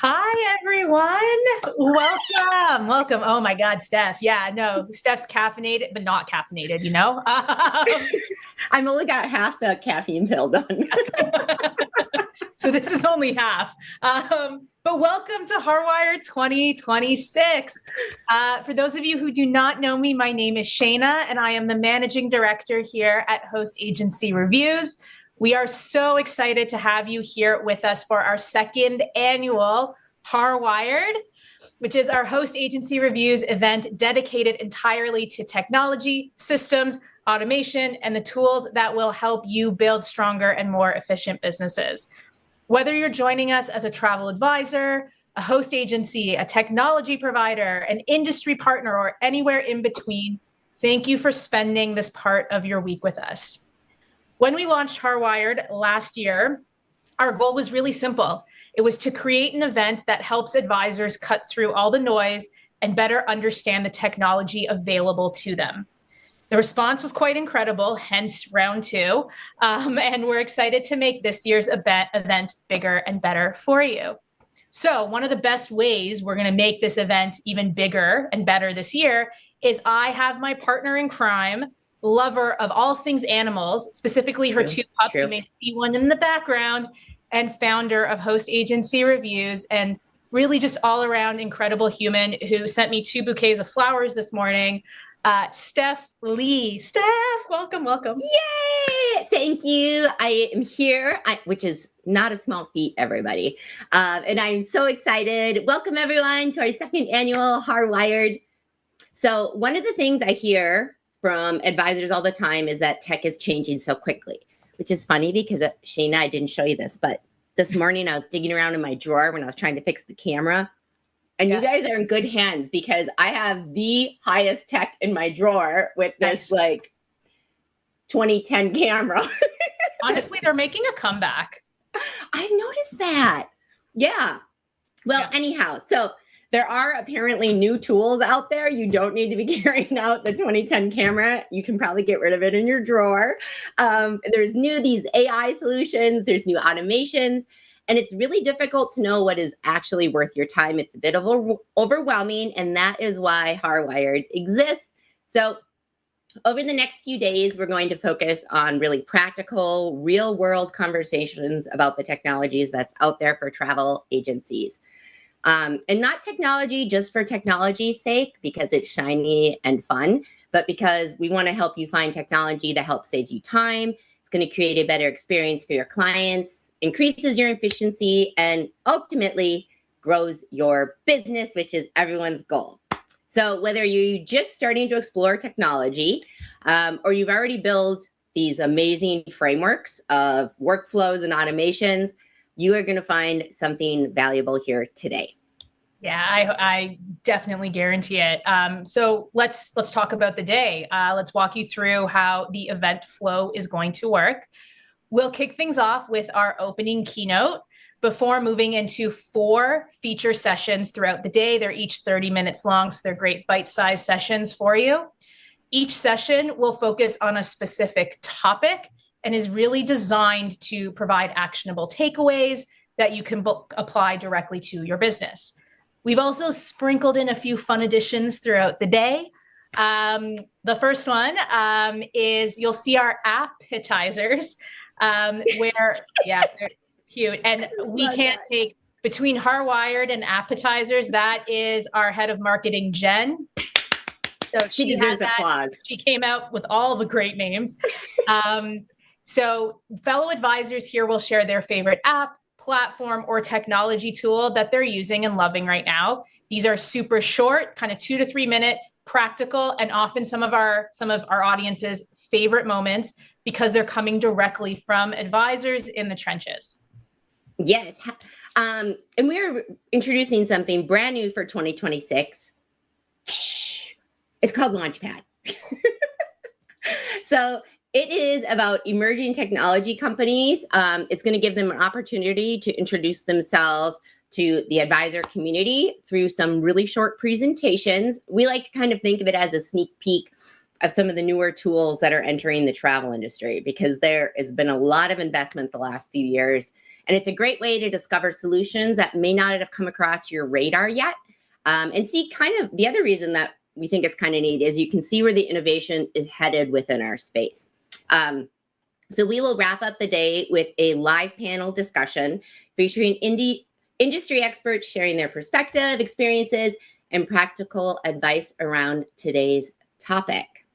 Hi, everyone. Welcome. Oh my God, Steph. Yeah, no, Steph's caffeinated, but not caffeinated, you know? I've only got half the caffeine pill done. So this is only half. But welcome to HAR Wired 2026. For those of you who do not know me, my name is Shayna, and I am the managing director here at Host Agency Reviews. We are so excited to have you here with us for our second annual HAR Wired, which is our Host Agency Reviews event dedicated entirely to technology, systems, automation, and the tools that will help you build stronger and more efficient businesses. Whether you're joining us as a travel advisor, a host agency, a technology provider, an industry partner, or anywhere in between, thank you for spending this part of your week with us. When we launched HAR Wired last year, our goal was really simple. It was to create an event that helps advisors cut through all the noise and better understand the technology available to them. The response was quite incredible, hence round two. And we're excited to make this year's event bigger and better for you. So one of the best ways we're going to make this event even bigger and better this year is I have my partner in crime, lover of all things animals, specifically her two pups. You may see one in the background, and founder of Host Agency Reviews, and really just all around incredible human who sent me 2 bouquets of flowers this morning. Steph Lee. Steph, welcome. Yay! Thank you. I am here, which is not a small feat, everybody. And I'm so excited. Welcome, everyone, to our second annual HAR Wired. So one of the things I hear from advisors all the time is that tech is changing so quickly, which is funny because, Shayna, I didn't show you this, but this morning I was digging around in my drawer when I was trying to fix the camera. And you guys are in good hands because I have the highest tech in my drawer with this like 2010 camera. Honestly, they're making a comeback. I've noticed that. Yeah. Well, anyhow, so there are apparently new tools out there. You don't need to be carrying out the 2010 camera. You can probably get rid of it in your drawer. There's these AI solutions. There's new automations. And it's really difficult to know what is actually worth your time. It's a bit overwhelming, and that is why HAR Wired exists. So over the next few days, we're going to focus on really practical, real-world conversations about the technologies that's out there for travel agencies. And not technology just for technology's sake, because it's shiny and fun, but because we want to help you find technology that helps save you time. It's going to create a better experience for your clients, increases your efficiency, and ultimately grows your business, which is everyone's goal. So whether you're just starting to explore technology or you've already built these amazing frameworks of workflows and automations, you are going to find something valuable here today. Yeah, I definitely guarantee it. So let's talk about the day. Let's walk you through how the event flow is going to work. We'll kick things off with our opening keynote before moving into 4 feature sessions throughout the day. They're each 30 minutes long, so they're great bite-sized sessions for you. Each session will focus on a specific topic and is really designed to provide actionable takeaways that you can apply directly to your business. We've also sprinkled in a few fun additions throughout the day. The first one is you'll see our APPetizers, where, they're cute. And we can't take between HAR Wired and APPetizers. That is our head of marketing, Jenn. So she deserves applause. She came out with all the great names. So fellow advisors here will share their favorite app, platform, or technology tool that they're using and loving right now. These are super short, kind of 2 to 3 minute, practical, and often some of our audience's favorite moments because they're coming directly from advisors in the trenches. Yes. And we're introducing something brand new for 2026. It's called Launchpad. So it is about emerging technology companies. It's going to give them an opportunity to introduce themselves to the advisor community through some really short presentations. We like to kind of think of it as a sneak peek of some of the newer tools that are entering the travel industry, because there has been a lot of investment the last few years, And it's a great way to discover solutions that may not have come across your radar yet. And see kind of the other reason that we think it's kind of neat is you can see where the innovation is headed within our space. So we will wrap up the day with a live panel discussion featuring industry experts sharing their perspective, experiences, and practical advice around today's topic.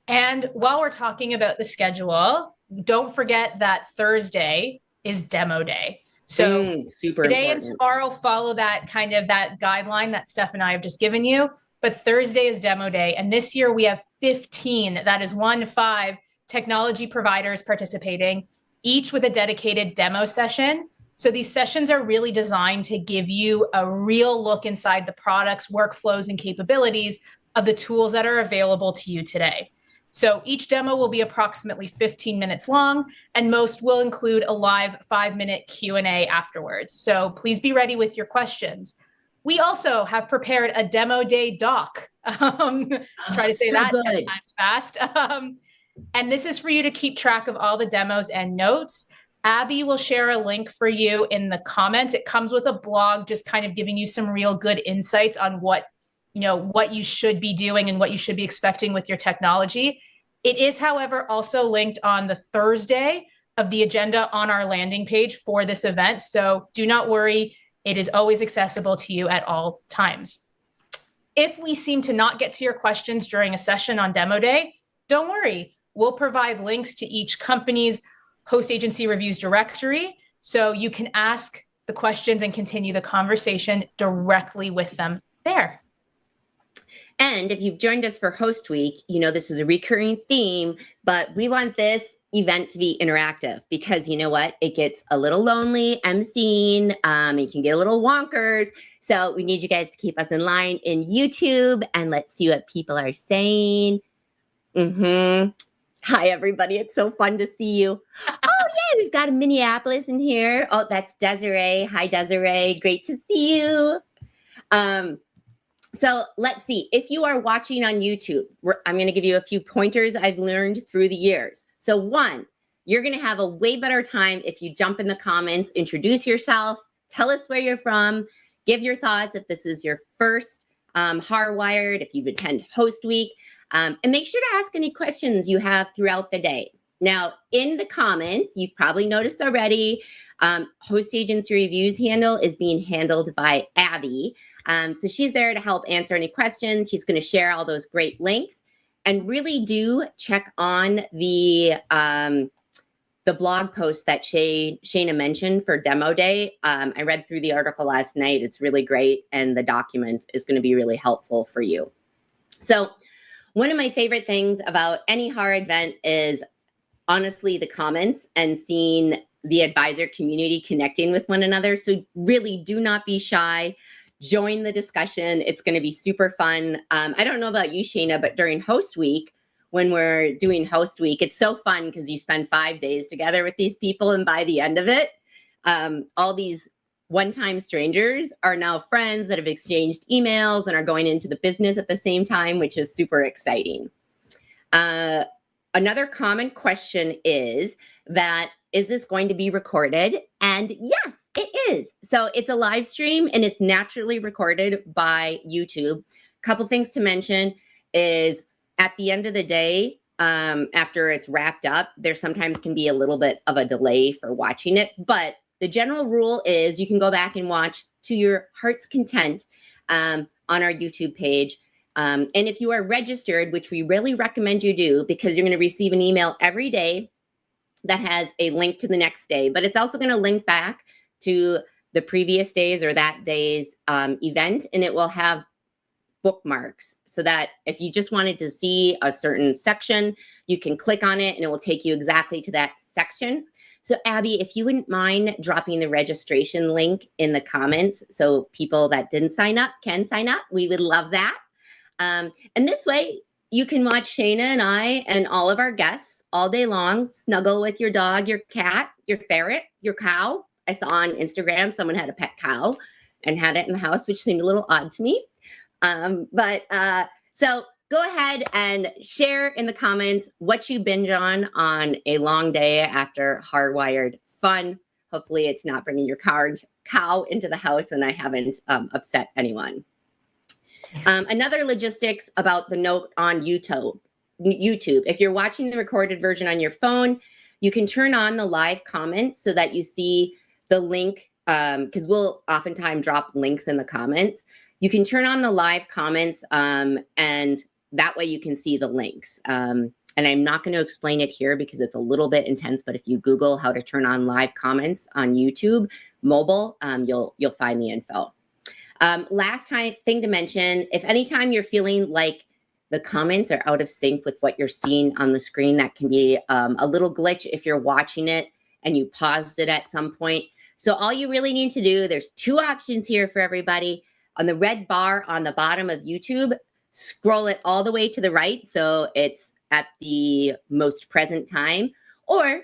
And while we're talking about the schedule, don't forget that Thursday is demo day. So super today important. and tomorrow follow that kind of that guideline that Steph and I have just given you. But Thursday is demo day. And this year we have 15, that is 15 technology providers participating, each with a dedicated demo session. So these sessions are really designed to give you a real look inside the products, workflows, and capabilities of the tools that are available to you today. So each demo will be approximately 15 minutes long, and most will include a live 5-minute Q&A afterwards. So please be ready with your questions. We also have prepared a demo day doc. Try to say so that good. 10 times fast. And this is for you to keep track of all the demos and notes. Abby will share a link for you in the comments. It comes with a blog just kind of giving you some real good insights on what you should be doing and what you should be expecting with your technology. It is, however, also linked on the Thursday of the agenda on our landing page for this event. So do not worry. It is always accessible to you at all times. If we seem to not get to your questions during a session on demo day, don't worry. We'll provide links to each company's host agency reviews directory, so you can ask the questions and continue the conversation directly with them there. And if you've joined us for Host Week, you know this is a recurring theme, but we want this event to be interactive because you know what? It gets a little lonely emceeing, it can get a little wonkers. So we need you guys to keep us in line in YouTube and let's see what people are saying. Hi, everybody. It's so fun to see you. Oh, yeah, we've got a Minneapolis in here. Oh, that's Desiree. Hi, Desiree. Great to see you. So let's see. If you are watching on YouTube, I'm going to give you a few pointers I've learned through the years. So one, you're going to have a way better time if you jump in the comments, introduce yourself, tell us where you're from, give your thoughts if this is your first HAR Wired, if you've attended Host Week. And make sure to ask any questions you have throughout the day. Now, in the comments, you've probably noticed already, Host Agency Reviews handle is being handled by Abby. So she's there to help answer any questions. She's going to share all those great links. And really do check on the blog post that Shayna mentioned for Demo Day. I read through the article last night. It's really great. And the document is going to be really helpful for you. So one of my favorite things about any HAR event is honestly the comments and seeing the advisor community connecting with one another. So really do not be shy. Join the discussion. It's going to be super fun. I don't know about you, Shayna, but during Host Week, when we're doing Host Week, it's so fun because you spend 5 days together with these people. And by the end of it, all these one-time strangers are now friends that have exchanged emails and are going into the business at the same time, which is super exciting. Another common question is this going to be recorded? And yes, it is. So it's a live stream and it's naturally recorded by YouTube. A couple things to mention is at the end of the day, after it's wrapped up, there sometimes can be a little bit of a delay for watching it, but the general rule is you can go back and watch to your heart's content on our YouTube page. And if you are registered, which we really recommend you do, because you're going to receive an email every day that has a link to the next day, but it's also going to link back to the previous days or that day's event, and it will have bookmarks so that if you just wanted to see a certain section, you can click on it and it will take you exactly to that section. So Abby, if you wouldn't mind dropping the registration link in the comments so people that didn't sign up can sign up, we would love that. And this way you can watch Shayna and I and all of our guests all day long, snuggle with your dog, your cat, your ferret, your cow. I saw on Instagram someone had a pet cow and had it in the house, which seemed a little odd to me. So go ahead and share in the comments what you binge on a long day after HAR Wired fun Hopefully it's not bringing your cow into the house and I haven't upset anyone. Another logistics about the note on YouTube. If you're watching the recorded version on your phone, you can turn on the live comments so that you see the link, because we'll oftentimes drop links in the comments. You can turn on the live comments, and that way you can see the links. And I'm not going to explain it here because it's a little bit intense, but if you Google how to turn on live comments on YouTube mobile, you'll find the info. Last thing to mention, if anytime you're feeling like the comments are out of sync with what you're seeing on the screen, that can be a little glitch if you're watching it and you paused it at some point. So all you really need to do, there's two options here for everybody. On the red bar on the bottom of YouTube, scroll it all the way to the right so it's at the most present time. Or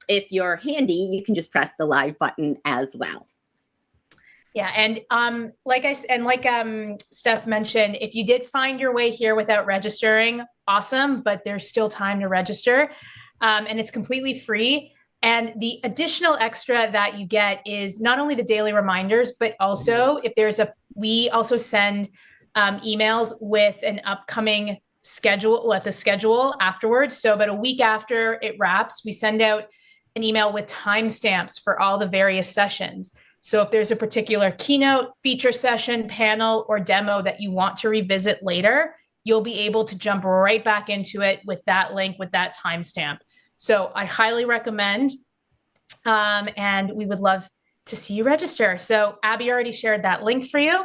if you're handy, you can just press the live button as well. Yeah, and like Steph mentioned, if you did find your way here without registering, awesome, but there's still time to register, and it's completely free. And the additional extra that you get is not only the daily reminders, but also we also send emails with an upcoming schedule, with a schedule afterwards. So about a week after it wraps, we send out an email with timestamps for all the various sessions. So if there's a particular keynote, feature session, panel, or demo that you want to revisit later, you'll be able to jump right back into it with that link, with that timestamp. So I highly recommend, and we would love to see you register. So Abby already shared that link for you.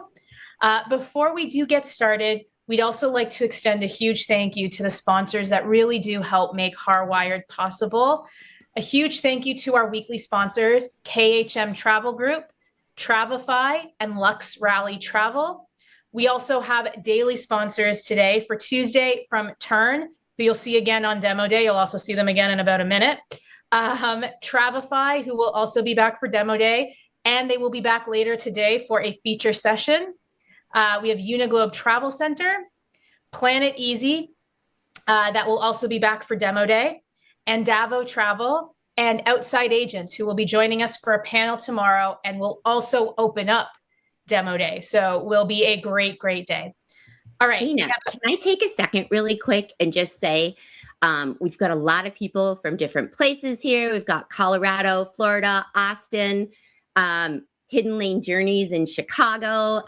Before we do get started, we'd also like to extend a huge thank you to the sponsors that really do help make HAR Wired possible. A huge thank you to our weekly sponsors, KHM Travel Group, Travefy, and Lux Rally Travel. We also have daily sponsors today for Tuesday from Tern, who you'll see again on demo day. You'll also see them again in about a minute. Travefy, who will also be back for demo day, and they will be back later today for a feature session. We have Uniglobe Travel Center, Planet Easy, that will also be back for demo day, and Davo Travel, and Outside Agents, who will be joining us for a panel tomorrow and will also open up demo day. So will be a great, great day. All right. Sheena, can I take a second really quick and just say, we've got a lot of people from different places here. We've got Colorado, Florida, Austin, Hidden Lane Journeys in Chicago.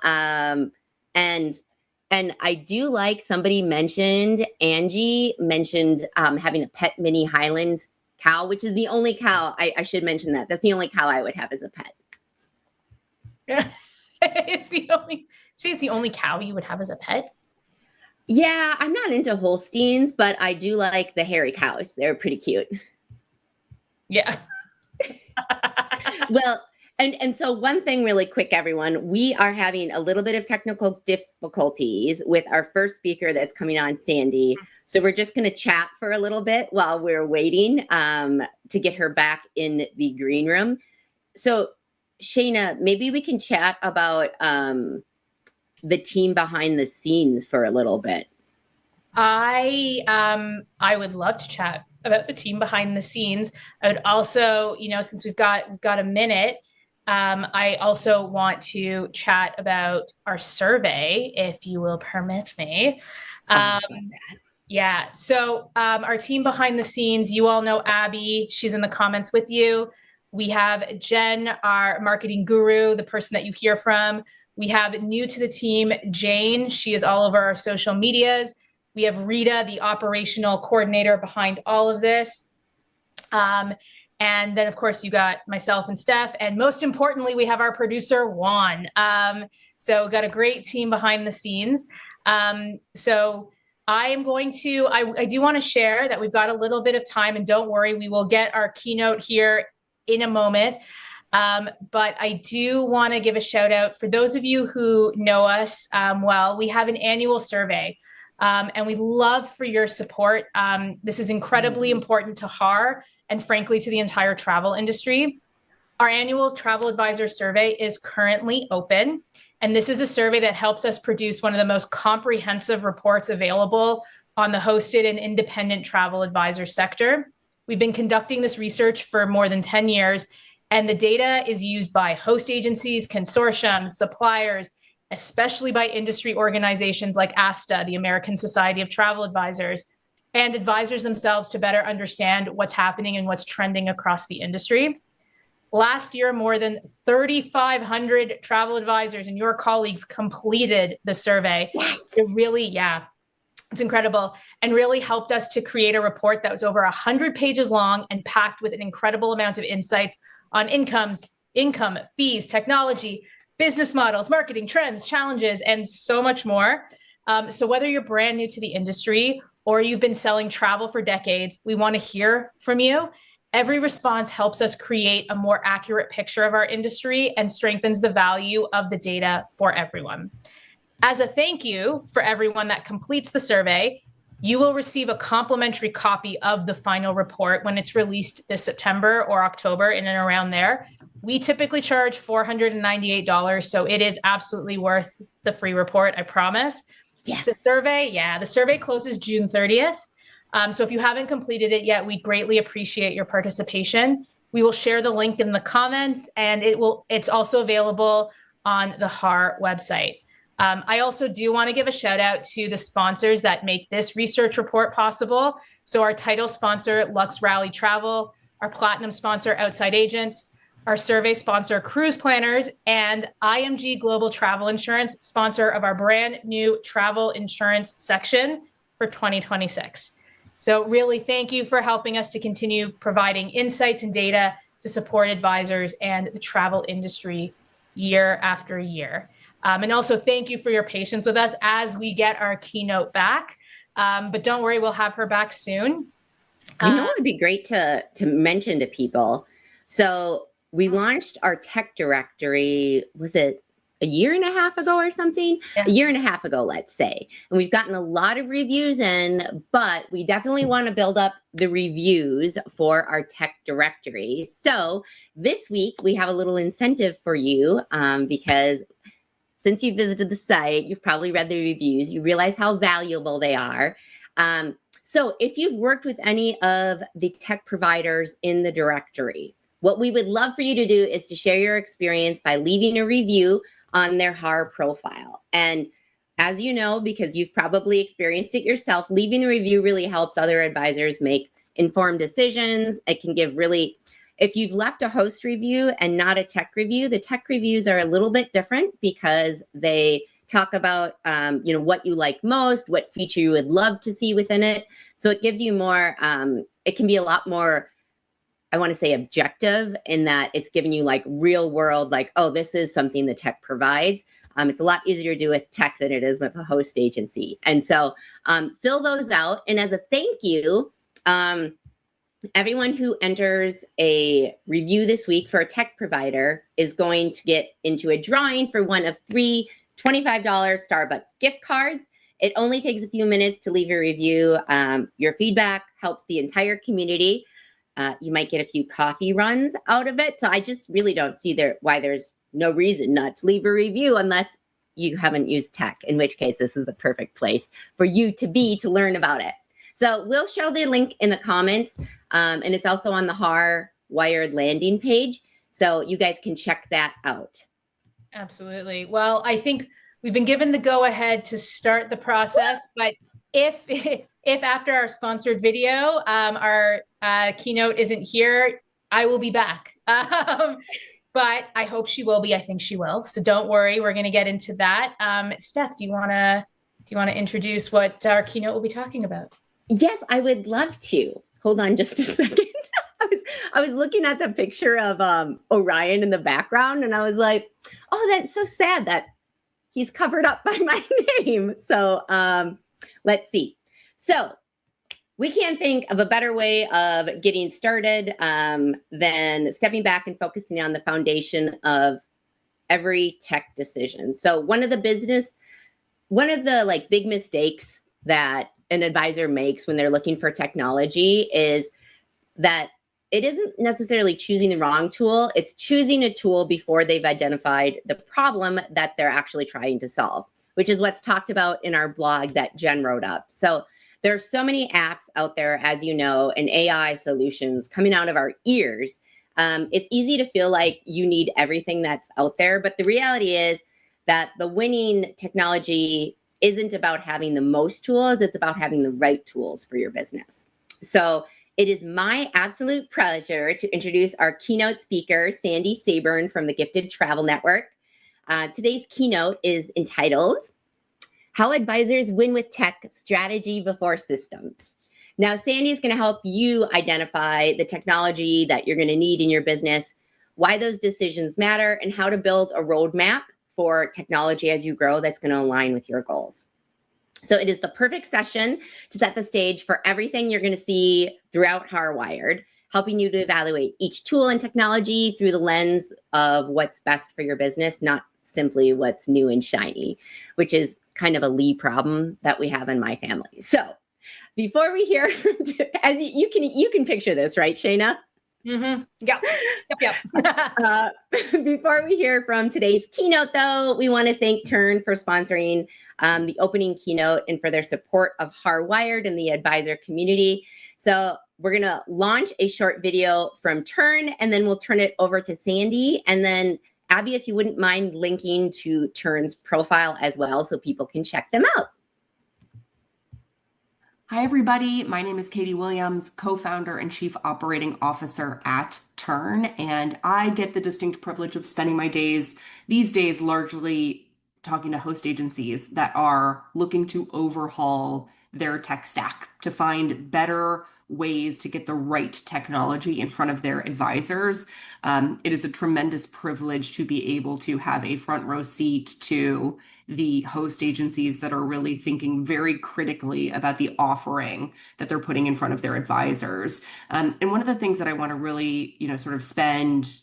And I do like somebody mentioned, Angie mentioned having a pet mini Highland cow, which is the only cow, I should mention that. That's the only cow I would have as a pet. It's the only cow you would have as a pet? Yeah, I'm not into Holsteins, but I do like the hairy cows. They're pretty cute. Yeah. Well, and so one thing really quick, everyone, we are having a little bit of technical difficulties with our first speaker that's coming on, Sandy. So we're just going to chat for a little bit while we're waiting to get her back in the green room. So Shayna, maybe we can chat about the team behind the scenes for a little bit. I would love to chat about the team behind the scenes. I would also, since we've got a minute, I also want to chat about our survey, if you will permit me. Yeah. So our team behind the scenes, you all know Abby. She's in the comments with you. We have Jenn, our marketing guru, the person that you hear from. We have new to the team, Jane. She is all over our social medias. We have Rita, the operational coordinator behind all of this. And then, of course, you got myself and Steph. And most importantly, we have our producer, Juan. So we've got a great team behind the scenes. So I am going to, I do want to share that we've got a little bit of time. And don't worry, we will get our keynote here in a moment. But I do want to give a shout out for those of you who know us well. We have an annual survey. And we'd love for your support. This is incredibly important to HAR and frankly to the entire travel industry. Our annual Travel Advisor survey is currently open. And this is a survey that helps us produce one of the most comprehensive reports available on the hosted and independent travel advisor sector. We've been conducting this research for more than 10 years. And the data is used by host agencies, consortiums, suppliers, especially by industry organizations like ASTA, the American Society of Travel Advisors, and advisors themselves to better understand what's happening and what's trending across the industry. Last year, more than 3,500 travel advisors and your colleagues completed the survey. Yes. It really, it's incredible, and really helped us to create a report that was over 100 pages long and packed with an incredible amount of insights on income, fees, technology, business models, marketing trends, challenges, and so much more. So whether you're brand new to the industry or you've been selling travel for decades, we want to hear from you. Every response helps us create a more accurate picture of our industry and strengthens the value of the data for everyone. As a thank you for everyone that completes the survey, you will receive a complimentary copy of the final report when it's released this September or October, in and around there. We typically charge $498, so it is absolutely worth the free report, I promise. Yes. The survey closes June 30th. So if you haven't completed it yet, we greatly appreciate your participation. We will share the link in the comments, and it's also available on the HAR website. I also do want to give a shout out to the sponsors that make this research report possible. So our title sponsor, Lux Rally Travel, our platinum sponsor, Outside Agents, our survey sponsor, Cruise Planners, and IMG Global Travel Insurance, sponsor of our brand new travel insurance section for 2026. So really, thank you for helping us to continue providing insights and data to support advisors and the travel industry year after year. And also thank you for your patience with us as we get our keynote back. But don't worry, we'll have her back soon. You know what would be great to mention to people? So we launched our tech directory, was it a year and a half ago or something? Yeah. A year and a half ago, let's say. And we've gotten a lot of reviews in, but we definitely want to build up the reviews for our tech directory. So this week we have a little incentive for you because since you visited the site, you've probably read the reviews, you realize how valuable they are. So if you've worked with any of the tech providers in the directory, what we would love for you to do is to share your experience by leaving a review on their HAR profile. And as you know, because you've probably experienced it yourself, leaving a review really helps other advisors make informed decisions. It can give really, if you've left a host review and not a tech review, the tech reviews are a little bit different because they talk about, what you like most, what feature you would love to see within it. So it gives you more, it can be a lot more, I want to say objective in that it's giving you like real world, like, oh, this is something the tech provides. It's a lot easier to do with tech than it is with a host agency. And so fill those out. And as a thank you, everyone who enters a review this week for a tech provider is going to get into a drawing for one of 3 $25 Starbucks gift cards. It only takes a few minutes to leave your review. Your feedback helps the entire community. You might get a few coffee runs out of it. So I just really don't see why there's no reason not to leave a review unless you haven't used tech, in which case this is the perfect place for you to be to learn about it. So we'll show the link in the comments, and it's also on the HAR Wired landing page. So you guys can check that out. Absolutely. Well, I think we've been given the go ahead to start the process, but if after our sponsored video, our keynote isn't here, I will be back. But I hope she will be. I think she will. So don't worry. We're going to get into that. Steph, do you want to introduce what our keynote will be talking about? Yes, I would love to. Hold on just a second. I was looking at the picture of Orion in the background, and I was like, oh, that's so sad that he's covered up by my name. So let's see. So we can't think of a better way of getting started than stepping back and focusing on the foundation of every tech decision. So one of the big mistakes that an advisor makes when they're looking for technology is that it isn't necessarily choosing the wrong tool. It's choosing a tool before they've identified the problem that they're actually trying to solve, which is what's talked about in our blog that Jenn wrote up. So there's so many apps out there, as you know, and AI solutions coming out of our ears It's easy to feel like you need everything that's out there, but the reality is that the winning technology isn't about having the most tools, it's about having the right tools for your business. So it is my absolute pleasure to introduce our keynote speaker, Sandy Saburn from the Gifted Travel Network. Today's keynote is entitled, How Advisors Win with Tech, Strategy Before Systems. Now, Sandy is going to help you identify the technology that you're going to need in your business, why those decisions matter, and how to build a roadmap for technology as you grow that's going to align with your goals. So it is the perfect session to set the stage for everything you're going to see throughout HAR Wired, helping you to evaluate each tool and technology through the lens of what's best for your business, not simply what's new and shiny, which is kind of a Lee problem that we have in my family. So before we hear, as you can picture this, right, Shayna? Mm-hmm. Yep. Before we hear from today's keynote, though, we want to thank Tern for sponsoring the opening keynote and for their support of HAR Wired and the advisor community. So we're going to launch a short video from Tern, and then we'll turn it over to Sandy. And then, Abby, if you wouldn't mind linking to Tern's profile as well so people can check them out. Hi, everybody. My name is Katie Williams, co-founder and chief operating officer at Tern, and I get the distinct privilege of spending my days these days largely talking to host agencies that are looking to overhaul their tech stack to find better ways to get the right technology in front of their advisors. It is a tremendous privilege to be able to have a front row seat to the host agencies that are really thinking very critically about the offering that they're putting in front of their advisors. And one of the things that I want to really, sort of spend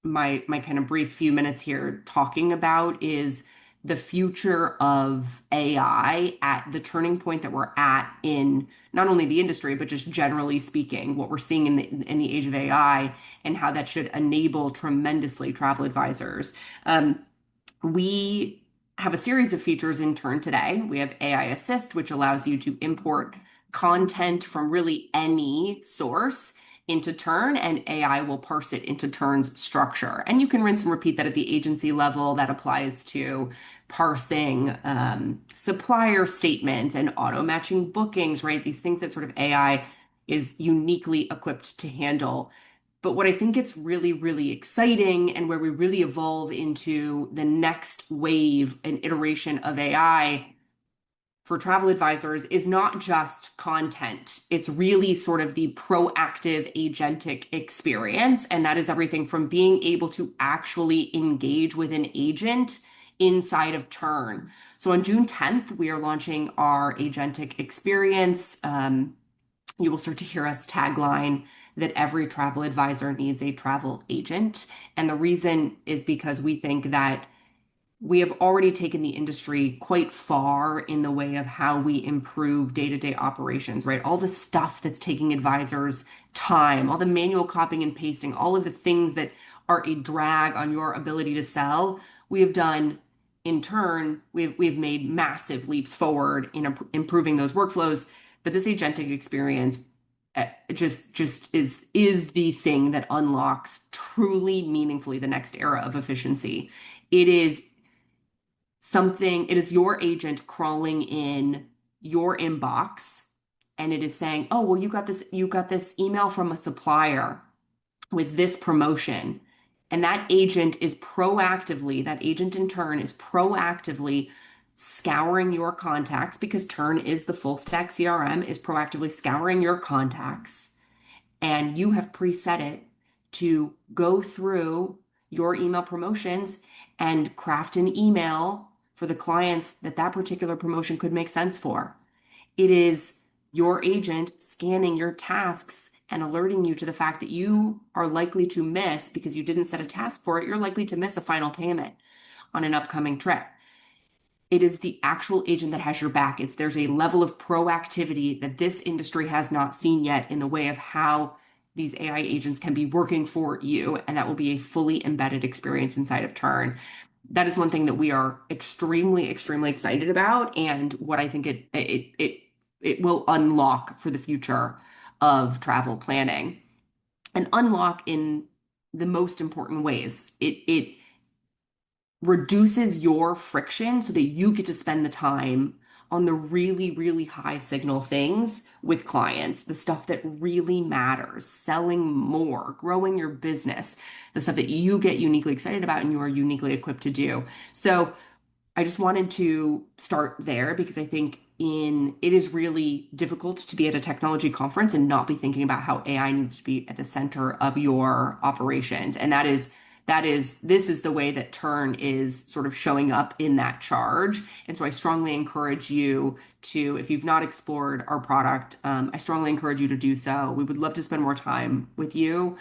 my kind of brief few minutes here talking about is the future of AI at the turning point that we're at in not only the industry, but just generally speaking, what we're seeing in the age of AI and how that should enable tremendously travel advisors. We have a series of features in Tern today. We have AI Assist, which allows you to import content from really any source into Tern, and AI will parse it into Tern's structure. And you can rinse and repeat that at the agency level. That applies to parsing supplier statements and auto-matching bookings, right? These things that sort of AI is uniquely equipped to handle. But what I think it's really, really exciting and where we really evolve into the next wave and iteration of AI for travel advisors is not just content. It's really sort of the proactive agentic experience. And that is everything from being able to actually engage with an agent inside of Tern. So on June 10th, we are launching our agentic experience. You will start to hear us tagline that every travel advisor needs a travel agent. And the reason is because we think that we have already taken the industry quite far in the way of how we improve day-to-day operations, right? All the stuff that's taking advisors time, all the manual copying and pasting, all of the things that are a drag on your ability to sell, we have done in Tern. We've made massive leaps forward in improving those workflows. But this agentic experience just is the thing that unlocks truly meaningfully the next era of efficiency. It is your agent crawling in your inbox, and it is saying, oh, well, you got this email from a supplier with this promotion. And that agent in Tern is proactively scouring your contacts, because Tern is the full stack CRM, is proactively scouring your contacts. And you have preset it to go through your email promotions and craft an email for the clients that particular promotion could make sense for. It is your agent scanning your tasks and alerting you to the fact that you are likely to miss, because you didn't set a task for it, you're likely to miss a final payment on an upcoming trip. It is the actual agent that has your back. There's a level of proactivity that this industry has not seen yet in the way of how these AI agents can be working for you, and that will be a fully embedded experience inside of Tern. That is one thing that we are extremely, extremely excited about, and what I think it will unlock for the future of travel planning. And unlock in the most important ways. It reduces your friction so that you get to spend the time on the really, really high signal things with clients, the stuff that really matters, selling more, growing your business, the stuff that you get uniquely excited about and you are uniquely equipped to do. So I just wanted to start there because I think it is really difficult to be at a technology conference and not be thinking about how AI needs to be at the center of your operations. And this is the way that Tern is sort of showing up in that charge. And so I strongly encourage you to, if you've not explored our product, I strongly encourage you to do so. We would love to spend more time with you.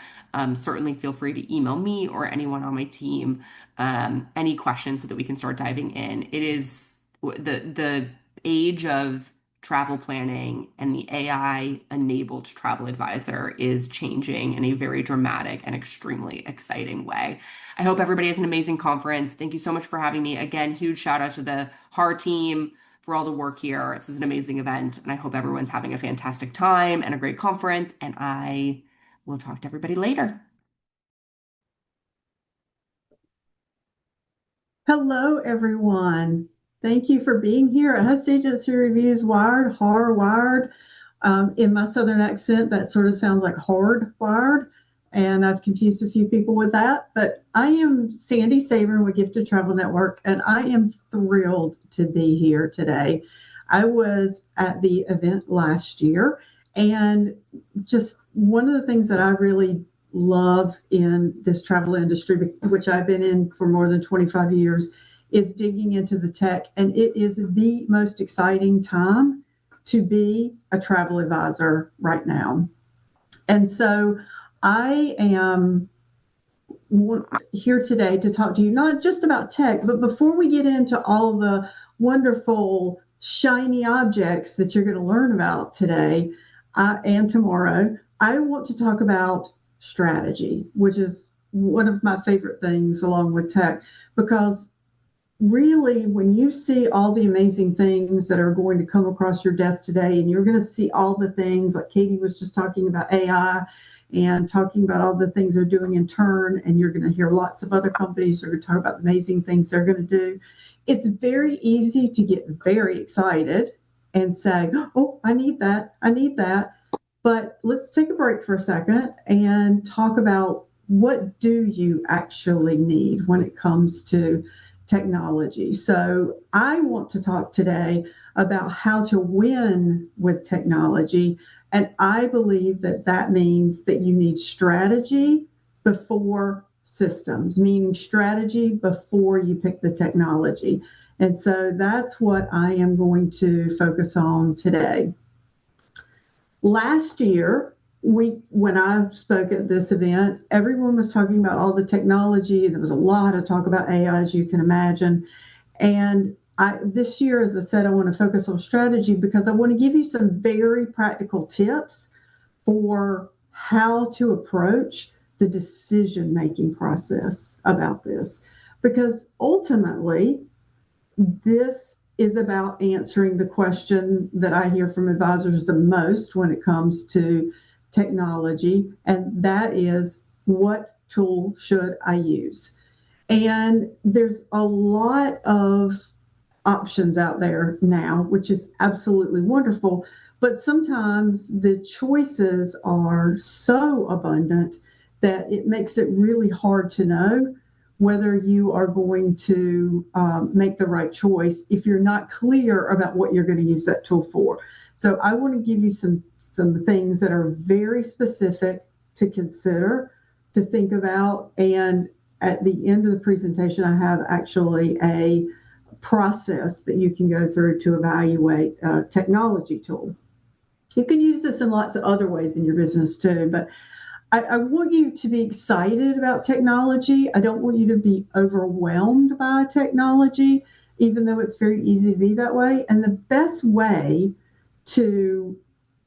Certainly feel free to email me or anyone on my team any questions so that we can start diving in. It is the age of travel planning, and the AI enabled travel advisor is changing in a very dramatic and extremely exciting way. I hope everybody has an amazing conference. Thank you so much for having me. Again, huge shout out to the HAR team for all the work here. This is an amazing event, and I hope everyone's having a fantastic time and a great conference, and I will talk to everybody later. Hello, everyone. Thank you for being here at Host Agency Reviews Wired, HAR Wired. In my Southern accent, that sort of sounds like hard wired, and I've confused a few people with that. But I am Sandy Saburn with Gifted Travel Network, and I am thrilled to be here today. I was at the event last year, and just one of the things that I really love in this travel industry, which I've been in for more than 25 years, is digging into the tech. And it is the most exciting time to be a travel advisor right now. And so I am here today to talk to you not just about tech, but before we get into all the wonderful, shiny objects that you're going to learn about today and tomorrow, I want to talk about strategy, which is one of my favorite things along with tech, because really when you see all the amazing things that are going to come across your desk today, and you're going to see all the things like Katie was just talking about AI and talking about all the things they're doing in Tern, and you're going to hear lots of other companies that are going to talk about the amazing things they're going to do. It's very easy to get very excited and say, oh, I need that. But let's take a break for a second and talk about what do you actually need when it comes to technology. So I want to talk today about how to win with technology. And I believe that that means that you need strategy before systems, meaning strategy before you pick the technology. And so that's what I am going to focus on today. Last year, when I spoke at this event, everyone was talking about all the technology. There was a lot of talk about AI, as you can imagine. And this year, as I said, I want to focus on strategy because I want to give you some very practical tips for how to approach the decision-making process about this. Because ultimately, this is about answering the question that I hear from advisors the most when it comes to technology, and that is, what tool should I use? And there's a lot of options out there now, which is absolutely wonderful, but sometimes the choices are so abundant that it makes it really hard to know whether you are going to make the right choice if you're not clear about what you're going to use that tool for. So I want to give you some things that are very specific to consider, to think about. And at the end of the presentation, I have actually a process that you can go through to evaluate a technology tool. You can use this in lots of other ways in your business too, but I want you to be excited about technology. I don't want you to be overwhelmed by technology, even though it's very easy to be that way. And the best way to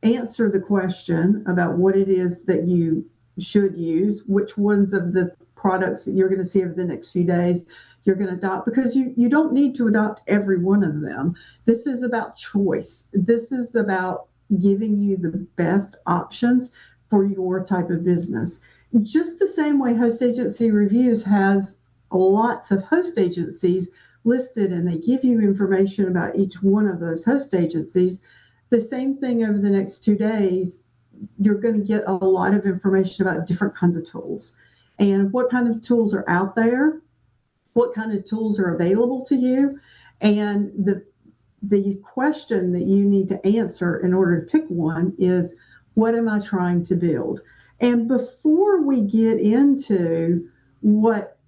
answer the question about what it is that you should use, which ones of the products that you're going to see over the next few days you're going to adopt, because you don't need to adopt every one of them. This is about choice. This is about giving you the best options for your type of business. Just the same way Host Agency Reviews has lots of host agencies listed and they give you information about each one of those host agencies, the same thing over the next 2 days, you're going to get a lot of information about different kinds of tools and what kind of tools are out there, what kind of tools are available to you, and the question that you need to answer in order to pick one is, what am I trying to build? And before we get into what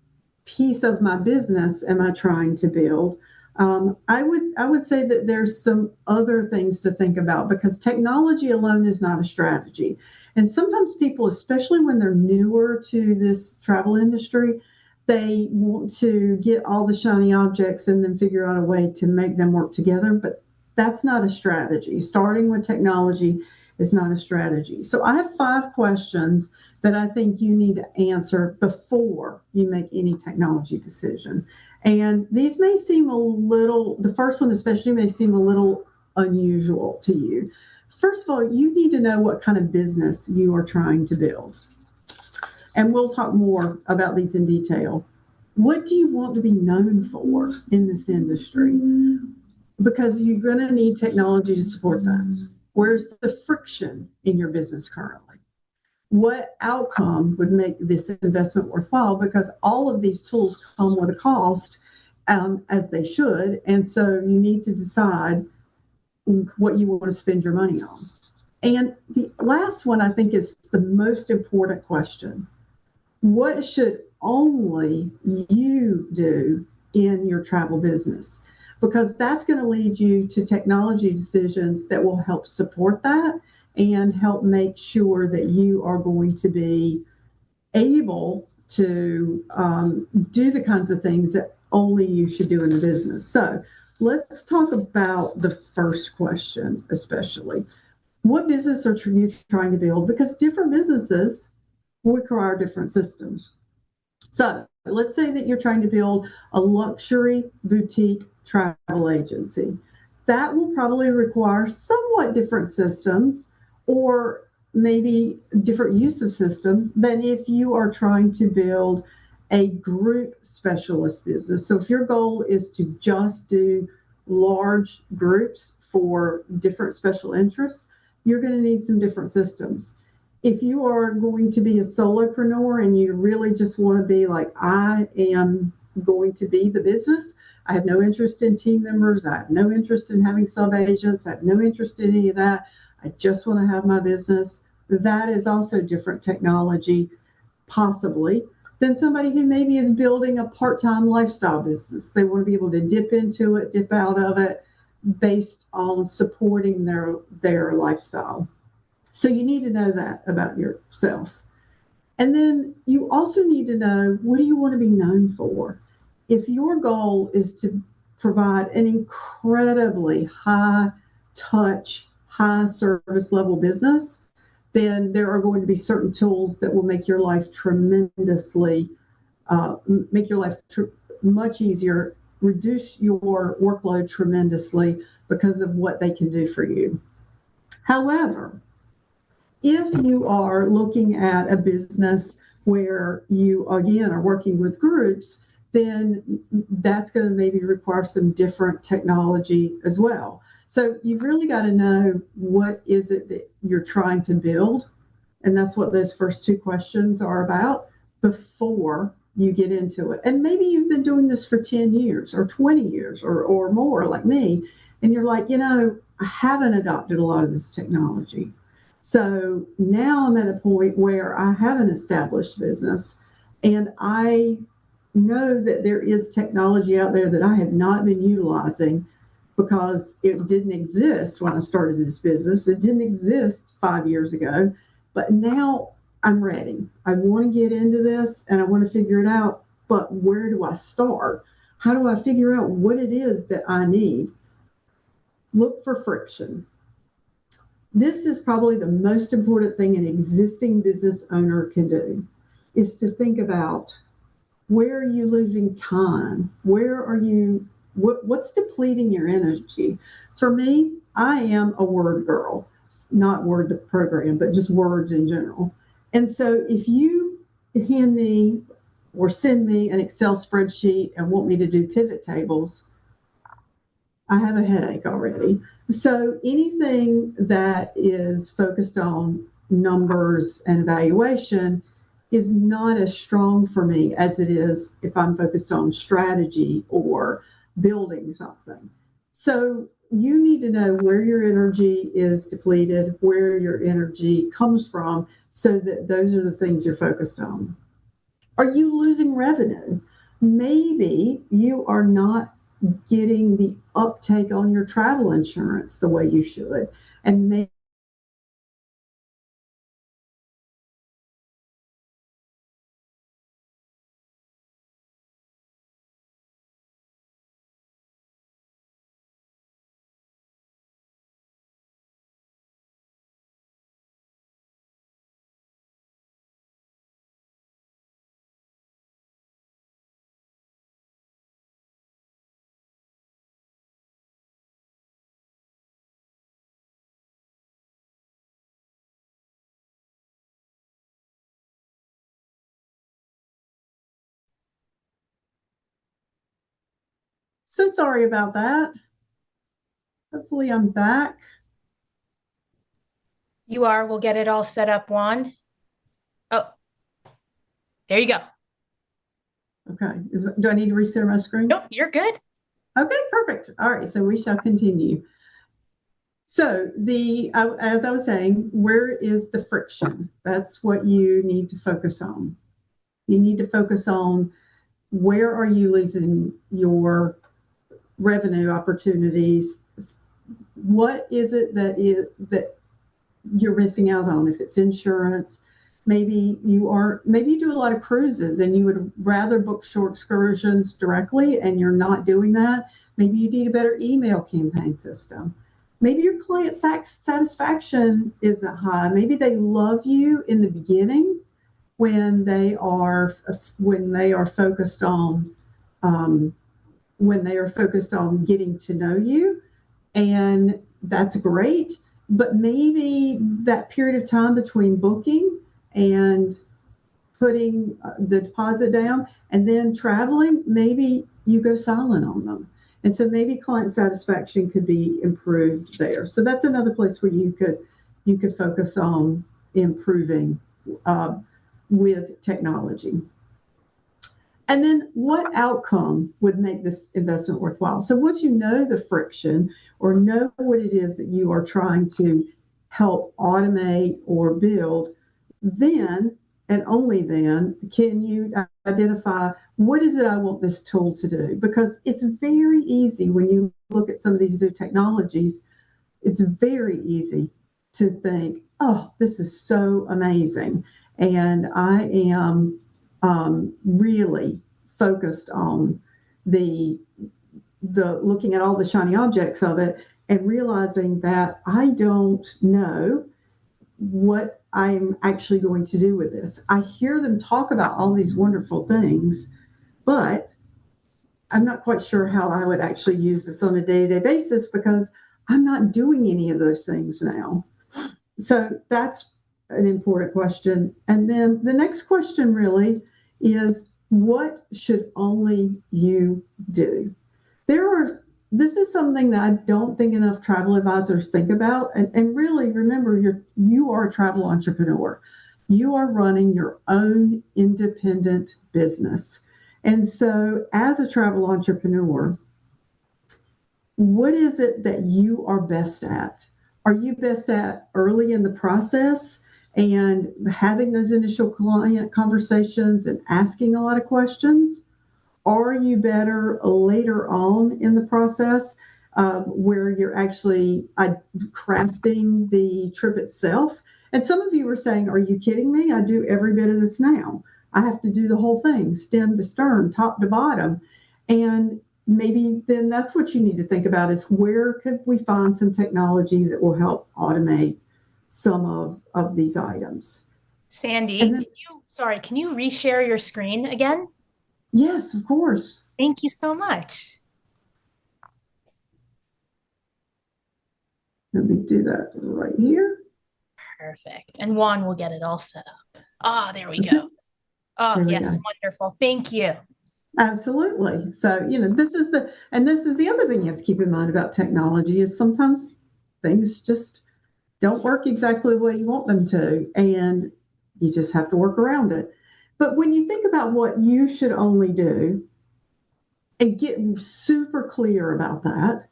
piece of my business am I trying to build, I would say that there's some other things to think about, because technology alone is not a strategy. And sometimes people, especially when they're newer to this travel industry, they want to get all the shiny objects and then figure out a way to make them work together. But that's not a strategy. Starting with technology is not a strategy. So I have 5 questions that I think you need to answer before you make any technology decision. And these may seem the first one especially may seem a little unusual to you. First of all, you need to know what kind of business you are trying to build. And we'll talk more about these in detail. What do you want to be known for in this industry? Because you're going to need technology to support that. Where's the friction in your business currently? What outcome would make this investment worthwhile? Because all of these tools come with a cost, as they should. And so you need to decide what you want to spend your money on. And the last one, I think, is the most important question. What should only you do in your travel business? Because that's going to lead you to technology decisions that will help support that and help make sure that you are going to be able to do the kinds of things that only you should do in a business. So let's talk about the first question, especially. What business are you trying to build? Because different businesses require different systems. So let's say that you're trying to build a luxury boutique travel agency. That will probably require somewhat different systems, or maybe different use of systems, than if you are trying to build a group specialist business. So if your goal is to just do large groups for different special interests, you're going to need some different systems. If you are going to be a solopreneur and you really just want to be like, I am going to be the business, I have no interest in team members, I have no interest in having sub-agents, I have no interest in any of that, I just want to have my business, that is also different technology, possibly, than somebody who maybe is building a part-time lifestyle business. They want to be able to dip into it, dip out of it, based on supporting their lifestyle. So you need to know that about yourself. And then you also need to know, what do you want to be known for? If your goal is to provide an incredibly high touch, high service level business, then there are going to be certain tools that will make your life tremendously, much easier, reduce your workload tremendously because of what they can do for you. However, if you are looking at a business where you, again, are working with groups, then that's going to maybe require some different technology as well. So you've really got to know, what is it that you're trying to build? And that's what those first 2 questions are about before you get into it. And maybe you've been doing this for 10 years or 20 years or more, like me, and you're like, I haven't adopted a lot of this technology. So now I'm at a point where I have an established business and I know that there is technology out there that I have not been utilizing because it didn't exist when I started this business. It didn't exist 5 years ago, but now I'm ready. I want to get into this and I want to figure it out, but where do I start? How do I figure out what it is that I need? Look for friction. This is probably the most important thing an existing business owner can do, is to think about, where are you losing time? Where are you, what's depleting your energy? For me, I am a word girl, not word to program, but just words in general. And so if you hand me or send me an Excel spreadsheet and want me to do pivot tables, I have a headache already. So anything that is focused on numbers and evaluation is not as strong for me as it is if I'm focused on strategy or building something. So you need to know where your energy is depleted, where your energy comes from, so that those are the things you're focused on. Are you losing revenue? Maybe you are not getting the uptake on your travel insurance the way you should. And maybe so sorry about that. Hopefully I'm back. You are. We'll get it all set up, Juan. Oh, there you go. Okay. Do I need to restart my screen? Nope, you're good. Okay, perfect. All right, so we shall continue. So as I was saying, where is the friction? That's what you need to focus on. You need to focus on where are you losing your revenue opportunities? What is it that you're missing out on? If it's insurance, maybe you do a lot of cruises and you would rather book short excursions directly and you're not doing that. Maybe you need a better email campaign system. Maybe your client satisfaction isn't high. Maybe they love you in the beginning when they are focused on getting to know you, and that's great. But maybe that period of time between booking and putting the deposit down and then traveling, maybe you go silent on them. And so maybe client satisfaction could be improved there. So that's another place where you could focus on improving with technology. And then what outcome would make this investment worthwhile? So once you know the friction or know what it is that you are trying to help automate or build, then and only then can you identify what is it I want this tool to do? Because it's very easy when you look at some of these new technologies, it's very easy to think, oh, this is so amazing. And I am really focused on the looking at all the shiny objects of it and realizing that I don't know what I'm actually going to do with this. I hear them talk about all these wonderful things, but I'm not quite sure how I would actually use this on a day-to-day basis because I'm not doing any of those things now. So that's an important question. And then the next question really is, what should only you do? This is something that I don't think enough travel advisors think about. And really remember, you are a travel entrepreneur. You are running your own independent business. And so as a travel entrepreneur, what is it that you are best at? Are you best at early in the process and having those initial client conversations and asking a lot of questions? Are you better later on in the process where you're actually crafting the trip itself? And some of you were saying, are you kidding me? I do every bit of this now. I have to do the whole thing, stem to stern, top to bottom. And maybe then that's what you need to think about is where could we find some technology that will help automate some of these items? Sandy, Then, can you reshare your screen again? Yes, of course. Thank you so much. Let me do that right here. Perfect. And Juan will get it all set up. There we go. Oh, There we yes. go. Wonderful. Thank you. Absolutely. So, this is the other thing you have to keep in mind about technology is sometimes things just don't work exactly the way you want them to, and you just have to work around it. But when you think about what you should only do and get super clear about that,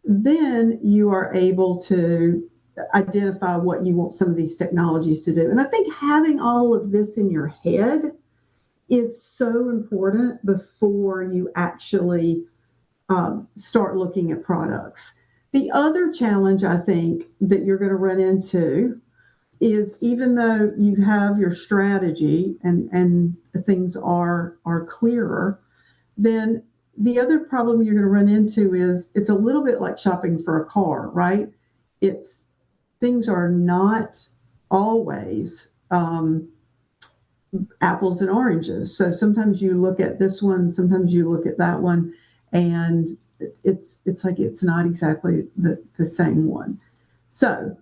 then you are able to identify what you want some of these technologies to do. And I think having all of this in your head is so important before you actually start looking at products. The other challenge I think that you're going to run into is, even though you have your strategy and things are clearer, then the other problem you're going to run into is it's a little bit like shopping for a car, right? It's things are not always apples and oranges. So sometimes you look at this one, sometimes you look at that one, and it's like it's not exactly the same one. So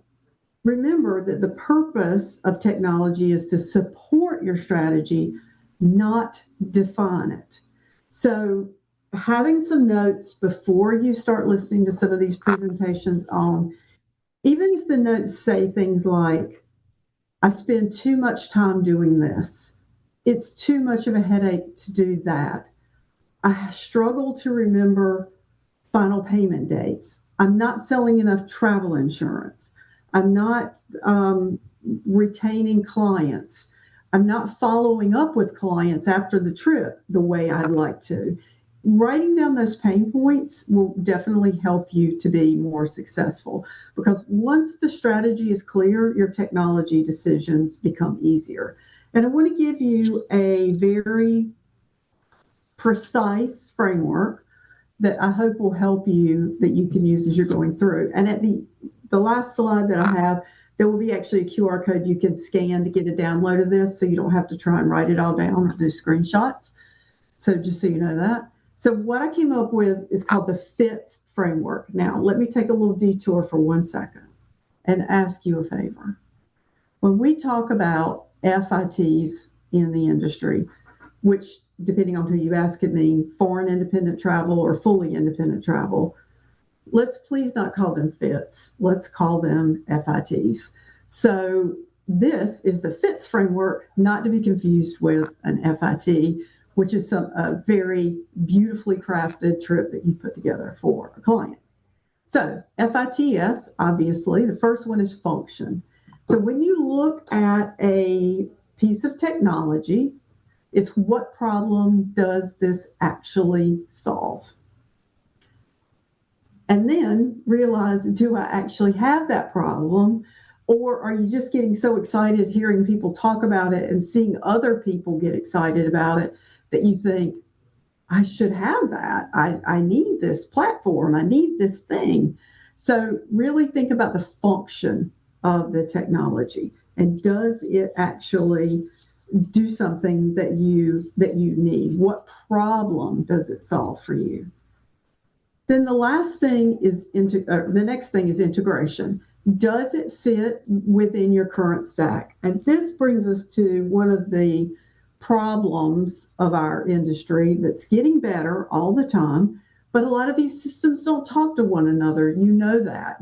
remember that the purpose of technology is to support your strategy, not define it. So having some notes before you start listening to some of these presentations on, even if the notes say things like, I spend too much time doing this, it's too much of a headache to do that, I struggle to remember final payment dates, I'm not selling enough travel insurance, I'm not retaining clients, I'm not following up with clients after the trip the way I'd like to. Writing down those pain points will definitely help you to be more successful, because once the strategy is clear, your technology decisions become easier. And I want to give you a very precise framework that I hope will help you, that you can use as you're going through. And at the last slide that I have, there will be actually a QR code you can scan to get a download of this, so you don't have to try and write it all down or do screenshots. So just so you know that. So what I came up with is called the FITS framework. Now, let me take a little detour for 1 second and ask you a favor. When we talk about FITs in the industry, which, depending on who you ask, could mean foreign independent travel or fully independent travel, let's please not call them FITs. Let's call them FITs. So this is the FITS framework, not to be confused with an FIT, which is a very beautifully crafted trip that you put together for a client. So FITS, obviously, the first one is function. So when you look at a piece of technology, it's what problem does this actually solve? And then realize, do I actually have that problem? Or are you just getting so excited hearing people talk about it and seeing other people get excited about it that you think, I should have that. I need this platform. I need this thing. So really think about the function of the technology, and does it actually do something that you need? What problem does it solve for you? Then the next thing is integration. Does it fit within your current stack? And this brings us to one of the problems of our industry that's getting better all the time, but a lot of these systems don't talk to one another. You know that.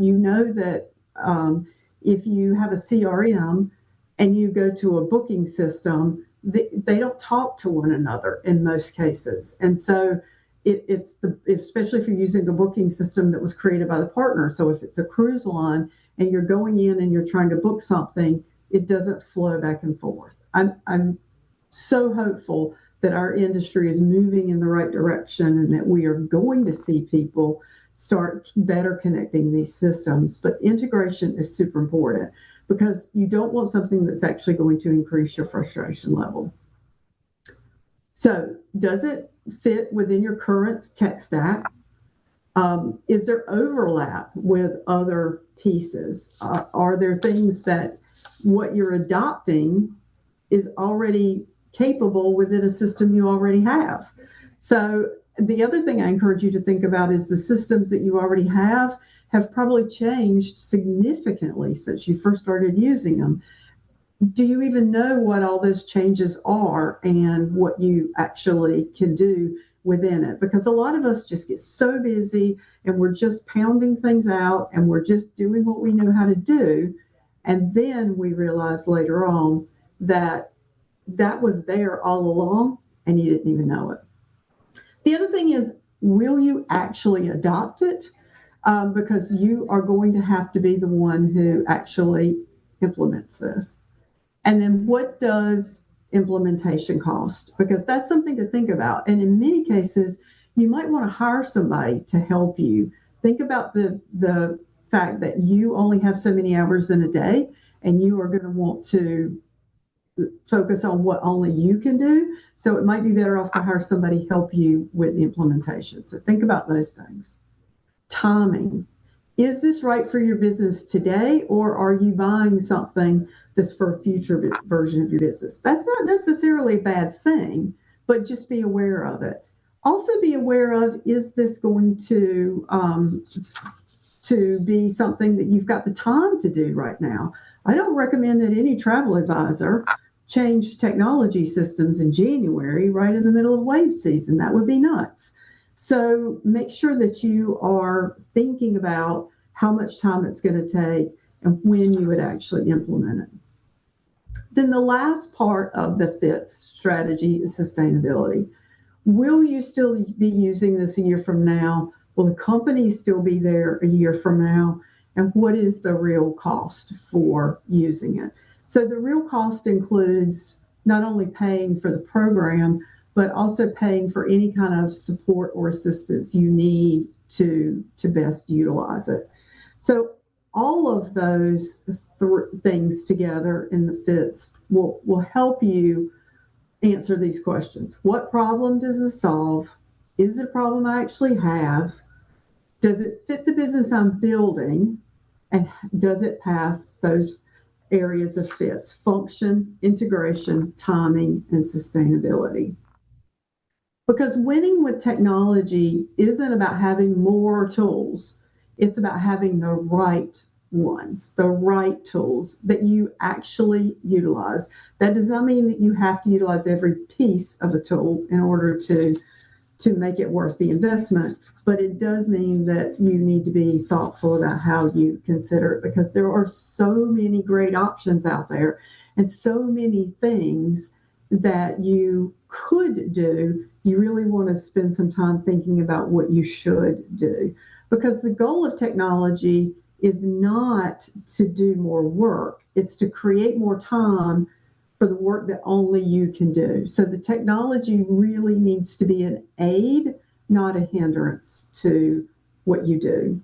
If you have a CRM and you go to a booking system, they don't talk to one another in most cases. And so especially if you're using a booking system that was created by the partner. So if it's a cruise line and you're going in and you're trying to book something, it doesn't flow back and forth. I'm so hopeful that our industry is moving in the right direction and that we are going to see people start better connecting these systems. But integration is super important, because you don't want something that's actually going to increase your frustration level. So does it fit within your current tech stack? Is there overlap with other pieces? Are there things that what you're adopting is already capable within a system you already have? So the other thing I encourage you to think about is the systems that you already have probably changed significantly since you first started using them. do you even know what all those changes are and what you actually can do within it? Because a lot of us just get so busy and we're just pounding things out and we're just doing what we know how to do. And then we realize later on that that was there all along and you didn't even know it. The other thing is, will you actually adopt it? Because you are going to have to be the one who actually implements this. And then what does implementation cost? Because that's something to think about. And in many cases, you might want to hire somebody to help you. Think about the fact that you only have so many hours in a day, and you are going to want to focus on what only you can do. So it might be better off to hire somebody help you with the implementation. So think about those things. Timing. Is this right for your business today, or are you buying something that's for a future version of your business? That's not necessarily a bad thing, but just be aware of it. Also be aware of, is this going to be something that you've got the time to do right now? I don't recommend that any travel advisor change technology systems in January, right in the middle of wave season. That would be nuts. So make sure that you are thinking about how much time it's going to take and when you would actually implement it. Then the last part of the FITS strategy is sustainability. Will you still be using this a year from now? Will the company still be there a year from now? And what is the real cost for using it? So the real cost includes not only paying for the program, but also paying for any kind of support or assistance you need to best utilize it. So all of those things together in the FITS will help you answer these questions. What problem does it solve? Is it a problem I actually have? Does it fit the business I'm building? And does it pass those areas of FITS: function, integration, timing, and sustainability? Because winning with technology isn't about having more tools. It's about having the right ones, the right tools that you actually utilize. That does not mean that you have to utilize every piece of a tool in order to make it worth the investment, but it does mean that you need to be thoughtful about how you consider it, because there are so many great options out there and so many things that you could do. You really want to spend some time thinking about what you should do, because the goal of technology is not to do more work. It's to create more time for the work that only you can do. So the technology really needs to be an aid, not a hindrance to what you do.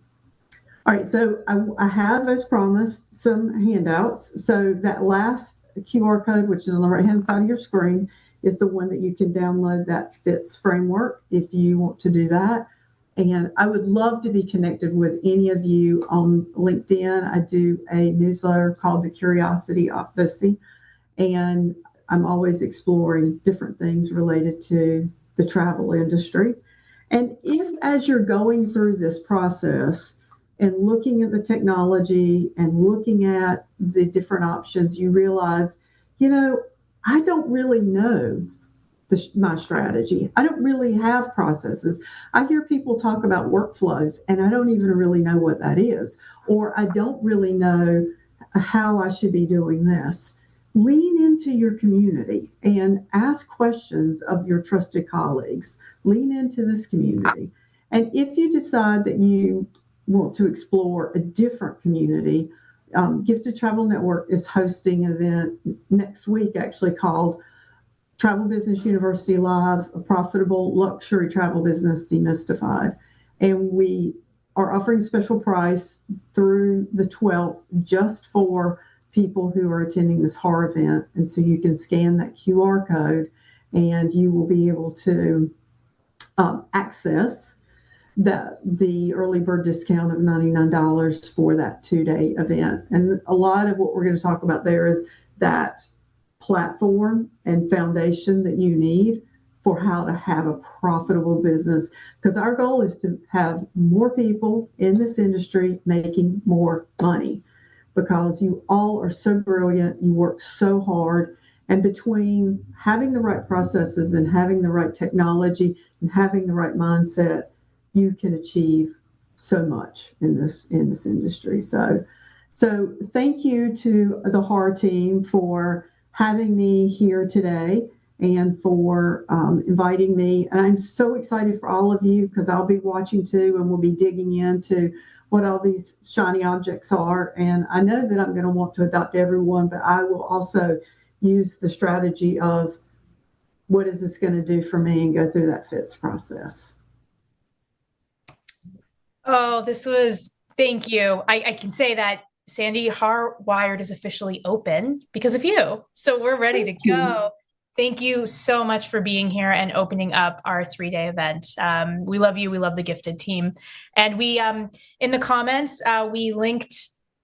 All right, so I have, as promised, some handouts. So that last QR code, which is on the right-hand side of your screen, is the one that you can download that FITS framework if you want to do that. And I would love to be connected with any of you on LinkedIn. I do a newsletter called The Curiosity Odyssey, and I'm always exploring different things related to the travel industry. And if, as you're going through this process and looking at the technology and looking at the different options, you realize, I don't really know my strategy. I don't really have processes. I hear people talk about workflows, and I don't even really know what that is, or I don't really know how I should be doing this. Lean into your community and ask questions of your trusted colleagues. Lean into this community. And if you decide that you want to explore a different community, Gifted Travel Network is hosting an event next week, actually, called Travel Business University Live: A Profitable Luxury Travel Business Demystified. And we are offering a special price through the 12th just for people who are attending this HAR event. And so you can scan that QR code and you will be able to access the early bird discount of $99 for that 2-day event. And a lot of what we're going to talk about there is that platform and foundation that you need for how to have a profitable business, because our goal is to have more people in this industry making more money. because you all are so brilliant. You work so hard. And between having the right processes and having the right technology and having the right mindset, you can achieve so much in this industry. So thank you to the HAR team for having me here today and for inviting me. And I'm so excited for all of you because I'll be watching too, and we'll be digging into what all these shiny objects are. And I know that I'm going to want to adopt everyone, but I will also use the strategy of what is this going to do for me and go through that FITS process. Oh, thank you. I can say that, Sandy, HAR Wired is officially open because of you. So we're ready to go. Thank you so much for being here and opening up our 3-day event. We love you. We love the Gifted team. And we, in the comments, we linked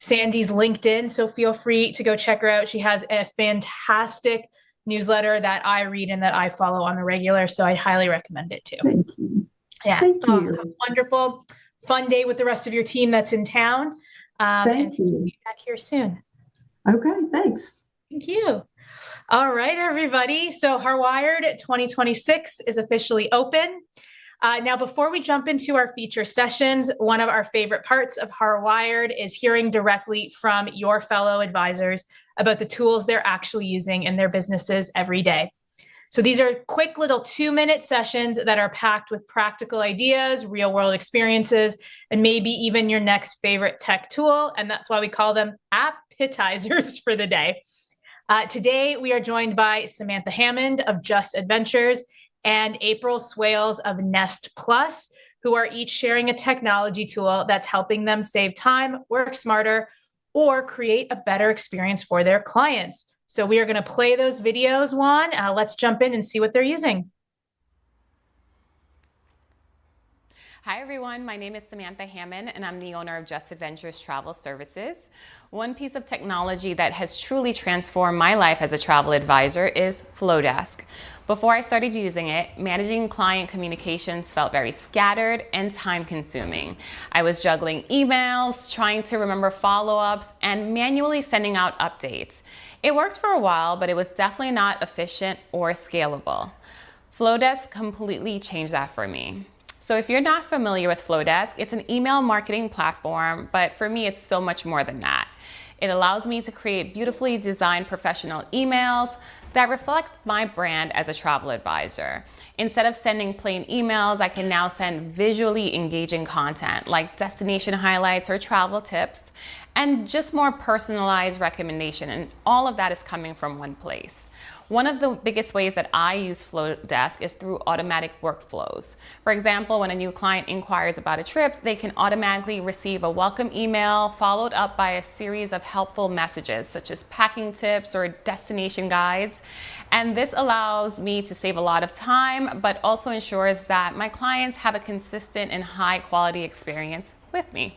Sandy's LinkedIn. So feel free to go check her out. She has a fantastic newsletter that I read and that I follow on the regular. So I highly recommend it too. Thank you. Yeah. Thank you. Wonderful. Fun day with the rest of your team that's in town. Thank you. We'll see you back here soon. Okay, thanks. Thank you. All right, everybody. So HAR Wired 2026 is officially open. Now, before we jump into our feature sessions, one of our favorite parts of HAR Wired is hearing directly from your fellow advisors about the tools they're actually using in their businesses every day. So these are quick little 2-minute sessions that are packed with practical ideas, real world experiences, and maybe even your next favorite tech tool. And that's why we call them APPetizers for the day. Today, we are joined by Samantha Hammond of Just Adventures and April Swales of Nest Plus, who are each sharing a technology tool that's helping them save time, work smarter, or create a better experience for their clients. So we are going to play those videos, Juan. Let's jump in and see what they're using. Hi everyone, my name is Samantha Hammond and I'm the owner of Just Adventures Travel Services. One piece of technology that has truly transformed my life as a travel advisor is Flowdesk. Before I started using it, managing client communications felt very scattered and time-consuming. I was juggling emails, trying to remember follow-ups, and manually sending out updates. It worked for a while, but it was definitely not efficient or scalable. Flowdesk completely changed that for me. So if you're not familiar with Flowdesk, it's an email marketing platform, but for me, it's so much more than that. It allows me to create beautifully designed professional emails that reflect my brand as a travel advisor. Instead of sending plain emails, I can now send visually engaging content like destination highlights or travel tips, and just more personalized recommendation. And all of that is coming from one place. One of the biggest ways that I use Flowdesk is through automatic workflows. For example, when a new client inquires about a trip, they can automatically receive a welcome email followed up by a series of helpful messages such as packing tips or destination guides. And this allows me to save a lot of time, but also ensures that my clients have a consistent and high quality experience with me.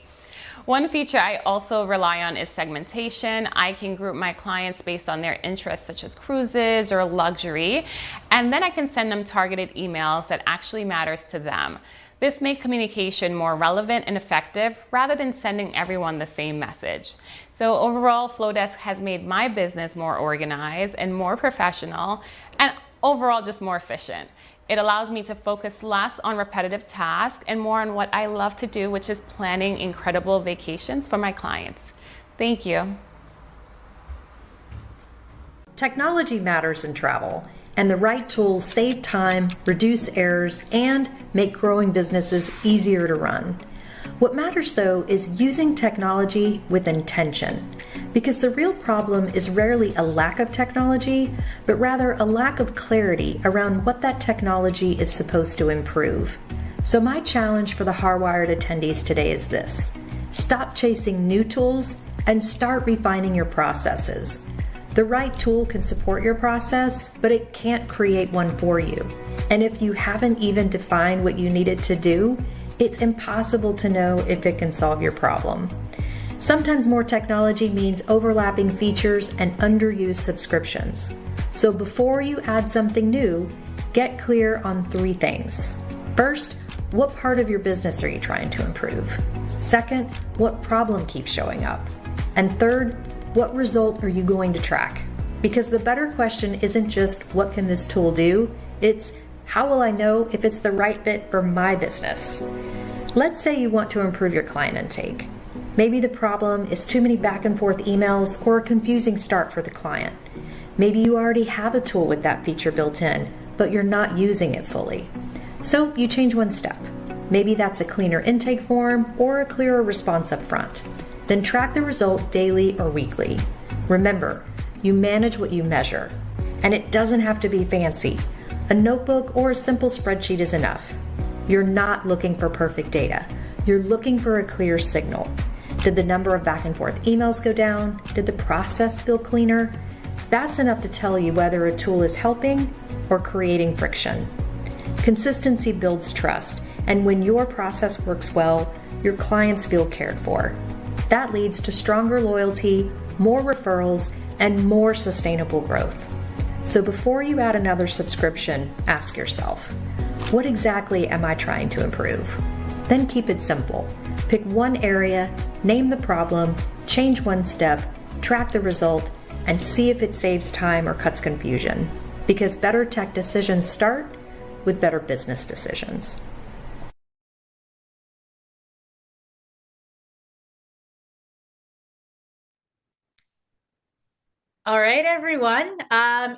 One feature I also rely on is segmentation. I can group my clients based on their interests, such as cruises or luxury, and then I can send them targeted emails that actually matters to them. This makes communication more relevant and effective rather than sending everyone the same message. So overall, Flowdesk has made my business more organized and more professional, and overall just more efficient. It allows me to focus less on repetitive tasks and more on what I love to do, which is planning incredible vacations for my clients. Thank you. Technology matters in travel, and the right tools save time, reduce errors, and make growing businesses easier to run. What matters, though, is using technology with intention, because the real problem is rarely a lack of technology, but rather a lack of clarity around what that technology is supposed to improve. So my challenge for the HAR Wired attendees today is this: stop chasing new tools and start refining your processes. The right tool can support your process, but it can't create one for you. And if you haven't even defined what you need it to do, it's impossible to know if it can solve your problem. Sometimes more technology means overlapping features and underused subscriptions. So before you add something new, get clear on 3 things. First, what part of your business are you trying to improve? Second, what problem keeps showing up? And third, what result are you going to track? Because the better question isn't just what can this tool do, it's how will I know if it's the right fit for my business? Let's say you want to improve your client intake. Maybe the problem is too many back and forth emails or a confusing start for the client. Maybe you already have a tool with that feature built in, but you're not using it fully. So you change one step. Maybe that's a cleaner intake form or a clearer response up front. Then track the result daily or weekly. Remember, you manage what you measure, and it doesn't have to be fancy. A notebook or a simple spreadsheet is enough. You're not looking for perfect data. You're looking for a clear signal. Did the number of back and forth emails go down? Did the process feel cleaner? That's enough to tell you whether a tool is helping or creating friction. Consistency builds trust, and when your process works well, your clients feel cared for. That leads to stronger loyalty, more referrals, and more sustainable growth. So before you add another subscription, ask yourself, what exactly am I trying to improve? Then keep it simple. Pick one area, name the problem, change one step, track the result, and see if it saves time or cuts confusion. Because better tech decisions start with better business decisions. All right, everyone.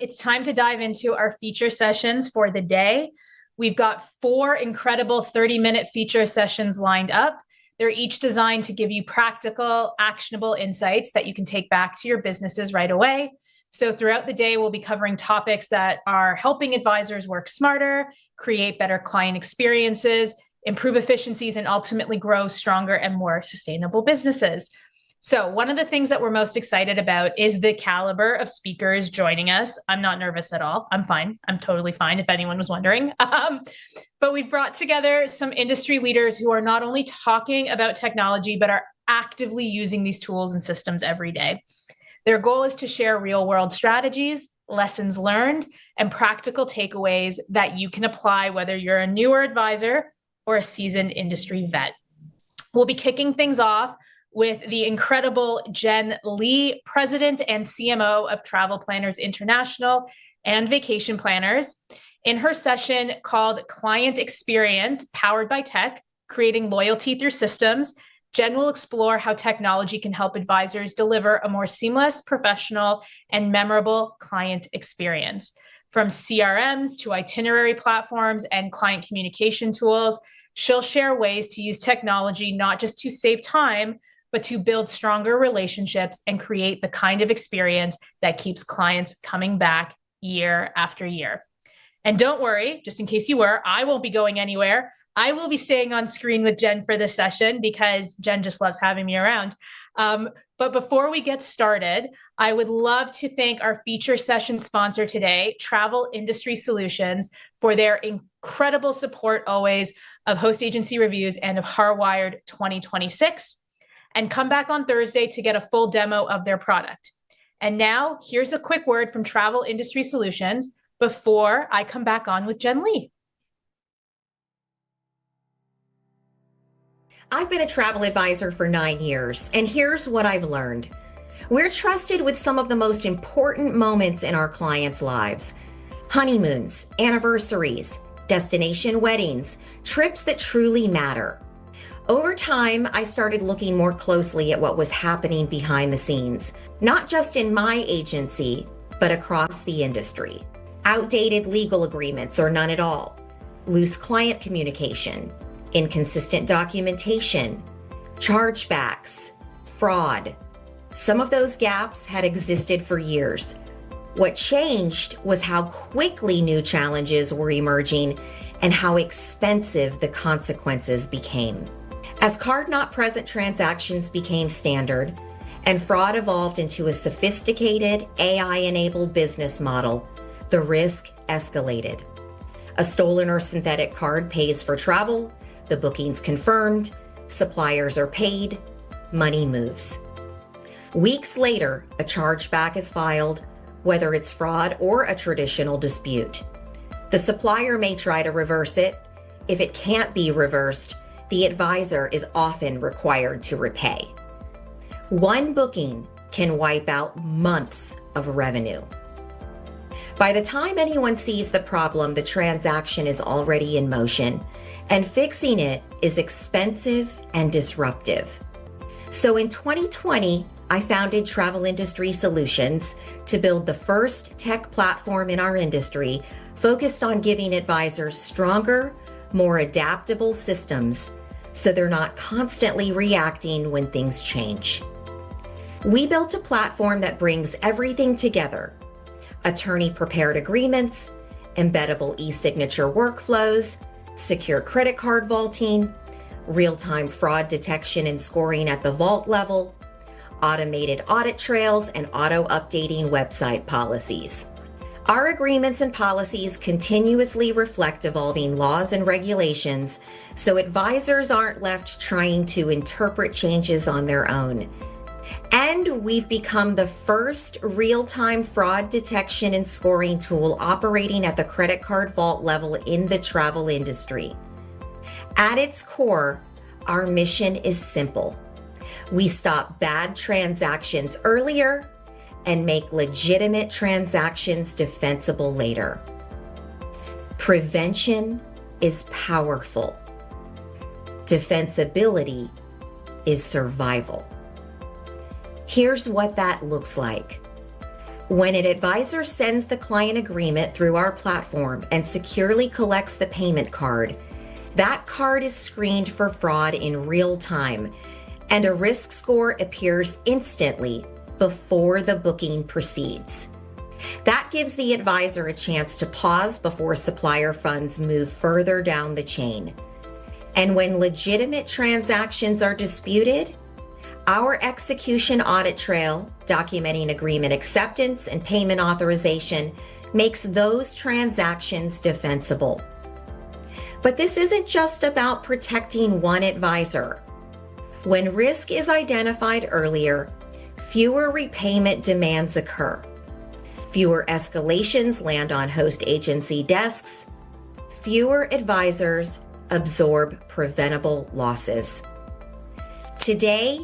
It's time to dive into our feature sessions for the day. We've got 4 incredible 30-minute feature sessions lined up. They're each designed to give you practical, actionable insights that you can take back to your businesses right away. So throughout the day, we'll be covering topics that are helping advisors work smarter, create better client experiences, improve efficiencies, and ultimately grow stronger and more sustainable businesses. So one of the things that we're most excited about is the caliber of speakers joining us. I'm not nervous at all. I'm fine. I'm totally fine, if anyone was wondering. But we've brought together some industry leaders who are not only talking about technology, but are actively using these tools and systems every day. Their goal is to share real-world strategies, lessons learned, and practical takeaways that you can apply whether you're a newer advisor or a seasoned industry vet. We'll be kicking things off with the incredible Jenn Lee, President and CMO of Travel Planners International and Vacation Planners. In her session called Client Experience Powered by Tech, Creating Loyalty Through Systems, Jenn will explore how technology can help advisors deliver a more seamless, professional, and memorable client experience. From CRMs to itinerary platforms and client communication tools, she'll share ways to use technology not just to save time, but to build stronger relationships and create the kind of experience that keeps clients coming back year after year. And don't worry, just in case you were, I won't be going anywhere. I will be staying on screen with Jenn for this session because Jenn just loves having me around. But before we get started, I would love to thank our feature session sponsor today, Travel Industry Solutions, for their incredible support always of Host Agency Reviews and of HAR Wired 2026. And come back on Thursday to get a full demo of their product. And now here's a quick word from Travel Industry Solutions before I come back on with Jenn Lee. I've been a travel advisor for 9 years, and here's what I've learned. We're trusted with some of the most important moments in our clients' lives. Honeymoons, anniversaries, destination weddings, trips that truly matter. Over time, I started looking more closely at what was happening behind the scenes, not just in my agency, but across the industry. Outdated legal agreements or none at all, loose client communication, inconsistent documentation, chargebacks, fraud. Some of those gaps had existed for years. What changed was how quickly new challenges were emerging and how expensive the consequences became. As card-not-present transactions became standard and fraud evolved into a sophisticated AI-enabled business model, the risk escalated. A stolen or synthetic card pays for travel, the booking's confirmed, suppliers are paid, money moves. Weeks later, a chargeback is filed, whether it's fraud or a traditional dispute. The supplier may try to reverse it. If it can't be reversed, the advisor is often required to repay. One booking can wipe out months of revenue. By the time anyone sees the problem, the transaction is already in motion, and fixing it is expensive and disruptive. So in 2020, I founded Travel Industry Solutions to build the first tech platform in our industry focused on giving advisors stronger, more adaptable systems so they're not constantly reacting when things change. We built a platform that brings everything together: attorney-prepared agreements, embeddable e-signature workflows, secure credit card vaulting, real-time fraud detection and scoring at the vault level, automated audit trails, and auto-updating website policies. Our agreements and policies continuously reflect evolving laws and regulations, so advisors aren't left trying to interpret changes on their own. And we've become the first real-time fraud detection and scoring tool operating at the credit card vault level in the travel industry. At its core, our mission is simple. We stop bad transactions earlier and make legitimate transactions defensible later. Prevention is powerful. Defensibility is survival. Here's what that looks like. When an advisor sends the client agreement through our platform and securely collects the payment card, that card is screened for fraud in real time, and a risk score appears instantly before the booking proceeds. That gives the advisor a chance to pause before supplier funds move further down the chain. And when legitimate transactions are disputed, our execution audit trail, documenting agreement acceptance and payment authorization, makes those transactions defensible. But this isn't just about protecting one advisor. When risk is identified earlier, fewer repayment demands occur. Fewer escalations land on host agency desks. Fewer advisors absorb preventable losses. Today,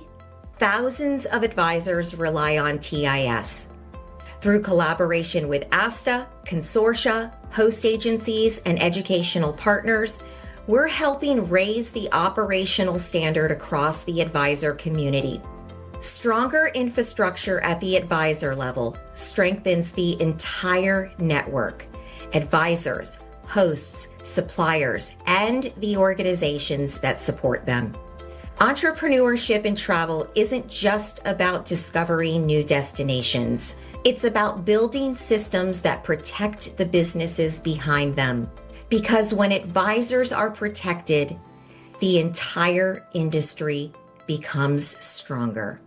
thousands of advisors rely on TIS. Through collaboration with ASTA, consortia, host agencies, and educational partners, we're helping raise the operational standard across the advisor community. Stronger infrastructure at the advisor level strengthens the entire network: advisors, hosts, suppliers, and the organizations that support them. Entrepreneurship in travel isn't just about discovering new destinations. It's about building systems that protect the businesses behind them. Because when advisors are protected, the entire industry becomes stronger.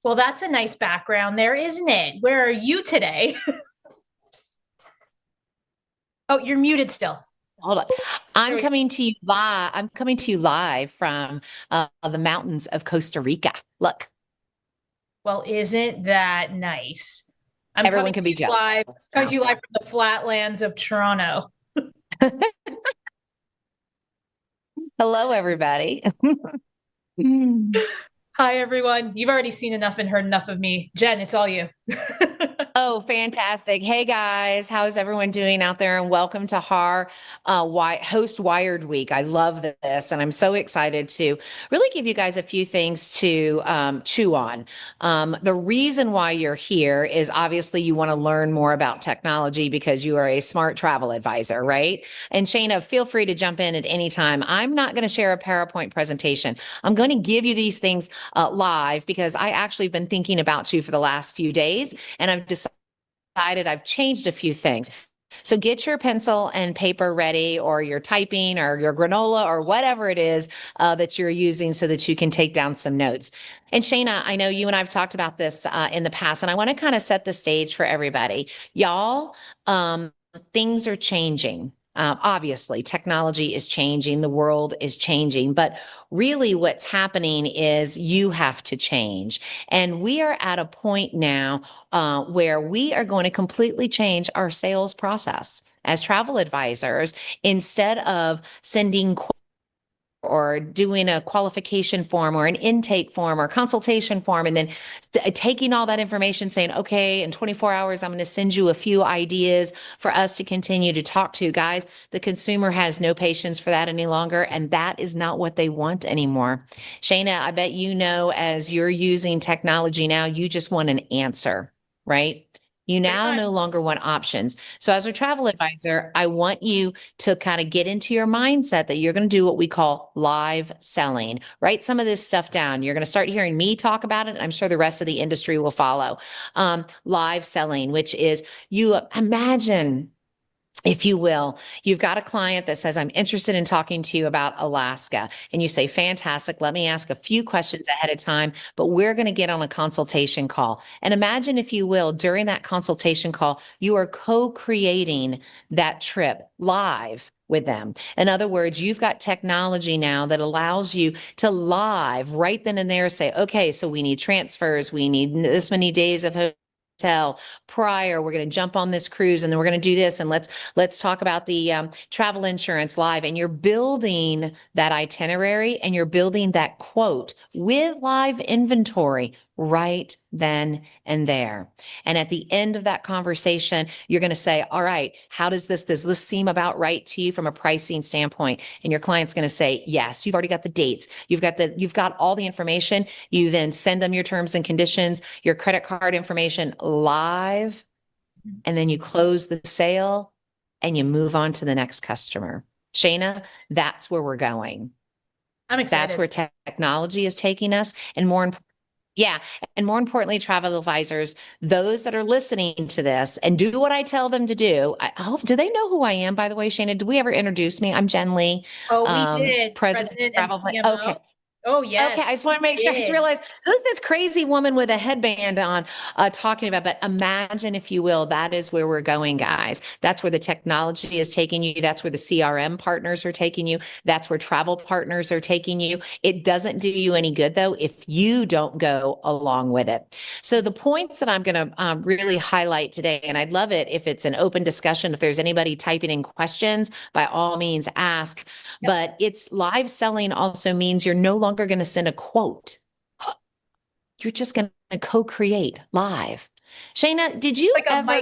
Well, that's a nice background there, isn't it? Where are you today? Oh, you're muted still. Hold on. I'm coming to you live from the mountains of Costa Rica. Look. Well, isn't that nice? Everyone can be jealous. Coming to you live from the flatlands of Toronto. Hello, everybody. Hi, everyone. You've already seen enough and heard enough of me. Jen, it's all you. Oh, fantastic. Hey, guys. How is everyone doing out there? And welcome to HAR Host Wired Week. I love this, and I'm so excited to really give you guys a few things to chew on. The reason why you're here is obviously you want to learn more about technology because you are a smart travel advisor, right? And Shayna, feel free to jump in at any time. I'm not going to share a PowerPoint presentation. I'm going to give you these things live because I actually have been thinking about you for the last few days, and I've decided I've changed a few things. So get your pencil and paper ready, or your typing or your granola or whatever it is that you're using so that you can take down some notes. And Shayna, I know you and I've talked about this in the past, and I want to kind of set the stage for everybody. Y'all, things are changing. Obviously, technology is changing, the world is changing, but really what's happening is you have to change. And we are at a point now where we are going to completely change our sales process as travel advisors. Instead of sending or doing a qualification form or an intake form or consultation form, and then taking all that information saying, okay, in 24 hours, I'm going to send you a few ideas for us to continue to talk to. Guys, the consumer has no patience for that any longer, and that is not what they want anymore. Shayna, I bet you know, as you're using technology now, you just want an answer, right? You now no longer want options. So as a travel advisor, I want you to kind of get into your mindset that you're going to do what we call live selling. Write some of this stuff down. You're going to start hearing me talk about it. I'm sure the rest of the industry will follow. Live selling, which is you imagine, if you will, you've got a client that says, I'm interested in talking to you about Alaska. And you say, fantastic. Let me ask a few questions ahead of time, but we're going to get on a consultation call. And imagine, if you will, during that consultation call, you are co-creating that trip live with them. In other words, you've got technology now that allows you to live right then and there say, okay, so we need transfers. We need this many days of hotel prior. We're going to jump on this cruise and then we're going to do this. And let's talk about the travel insurance live. And you're building that itinerary and you're building that quote with live inventory right then and there. And at the end of that conversation, you're going to say, all right, how does this seem about right to you from a pricing standpoint? And your client's going to say, yes. You've already got the dates. You've got all the information. You then send them your terms and conditions, your credit card information live, and then you close the sale and you move on to the next customer. Shayna, that's where we're going. I'm excited. That's where technology is taking us. And more importantly, travel advisors, those that are listening to this and do what I tell them to do. Do they know who I am, by the way, Shayna? Did we ever introduce me? I'm Jenn Lee. Oh, we did. President and CMO. Okay. Oh, yes. Okay, I just want to make sure. I just realized, who's this crazy woman with a headband on talking about? But imagine, if you will, that is where we're going, guys. That's where the technology is taking you. That's where the CRM partners are taking you. That's where travel partners are taking you. It doesn't do you any good, though, if you don't go along with it. So the points that I'm going to really highlight today, and I'd love it if it's an open discussion. If there's anybody typing in questions, by all means, ask. Yep. But it's live selling also means you're no longer going to send a quote. You're just going to co-create live. Shayna, did you ever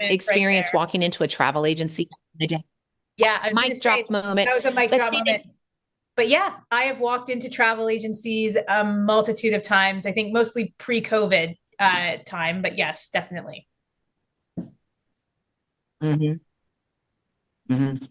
experience walking into a travel agency the day? Yeah, I was mic drop moment. That was a mic drop moment. But yeah, I have walked into travel agencies a multitude of times. I think mostly pre-COVID time, but yes, definitely. Mm-hmm. Mm-hmm.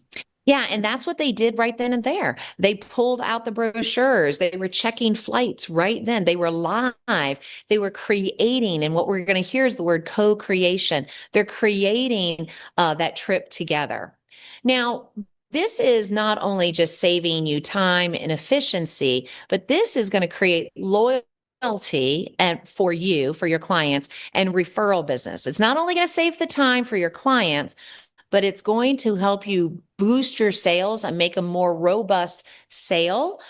Yeah, and that's what they did right then and there. They pulled out the brochures. They were checking flights right then. They were live. They were creating, and what we're going to hear is the word co-creation. They're creating that trip together. Now, this is not only just saving you time and efficiency, but this is going to create loyalty and for you, for your clients, and referral business. It's not only going to save the time for your clients, but it's going to help you boost your sales and make a more robust sale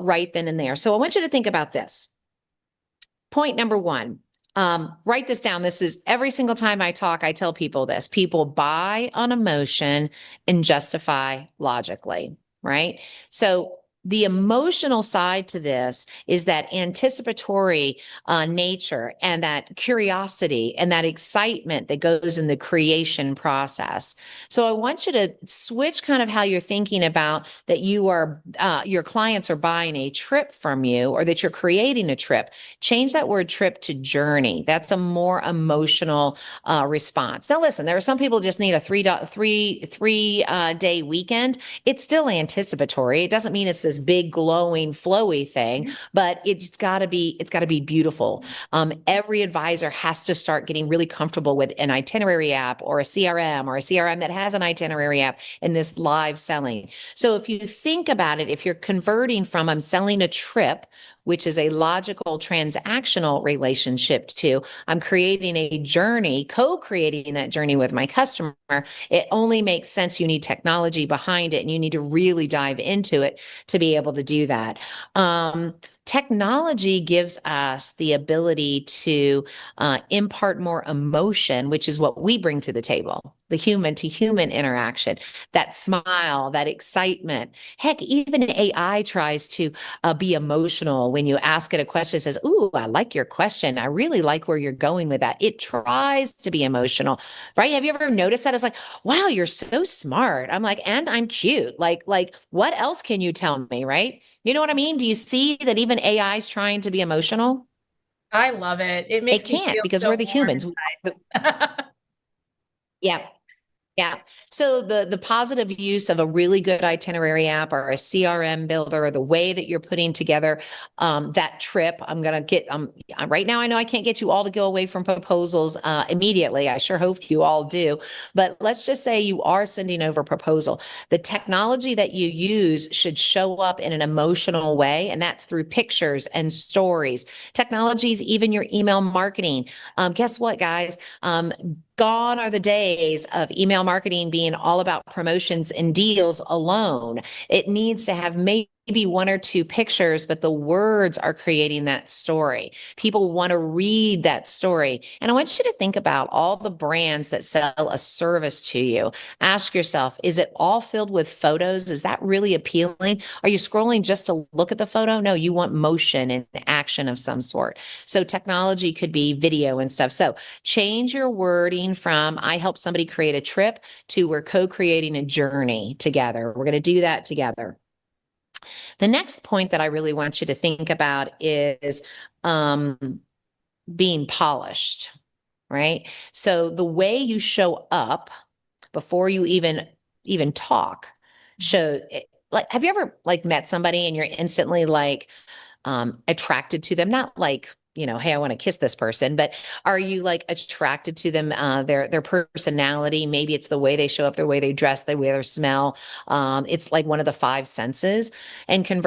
right then and there. So I want you to think about this. Point number one, write this down. This is every single time I talk, I tell people this. People buy on emotion and justify logically, right? So the emotional side to this is that anticipatory nature and that curiosity and that excitement that goes in the creation process. So I want you to switch kind of how you're thinking about that you are, your clients are buying a trip from you or that you're creating a trip. Change that word trip to journey. That's a more emotional response. Now, listen, there are some people who just need a three day weekend. It's still anticipatory. It doesn't mean it's this big glowing flowy thing, but it's got to be beautiful. Every advisor has to start getting really comfortable with an itinerary app or a CRM that has an itinerary app in this live selling. So if you think about it, if you're converting from I'm selling a trip which is a logical transactional relationship, to I'm creating a journey, co-creating that journey with my customer, it only makes sense. You need technology behind it, and you need to really dive into it to be able to do that. Technology gives us the ability to impart more emotion, which is what we bring to the table, the human to human interaction, that smile, that excitement. Heck, even AI tries to be emotional. When you ask it a question, it says, "Ooh, I like your question. I really like where you're going with that." It tries to be emotional, right? Have you ever noticed that? It's like, "Wow, you're so smart." I'm like, "And I'm cute." Like, what else can you tell me, right? You know what I mean? Do you see that even AI is trying to be emotional? I love it. It It makes me can't, feel because so we're the warm humans. inside. Yeah. Yeah. So the positive use of a really good itinerary app or a CRM builder, or the way that you're putting together that trip, I'm going to get, right now, I know I can't get you all to go away from proposals immediately. I sure hope you all do. But let's just say you are sending over a proposal. The technology that you use should show up in an emotional way, and that's through pictures and stories. Technologies, even your email marketing. Guess what, guys? Gone are the days of email marketing being all about promotions and deals alone. It needs to have maybe one or two pictures, but the words are creating that story. People want to read that story. And I want you to think about all the brands that sell a service to you. Ask yourself, is it all filled with photos? Is that really appealing? Are you scrolling just to look at the photo? No, you want motion and action of some sort. So technology could be video and stuff. So change your wording from "I help somebody create a trip" to "we're co-creating a journey together." We're going to do that together. The next point that I really want you to think about is being polished, right? So the way you show up before you even talk, show like, have you ever like met somebody and you're instantly like attracted to them? Not like, hey, I want to kiss this person, but are you like attracted to them, their personality? Maybe it's the way they show up, the way they dress, the way they smell. It's like one of the five senses, and they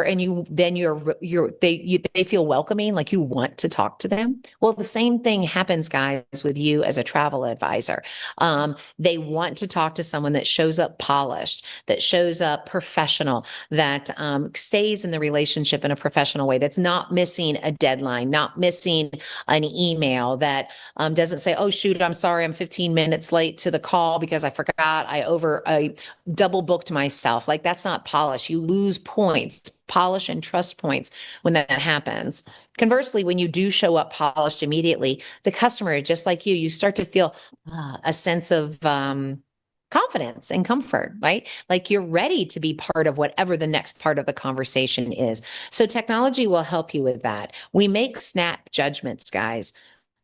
feel welcoming, like you want to talk to them. Well, the same thing happens, guys, with you as a travel advisor. They want to talk to someone that shows up polished, that shows up professional, that stays in the relationship in a professional way, that's not missing a deadline, not missing an email, that doesn't say, "Oh, shoot, I'm sorry, I'm 15 minutes late to the call because I forgot, I double booked myself." Like, that's not polish. You lose points, polish and trust points, when that happens. Conversely, when you do show up polished immediately, the customer, just like you start to feel a sense of confidence and comfort, right? Like you're ready to be part of whatever the next part of the conversation is. So technology will help you with that. We make snap judgments, guys.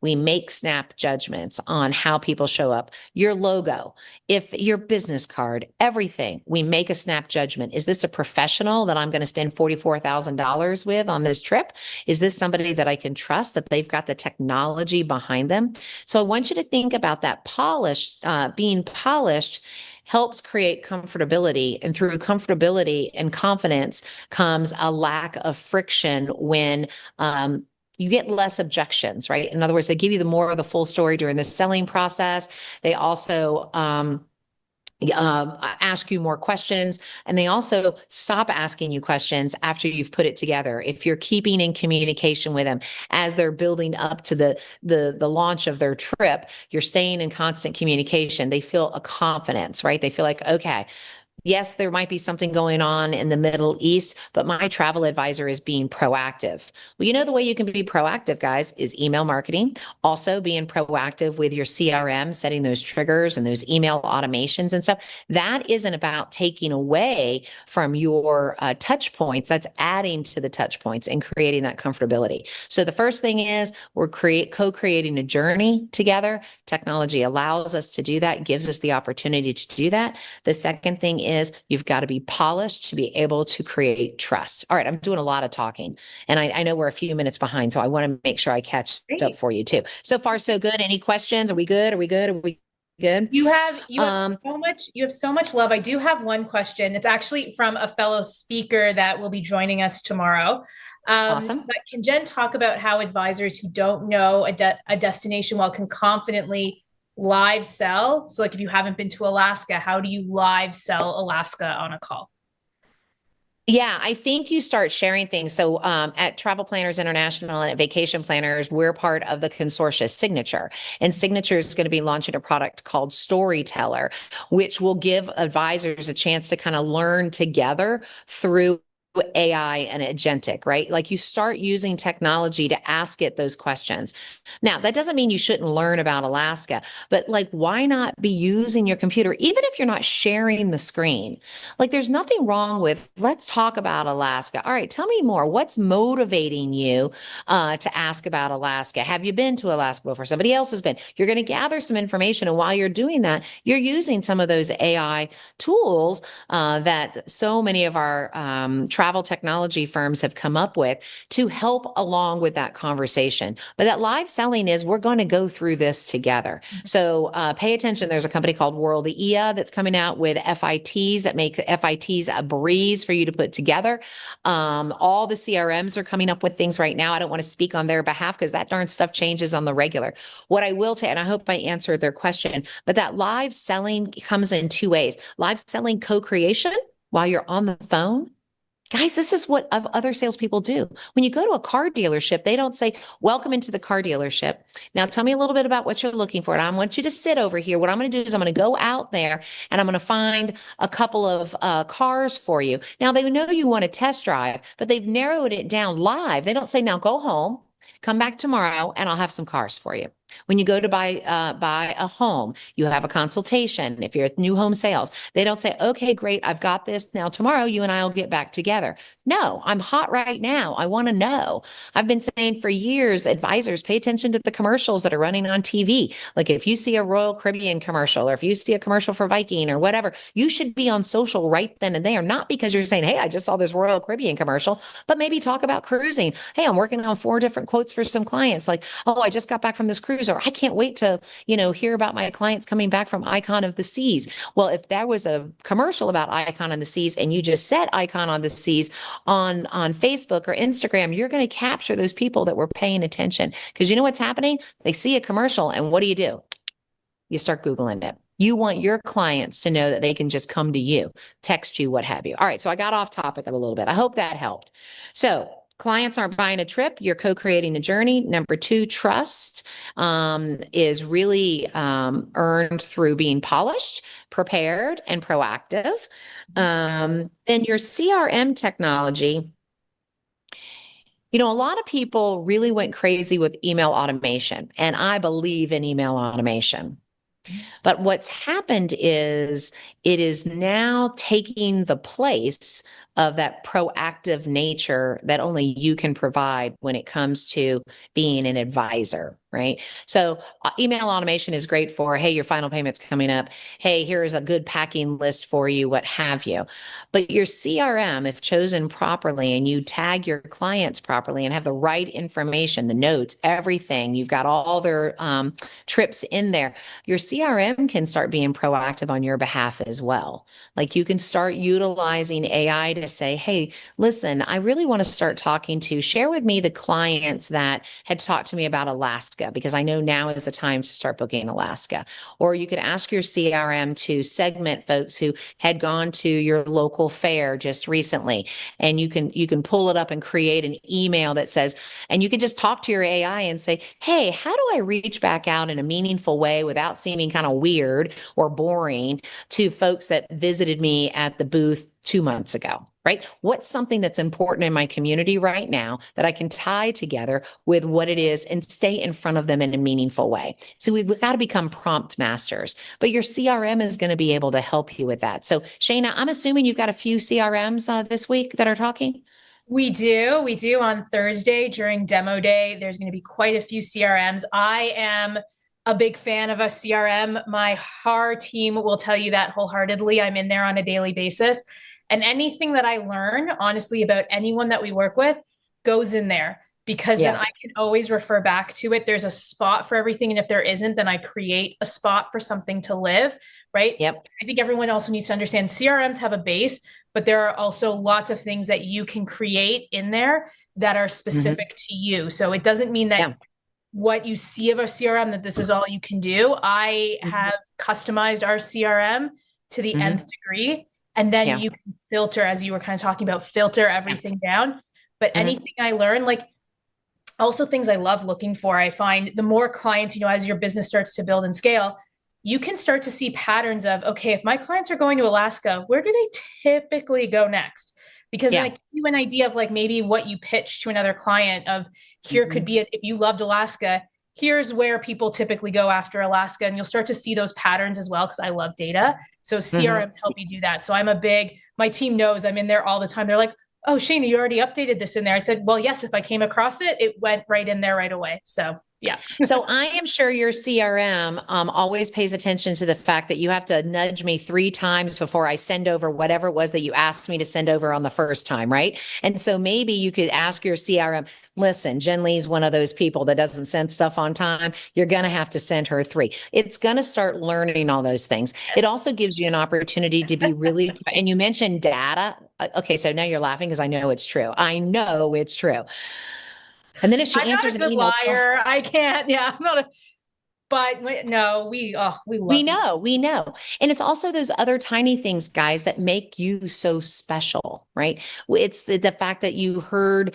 We make snap judgments on how people show up. Your logo, if your business card, everything, we make a snap judgment. Is this a professional that I'm going to spend $44,000 with on this trip? Is this somebody that I can trust, that they've got the technology behind them? So I want you to think about that. Being polished helps create comfortability. And through comfortability and confidence comes a lack of friction when you get less objections, right? In other words, they give you more of the full story during the selling process. They also ask you more questions, and they also stop asking you questions after you've put it together. If you're keeping in communication with them as they're building up to the launch of their trip, you're staying in constant communication. They feel a confidence, right? They feel like, okay, yes, there might be something going on in the Middle East, but my travel advisor is being proactive. Well, the way you can be proactive, guys, is email marketing. Also being proactive with your CRM, setting those triggers and those email automations and stuff. That isn't about taking away from your touch points. That's adding to the touch points and creating that comfortability. So the first thing is we're co-creating a journey together. Technology allows us to do that, gives us the opportunity to do that. The second thing is you've got to be polished to be able to create trust. All right, I'm doing a lot of talking, and I know we're a few minutes behind, so I want to make sure I catch up for you too. So far, so good. Any questions? Are we good? Are we good? Are we good? You have so much love. I do have one question. It's actually from a fellow speaker that will be joining us tomorrow. Awesome. But can Jenn talk about how advisors who don't know a destination well can confidently live sell? So like if you haven't been to Alaska, how do you live sell Alaska on a call? Yeah, I think you start sharing things. So at Travel Planners International and at Vacation Planners, we're part of the consortia Signature. And Signature is going to be launching a product called Storyteller, which will give advisors a chance to kind of learn together through AI and agentic, right? Like you start using technology to ask it those questions. Now, that doesn't mean you shouldn't learn about Alaska, but like, why not be using your computer, even if you're not sharing the screen? Like, there's nothing wrong with, let's talk about Alaska. All right, tell me more. What's motivating you to ask about Alaska? Have you been to Alaska before? Somebody else has been. You're going to gather some information. And while you're doing that, you're using some of those AI tools that so many of our travel technology firms have come up with to help along with that conversation. But that live selling is we're going to go through this together. So pay attention. There's a company called World EA that's coming out with FITs that make FITs a breeze for you to put together. All the CRMs are coming up with things right now. I don't want to speak on their behalf because that darn stuff changes on the regular. What I will tell, and I hope I answered their question, but that live selling comes in two ways. Live selling co-creation while you're on the phone. Guys, this is what other salespeople do. When you go to a car dealership, they don't say, welcome into the car dealership. Now tell me a little bit about what you're looking for. And I want you to sit over here. What I'm going to do is I'm going to go out there and I'm going to find a couple of cars for you. Now they know you want to test drive, but they've narrowed it down live. They don't say, now go home, come back tomorrow, and I'll have some cars for you. When you go to buy a home, you have a consultation. If you're at new home sales, they don't say, okay, great, I've got this. Now tomorrow you and I will get back together. No, I'm hot right now. I want to know. I've been saying for years, advisors, pay attention to the commercials that are running on TV. Like if you see a Royal Caribbean commercial or if you see a commercial for Viking or whatever, you should be on social right then and there. Not because you're saying, hey, I just saw this Royal Caribbean commercial, but maybe talk about cruising. Hey, I'm working on 4 different quotes for some clients. Like, oh, I just got back from this cruise, or I can't wait to, hear about my clients coming back from Icon of the Seas. Well, if there was a commercial about Icon on the Seas and you just said Icon on the Seas on Facebook or Instagram, you're going to capture those people that were paying attention. Because you know what's happening? They see a commercial and what do? You start Googling it. You want your clients to know that they can just come to you, text you, what have you. All right. So I got off topic a little bit. I hope that helped. So clients aren't buying a trip. You're co-creating a journey. Number 2, trust is really earned through being polished, prepared, and proactive. Then your CRM technology, a lot of people really went crazy with email automation, and I believe in email automation. But what's happened is it is now taking the place of that proactive nature that only you can provide when it comes to being an advisor, right? So email automation is great for, hey, your final payment's coming up. Hey, here's a good packing list for you, what have you. But your CRM, if chosen properly and you tag your clients properly and have the right information, the notes, everything, you've got all their trips in there, your CRM can start being proactive on your behalf as well. Like you can start utilizing AI to say, hey, listen, I really want to share with me the clients that had talked to me about Alaska, because I know now is the time to start booking Alaska. Or you could ask your CRM to segment folks who had gone to your local fair just recently. And you can pull it up and create an email that says, and you can just talk to your AI and say, hey, how do I reach back out in a meaningful way without seeming kind of weird or boring to folks that visited me at the booth 2 months ago, right? What's something that's important in my community right now that I can tie together with what it is and stay in front of them in a meaningful way? So we've got to become prompt masters, but your CRM is going to be able to help you with that. So Shayna, I'm assuming you've got a few CRMs this week that are talking? We do on Thursday during demo day. There's going to be quite a few CRMs. I am a big fan of a CRM. My HAR team will tell you that wholeheartedly. I'm in there on a daily basis. And anything that I learn, honestly, about anyone that we work with goes in there. because then I can always refer back to it. There's a spot for everything. And if there isn't, then I create a spot for something to live, right? Yep. I think everyone also needs to understand CRMs have a base, but there are also lots of things that you can create in there that are specific to you. So it doesn't mean that what you see of a CRM, that this is all you can do. I have customized our CRM to the nth degree. And then you can filter, as you were kind of talking about, filter everything down. But anything I learn, like also things I love looking for, I find the more clients, as your business starts to build and scale, you can start to see patterns of, okay, if my clients are going to Alaska, where do they typically go next? Because then it gives you an idea of like maybe what you pitch to another client of here could be, if you loved Alaska, here's where people typically go after Alaska. And you'll start to see those patterns as well, because I love data. So CRMs help you do that. So my team knows I'm in there all the time. They're like, oh, Shana, you already updated this in there. I said, well, yes, if I came across it, it went right in there right away. So yeah. So I am sure your CRM always pays attention to the fact that you have to nudge me 3 times before I send over whatever it was that you asked me to send over on the first time, right? And so maybe you could ask your CRM, listen, Jenn Lee's one of those people that doesn't send stuff on time. You're going to have to send her 3. It's going to start learning all those things. It also gives you an opportunity to be really, and you mentioned data. Okay, so now you're laughing because I know it's true. I know it's true. And then if she answers an email, liar, I can't. Yeah, I'm not but no, we love we know. And it's also those other tiny things, guys, that make you so special, right? It's the fact that you heard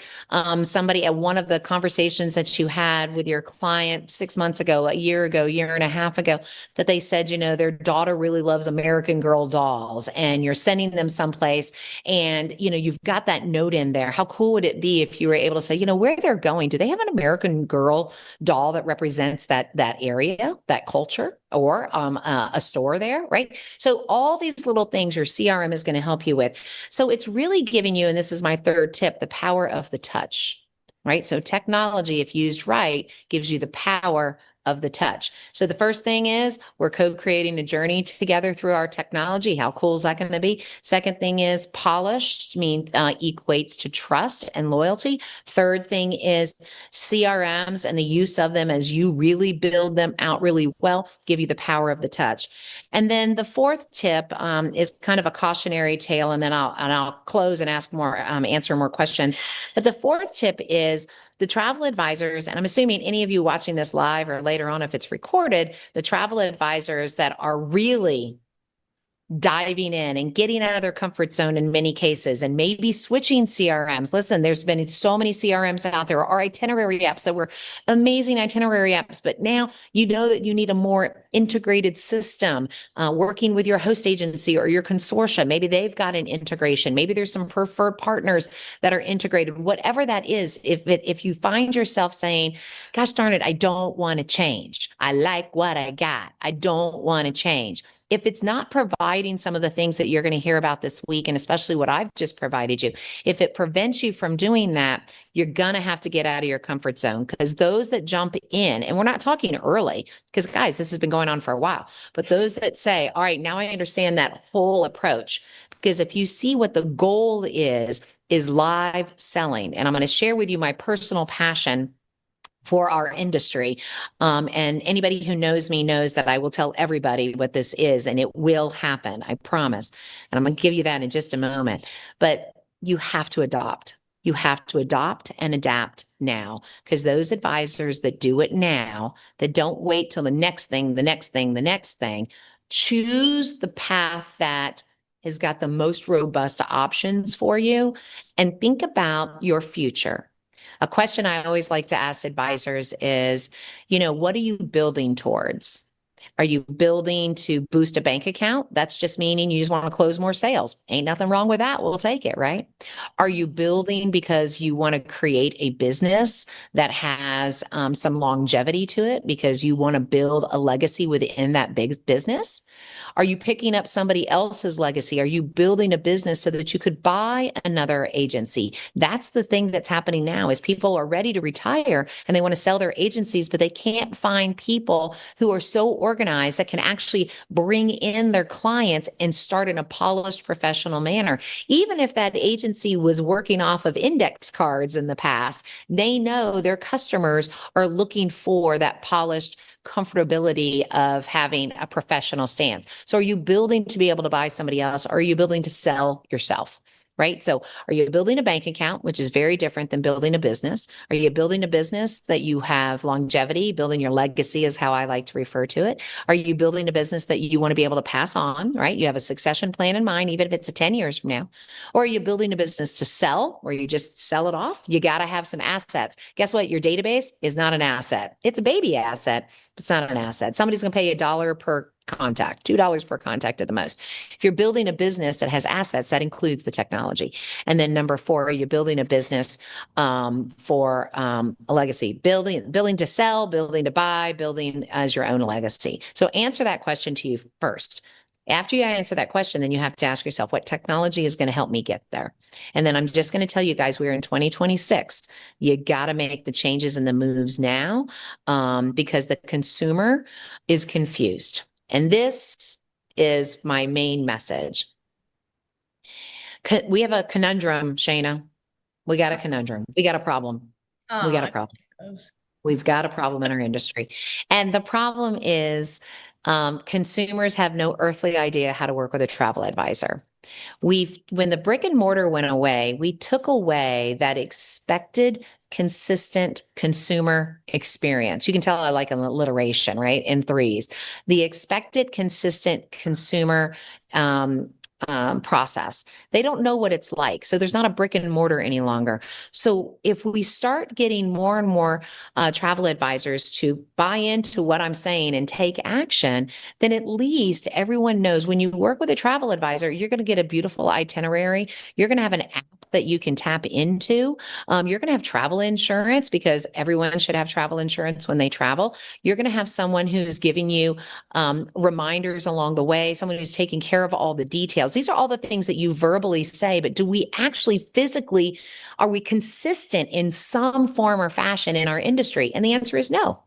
somebody at one of the conversations that you had with your client 6 months ago, a year ago, year and a half ago, that they said, their daughter really loves American Girl dolls, and you're sending them someplace, and, you've got that note in there. How cool would it be if you were able to say, where they're going? Do they have an American Girl doll that represents that area, that culture, or a store there, right? So all these little things your CRM is going to help you with. So it's really giving you, and this is my third tip, the power of the touch, right? So technology, if used right, gives you the power of the touch. So the first thing is we're co-creating a journey together through our technology. How cool is that going to be? Second thing is polished equates to trust and loyalty. Third thing is CRMs and the use of them as you really build them out really well, give you the power of the touch. And then the fourth tip is kind of a cautionary tale, and then I'll close and answer more questions. But the fourth tip is the travel advisors, and I'm assuming any of you watching this live or later on if it's recorded, the travel advisors that are really diving in and getting out of their comfort zone in many cases, and maybe switching CRMs. Listen, there's been so many CRMs out there, or itinerary apps that were amazing itinerary apps, but now you know that you need a more integrated system, working with your host agency or your consortia. Maybe they've got an integration. Maybe there's some preferred partners that are integrated. Whatever that is, if you find yourself saying, gosh darn it, I don't want to change. I like what I got. I don't want to change. If it's not providing some of the things that you're going to hear about this week, and especially what I've just provided you, if it prevents you from doing that, you're going to have to get out of your comfort zone, because those that jump in, and we're not talking early, because guys, this has been going on for a while, but those that say, all right, now I understand that whole approach, because if you see what the goal is live selling, and I'm going to share with you my personal passion for our industry. And anybody who knows me knows that I will tell everybody what this is, and it will happen. I promise. And I'm going to give you that in just a moment. But you have to adopt. You have to adopt and adapt now, because those advisors that do it now, that don't wait till the next thing, choose the path that has got the most robust options for you, and think about your future. A question I always like to ask advisors is, what are you building towards? Are you building to boost a bank account? That's just meaning you just want to close more sales. Ain't nothing wrong with that. We'll take it, right? Are you building because you want to create a business that has some longevity to it, because you want to build a legacy within that big business? Are you picking up somebody else's legacy? Are you building a business so that you could buy another agency? That's the thing that's happening now, is people are ready to retire and they want to sell their agencies, but they can't find people who are so organized organized, that can actually bring in their clients and start in a polished professional manner. Even if that agency was working off of index cards in the past, they know their customers are looking for that polished comfortability of having a professional stance. So are you building to be able to buy somebody else? Or are you building to sell yourself? Right? So are you building a bank account, which is very different than building a business? Are you building a business that you have longevity? Building your legacy is how I like to refer to it. Are you building a business that you want to be able to pass on, right? You have a succession plan in mind, even if it's 10 years from now. Or are you building a business to sell, or you just sell it off? You got to have some assets. Guess what? Your database is not an asset. It's a baby asset, but it's not an asset. Somebody's going to pay $1 per contact, $2 per contact at the most. If you're building a business that has assets, that includes the technology. And then number 4, are you building a business for a legacy? Building to sell, building to buy, building as your own legacy. So answer that question to you first. After you answer that question, then you have to ask yourself, what technology is going to help me get there? And then I'm just going to tell you guys, we're in 2026. You got to make the changes and the moves now because the consumer is confused. And this is my main message. We have a conundrum, Shayna. We got a conundrum. We got a problem. We got a problem. We've got a problem in our industry. And the problem is consumers have no earthly idea how to work with a travel advisor. When the brick and mortar went away, we took away that expected, consistent consumer experience. You can tell I like an alliteration, right? In 3s. The expected, consistent consumer process. They don't know what it's like. So there's not a brick and mortar any longer. So if we start getting more and more travel advisors to buy into what I'm saying and take action, then at least everyone knows when you work with a travel advisor, you're going to get a beautiful itinerary. You're going to have an app that you can tap into. You're going to have travel insurance because everyone should have travel insurance when they travel. You're going to have someone who's giving you reminders along the way, someone who's taking care of all the details. These are all the things that you verbally say, but do we actually physically, are we consistent in some form or fashion in our industry? And the answer is no.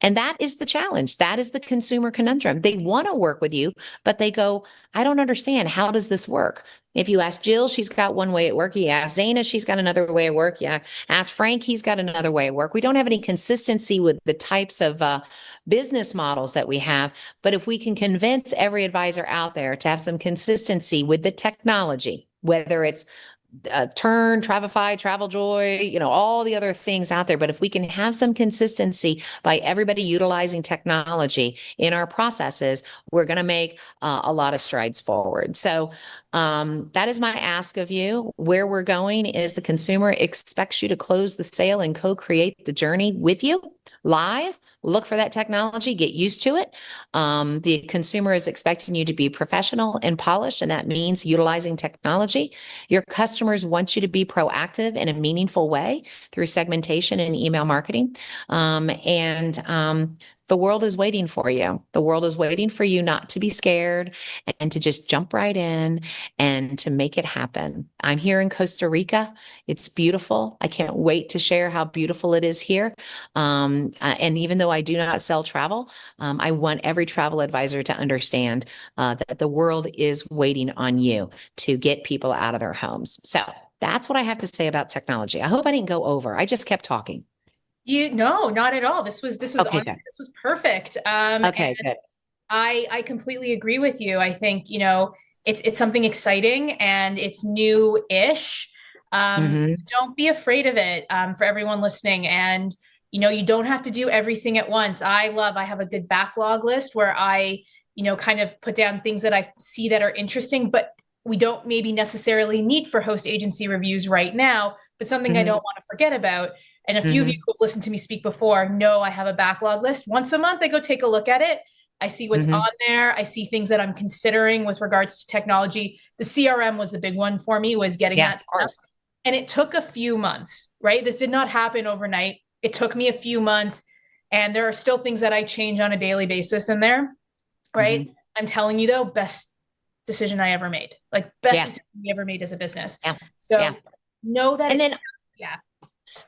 And that is the challenge. That is the consumer conundrum. They want to work with you, but they go, I don't understand. How does this work? If you ask Jill, she's got one way at work. You ask Zaina, she's got another way at work. Yeah. Ask Frank, he's got another way at work. We don't have any consistency with the types of business models that we have. But if we can convince every advisor out there to have some consistency with the technology, whether it's Tern, Travefy, TravelJoy, all the other things out there. But if we can have some consistency by everybody utilizing technology in our processes, we're going to make a lot of strides forward. So that is my ask of you. Where we're going is the consumer expects you to close the sale and co-create the journey with you live. Look for that technology, get used to it. The consumer is expecting you to be professional and polished, and that means utilizing technology. Your customers want you to be proactive in a meaningful way through segmentation and email marketing. The world is waiting for you. The world is waiting for you not to be scared and to just jump right in and to make it happen. I'm here in Costa Rica. It's beautiful. I can't wait to share how beautiful it is here. And even though I do not sell travel, I want every travel advisor to understand that the world is waiting on you to get people out of their homes. So that's what I have to say about technology. I hope I didn't go over. I just kept talking. No, not at all. This was Okay, honestly, good. this was perfect. Okay, good. I completely agree with you. I think, it's something exciting and it's new-ish. So don't be afraid of it, for everyone listening. And, you don't have to do everything at once. I have a good backlog list where I, kind of put down things that I see that are interesting, but we don't maybe necessarily need for host agency reviews right now, but something I don't want to forget about. And a few of you who have listened to me speak before know I have a backlog list. Once a month, I go take a look at it. I see what's on there. I see things that I'm considering with regards to technology. The CRM was the big one for me, was getting that stuff. And it took a few months, right? This did not happen overnight. It took me a few months. And there are still things that I change on a daily basis in there, right? I'm telling you though, best decision I ever made. Like best decision we ever made as a business. So know that. And then,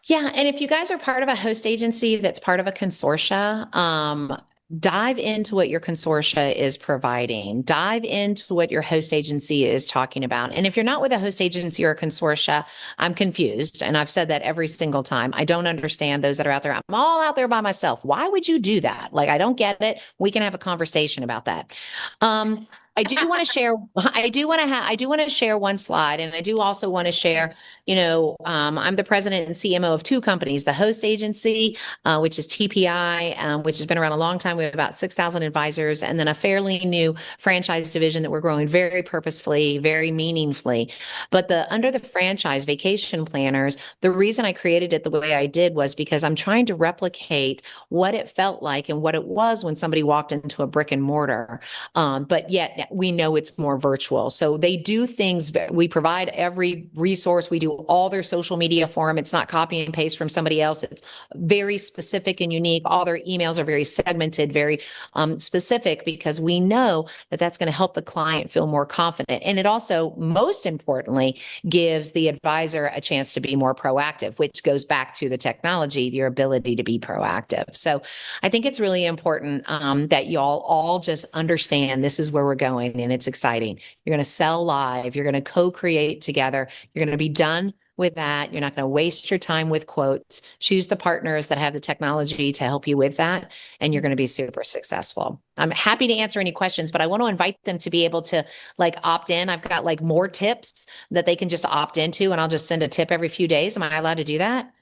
yeah. And if you guys are part of a host agency that's part of a consortia, dive into what your consortia is providing, dive into what your host agency is talking about. And if you're not with a host agency or a consortia, I'm confused. And I've said that every single time. I don't understand those that are out there. I'm all out there by myself. Why would you do that? Like, I don't get it. We can have a conversation about that. I do want to share, I do want to share one slide. And I do also want to share, I'm the president and CMO of two companies, the host agency, which is TPI, which has been around a long time. We have about 6,000 advisors, and then a fairly new franchise division that we're growing very purposefully, very meaningfully. But under the franchise vacation planners, the reason I created it the way I did was because I'm trying to replicate what it felt like and what it was when somebody walked into a brick and mortar. But yet we know it's more virtual. So they do things, we provide every resource, we do all their social media for them. It's not copy and paste from somebody else. It's very specific and unique. All their emails are very segmented, very specific, because we know that that's going to help the client feel more confident. And it also, most importantly, gives the advisor a chance to be more proactive, which goes back to the technology, your ability to be proactive. So I think it's really important that y'all all just understand this is where we're going, and it's exciting. You're going to sell live. You're going to co-create together. You're going to be done with that. You're not going to waste your time with quotes. Choose the partners that have the technology to help you with that, and you're going to be super successful. I'm happy to answer any questions, but I want to invite them to be able to opt in. I've got more tips that they can just opt into, and I'll just send a tip every few days. Am I allowed to do that?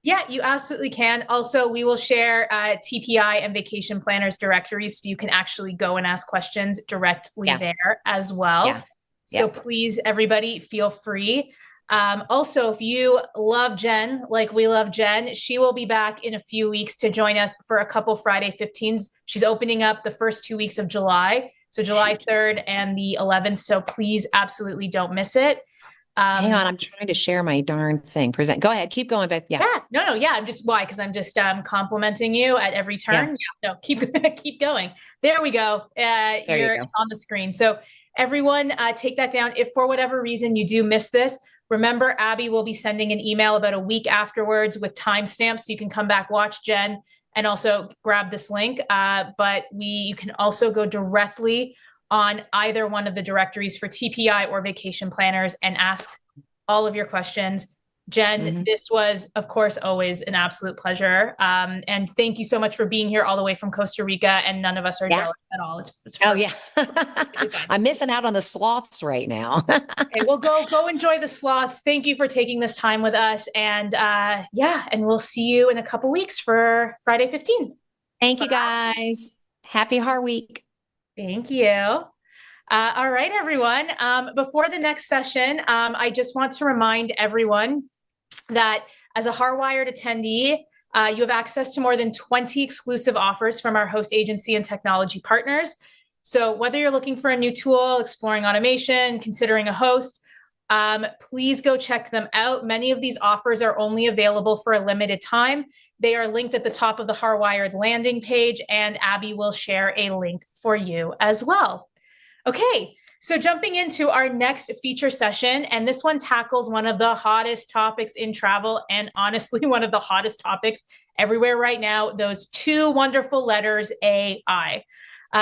Yeah, you absolutely can. Also, we will share TPI and vacation planners directories, so you can actually go and ask questions directly there as well. So please, everybody, feel free. Also, if you love Jenn, like we love Jenn, she will be back in a few weeks to join us for a couple Friday 15s. She's opening up the first 2 weeks of July. So July 3rd and the 11th. So please absolutely don't miss it. Hang on, I'm trying to share my darn thing. Present. Go ahead, keep going, Beth. Yeah. No. I'm just because I'm just complimenting you at every turn. No, keep going. There we go. It's on the screen. So everyone, take that down. If for whatever reason you do miss this, remember Abby will be sending an email about a week afterwards with timestamps, so you can come back, watch Jenn, and also grab this link. But you can also go directly on either one of the directories for TPI or vacation planners and ask all of your questions. Jenn, this was, of course, always an absolute pleasure. And thank you so much for being here all the way from Costa Rica. And none of us are jealous at all. It's I'm missing out on the sloths right now. Okay, well, go enjoy the sloths. Thank you for taking this time with us. And and we'll see you in a couple weeks for Friday 15. Thank you, guys. Happy HAR Week. Thank you. All right, everyone. Before the next session, I just want to remind everyone that as a HAR Wired attendee, you have access to more than 20 exclusive offers from our host agency and technology partners. So whether you're looking for a new tool, exploring automation, considering a host, please go check them out. Many of these offers are only available for a limited time. They are linked at the top of the HAR Wired landing page, and Abby will share a link for you as well. Okay, so jumping into our next feature session, and this one tackles one of the hottest topics in travel, and honestly, one of the hottest topics everywhere right now, those two wonderful letters, AI.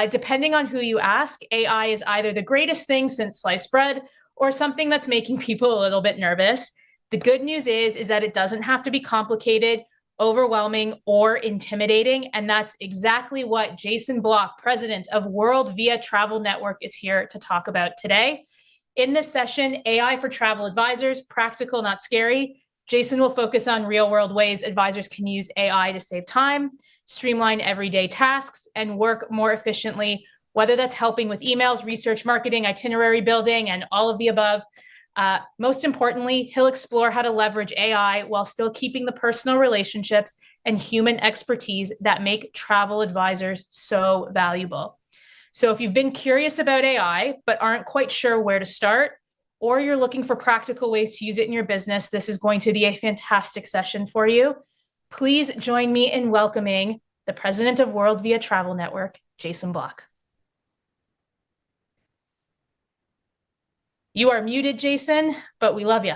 Depending on who you ask, AI is either the greatest thing since sliced bread or something that's making people a little bit nervous. The good news is that it doesn't have to be complicated, overwhelming, or intimidating. And that's exactly what Jason Block, president of World Via Travel Network, is here to talk about today. In this session, AI for travel advisors, practical, not scary. Jason will focus on real-world ways advisors can use AI to save time, streamline everyday tasks, and work more efficiently, whether that's helping with emails, research, marketing, itinerary building, and all of the above. Most importantly, he'll explore how to leverage AI while still keeping the personal relationships and human expertise that make travel advisors so valuable. So if you've been curious about AI, but aren't quite sure where to start, or you're looking for practical ways to use it in your business, this is going to be a fantastic session for you. Please join me in welcoming the president of World Via Travel Network, Jason Block. You are muted, Jason, but we love you.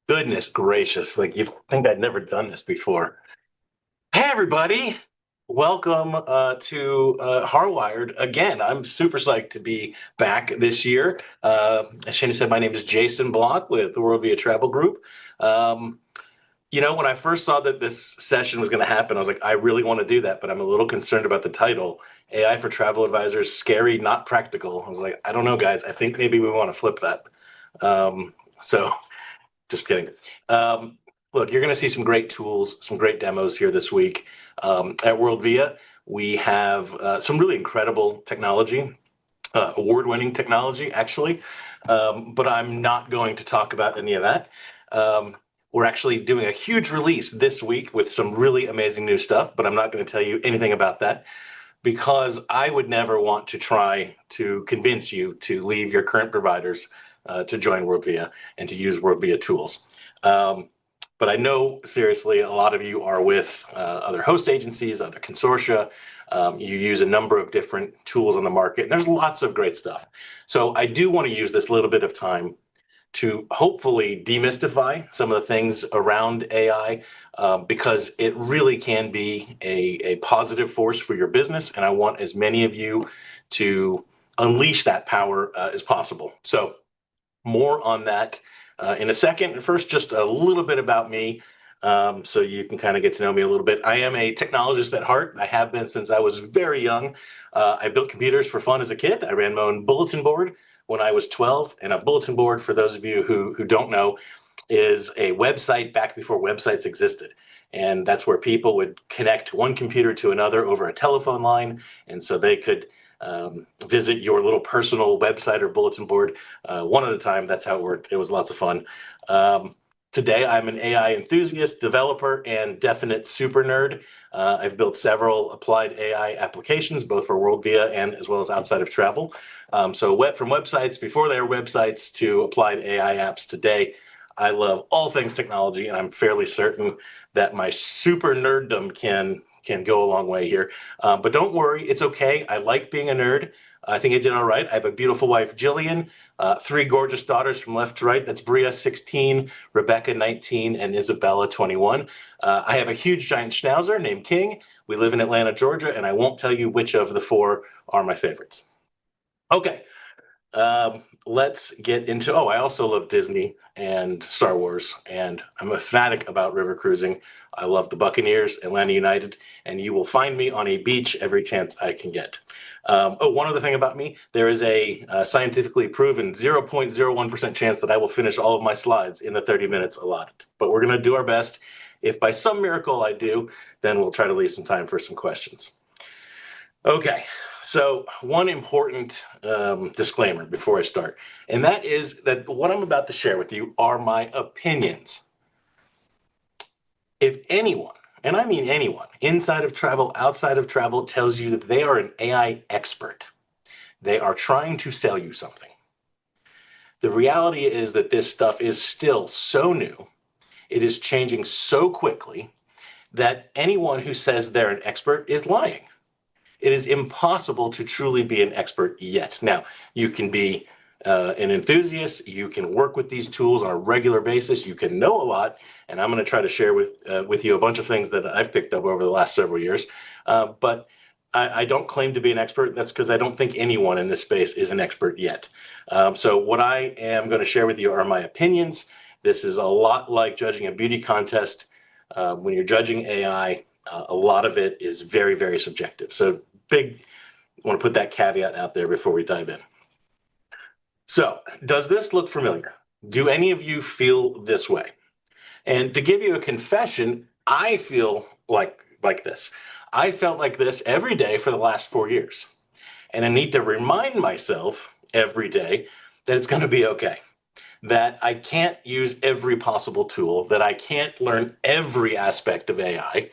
Goodness gracious, like you think I'd never done this before. Hey everybody, welcome to HAR Wired. Again, I'm super psyched to be back this year. As Shana said, my name is Jason Block with the World Via Travel Group. When I first saw that this session was going to happen, I was like, I really want to do that, but I'm a little concerned about the title. AI for Travel Advisors, Scary, Not Practical. I was like, I don't know, guys. I think maybe we want to flip that. So just kidding. Look, you're going to see some great tools, some great demos here this week. At World Via, we have some really incredible technology, award-winning technology, actually. But I'm not going to talk about any of that. We're actually doing a huge release this week with some really amazing new stuff, but I'm not going to tell you anything about that because I would never want to try to convince you to leave your current providers to join World Via and to use World Via tools. But I know, seriously, a lot of you are with other host agencies, other consortia. You use a number of different tools on the market, and there's lots of great stuff. So I do want to use this little bit of time to hopefully demystify some of the things around AI because it really can be a positive force for your business, and I want as many of you to unleash that power as possible. So more on that in a second. And first, just a little bit about me so you can kind of get to know me a little bit. I am a technologist at heart. I have been since I was very young. I built computers for fun as a kid. I ran my own bulletin board when I was 12. And a bulletin board, for those of you who don't know, is a website back before websites existed. And that's where people would connect one computer to another over a telephone line. And so they could visit your little personal website or bulletin board one at a time. That's how it worked. It was lots of fun. Today, I'm an AI enthusiast, developer, and definite super nerd. I've built several applied AI applications, both for World Via and as well as outside of travel. So from websites before they were websites to applied AI apps today, I love all things technology, and I'm fairly certain that my super nerddom can go a long way here. But don't worry, it's okay. I like being a nerd. I think I did all right. I have a beautiful wife, Jillian, 3 gorgeous daughters from left to right. That's Bria, 16, Rebecca, 19, and Isabella, 21. I have a huge giant schnauzer named King. We live in Atlanta, Georgia, and I won't tell you which of the 4 are my favorites. Okay, let's get into, I also love Disney and Star Wars, and I'm a fanatic about river cruising. I love the Buccaneers, Atlanta United, and you will find me on a beach every chance I can get. One other thing about me, there is a scientifically proven 0.01% chance that I will finish all of my slides in the 30 minutes allotted. But we're going to do our best. If by some miracle I do, then we'll try to leave some time for some questions. Okay, so one important disclaimer before I start, and that is that what I'm about to share with you are my opinions. If anyone, and I mean anyone, inside of travel, outside of travel, tells you that they are an AI expert, they are trying to sell you something. The reality is that this stuff is still so new, it is changing so quickly that anyone who says they're an expert is lying. It is impossible to truly be an expert yet. Now, you can be an enthusiast, you can work with these tools on a regular basis, you can know a lot, and I'm going to try to share with you a bunch of things that I've picked up over the last several years. But I don't claim to be an expert. That's because I don't think anyone in this space is an expert yet. So what I am going to share with you are my opinions. This is a lot like judging a beauty contest. When you're judging AI, a lot of it is very, very subjective. So I want to put that caveat out there before we dive in. So does this look familiar? Do any of you feel this way? And to give you a confession, I feel like this. I felt like this every day for the last 4 years. And I need to remind myself every day that it's going to be okay. That I can't use every possible tool, that I can't learn every aspect of AI,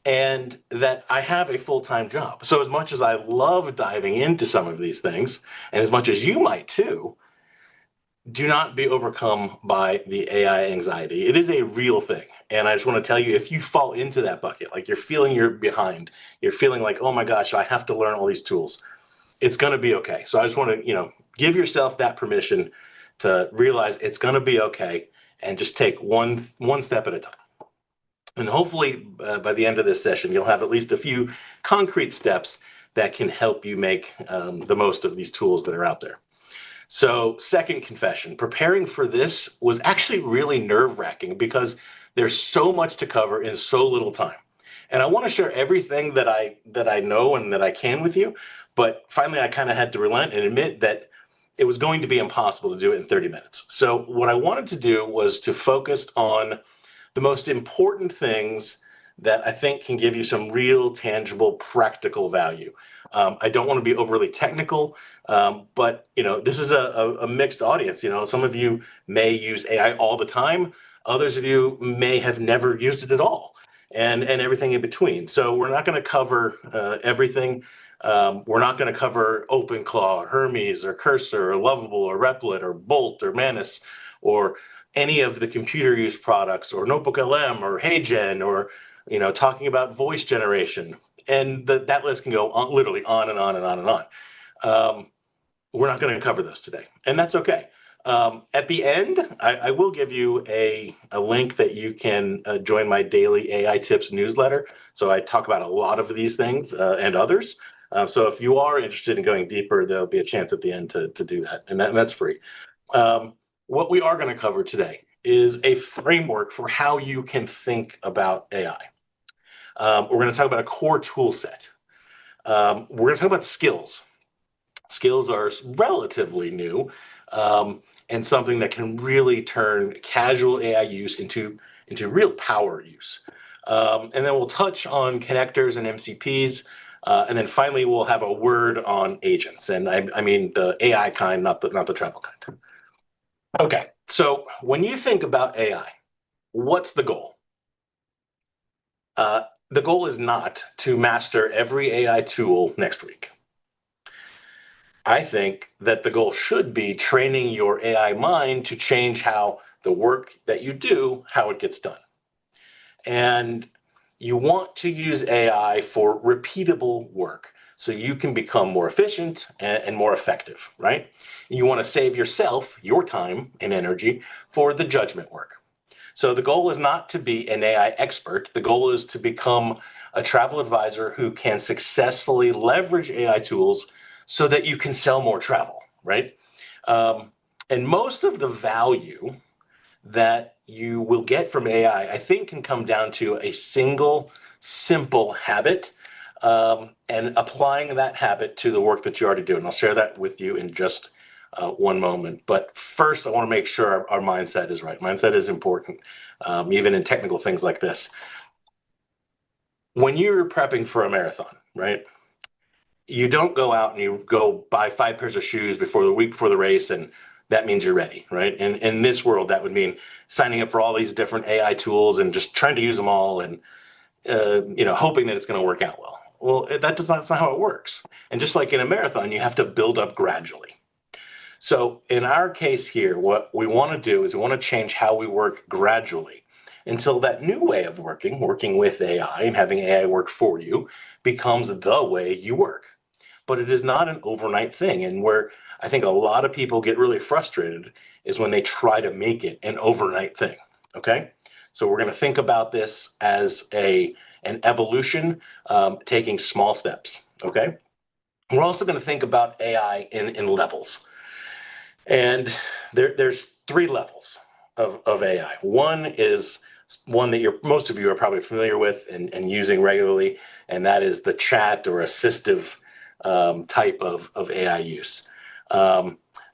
and that I have a full-time job. So as much as I love diving into some of these things, and as much as you might too, do not be overcome by the AI anxiety. It is a real thing. And I just want to tell you, if you fall into that bucket, like you're feeling you're behind, you're feeling like, oh my gosh, I have to learn all these tools, it's going to be okay. So I just want to, give yourself that permission to realize it's going to be okay. and just take one step at a time. And hopefully by the end of this session, you'll have at least a few concrete steps that can help you make the most of these tools that are out there. So, second confession, preparing for this was actually really nerve-wracking because there's so much to cover in so little time. And I want to share everything that I know and that I can with you, but finally I kind of had to relent and admit that it was going to be impossible to do it in 30 minutes. So what I wanted to do was to focus on the most important things that I think can give you some real, tangible, practical value. I don't want to be overly technical, but this is a mixed audience. Some of you may use AI all the time. Others of you may have never used it at all, and everything in between. So we're not going to cover everything. We're not going to cover OpenClaw, or Hermes, or Cursor, or Lovable, or Replit, or Bolt, or Manus, or any of the computer use products, or Notebook LM, or HeyGen, or talking about voice generation. And that list can go on, literally on and on and on and on. We're not going to cover those today, and that's okay. At the end, I will give you a link that you can join my daily AI tips newsletter. So I talk about a lot of these things and others. So if you are interested in going deeper, there'll be a chance at the end to do that, and that's free. What we are going to cover today is a framework for how you can think about AI. We're going to talk about a core tool set. We're going to talk about skills. Skills are relatively new and something that can really turn casual AI use into real power use. And then we'll touch on connectors and MCPs. And then finally, we'll have a word on agents. And I mean the AI kind, not the travel kind. Okay, so when you think about AI, what's the goal? The goal is not to master every AI tool next week. I think that the goal should be training your AI mind to change how the work that you do, how it gets done. And you want to use AI for repeatable work so you can become more efficient and more effective, right? You want to save yourself your time and energy for the judgment work. So the goal is not to be an AI expert. The goal is to become a travel advisor who can successfully leverage AI tools so that you can sell more travel, right? And most of the value that you will get from AI, I think, can come down to a single, simple habit and applying that habit to the work that you already do. And I'll share that with you in just one moment. But first, I want to make sure our mindset is right. Mindset is important, even in technical things like this. When you're prepping for a marathon, right? You don't go out and you go buy 5 pairs of shoes before the week before the race, and that means you're ready, right? And in this world, that would mean signing up for all these different AI tools and just trying to use them all and hoping that it's going to work out well. Well, that's not how it works. And just like in a marathon, you have to build up gradually. So in our case here, what we want to do is we want to change how we work gradually until that new way of working with AI and having AI work for you, becomes the way you work. But it is not an overnight thing. And where I think a lot of people get really frustrated is when they try to make it an overnight thing, okay? So we're going to think about this as an evolution, taking small steps, okay? We're also going to think about AI in levels. And there's 3 levels of AI. One is one that most of you are probably familiar with and using regularly, and that is the chat or assistive type of AI use.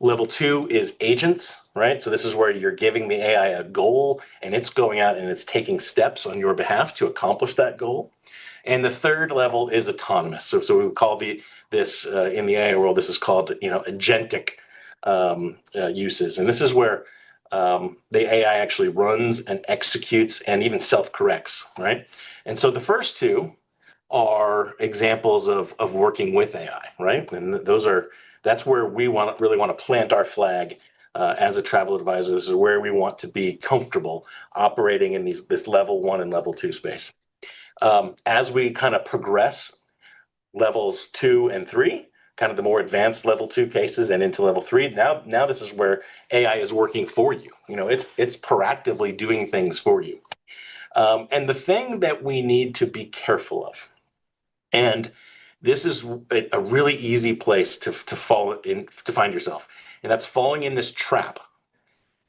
Level 2 is agents, right? So this is where you're giving the AI a goal and it's going out and it's taking steps on your behalf to accomplish that goal. And the third level is autonomous. So we would call this in the AI world, this is called agentic uses. And this is where the AI actually runs and executes and even self-corrects, right? And so the first 2 are examples of working with AI, right? And that's where we really want to plant our flag as a travel advisor. This is where we want to be comfortable operating in this level 1 and level 2 space. As we kind of progress levels 2 and 3, kind of the more advanced level 2 cases and into level 3. Now this is where AI is working for you. It's proactively doing things for you. And the thing that we need to be careful of, and this is a really easy place to fall in, to find yourself, and that's falling in this trap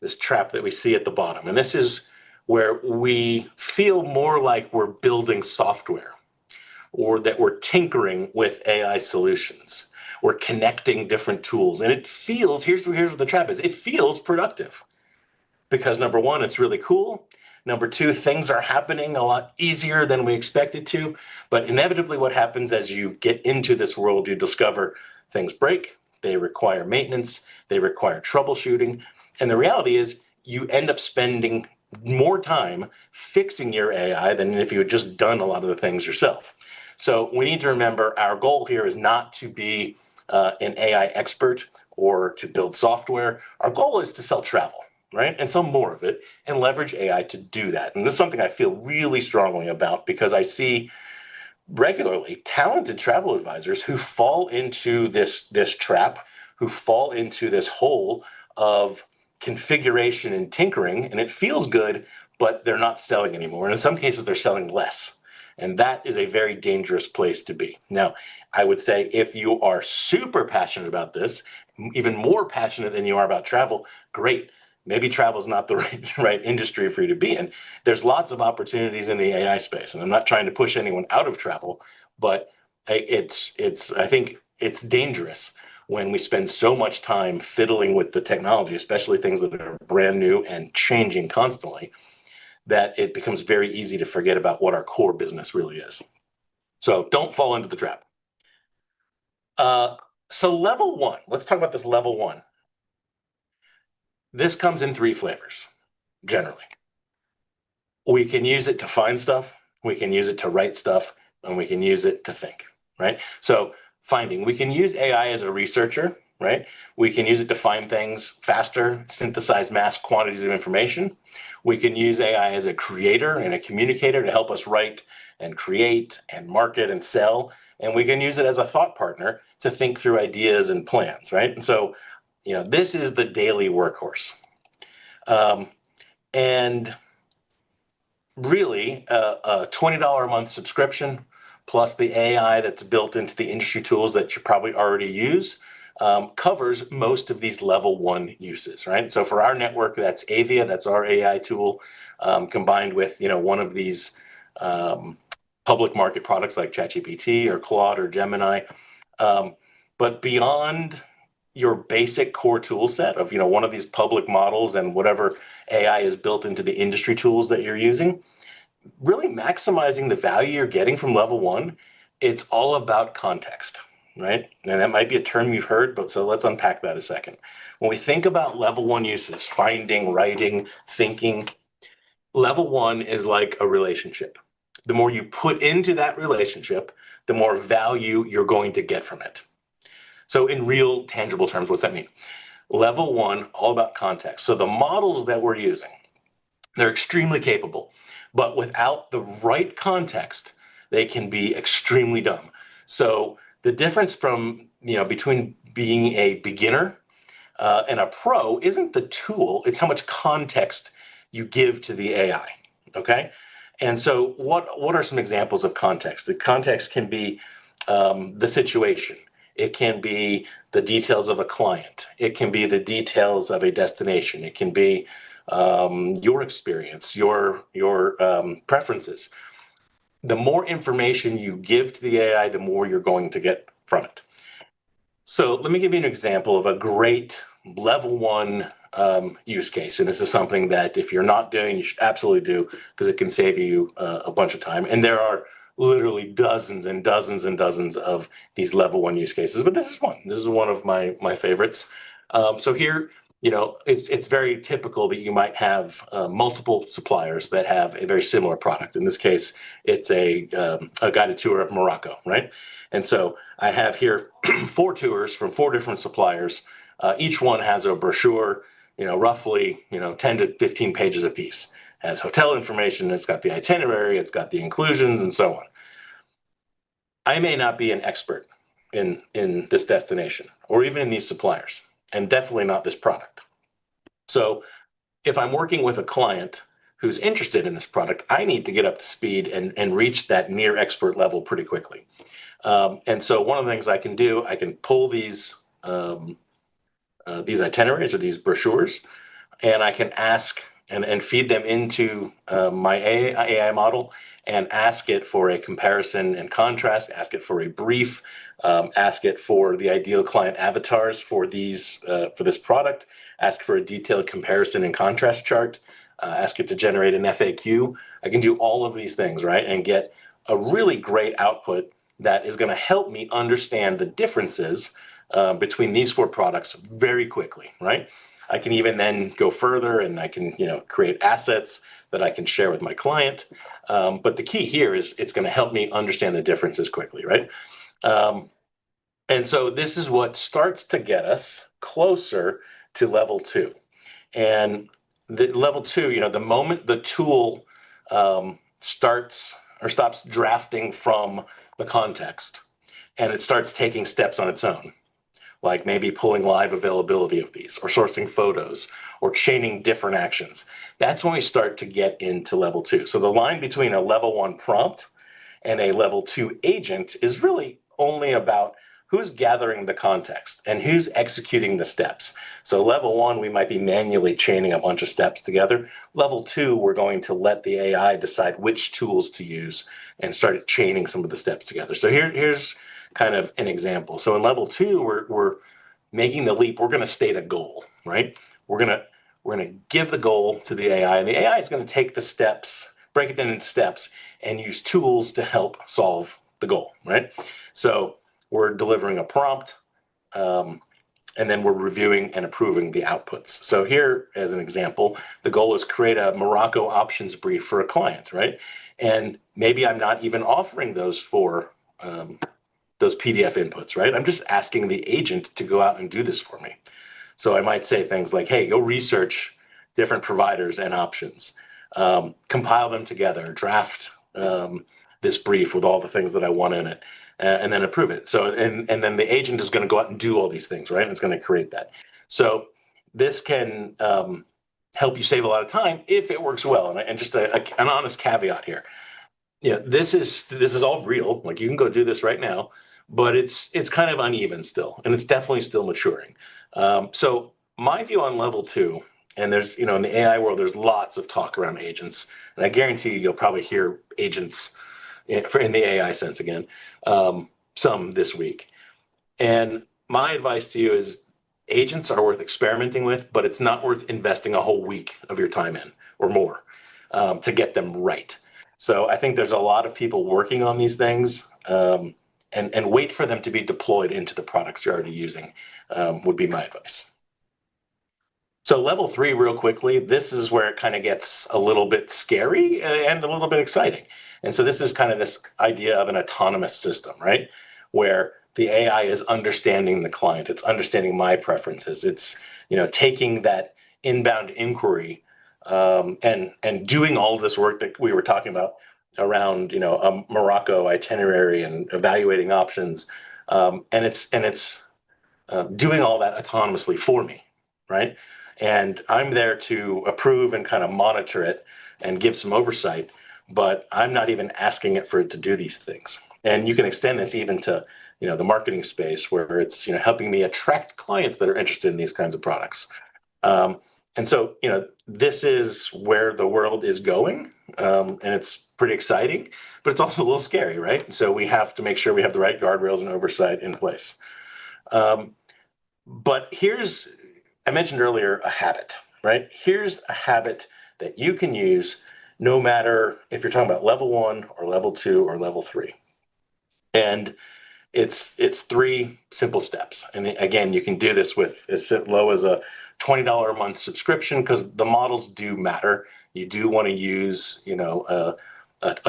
that we see at the bottom. And this is where we feel more like we're building software, or that we're tinkering with AI solutions. We're connecting different tools. And it feels, here's what the trap is, it feels productive. Because number one, it's really cool. Number two, things are happening a lot easier than we expected to. But inevitably what happens as you get into this world, you discover things break, they require maintenance, they require troubleshooting. And the reality is you end up spending more time fixing your AI than if you had just done a lot of the things yourself. So we need to remember our goal here is not to be an AI expert or to build software. Our goal is to sell travel, right? And sell more of it and leverage AI to do that. And this is something I feel really strongly about because I see regularly talented travel advisors who fall into this trap, who fall into this hole of configuration and tinkering, and it feels good, but they're not selling anymore. And in some cases, they're selling less. And that is a very dangerous place to be. Now, I would say if you are super passionate about this, even more passionate than you are about travel, great. Maybe travel is not the right industry for you to be in. There's lots of opportunities in the AI space, and I'm not trying to push anyone out of travel, but I think it's dangerous when we spend so much time fiddling with the technology, especially things that are brand new and changing constantly, that it becomes very easy to forget about what our core business really is. So don't fall into the trap. So level one, let's talk about this level one. This comes in 3 flavors, generally. We can use it to find stuff, we can use it to write stuff, and we can use it to think, right? So finding, we can use AI as a researcher, right? We can use it to find things faster, synthesize mass quantities of information. We can use AI as a creator and a communicator to help us write and create and market and sell. And we can use it as a thought partner to think through ideas and plans, right? And so, this is the daily workhorse. And really, a $20 a month subscription plus the AI that's built into the industry tools that you probably already use covers most of these level 1 uses, right? So for our network, that's Avia, that's our AI tool, combined with one of these public market products like ChatGPT or Claude or Gemini. But beyond your basic core tool set of one of these public models and whatever AI is built into the industry tools that you're using, really maximizing the value you're getting from level 1, it's all about context, right? And that might be a term you've heard, but so let's unpack that a second. When we think about level 1 uses, finding, writing, thinking, level 1 is like a relationship. The more you put into that relationship, the more value you're going to get from it. So in real tangible terms, what's that mean? Level 1, all about context. So the models that we're using, they're extremely capable, but without the right context, they can be extremely dumb. So the difference from, between being a beginner and a pro isn't the tool, it's how much context you give to the AI, okay? And so what are some examples of context? The context can be the situation. It can be the details of a client. It can be the details of a destination. It can be your experience, your preferences. The more information you give to the AI, the more you're going to get from it. So let me give you an example of a great level 1 use case. And this is something that if you're not doing, you should absolutely do because it can save you a bunch of time. And there are literally dozens and dozens and dozens of these level 1 use cases, but this is one. This is one of my favorites. So here, it's very typical that you might have multiple suppliers that have a very similar product. In this case, it's a guided tour of Morocco, right? And so I have here 4 tours from 4 different suppliers. Each one has a brochure, roughly 10 to 15 pages a piece. Has hotel information, it's got the itinerary, it's got the inclusions, and so on. I may not be an expert in this destination or even in these suppliers, and definitely not this product. So if I'm working with a client who's interested in this product, I need to get up to speed and reach that near expert level pretty quickly. And so one of the things I can do, I can pull these itineraries or these brochures, and I can ask and feed them into my AI model and ask it for a comparison and contrast, ask it for a brief, ask it for the ideal client avatars for these for this product, ask for a detailed comparison and contrast chart, ask it to generate an FAQ. I can do all of these things, right, and get a really great output that is going to help me understand the differences between these four products very quickly, right? I can even then go further and I can, create assets that I can share with my client. But the key here is it's going to help me understand the differences quickly, right? And so this is what starts to get us closer to level 2. And the level 2, the moment the tool starts or stops drafting from the context and it starts taking steps on its own, like maybe pulling live availability of these or sourcing photos or chaining different actions. That's when we start to get into level 2. So the line between a level 1 prompt and a level 2 agent is really only about who's gathering the context and who's executing the steps. So level 1, we might be manually chaining a bunch of steps together. Level 2, we're going to let the AI decide which tools to use and start chaining some of the steps together. So here's kind of an example. So in level 2, we're making the leap. We're going to state a goal, right? We're going to give the goal to the AI, and the AI is going to take the steps, break it down into steps, and use tools to help solve the goal, right? So we're delivering a prompt, and then we're reviewing and approving the outputs. So here, as an example, the goal is create a Morocco options brief for a client, right? And maybe I'm not even offering those for those PDF inputs, right? I'm just asking the agent to go out and do this for me. So I might say things like, hey, go research different providers and options, compile them together, draft this brief with all the things that I want in it, and then approve it. So, and then the agent is going to go out and do all these things, right? And it's going to create that. So this can help you save a lot of time if it works well. And just an honest caveat here. This is all real. Like, you can go do this right now, but it's kind of uneven still, and it's definitely still maturing. So my view on level 2, and there's, in the AI world, there's lots of talk around agents, and I guarantee you'll probably hear agents in the AI sense again, some this week. And my advice to you is agents are worth experimenting with, but it's not worth investing a whole week of your time in or more to get them right. So I think there's a lot of people working on these things, and wait for them to be deployed into the products you're already using, would be my advice. So level 3, real quickly, this is where it kind of gets a little bit scary and a little bit exciting. And so this is kind of this idea of an autonomous system, right? Where the AI is understanding the client. It's understanding my preferences. It's, taking that inbound inquiry and doing all of this work that we were talking about around, a Morocco itinerary and evaluating options. And it's doing all that autonomously for me, right? And I'm there to approve and kind of monitor it and give some oversight, but I'm not even asking it for it to do these things. And you can extend this even to, the marketing space, where it's, helping me attract clients that are interested in these kinds of products. And so, this is where the world is going, and it's pretty exciting, but it's also a little scary, right? So we have to make sure we have the right guardrails and oversight in place. But I mentioned earlier, a habit, right? Here's a habit that you can use no matter if you're talking about level 1 or level 2 or level 3. And it's 3 simple steps. And again, you can do this with as low as a $20 a month subscription, because the models do matter. You do want to use, a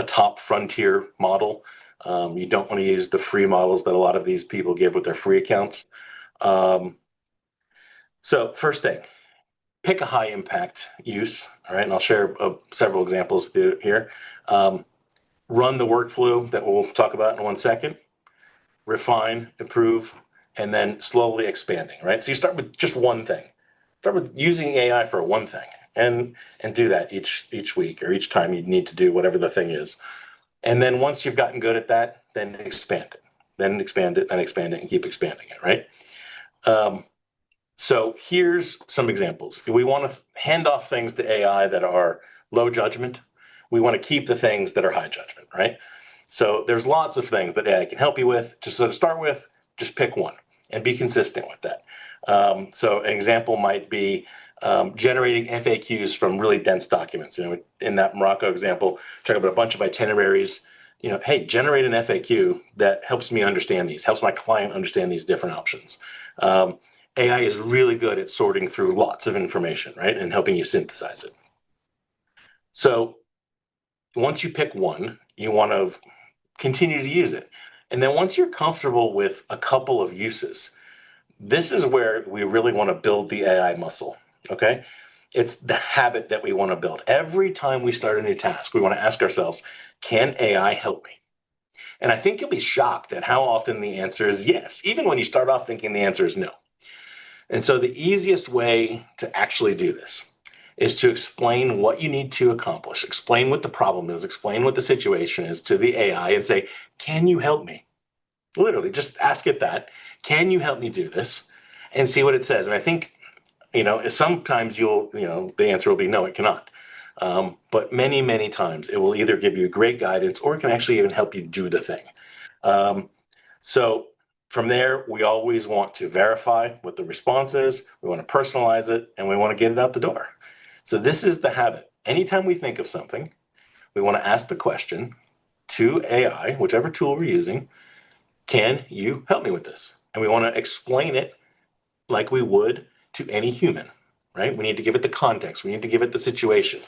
top frontier model. You don't want to use the free models that a lot of these people give with their free accounts. So first thing, pick a high impact use, all right? And I'll share several examples here. Run the workflow that we'll talk about in one second. refine, improve, and then slowly expanding, right? So you start with just one thing. Start with using AI for one thing and do that each week or each time you need to do whatever the thing is. And then once you've gotten good at that, then expand it, then expand it, then expand it, and keep expanding it, right? So here's some examples. We want to hand off things to AI that are low judgment. We want to keep the things that are high judgment, right? So there's lots of things that AI can help you with. Just to start with, just pick one and be consistent with that. So an example might be generating FAQs from really dense documents. In that Morocco example, talk about a bunch of itineraries. Hey, generate an FAQ that helps me understand these, helps my client understand these different options. AI is really good at sorting through lots of information, right, and helping you synthesize it. So once you pick one, you want to continue to use it. And then once you're comfortable with a couple of uses, this is where we really want to build the AI muscle, okay? It's the habit that we want to build. Every time we start a new task, we want to ask ourselves, can AI help me? And I think you'll be shocked at how often the answer is yes, even when you start off thinking the answer is no. And so the easiest way to actually do this is to explain what you need to accomplish, explain what the problem is, explain what the situation is to the AI and say, can you help me? Literally, just ask it that. Can you help me do this? And see what it says. And I think, sometimes the answer will be no, it cannot. But many, many times it will either give you great guidance or it can actually even help you do the thing. So from there, we always want to verify what the response is. We want to personalize it and we want to get it out the door. So this is the habit. Anytime we think of something, we want to ask the question to AI, whichever tool we're using, can you help me with this? And we want to explain it like we would to any human, right? We need to give it the context. We need to give it the situation.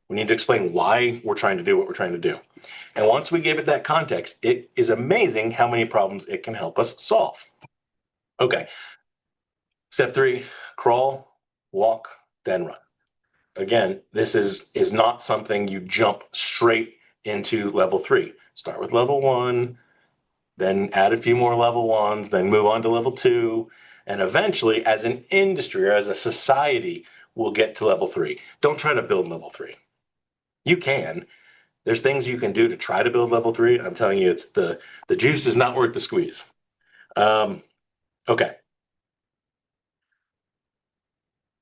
We need to explain why we're trying to do what we're trying to do. And once we give it that context, it is amazing how many problems it can help us solve. Okay. Step 3, crawl, walk, then run. Again, this is not something you jump straight into level 3. Start with level 1, then add a few more level 1s, then move on to level 2. And eventually, as an industry or as a society, we'll get to level 3. Don't try to build level 3. You can. There's things you can do to try to build level 3. I'm telling you, it's the juice is not worth the squeeze. Okay.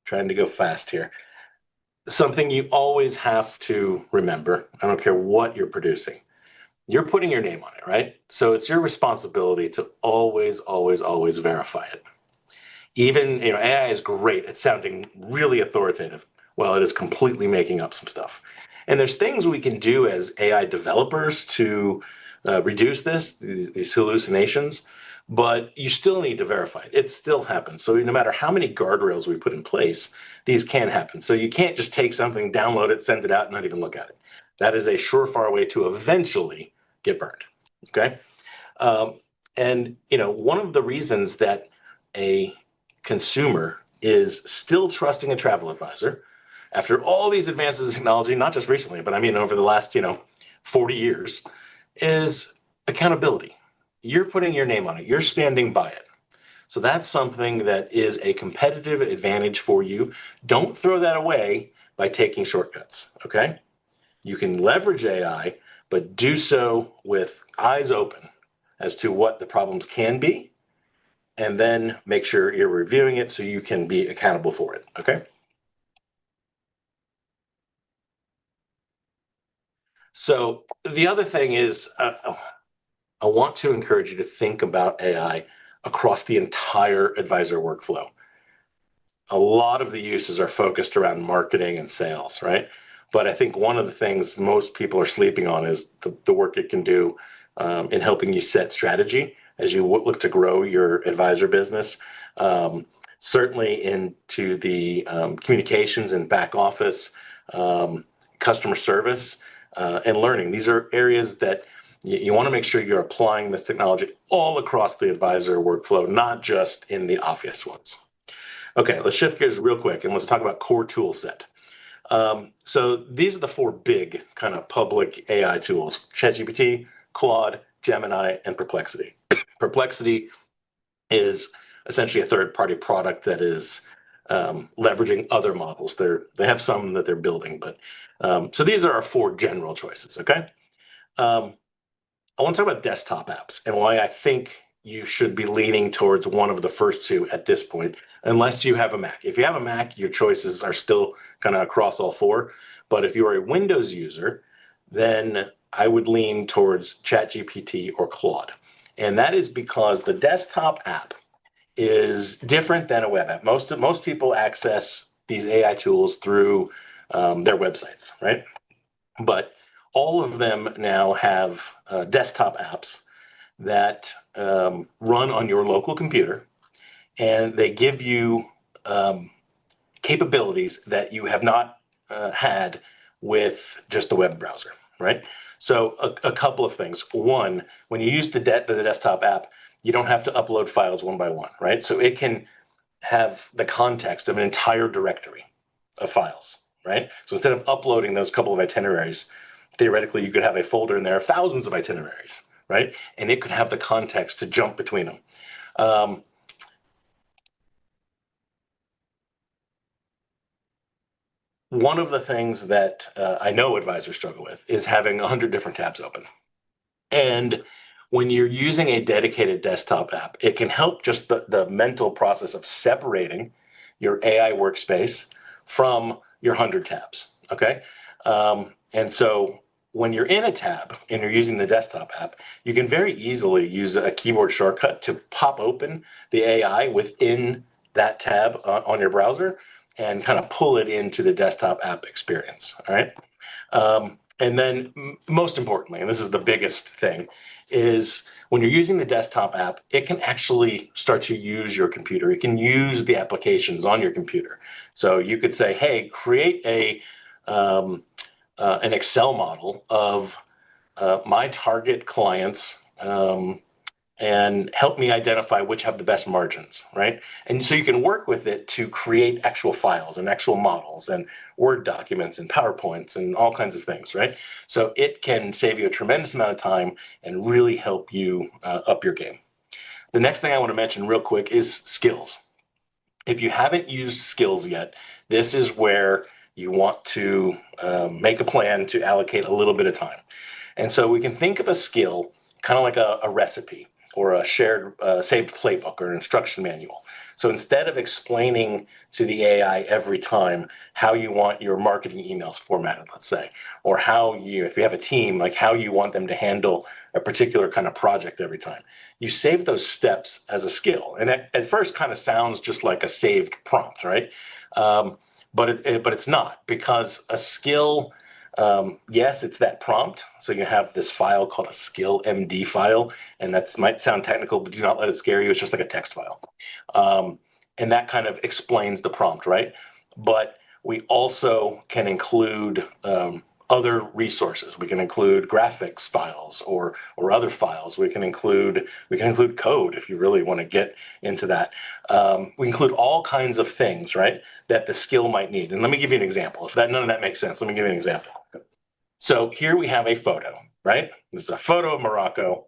Trying to go fast here. Something you always have to remember, I don't care what you're producing, you're putting your name on it, right? So it's your responsibility to always, always, always verify it. Even, AI is great at sounding really authoritative. Well, it is completely making up some stuff. And there's things we can do as AI developers to reduce these hallucinations, but you still need to verify it. It still happens. So no matter how many guardrails we put in place, these can happen. So you can't just take something, download it, send it out, and not even look at it. That is a surefire way to eventually get burned, okay? And one of the reasons that a consumer is still trusting a travel advisor after all these advances in technology, not just recently, but I mean over the last 40 years, is accountability. You're putting your name on it. You're standing by it. So that's something that is a competitive advantage for you. Don't throw that away by taking shortcuts, okay? You can leverage AI, but do so with eyes open as to what the problems can be, and then make sure you're reviewing it so you can be accountable for it, okay? So the other thing is, I want to encourage you to think about AI across the entire advisor workflow. A lot of the uses are focused around marketing and sales, right? But I think one of the things most people are sleeping on is the work it can do in helping you set strategy as you look to grow your advisor business. Certainly into the communications and back office, customer service, and learning. These are areas that you want to make sure you're applying this technology all across the advisor workflow, not just in the obvious ones. Okay, let's shift gears real quick and let's talk about core tool set. So these are the 4 big kind of public AI tools: ChatGPT, Claude, Gemini, and Perplexity. Perplexity is essentially a third-party product that is leveraging other models. They have some that they're building, but so these are our 4 general choices. Okay, I want to talk about desktop apps and why I think you should be leaning towards one of the first 2 at this point, unless you have a Mac. If you have a Mac, your choices are still kind of across all 4. But if you're a Windows user, then I would lean towards ChatGPT or Claude. And that is because the desktop app is different than a web app. Most people access these AI tools through their websites, right? But all of them now have desktop apps that run on your local computer, and they give you capabilities that you have not had with just the web browser, right? So a couple of things. One, when you use the desktop app, you don't have to upload files one by one, right? So it can have the context of an entire directory of files, right? So instead of uploading those couple of itineraries, theoretically, you could have a folder in there of thousands of itineraries, right? And it could have the context to jump between them. One of the things that I know advisors struggle with is having 100 different tabs open. And when you're using a dedicated desktop app, it can help just the mental process of separating your AI workspace from your 100 tabs, okay? And so when you're in a tab and you're using the desktop app, you can very easily use a keyboard shortcut to pop open the AI within that tab on your browser and kind of pull it into the desktop app experience, all right? And then most importantly, and this is the biggest thing, is when you're using the desktop app, it can actually start to use your computer. It can use the applications on your computer. So you could say, hey, create an Excel model of my target clients and help me identify which have the best margins, right? And so you can work with it to create actual files and actual models and Word documents and PowerPoints and all kinds of things, right? So it can save you a tremendous amount of time and really help you up your game. The next thing I want to mention real quick is skills. If you haven't used skills yet, this is where you want to make a plan to allocate a little bit of time. And so we can think of a skill kind of like a recipe or a shared saved playbook or an instruction manual. So instead of explaining to the AI every time how you want your marketing emails formatted, let's say, or how you, if you have a team, like how you want them to handle a particular kind of project every time, you save those steps as a skill. And at first kind of sounds just like a saved prompt, right? But it's not, because a skill, yes, it's that prompt. So you have this file called a skill MD file, and that might sound technical, but do not let it scare you. It's just like a text file. And that kind of explains the prompt, right? But we also can include other resources. We can include graphics files or other files. We can include code if you really want to get into that. We include all kinds of things, right, that the skill might need. And let me give you an example. If none of that makes sense, let me give you an example. So here we have a photo, right? This is a photo of Morocco,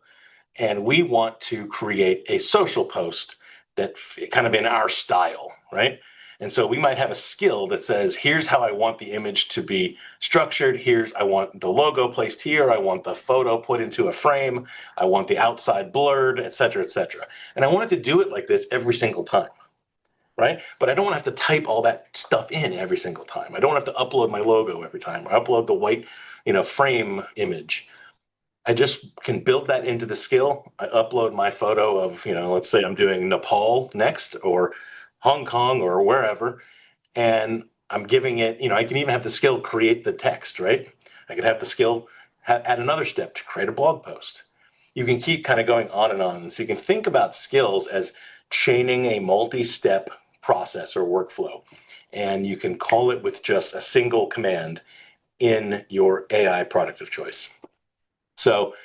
and we want to create a social post that kind of in our style, right? And so we might have a skill that says, here's how I want the image to be structured. I want the logo placed here. I want the photo put into a frame. I want the outside blurred, et cetera, et cetera. And I want it to do it like this every single time, right? But I don't want to have to type all that stuff in every single time. I don't have to upload my logo every time or upload the white, frame image. I just can build that into the skill. I upload my photo of, let's say I'm doing Nepal next or Hong Kong or wherever, and I'm giving it, I can even have the skill create the text, right? I could have the skill add another step to create a blog post. You can keep kind of going on and on. So you can think about skills as chaining a multi-step process or workflow, and you can call it with just a single command in your AI product of choice. So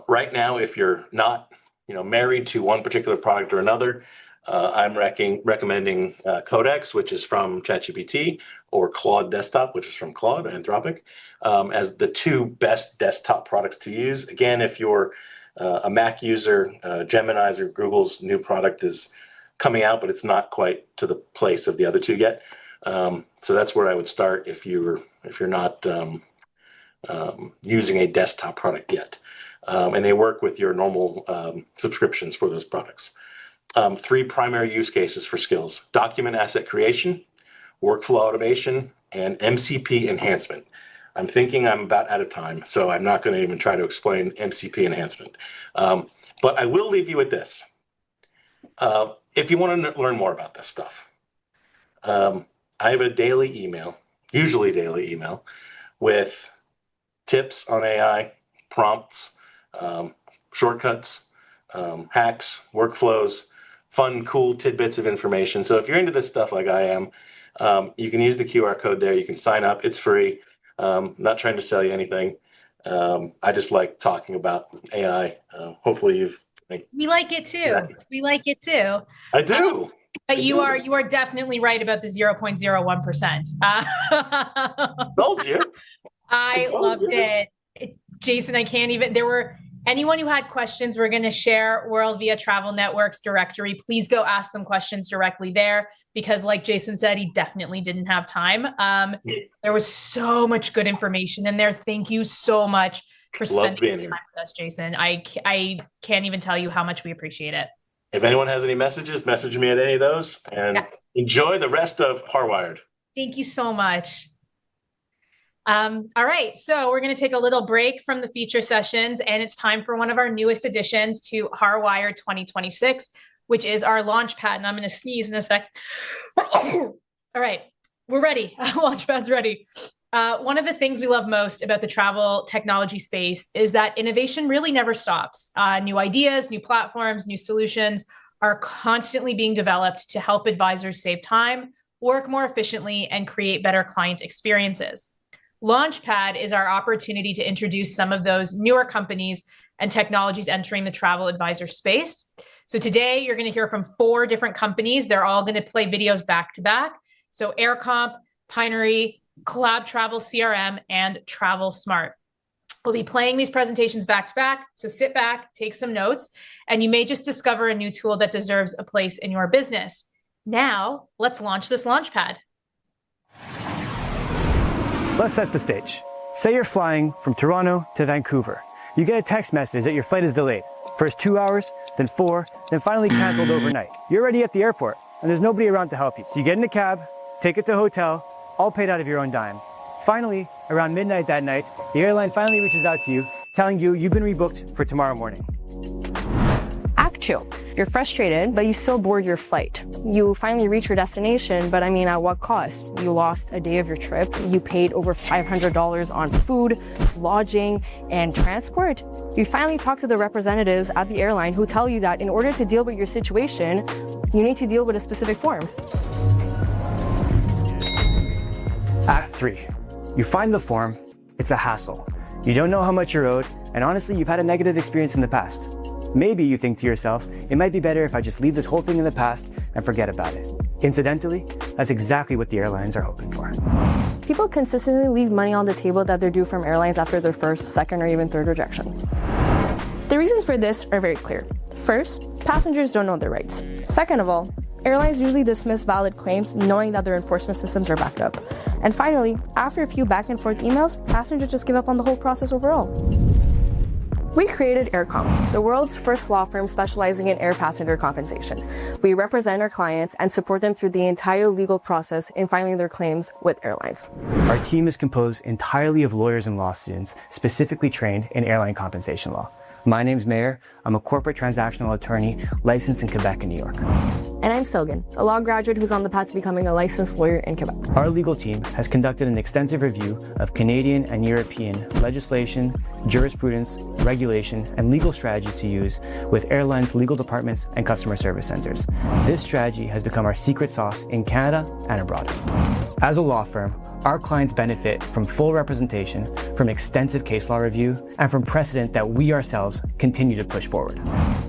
right now, if you're not, married to one particular product or another, I'm recommending Codex, which is from ChatGPT, or Claude Desktop, which is from Claude, Anthropic, as the 2 best desktop products to use. Again, if you're a Mac user, Gemini's or Google's new product is coming out, but it's not quite to the place of the other two yet. So that's where I would start if you're not using a desktop product yet. And they work with your normal subscriptions for those products. 3 primary use cases for skills: document asset creation, workflow automation, and MCP enhancement. I'm thinking I'm about out of time, so I'm not going to even try to explain MCP enhancement. But I will leave you with this. If you want to learn more about this stuff, I have a daily email, usually daily email, with tips on AI, prompts, shortcuts, hacks, workflows, fun, cool tidbits of information. So if you're into this stuff like I am, you can use the QR code there. You can sign up. It's free. Not trying to sell you anything. I just like talking about AI. Hopefully we like it too. Yeah. We like it too. I do. But you are definitely right about the 0.01%. Told you. I loved it. Jason, anyone who had questions, we're going to share World Via Travel Network's directory. Please go ask them questions directly there, because like Jason said, he definitely didn't have time. There was so much good information in there. Thank you so much for spending this time with us, Jason. I can't even tell you how much we appreciate it. If anyone has any messages, message me at any of those, and enjoy the rest of HAR Wired. Thank you so much. All right, so we're going to take a little break from the feature sessions, and it's time for one of our newest additions to HAR Wired 2026, which is our Launchpad. And I'm going to sneeze in a sec. All right, we're ready. Launchpad's ready. One of the things we love most about the travel technology space is that innovation really never stops. New ideas, new platforms, new solutions are constantly being developed to help advisors save time, work more efficiently, and create better client experiences. Launchpad is our opportunity to introduce some of those newer companies and technologies entering the travel advisor space. So today you're going to hear from 4 different companies. They're all going to play videos back to back. So AirComp, Pinery, Collab Travel CRM, and Travel Smart. We'll be playing these presentations back to back. So sit back, take some notes, and you may just discover a new tool that deserves a place in your business. Now, let's launch this Launchpad. Let's set the stage. Say you're flying from Toronto to Vancouver. You get a text message that your flight is delayed. First 2 hours, then 4, then finally canceled overnight. You're already at the airport, and there's nobody around to help you. So you get in a cab, take it to a hotel, all paid out of your own dime. Finally, around midnight that night, the airline finally reaches out to you, telling you you've been rebooked for tomorrow morning. Act 2. You're frustrated, but you still board your flight. You finally reach your destination, but at what cost? You lost a day of your trip. You paid over $500 on food, lodging, and transport. You finally talk to the representatives at the airline who tell you that in order to deal with your situation, you need to deal with a specific form. Act 3. You find the form. It's a hassle. You don't know how much you're owed, and honestly, you've had a negative experience in the past. Maybe you think to yourself, it might be better if I just leave this whole thing in the past and forget about it. Incidentally, that's exactly what the airlines are hoping for. People consistently leave money on the table that they're due from airlines after their first, second, or even third rejection. The reasons for this are very clear. First, passengers don't know their rights. Second of all, airlines usually dismiss valid claims knowing that their enforcement systems are backed up. And finally, after a few back and forth emails, passengers just give up on the whole process overall. We created AirComp, the world's first law firm specializing in air passenger compensation. We represent our clients and support them through the entire legal process in filing their claims with airlines. Our team is composed entirely of lawyers and law students specifically trained in airline compensation law. My name's Meir. I'm a corporate transactional attorney licensed in Quebec and New York. And I'm Silvain, a law graduate who's on the path to becoming a licensed lawyer in Quebec. Our legal team has conducted an extensive review of Canadian and European legislation, jurisprudence, regulation, and legal strategies to use with airlines' legal departments and customer service centers. This strategy has become our secret sauce in Canada and abroad. As a law firm, our clients benefit from full representation, from extensive case law review, and from precedent that we ourselves continue to push forward.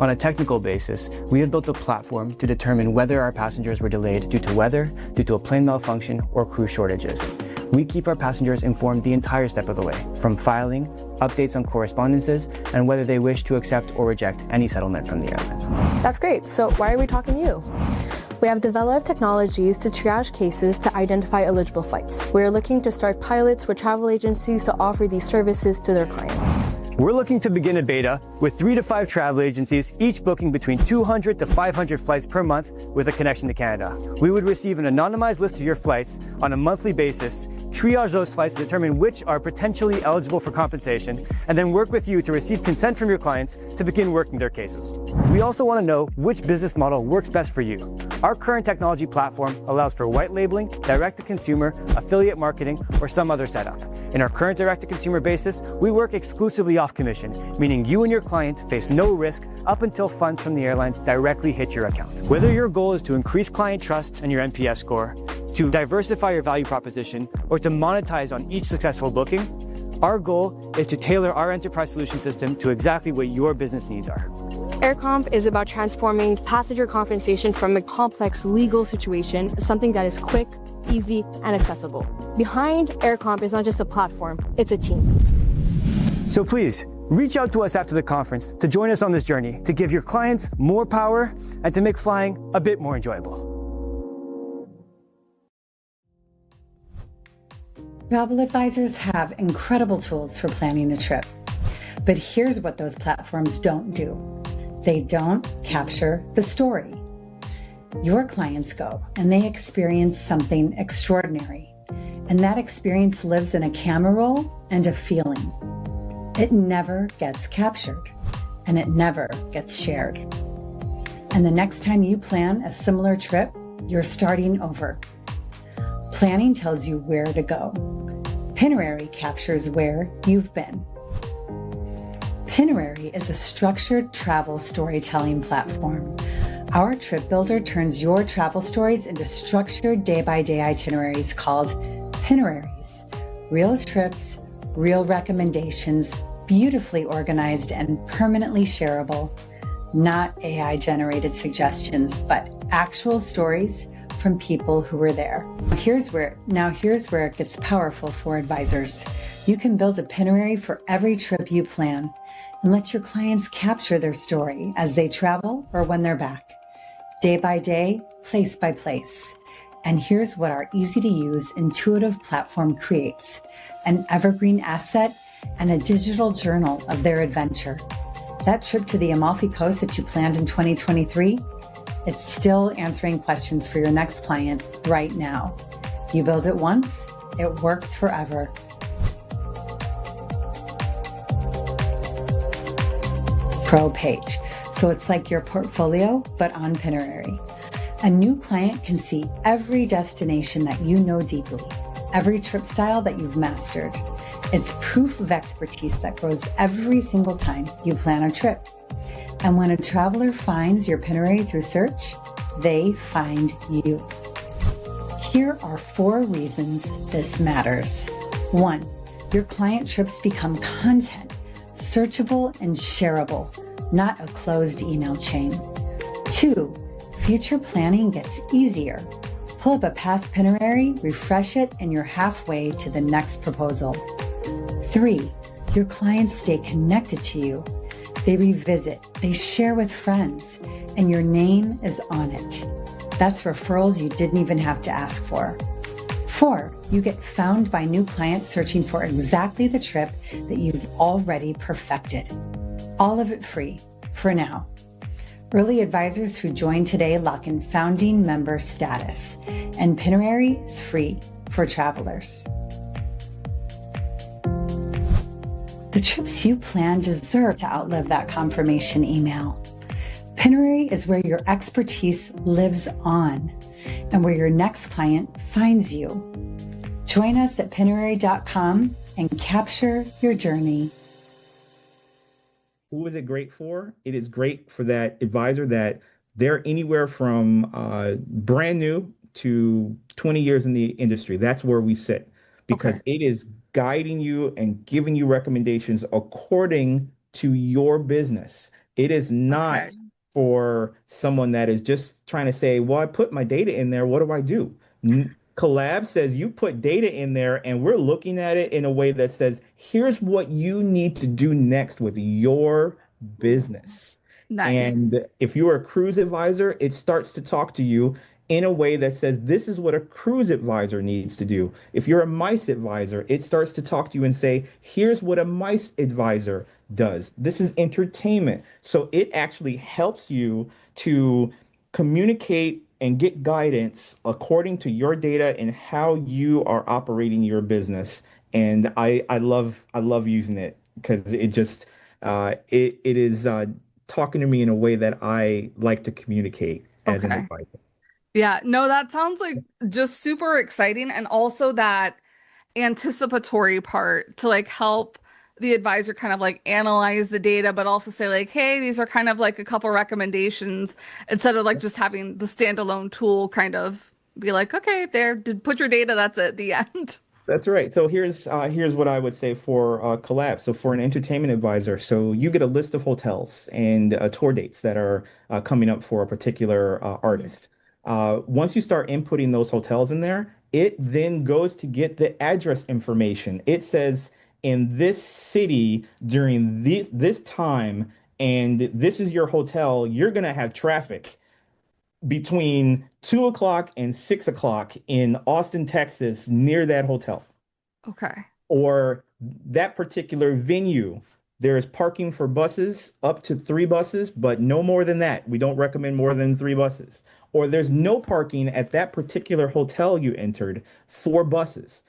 On a technical basis, we have built a platform to determine whether our passengers were delayed due to weather, due to a plane malfunction, or crew shortages. We keep our passengers informed the entire step of the way, from filing, updates on correspondences, and whether they wish to accept or reject any settlement from the airlines. That's great. So why are we talking to you? We have developed technologies to triage cases to identify eligible flights. We're looking to start pilots with travel agencies to offer these services to their clients. We're looking to begin a beta with 3 to 5 travel agencies, each booking between 200 to 500 flights per month with a connection to Canada. We would receive an anonymized list of your flights on a monthly basis, triage those flights to determine which are potentially eligible for compensation, and then work with you to receive consent from your clients to begin working their cases. We also want to know which business model works best for you. Our current technology platform allows for white labeling, direct-to-consumer, affiliate marketing, or some other setup. In our current direct-to-consumer basis, we work exclusively off commission, meaning you and your client face no risk up until funds from the airlines directly hit your account. Whether your goal is to increase client trust and your NPS score, to diversify your value proposition, or to monetize on each successful booking, our goal is to tailor our enterprise solution system to exactly what your business needs are. AirComp is about transforming passenger compensation from a complex legal situation, something that is quick, easy, and accessible. Behind AirComp is not just a platform, it's a team. So please, reach out to us after the conference to join us on this journey to give your clients more power and to make flying a bit more enjoyable. Travel advisors have incredible tools for planning a trip. But here's what those platforms don't do. They don't capture the story. Your clients go and they experience something extraordinary. And that experience lives in a camera roll and a feeling. It never gets captured and it never gets shared. And the next time you plan a similar trip, you're starting over. Planning tells you where to go. Itinerary captures where you've been. Itinerary is a structured travel storytelling platform. Our trip builder turns your travel stories into structured day-by-day itineraries called itineraries. Real trips, real recommendations, beautifully organized and permanently shareable. Not AI-generated suggestions, but actual stories from people who were there. Here's where it gets powerful for advisors. You can build a itinerary for every trip you plan and let your clients capture their story as they travel or when they're back. Day by day, place by place. And here's what our easy-to-use, intuitive platform creates: an evergreen asset and a digital journal of their adventure. That trip to the Amalfi Coast that you planned in 2023, it's still answering questions for your next client right now. You build it once, it works forever. Pro page. So it's like your portfolio, but on itinerary. A new client can see every destination that you know deeply, every trip style that you've mastered. It's proof of expertise that grows every single time you plan a trip. And when a traveler finds your itinerary through search, they find you. Here are 4 reasons this matters. 1, your client trips become content, searchable and shareable, not a closed email chain. 2, future planning gets easier. Pull up a past itinerary, refresh it, and you're halfway to the next proposal. 3, your clients stay connected to you. They revisit, they share with friends, and your name is on it. That's referrals you didn't even have to ask for. 4, you get found by new clients searching for exactly the trip that you've already perfected. All of it free, for now. Early advisors who join today lock in founding member status, and itinerary is free for travelers. The trips you plan deserve to outlive that confirmation email. Itinerary is where your expertise lives on and where your next client finds you. Join us at itinerary.com and capture your journey. Who is it great for? It is great for that advisor that they're anywhere from brand new to 20 years in the industry. That's where we sit, because it is guiding you and giving you recommendations according to your business. It is not for someone that is just trying to say, well, I put my data in there, what do I do? Collab says you put data in there and we're looking at it in a way that says, here's what you need to do next with your business. Nice. And if you are a cruise advisor, it starts to talk to you in a way that says, this is what a cruise advisor needs to do. If you're a mice advisor, it starts to talk to you and say, here's what a mice advisor does. This is entertainment. So it actually helps you to communicate and get guidance according to your data and how you are operating your business. And I love using it because it just it is talking to me in a way that I like to communicate as an Okay. advisor. Yeah, no, that sounds like just super exciting. And also that anticipatory part to like help the advisor kind of like analyze the data, but also say like, hey, these are kind of like a couple recommendations instead of like just having the standalone tool kind of be like, okay, there, put your data, that's it, the end. That's right. So here's what I would say for Collab. So for an entertainment advisor, so you get a list of hotels and tour dates that are coming up for a particular artist. Once you start inputting those hotels in there, it then goes to get the address information. It says in this city during this time, and this is your hotel, you're gonna have traffic between 2 o'clock and 6 o'clock in Austin, Texas, near that hotel. Okay. Or that particular venue, there is parking for buses, up to 3 buses, but no more than that. We don't recommend more than 3 buses. Or there's no parking at that particular hotel you entered, 4 buses.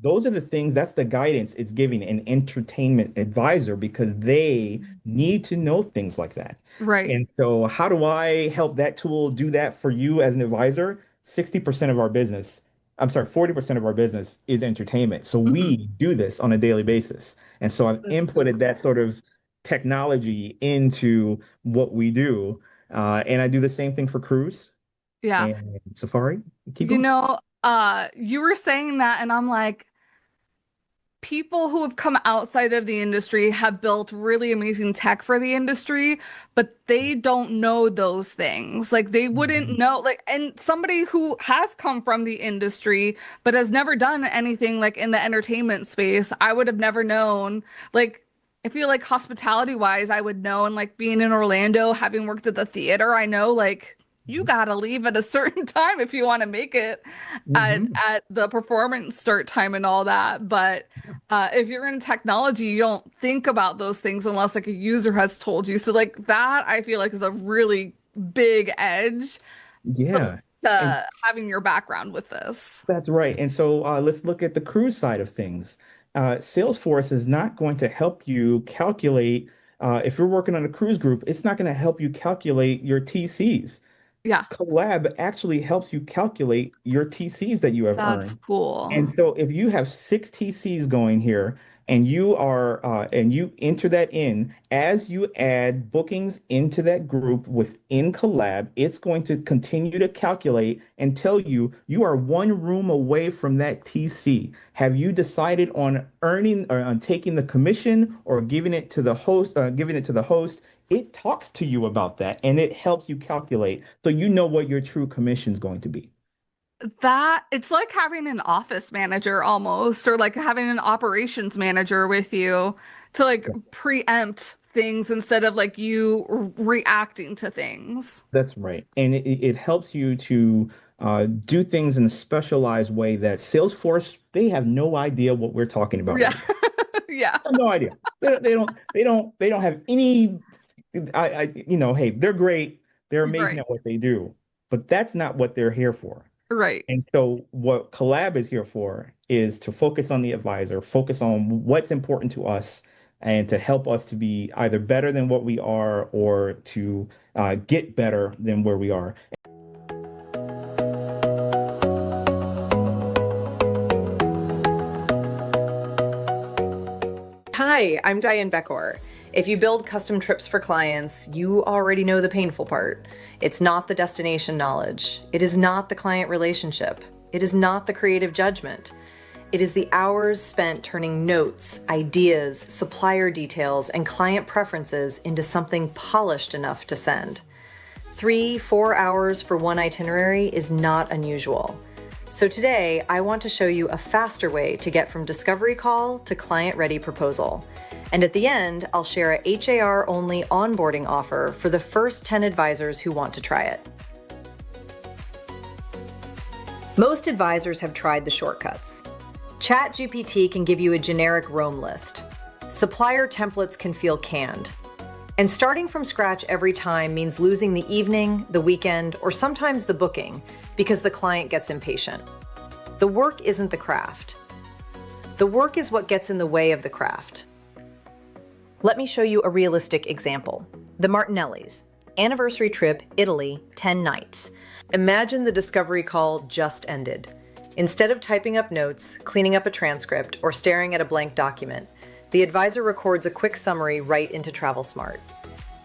Those are the things, that's the guidance it's giving an entertainment advisor because they need to know things like that. Right. And so how do I help that tool do that for you as an advisor? 60% of our business, I'm sorry, 40% of our business is entertainment. So we do this on a daily basis. And so I've inputted that sort of technology into what we do. And I do the same thing for cruise Yeah. and safari. Keep You going. know, you were saying that, and I'm like, people who have come outside of the industry have built really amazing tech for the industry, but they don't know those things. Like they wouldn't know, like, and somebody who has come from the industry but has never done anything like in the entertainment space, I would have never known. Like, I feel like hospitality wise, I would know, and like being in Orlando, having worked at the theater, I know like you gotta leave at a certain time if you want to make it at the performance start time and all that. But if you're in technology, you don't think about those things unless like a user has told you. So like that, I feel like is a really big edge Yeah. to having your background with this. That's right. And so let's look at the cruise side of things. Salesforce is not going to help you calculate, if you're working on a cruise group, it's not going to help you calculate your TCs. Yeah. Collab actually helps you calculate your TCs that you have That's earned. cool. And so if you have 6 TCs going here and you are and you enter that in, as you add bookings into that group within Collab, it's going to continue to calculate and tell you you are one room away from that TC. Have you decided on earning or on taking the commission or giving it to the host? It talks to you about that and it helps you calculate so you know what your true commission is going to be. That it's like having an office manager almost, or like having an operations manager with you to like preempt things instead of like you reacting to things. That's right. And it helps you to do things in a specialized way that Salesforce, they have no idea what we're talking about. Yeah. Right Yeah. no idea. They don't have any, hey, they're great. They're amazing at what they do, but that's not what they're here for. Right. And so what Collab is here for is to focus on the advisor, focus on what's important to us, and to help us to be either better than what we are or to get better than where we are. Hi, I'm Diane Beckor. If you build custom trips for clients, you already know the painful part. It's not the destination knowledge. It is not the client relationship. It is not the creative judgment. It is the hours spent turning notes, ideas, supplier details, and client preferences into something polished enough to send. 3-4 hours for one itinerary is not unusual. So today, I want to show you a faster way to get from discovery call to client-ready proposal. And at the end, I'll share a HAR-only onboarding offer for the first 10 advisors who want to try it. Most advisors have tried the shortcuts. ChatGPT can give you a generic Roam list. Supplier templates can feel canned. And starting from scratch every time means losing the evening, the weekend, or sometimes the booking because the client gets impatient. The work isn't the craft. The work is what gets in the way of the craft. Let me show you a realistic example. The Martinellis. Anniversary trip, Italy, 10 nights. Imagine the discovery call just ended. Instead of typing up notes, cleaning up a transcript, or staring at a blank document, the advisor records a quick summary right into TravelSmart.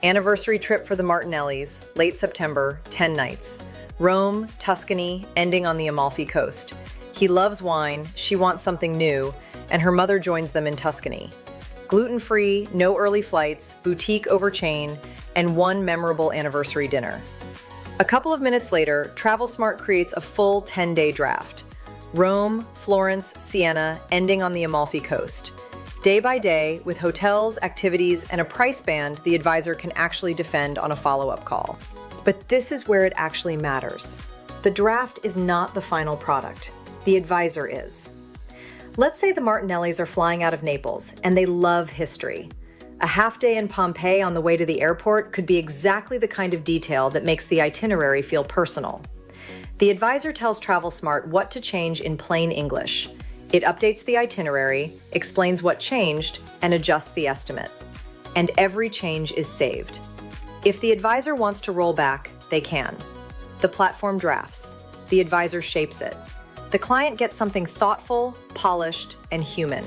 Anniversary trip for the Martinellis, late September, 10 nights. Rome, Tuscany, ending on the Amalfi Coast. He loves wine, she wants something new, and her mother joins them in Tuscany. Gluten-free, no early flights, boutique over chain, and one memorable anniversary dinner. A couple of minutes later, TravelSmart creates a full 10-day draft. Rome, Florence, Siena, ending on the Amalfi Coast. Day by day, with hotels, activities, and a price band the advisor can actually defend on a follow-up call. But this is where it actually matters. The draft is not the final product. The advisor is. Let's say the Martinellis are flying out of Naples, and they love history. A half day in Pompeii on the way to the airport could be exactly the kind of detail that makes the itinerary feel personal. The advisor tells TravelSmart what to change in plain English. It updates the itinerary, explains what changed, and adjusts the estimate. And every change is saved. If the advisor wants to roll back, they can. The platform drafts. The advisor shapes it. The client gets something thoughtful, polished, and human.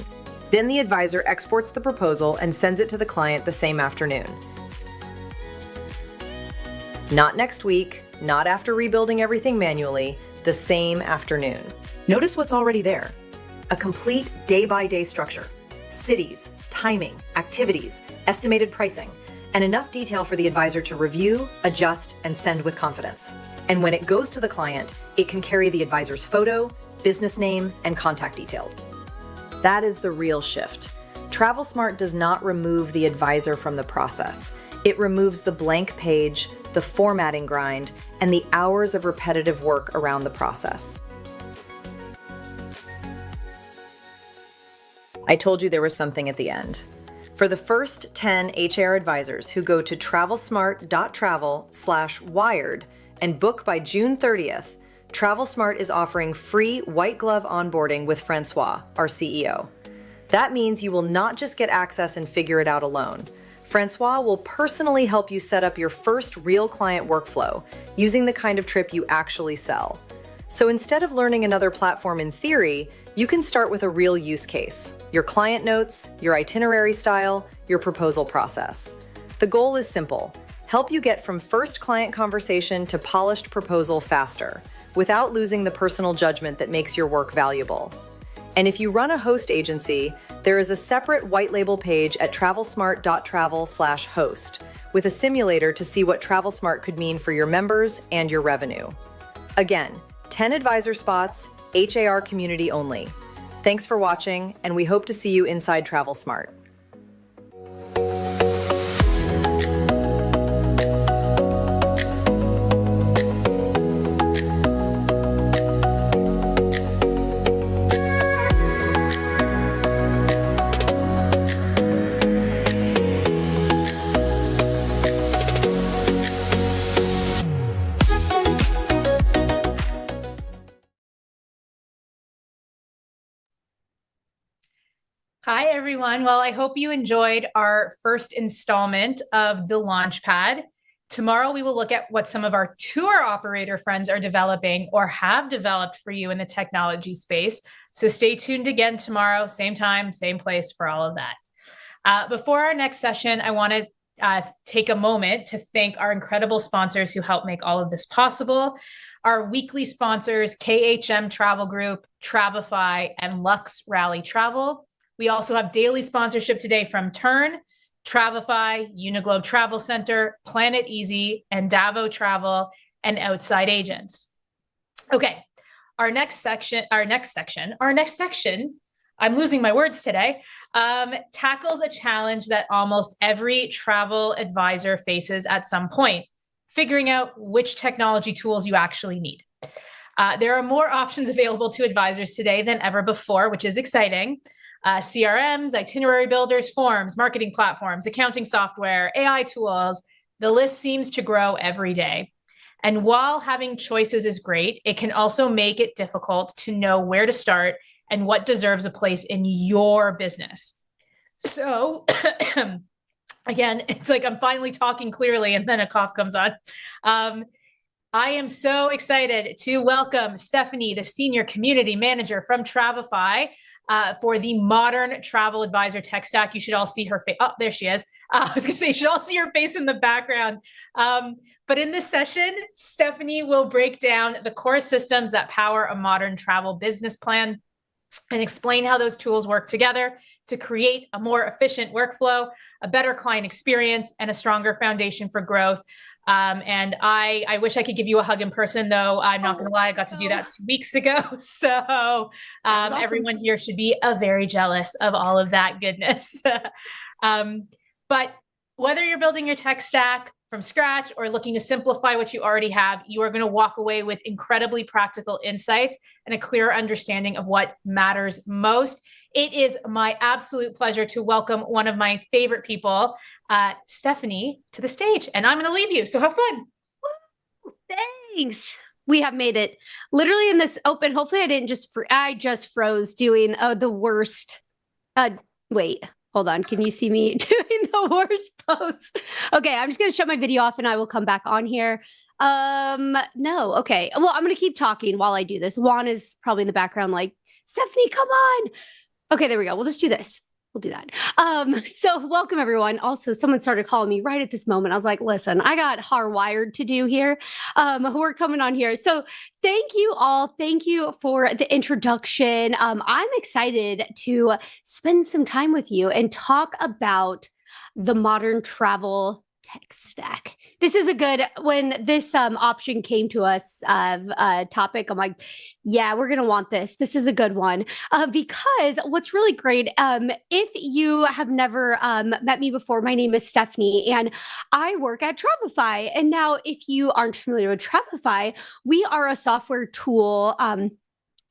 Then the advisor exports the proposal and sends it to the client the same afternoon. Not next week, not after rebuilding everything manually, the same afternoon. Notice what's already there. A complete day-by-day structure. Cities, timing, activities, estimated pricing, and enough detail for the advisor to review, adjust, and send with confidence. And when it goes to the client, it can carry the advisor's photo, business name, and contact details. That is the real shift. TravelSmart does not remove the advisor from the process. It removes the blank page, the formatting grind, and the hours of repetitive work around the process. I told you there was something at the end. For the first 10 HR advisors who go to travelsmart.travel/wired and book by June 30th, TravelSmart is offering free white glove onboarding with Francois, our CEO. That means you will not just get access and figure it out alone. Francois will personally help you set up your first real client workflow using the kind of trip you actually sell. So instead of learning another platform in theory, you can start with a real use case, your client notes, your itinerary style, your proposal process. The goal is simple: help you get from first client conversation to polished proposal faster, without losing the personal judgment that makes your work valuable. And if you run a host agency, there is a separate white label page at travelsmart.travel/host with a simulator to see what TravelSmart could mean for your members and your revenue. Again, 10 advisor spots, HAR community only. Thanks for watching, and we hope to see you inside TravelSmart. Hi, everyone. Well, I hope you enjoyed our first installment of the Launchpad. Tomorrow, we will look at what some of our tour operator friends are developing or have developed for you in the technology space. So stay tuned again tomorrow, same time, same place for all of that. Before our next session, I want to take a moment to thank our incredible sponsors who help make all of this possible. Our weekly sponsors, KHM Travel Group, Travefy, and Lux Rally Travel. We also have daily sponsorship today from Tern, Travefy, Uniglobe Travel Center, Planet Easy, and Davo Travel, and Outside Agents. Okay, Our next section, I'm losing my words today, tackles a challenge that almost every travel advisor faces at some point, figuring out which technology tools you actually need. There are more options available to advisors today than ever before, which is exciting. CRMs, itinerary builders, forms, marketing platforms, accounting software, AI tools. The list seems to grow every day. And while having choices is great, it can also make it difficult to know where to start and what deserves a place in your business. So again, it's like I'm finally talking clearly and then a cough comes on. I am so excited to welcome Stephanie, the Senior Community Manager from Travefy, for the modern travel advisor tech stack. You should all see her face. Oh, there she is. I was going to say, you should all see her face in the background. But in this session, Stephanie will break down the core systems that power a modern travel business plan and explain how those tools work together to create a more efficient workflow, a better client experience, and a stronger foundation for growth. And I wish I could give you a hug in person, though. I'm not going to lie, I got to do that 2 weeks ago. So awesome. Everyone here should be very jealous of all of that goodness. But whether you're building your tech stack from scratch or looking to simplify what you already have, you are going to walk away with incredibly practical insights and a clear understanding of what matters most. It is my absolute pleasure to welcome one of my favorite people, Stephanie, to the stage. And I'm going to leave you. So have fun. Thanks. We have made it literally in this open. Hopefully I just froze doing the worst. Wait, hold on. Can you see me doing the worst post? Okay, I'm just going to shut my video off and I will come back on here. No. Okay. Well, I'm going to keep talking while I do this. Juan is probably in the background like, Stephanie, come on. Okay, there we go. We'll just do this. We'll do that. So welcome everyone. Also, someone started calling me right at this moment. I was like, listen, I got HAR Wired to do here. Who are coming on here. So thank you all. Thank you for the introduction. I'm excited to spend some time with you and talk about the modern travel tech stack. This is a good, when this option came to us of topic, I'm like, yeah, we're going to want this. This is a good one because what's really great, if you have never met me before, my name is Stephanie and I work at Travefy. And now if you aren't familiar with Travefy, we are a software tool,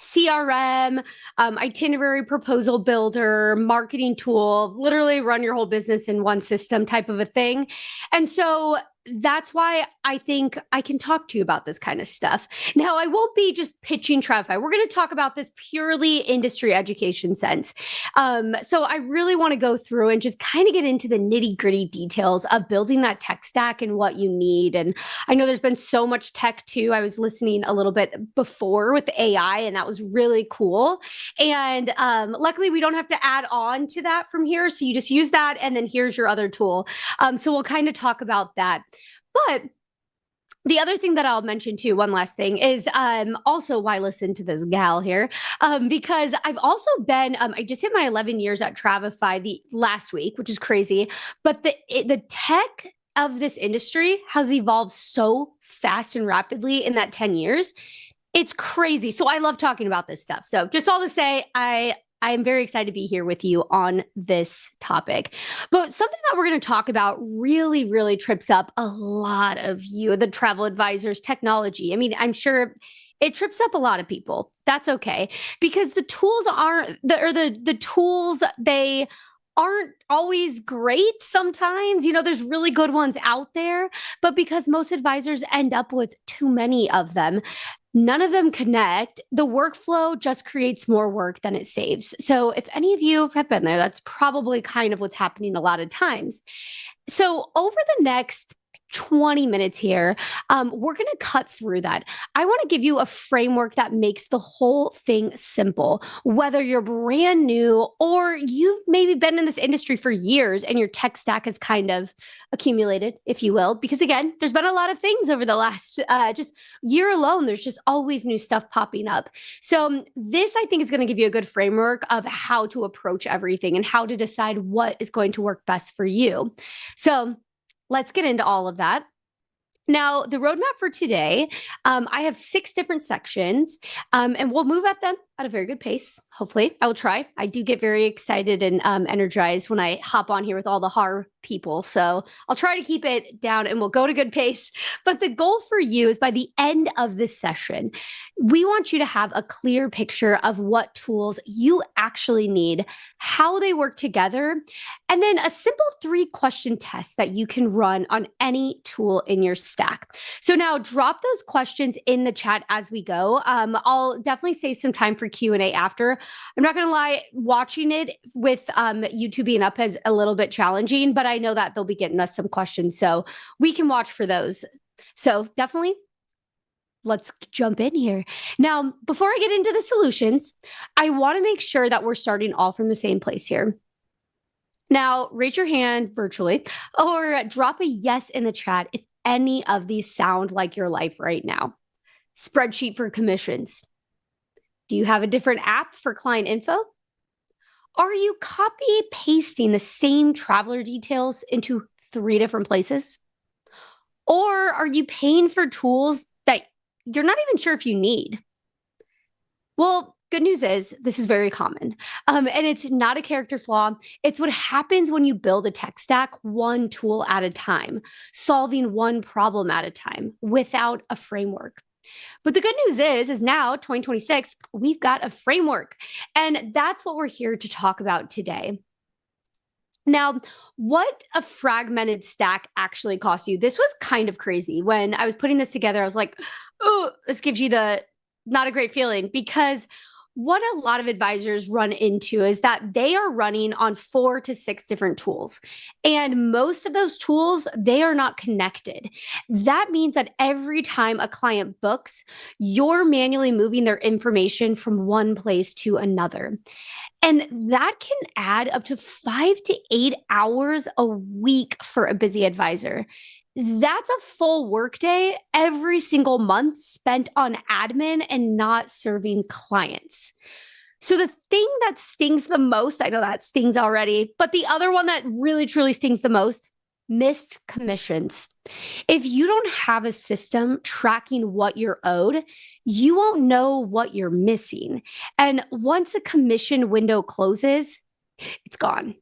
CRM, itinerary proposal builder, marketing tool, literally run your whole business in one system type of a thing. And so that's why I think I can talk to you about this kind of stuff. Now, I won't be just pitching Travefy. We're going to talk about this purely industry education sense. So I really want to go through and just kind of get into the nitty gritty details of building that tech stack and what you need. And I know there's been so much tech too. I was listening a little bit before with the AI and that was really cool. And luckily we don't have to add on to that from here. So you just use that and then here's your other tool. So we'll kind of talk about that. But the other thing that I'll mention too, one last thing is also why listen to this gal here, because I've also been, I just hit my 11 years at Travefy the last week, which is crazy, but the tech of this industry has evolved so fast and rapidly in that 10 years. It's crazy. So I love talking about this stuff. So just all to say, I am very excited to be here with you on this topic. But something that we're going to talk about really, really trips up a lot of you, the travel advisors, technology. I mean, I'm sure it trips up a lot of people. That's okay. Because the tools the tools, they aren't always great sometimes. You know, there's really good ones out there, but because most advisors end up with too many of them, none of them connect. The workflow just creates more work than it saves. So if any of you have been there, that's probably kind of what's happening a lot of times. So over the next 20 minutes here, we're going to cut through that. I want to give you a framework that makes the whole thing simple, whether you're brand new or you've maybe been in this industry for years and your tech stack has kind of accumulated, if you will, because again, there's been a lot of things over the last just year alone. There's just always new stuff popping up. So this, I think, is going to give you a good framework of how to approach everything and how to decide what is going to work best for you. So let's get into all of that. Now, the roadmap for today, I have 6 different sections, and we'll move at them at a very good pace. Hopefully, I will try. I do get very excited and energized when I hop on here with all the HAR people. So I'll try to keep it down and we'll go at a good pace. But the goal for you is by the end of this session, we want you to have a clear picture of what tools you actually need, how they work together, and then a simple 3-question test that you can run on any tool in your stack. So now drop those questions in the chat as we go. I'll definitely save some time for Q&A after. I'm not going to lie, watching it with YouTube being up is a little bit challenging, but I know that they'll be getting us some questions, so we can watch for those. So definitely, let's jump in here. Now, before I get into the solutions, I want to make sure that we're starting all from the same place here. Now, raise your hand virtually or drop a yes in the chat if any of these sound like your life right now. Spreadsheet for commissions. Do you have a different app for client info? Are you copy pasting the same traveler details into 3 different places? Or are you paying for tools that you're not even sure if you need? Well, good news is this is very common, and it's not a character flaw. It's what happens when you build a tech stack one tool at a time, solving one problem at a time without a framework. But the good news is now 2026, we've got a framework, and that's what we're here to talk about today. Now, what a fragmented stack actually costs you. This was kind of crazy. When I was putting this together, I was like, oh, this gives you the not a great feeling, because what a lot of advisors run into is that they are running on 4 to 6 different tools. And most of those tools, they are not connected. That means that every time a client books, you're manually moving their information from one place to another. And that can add up to 5 to 8 hours a week for a busy advisor. That's a full workday every single month spent on admin and not serving clients. So the thing that stings the most, I know that stings already, but the other one that really truly stings the most, missed commissions. If you don't have a system tracking what you're owed, you won't know what you're missing. And once a commission window closes, it's gone.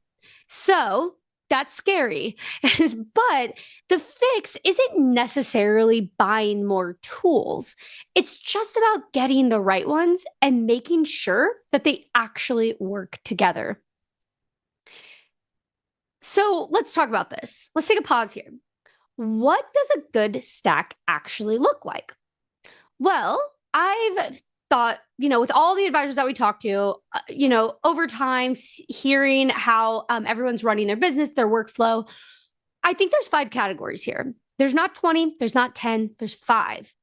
So that's scary. But the fix isn't necessarily buying more tools. It's just about getting the right ones and making sure that they actually work together. So let's talk about this. Let's take a pause here. What does a good stack actually look like? Well, I've thought, with all the advisors that we talk to, over time, hearing how everyone's running their business, their workflow, I think there's 5 categories here. There's not 20, there's not 10, there's 5.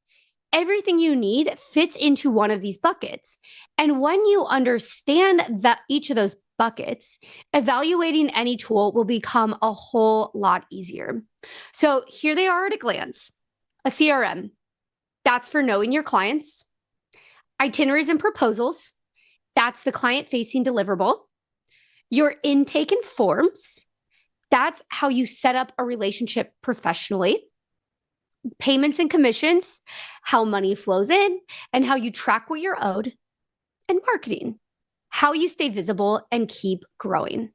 Everything you need fits into one of these buckets. And when you understand that each of those buckets, evaluating any tool will become a whole lot easier. So here they are at a glance. A CRM, that's for knowing your clients. Itineraries and proposals, that's the client-facing deliverable. Your intake and forms, that's how you set up a relationship professionally. Payments and commissions, how money flows in and how you track what you're owed. And marketing, how you stay visible and keep growing.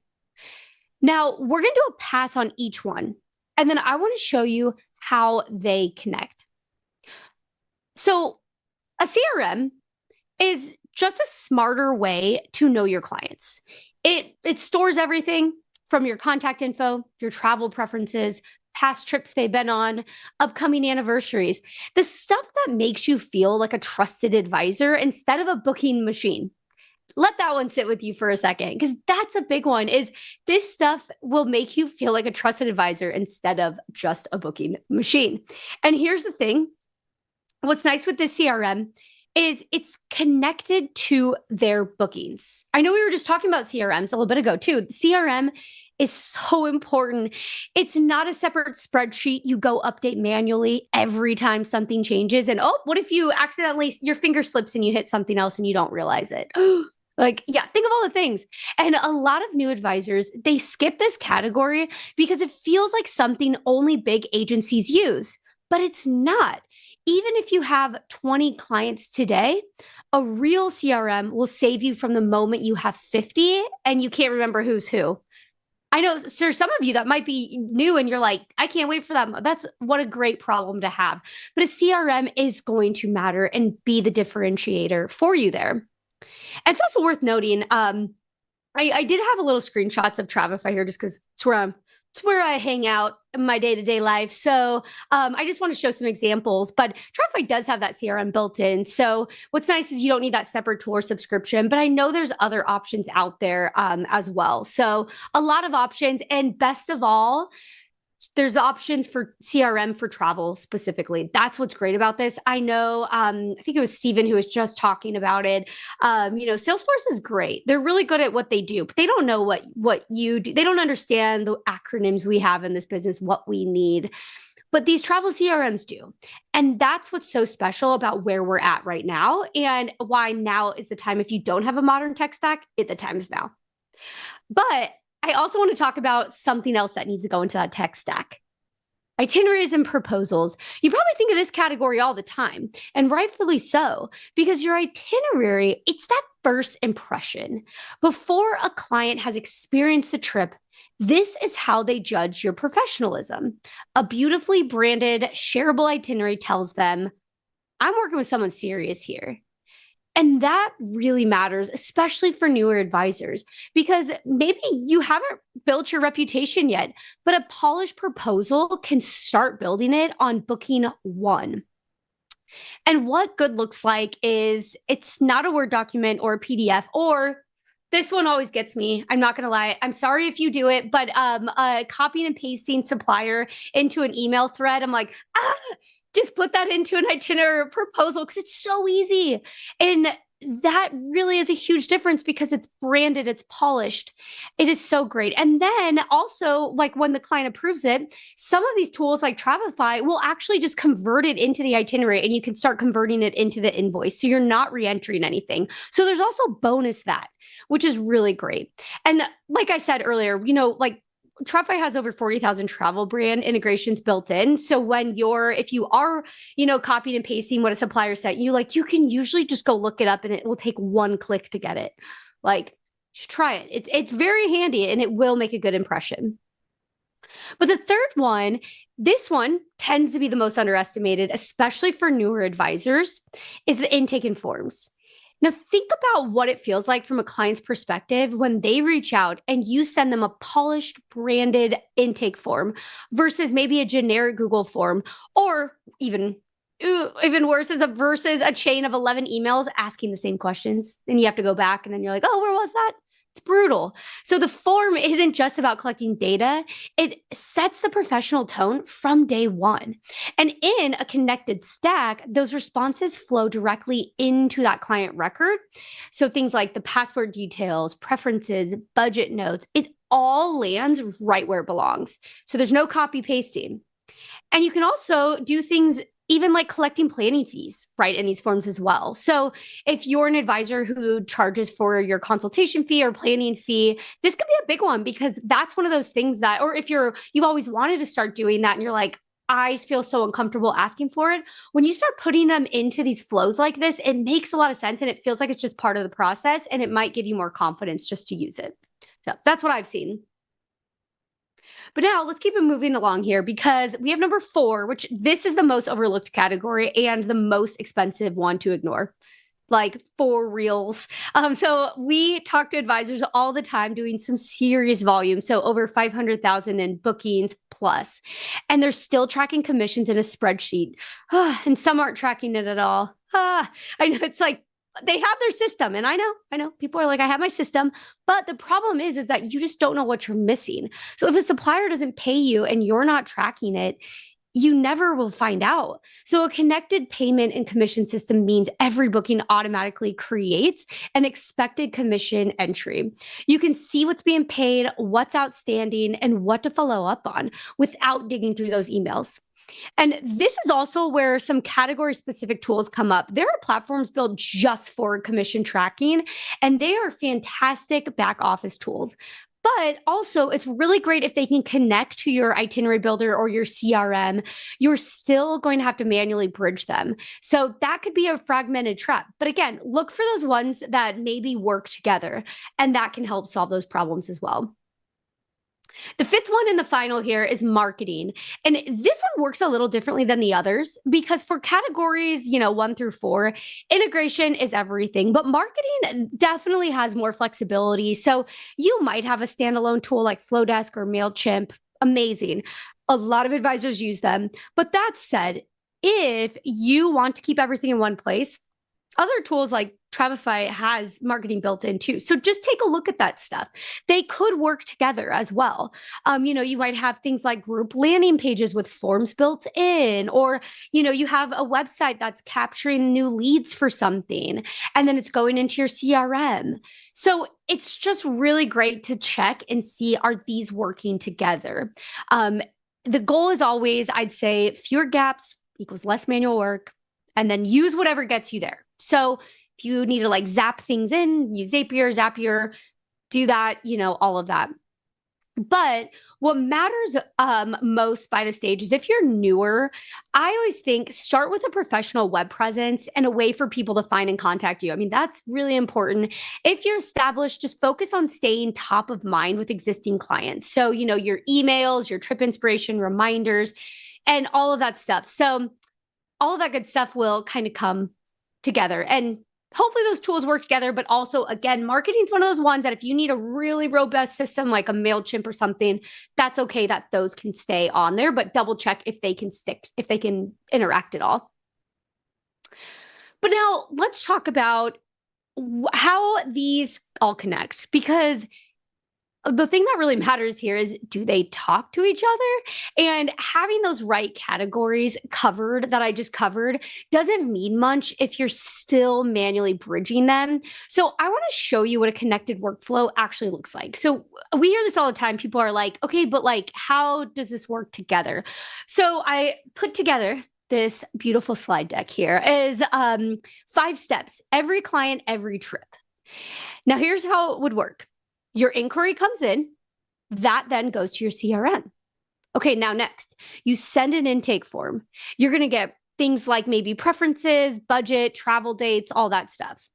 Now, we're going to do a pass on each one, and then I want to show you how they connect. So a CRM is just a smarter way to know your clients. It stores everything from your contact info, your travel preferences, past trips they've been on, upcoming anniversaries, the stuff that makes you feel like a trusted advisor instead of a booking machine. Let that one sit with you for a second, because that's a big one. Is this stuff will make you feel like a trusted advisor instead of just a booking machine. And here's the thing. What's nice with this CRM is it's connected to their bookings. I know we were just talking about CRMs a little bit ago too. CRM is so important. It's not a separate spreadsheet you go update manually every time something changes. And what if you accidentally, your finger slips and you hit something else and you don't realize it? Think of all the things. And a lot of new advisors, they skip this category because it feels like something only big agencies use. but it's not. Even if you have 20 clients today, a real CRM will save you from the moment you have 50 and you can't remember who's who. I know, sir, some of you that might be new and you're like, I can't wait for that. That's what a great problem to have. But a CRM is going to matter and be the differentiator for you there. And it's also worth noting, I did have a little screenshots of Travefy here just because it's where I hang out in my day-to-day life. So I just want to show some examples, but Travefy does have that CRM built in. So what's nice is you don't need that separate tool or subscription, but I know there's other options out there as well. So a lot of options, and best of all, there's options for CRM for travel specifically. That's what's great about this. I know, I think it was Steven who was just talking about it. Salesforce is great. They're really good at what they do, but they don't know what you do. They don't understand the acronyms we have in this business, what we need. But these travel CRMs do. And that's what's so special about where we're at right now and why now is the time. If you don't have a modern tech stack, the time is now. But I also want to talk about something else that needs to go into that tech stack. Itineraries and proposals. You probably think of this category all the time, and rightfully so, because your itinerary, it's that first impression. Before a client has experienced the trip, this is how they judge your professionalism. A beautifully branded, shareable itinerary tells them, I'm working with someone serious here. And that really matters, especially for newer advisors, because maybe you haven't built your reputation yet, but a polished proposal can start building it on booking one. And what good looks like is it's not a Word document or a PDF, or this one always gets me. I'm not going to lie. I'm sorry if you do it, but copying and pasting supplier into an email thread, I'm like, just put that into an itinerary proposal because it's so easy. And that really is a huge difference because it's branded, it's polished. It is so great. And then also, like when the client approves it, some of these tools like Travefy will actually just convert it into the itinerary and you can start converting it into the invoice. So you're not re-entering anything. So there's also bonus that, which is really great. And like I said earlier, Travefy has over 40,000 travel brand integrations built in. So if you are, copying and pasting what a supplier sent you, you can usually just go look it up and it will take one click to get it. You should try it. It's very handy and it will make a good impression. But the third one, this one tends to be the most underestimated, especially for newer advisors, is the intake and forms. Now, think about what it feels like from a client's perspective when they reach out and you send them a polished, branded intake form versus maybe a generic Google form, or even worse is versus a chain of 11 emails asking the same questions. Then you have to go back and then you're like, oh, where was that? It's brutal. So the form isn't just about collecting data. It sets the professional tone from day one. And in a connected stack, those responses flow directly into that client record. So things like the password details, preferences, budget notes, it all lands right where it belongs. So there's no copy pasting. And you can also do things even like collecting planning fees, right, in these forms as well. So if you're an advisor who charges for your consultation fee or planning fee, this could be a big one because that's one of those things that, or if you've always wanted to start doing that and you're like, I feel so uncomfortable asking for it. When you start putting them into these flows like this, it makes a lot of sense and it feels like it's just part of the process and it might give you more confidence just to use it. So that's what I've seen. But now let's keep it moving along here because we have number 4, which this is the most overlooked category and the most expensive one to ignore. For reals. So we talk to advisors all the time doing some serious volume. So over 500,000 in bookings plus, and they're still tracking commissions in a spreadsheet. And some aren't tracking it at all. I know it's they have their system. And I know people are like, I have my system, but the problem is that you just don't know what you're missing. So if a supplier doesn't pay you and you're not tracking it, you never will find out. So a connected payment and commission system means every booking automatically creates an expected commission entry. You can see what's being paid, what's outstanding, and what to follow up on without digging through those emails. And this is also where some category-specific tools come up. There are platforms built just for commission tracking, and they are fantastic back office tools. But also, it's really great if they can connect to your itinerary builder or your CRM. You're still going to have to manually bridge them. So that could be a fragmented trap. But again, look for those ones that maybe work together, and that can help solve those problems as well. The fifth one and the final here is marketing. And this one works a little differently than the others because for categories, 1 through 4, integration is everything, but marketing definitely has more flexibility. So you might have a standalone tool like Flowdesk or MailChimp. Amazing. A lot of advisors use them. But that said, if you want to keep everything in one place, other tools like Travefy has marketing built in too. So just take a look at that stuff. They could work together as well. You might have things like group landing pages with forms built in, or, you have a website that's capturing new leads for something, and then it's going into your CRM. So it's just really great to check and see, are these working together? The goal is always, I'd say, fewer gaps equals less manual work, and then use whatever gets you there. So if you need to zap things in, use Zapier, do that, all of that. But what matters most by the stage is if you're newer, I always think start with a professional web presence and a way for people to find and contact you. I mean, that's really important. If you're established, just focus on staying top of mind with existing clients. So, your emails, your trip inspiration, reminders, and all of that stuff. So all of that good stuff will kind of come together, and hopefully those tools work together. But also, again, marketing is one of those ones that if you need a really robust system like a MailChimp or something, that's okay that those can stay on there, but double check if they can stick, if they can interact at all. But now let's talk about how these all connect, because the thing that really matters here is, do they talk to each other? And having those right categories covered that I just covered doesn't mean much if you're still manually bridging them. So I want to show you what a connected workflow actually looks like. So we hear this all the time. People are like, okay, but how does this work together? So I put together this beautiful slide deck here is 5 steps, every client, every trip. Now here's how it would work. Your inquiry comes in, that then goes to your CRM. Okay, now next, you send an intake form. You're going to get things like maybe preferences, budget, travel dates, all that stuff.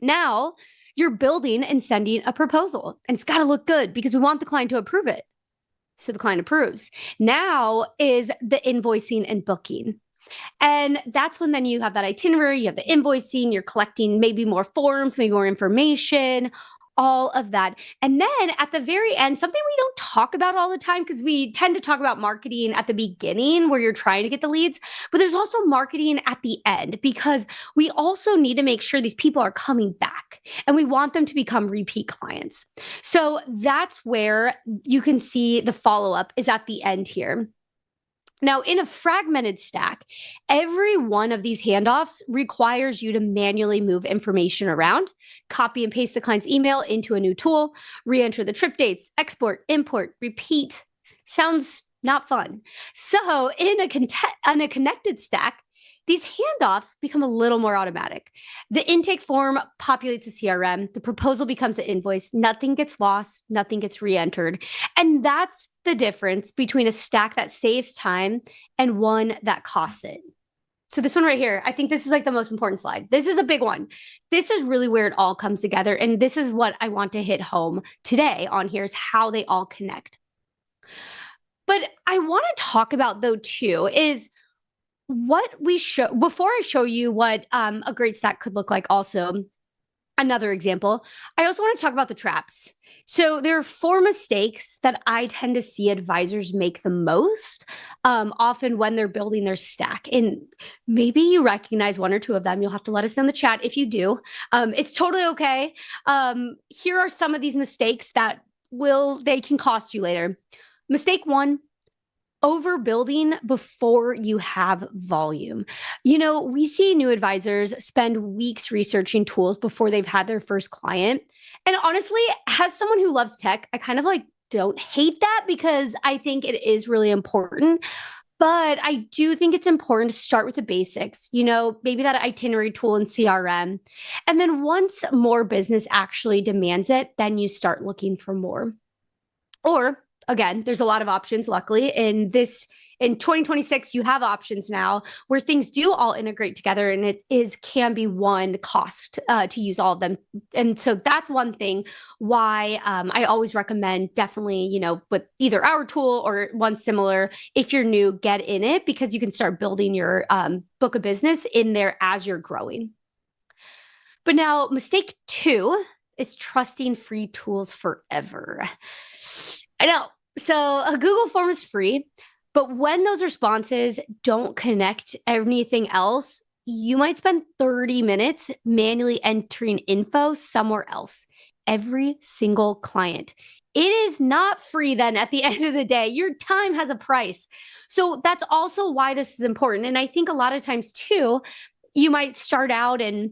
Now you're building and sending a proposal, and it's got to look good because we want the client to approve it. So the client approves. Now is the invoicing and booking. And that's when then you have that itinerary, you have the invoicing, you're collecting maybe more forms, maybe more information, all of that. And then at the very end, something we don't talk about all the time, because we tend to talk about marketing at the beginning where you're trying to get the leads, but there's also marketing at the end, because we also need to make sure these people are coming back and we want them to become repeat clients. So that's where you can see the follow-up is at the end here. Now, in a fragmented stack, every one of these handoffs requires you to manually move information around, copy and paste the client's email into a new tool, re-enter the trip dates, export, import, repeat. Sounds not fun. So in a connected stack, these handoffs become a little more automatic. The intake form populates the CRM. The proposal becomes an invoice. Nothing gets lost. Nothing gets re-entered. And that's the difference between a stack that saves time and one that costs it. So this one right here, I think this is the most important slide. This is a big one. This is really where it all comes together. And this is what I want to hit home today on here, is how they all connect. But I want to talk about, though, too, is what we show, before I show you what a great stack could look like. Also, another example, I also want to talk about the traps. So there are 4 mistakes that I tend to see advisors make the most, often when they're building their stack. And maybe you recognize 1 or 2 of them. You'll have to let us know in the chat if you do. It's totally okay. Here are some of these mistakes that they can cost you later. Mistake 1, overbuilding before you have volume. We see new advisors spend weeks researching tools before they've had their first client. And honestly, as someone who loves tech, I kind of don't hate that, because I think it is really important. But I do think it's important to start with the basics, maybe that itinerary tool in CRM. And then once more business actually demands it, then you start looking for more. Or again, there's a lot of options, luckily. In 2026, you have options now where things do all integrate together, and it can be one cost to use all of them. And so that's one thing why I always recommend definitely, with either our tool or one similar, if you're new, get in it, because you can start building your book of business in there as you're growing. But now mistake 2 is trusting free tools forever. I know. So a Google form is free, but when those responses don't connect anything else, you might spend 30 minutes manually entering info somewhere else. Every single client. It is not free then at the end of the day. Your time has a price. So that's also why this is important. And I think a lot of times too, you might start out and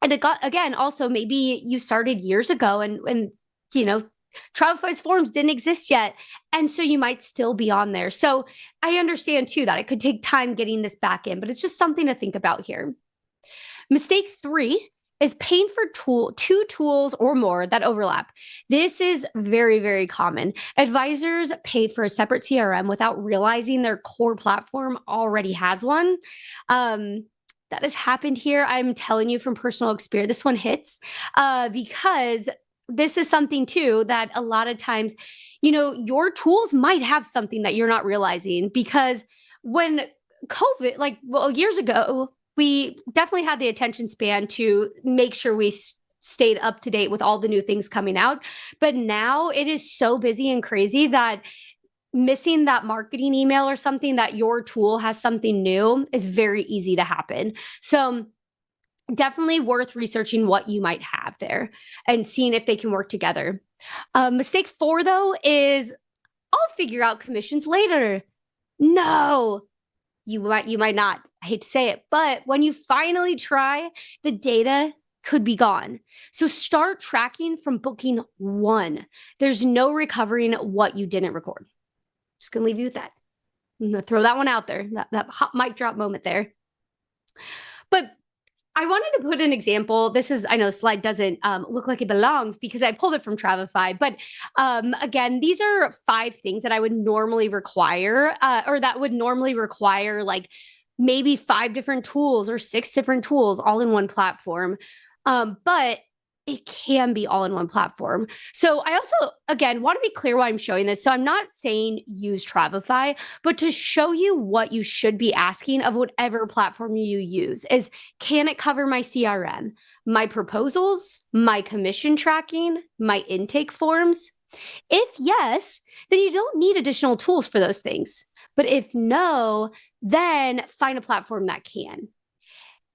again, also maybe you started years ago and Travefy's forms didn't exist yet. And so you might still be on there. So I understand too that it could take time getting this back in, but it's just something to think about here. Mistake 3 is paying for 2 tools or more that overlap. This is very, very common. Advisors pay for a separate CRM without realizing their core platform already has one. That has happened here. I'm telling you from personal experience, this one hits because this is something too that a lot of times, your tools might have something that you're not realizing, because when COVID, years ago, we definitely had the attention span to make sure we stayed up to date with all the new things coming out. But now it is so busy and crazy that missing that marketing email or something that your tool has something new is very easy to happen. So definitely worth researching what you might have there and seeing if they can work together. Mistake 4, though, is I'll figure out commissions later. No, you might not. I hate to say it, but when you finally try, the data could be gone. So start tracking from booking 1. There's no recovering what you didn't record. Just gonna leave you with that. I'm gonna throw that one out there, that hot mic drop moment there. But I wanted to put an example. I know slide doesn't look like it belongs because I pulled it from Travefy. But again, these are 5 things that I would normally require or that would normally require like maybe 5 different tools or 6 different tools all in one platform. But it can be all in one platform. So I also, again, want to be clear why I'm showing this. So I'm not saying use Travefy, but to show you what you should be asking of whatever platform you use is, can it cover my CRM, my proposals, my commission tracking, my intake forms? If yes, then you don't need additional tools for those things. But if no, then find a platform that can.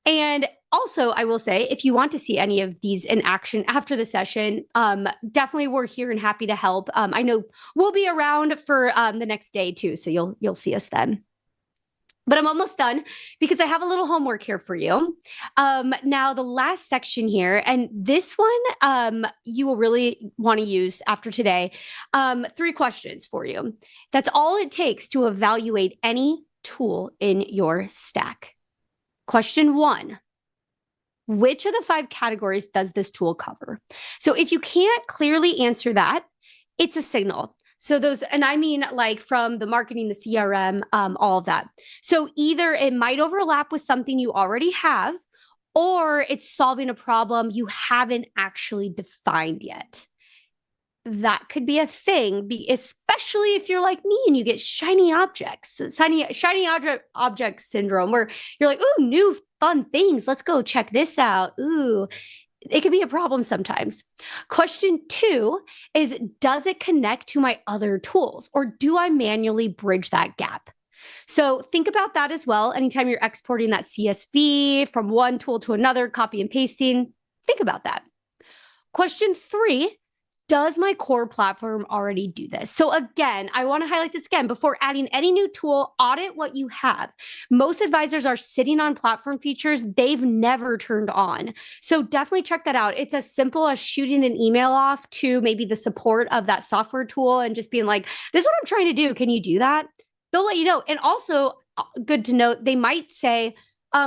And also, I will say, if you want to see any of these in action after the session, definitely we're here and happy to help. I know we'll be around for the next day too, so you'll see us then. But I'm almost done because I have a little homework here for you. Now, the last section here, and this one you will really want to use after today. 3 questions for you. That's all it takes to evaluate any tool in your stack. Question 1, which of the 5 categories does this tool cover? So if you can't clearly answer that, it's a signal. So those, and I mean like from the marketing, the CRM, all of that. So either it might overlap with something you already have, or it's solving a problem you haven't actually defined yet. That could be a thing, especially if you're like me and you get shiny object syndrome, where you're like, ooh, new fun things. Let's go check this out. Ooh, it could be a problem sometimes. Question 2 is, does it connect to my other tools, or do I manually bridge that gap? So think about that as well. Anytime you're exporting that CSV from one tool to another, copy and pasting, think about that. Question 3, does my core platform already do this? So again, I want to highlight this again. Before adding any new tool, audit what you have. Most advisors are sitting on platform features they've never turned on. So definitely check that out. It's as simple as shooting an email off to maybe the support of that software tool and just being like, this is what I'm trying to do. Can you do that? they'll let you know. And also, good to note, they might say,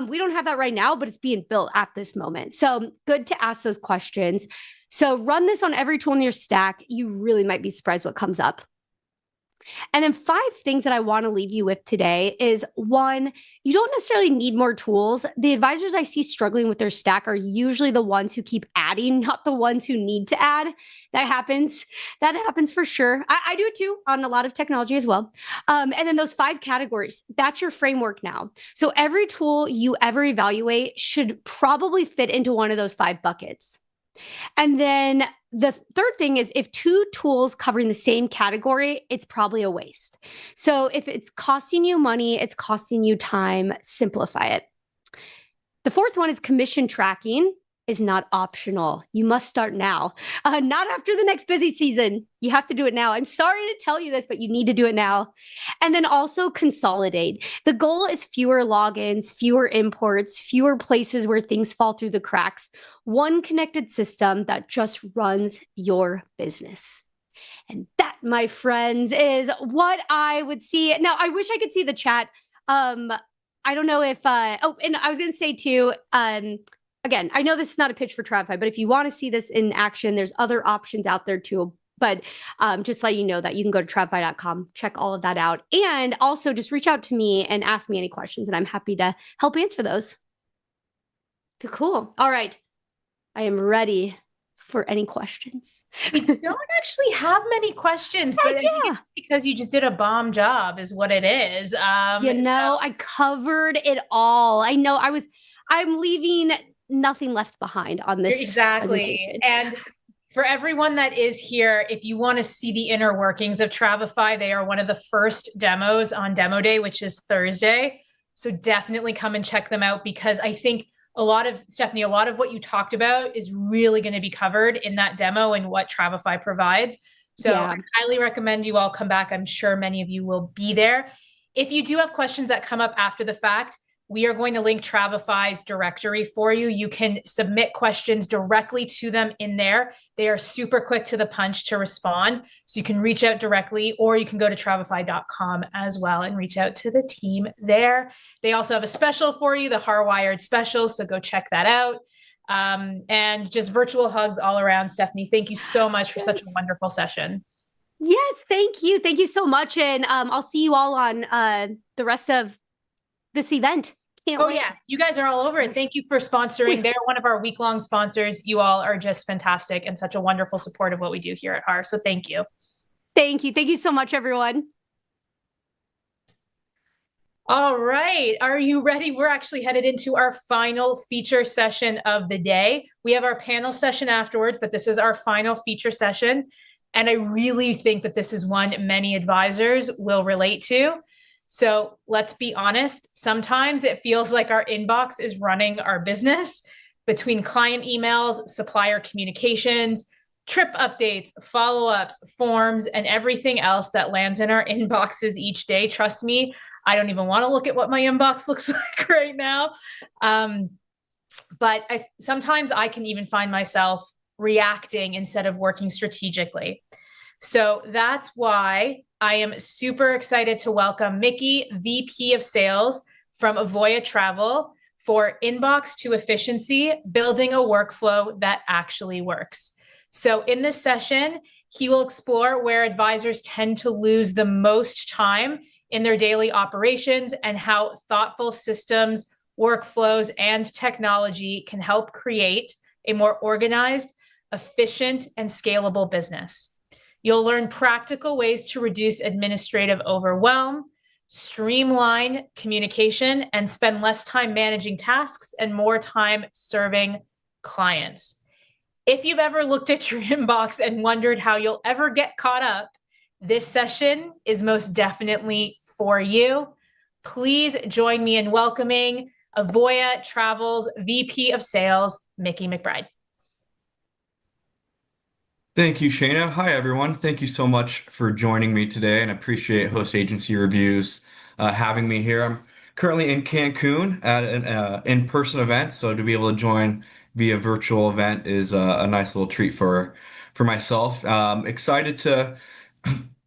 we don't have that right now, but it's being built at this moment. So good to ask those questions. So run this on every tool in your stack. You really might be surprised what comes up. And then 5 things that I want to leave you with today is 1, you don't necessarily need more tools. The advisors I see struggling with their stack are usually the ones who keep adding, not the ones who need to add. That happens. That happens for sure. I do it too on a lot of technology as well. And then those 5 categories, that's your framework now. So every tool you ever evaluate should probably fit into one of those 5 buckets. And then the third thing is if 2 tools covering the same category, it's probably a waste. So if it's costing you money, it's costing you time, simplify it. The fourth one is commission tracking is not optional. You must start now, not after the next busy season. You have to do it now. I'm sorry to tell you this, but you need to do it now. And then also consolidate. The goal is fewer logins, fewer imports, fewer places where things fall through the cracks. One connected system that just runs your business. And that, my friends, is what I would see. Now, I wish I could see the chat. I don't know if, and I was going to say too, again, I know this is not a pitch for Travefy, but if you want to see this in action, there's other options out there too. But just let you know that you can go to travefy.com, check all of that out. And also just reach out to me and ask me any questions, and I'm happy to help answer those. Cool. All right. I am ready for any questions. We don't actually have many questions, but I think it's because you just did a bomb job is what it is. I covered it all. I know I'm leaving nothing left behind on this. Exactly. And for everyone that is here, if you want to see the inner workings of Travefy, they are one of the first demos on demo day, which is Thursday. So definitely come and check them out, because I think Stephanie, a lot of what you talked about is really going to be covered in that demo and what Travefy provides. So I highly recommend you all come back. I'm sure many of you will be there. If you do have questions that come up after the fact, we are going to link Travefy's directory for you. You can submit questions directly to them in there. They are super quick to the punch to respond. So you can reach out directly, or you can go to travefy.com as well and reach out to the team there. They also have a special for you, the HAR Wired special. So go check that out. And just virtual hugs all around. Stephanie, thank you so much for such a wonderful session. Yes, thank you. Thank you so much. And I'll see you all on the rest of this event. Can't wait. Yeah, you guys are all over it. Thank you for sponsoring. They're one of our week-long sponsors. You all are just fantastic and such a wonderful support of what we do here at HAR. So thank you. Thank you. Thank you so much, everyone. All right. Are you ready? We're actually headed into our final feature session of the day. We have our panel session afterwards, but this is our final feature session. And I really think that this is one many advisors will relate to. So let's be honest, sometimes it feels like our inbox is running our business between client emails, supplier communications, trip updates, follow-ups, forms, and everything else that lands in our inboxes each day. Trust me, I don't even want to look at what my inbox looks like right now. But sometimes I can even find myself reacting instead of working strategically. So that's why I am super excited to welcome Mickey, VP of Sales from Avoya Travel, for Inbox to Efficiency, building a workflow that actually works. So in this session, he will explore where advisors tend to lose the most time in their daily operations and how thoughtful systems, workflows, and technology can help create a more organized, efficient, and scalable business. You'll learn practical ways to reduce administrative overwhelm, streamline communication, and spend less time managing tasks and more time serving clients. If you've ever looked at your inbox and wondered how you'll ever get caught up, this session is most definitely for you. Please join me in welcoming Avoya Travel's VP of Sales, Mickey McBride. Thank you, Shayna. Hi, everyone. Thank you so much for joining me today, and I appreciate Host Agency Reviews having me here. I'm currently in Cancun at an in-person event, so to be able to join via virtual event is a nice little treat for myself. Excited to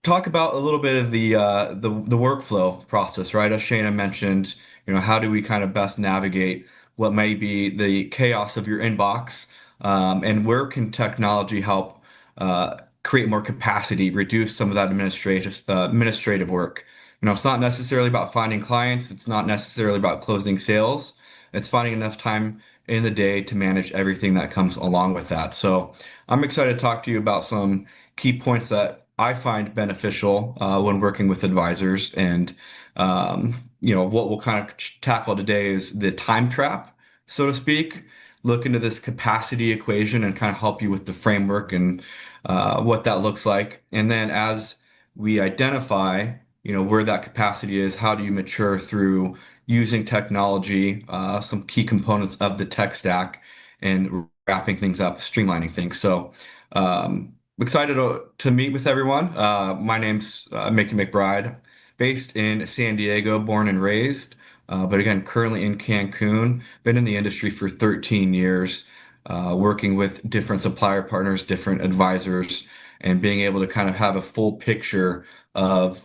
talk about a little bit of the workflow process, right? As Shayna mentioned, how do we kind of best navigate what may be the chaos of your inbox, and where can technology help create more capacity, reduce some of that administrative work? It's not necessarily about finding clients. It's not necessarily about closing sales. It's finding enough time in the day to manage everything that comes along with that. So I'm excited to talk to you about some key points that I find beneficial when working with advisors. And what we'll kind of tackle today is the time trap, so to speak. Look into this capacity equation and kind of help you with the framework and what that looks like. And then as we identify, where that capacity is, how do you mature through using technology, some key components of the tech stack, and wrapping things up, streamlining things. So excited to meet with everyone. My name's Mickey McBride, based in San Diego, born and raised, but again, currently in Cancun. Been in the industry for 13 years, working with different supplier partners, different advisors, and being able to kind of have a full picture of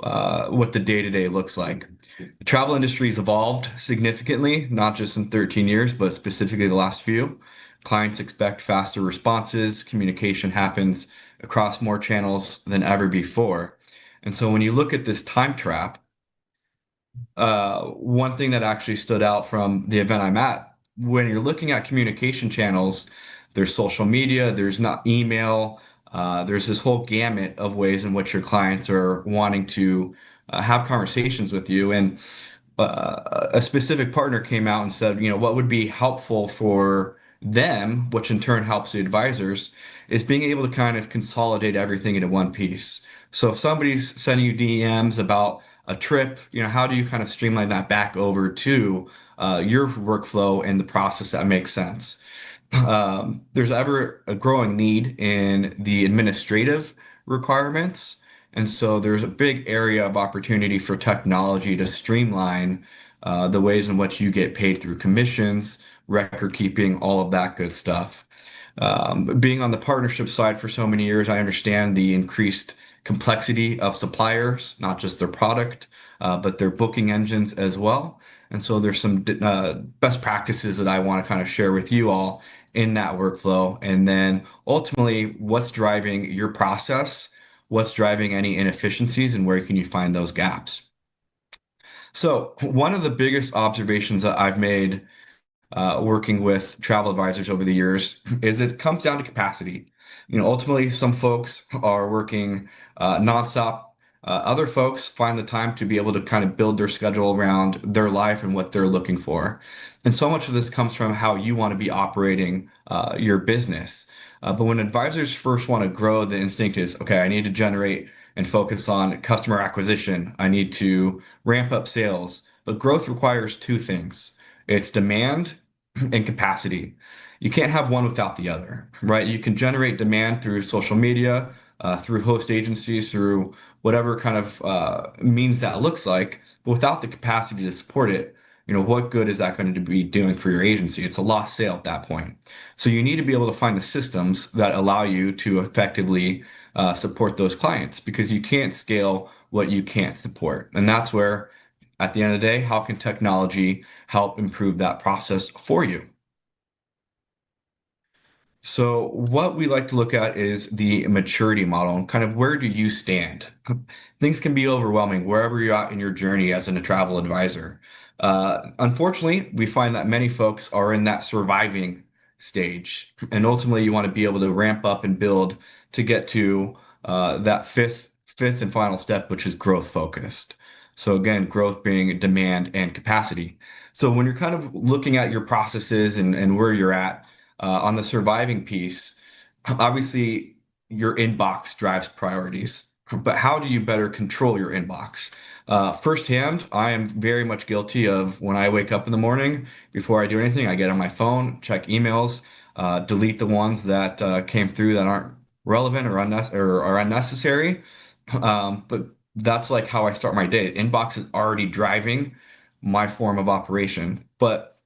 what the day-to-day looks like. The travel industry has evolved significantly, not just in 13 years, but specifically the last few. Clients expect faster responses. Communication happens across more channels than ever before. And so when you look at this time trap, one thing that actually stood out from the event I'm at, when you're looking at communication channels, there's social media, there's not email, there's this whole gamut of ways in which your clients are wanting to have conversations with you. And a specific partner came out and said, what would be helpful for them, which in turn helps the advisors, is being able to kind of consolidate everything into one piece. So if somebody's sending you DMs about a trip, how do you kind of streamline that back over to your workflow and the process that makes sense? There's ever a growing need in the administrative requirements. And so there's a big area of opportunity for technology to streamline the ways in which you get paid through commissions, record keeping, all of that good stuff. Being on the partnership side for so many years, I understand the increased complexity of suppliers, not just their product, but their booking engines as well. And so there's some best practices that I want to kind of share with you all in that workflow. And then ultimately, what's driving your process? What's driving any inefficiencies, and where can you find those gaps? So one of the biggest observations that I've made working with travel advisors over the years is it comes down to capacity. Ultimately, some folks are working nonstop. Other folks find the time to be able to kind of build their schedule around their life and what they're looking for. And so much of this comes from how you want to be operating your business. But when advisors first want to grow, the instinct is, okay, I need to generate and focus on customer acquisition. I need to ramp up sales. But growth requires two things. It's demand and capacity. You can't have one without the other, right? You can generate demand through social media, through host agencies, through whatever kind of means that looks like, but without the capacity to support it, what good is that going to be doing for your agency? It's a lost sale at that point. So you need to be able to find the systems that allow you to effectively support those clients, because you can't scale what you can't support. And that's where, at the end of the day, how can technology help improve that process for you? So what we like to look at is the maturity model and kind of where do you stand? Things can be overwhelming wherever you're at in your journey as a travel advisor. Unfortunately, we find that many folks are in that surviving stage, and ultimately you want to be able to ramp up and build to get to that fifth and final step, which is growth focused. So again, growth being demand and capacity. So when you're kind of looking at your processes and where you're at, on the surviving piece, obviously your inbox drives priorities, but how do you better control your inbox? Firsthand, I am very much guilty of when I wake up in the morning, before I do anything, I get on my phone, check emails, delete the ones that came through that aren't relevant or unnecessary. But that's like how I start my day. Inbox is already driving my form of operation. But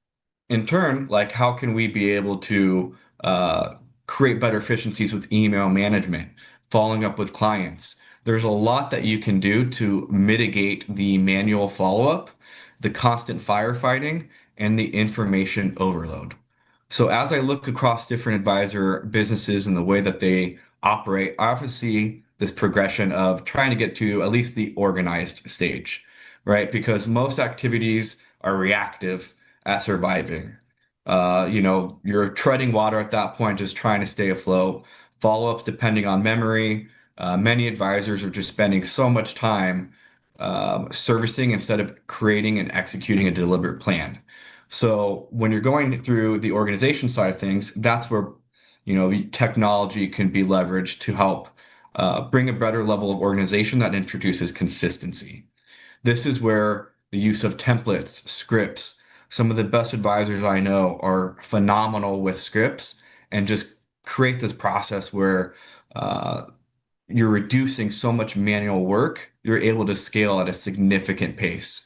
in turn, like how can we be able to create better efficiencies with email management, following up with clients, there's a lot that you can do to mitigate the manual follow-up, the constant firefighting, and the information overload. So as I look across different advisor businesses and the way that they operate, I often see this progression of trying to get to at least the organized stage, right? Because most activities are reactive at surviving. You're treading water at that point, just trying to stay afloat. Follow-ups depending on memory. Many advisors are just spending so much time servicing instead of creating and executing a deliberate plan. So when you're going through the organization side of things, that's where technology can be leveraged to help bring a better level of organization that introduces consistency. This is where the use of templates, scripts, some of the best advisors I know are phenomenal with scripts and just create this process where you're reducing so much manual work, you're able to scale at a significant pace.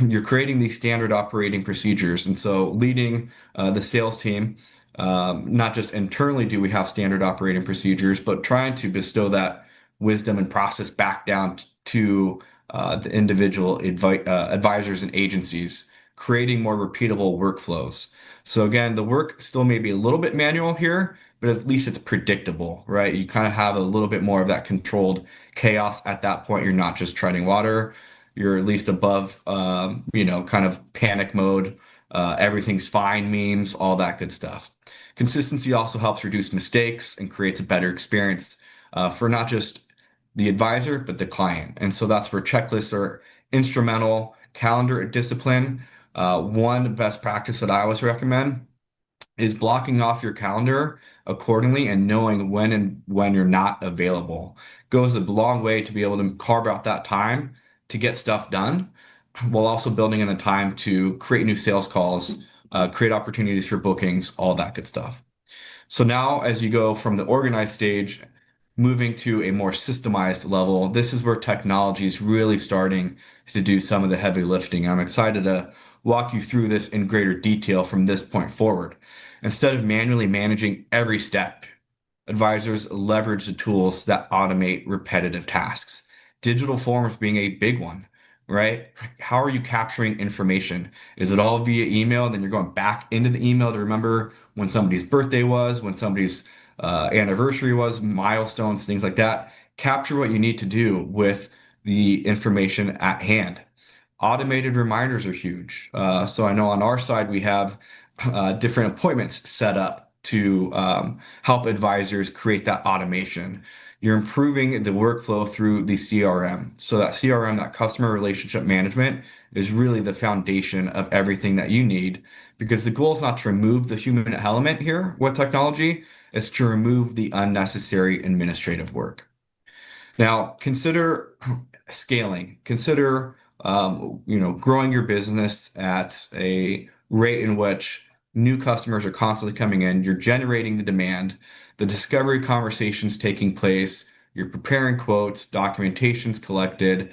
You're creating these standard operating procedures. And so leading the sales team, not just internally do we have standard operating procedures, but trying to bestow that wisdom and process back down to the individual advisors and agencies, creating more repeatable workflows. So again, the work still may be a little bit manual here, but at least it's predictable, right? You kind of have a little bit more of that controlled chaos at that point. You're not just treading water. You're at least above, kind of panic mode. Everything's fine, memes, all that good stuff. Consistency also helps reduce mistakes and creates a better experience for not just the advisor, but the client. And so that's where checklists are instrumental. Calendar discipline. One best practice that I always recommend is blocking off your calendar accordingly and knowing when you're not available. Goes a long way to be able to carve out that time to get stuff done while also building in the time to create new sales calls, create opportunities for bookings, all that good stuff. So now as you go from the organized stage, moving to a more systemized level, this is where technology is really starting to do some of the heavy lifting. I'm excited to walk you through this in greater detail from this point forward. Instead of manually managing every step, advisors leverage the tools that automate repetitive tasks. Digital forms being a big one, right? How are you capturing information? Is it all via email? Then you're going back into the email to remember when somebody's birthday was, when somebody's anniversary was, milestones, things like that. Capture what you need to do with the information at hand. Automated reminders are huge. So I know on our side, we have different appointments set up to help advisors create that automation. You're improving the workflow through the CRM. So that CRM, that customer relationship management, is really the foundation of everything that you need, because the goal is not to remove the human element here with technology, it's to remove the unnecessary administrative work. Now, consider scaling. Consider growing your business at a rate in which new customers are constantly coming in. You're generating the demand, the discovery conversations taking place, you're preparing quotes, documentation's collected,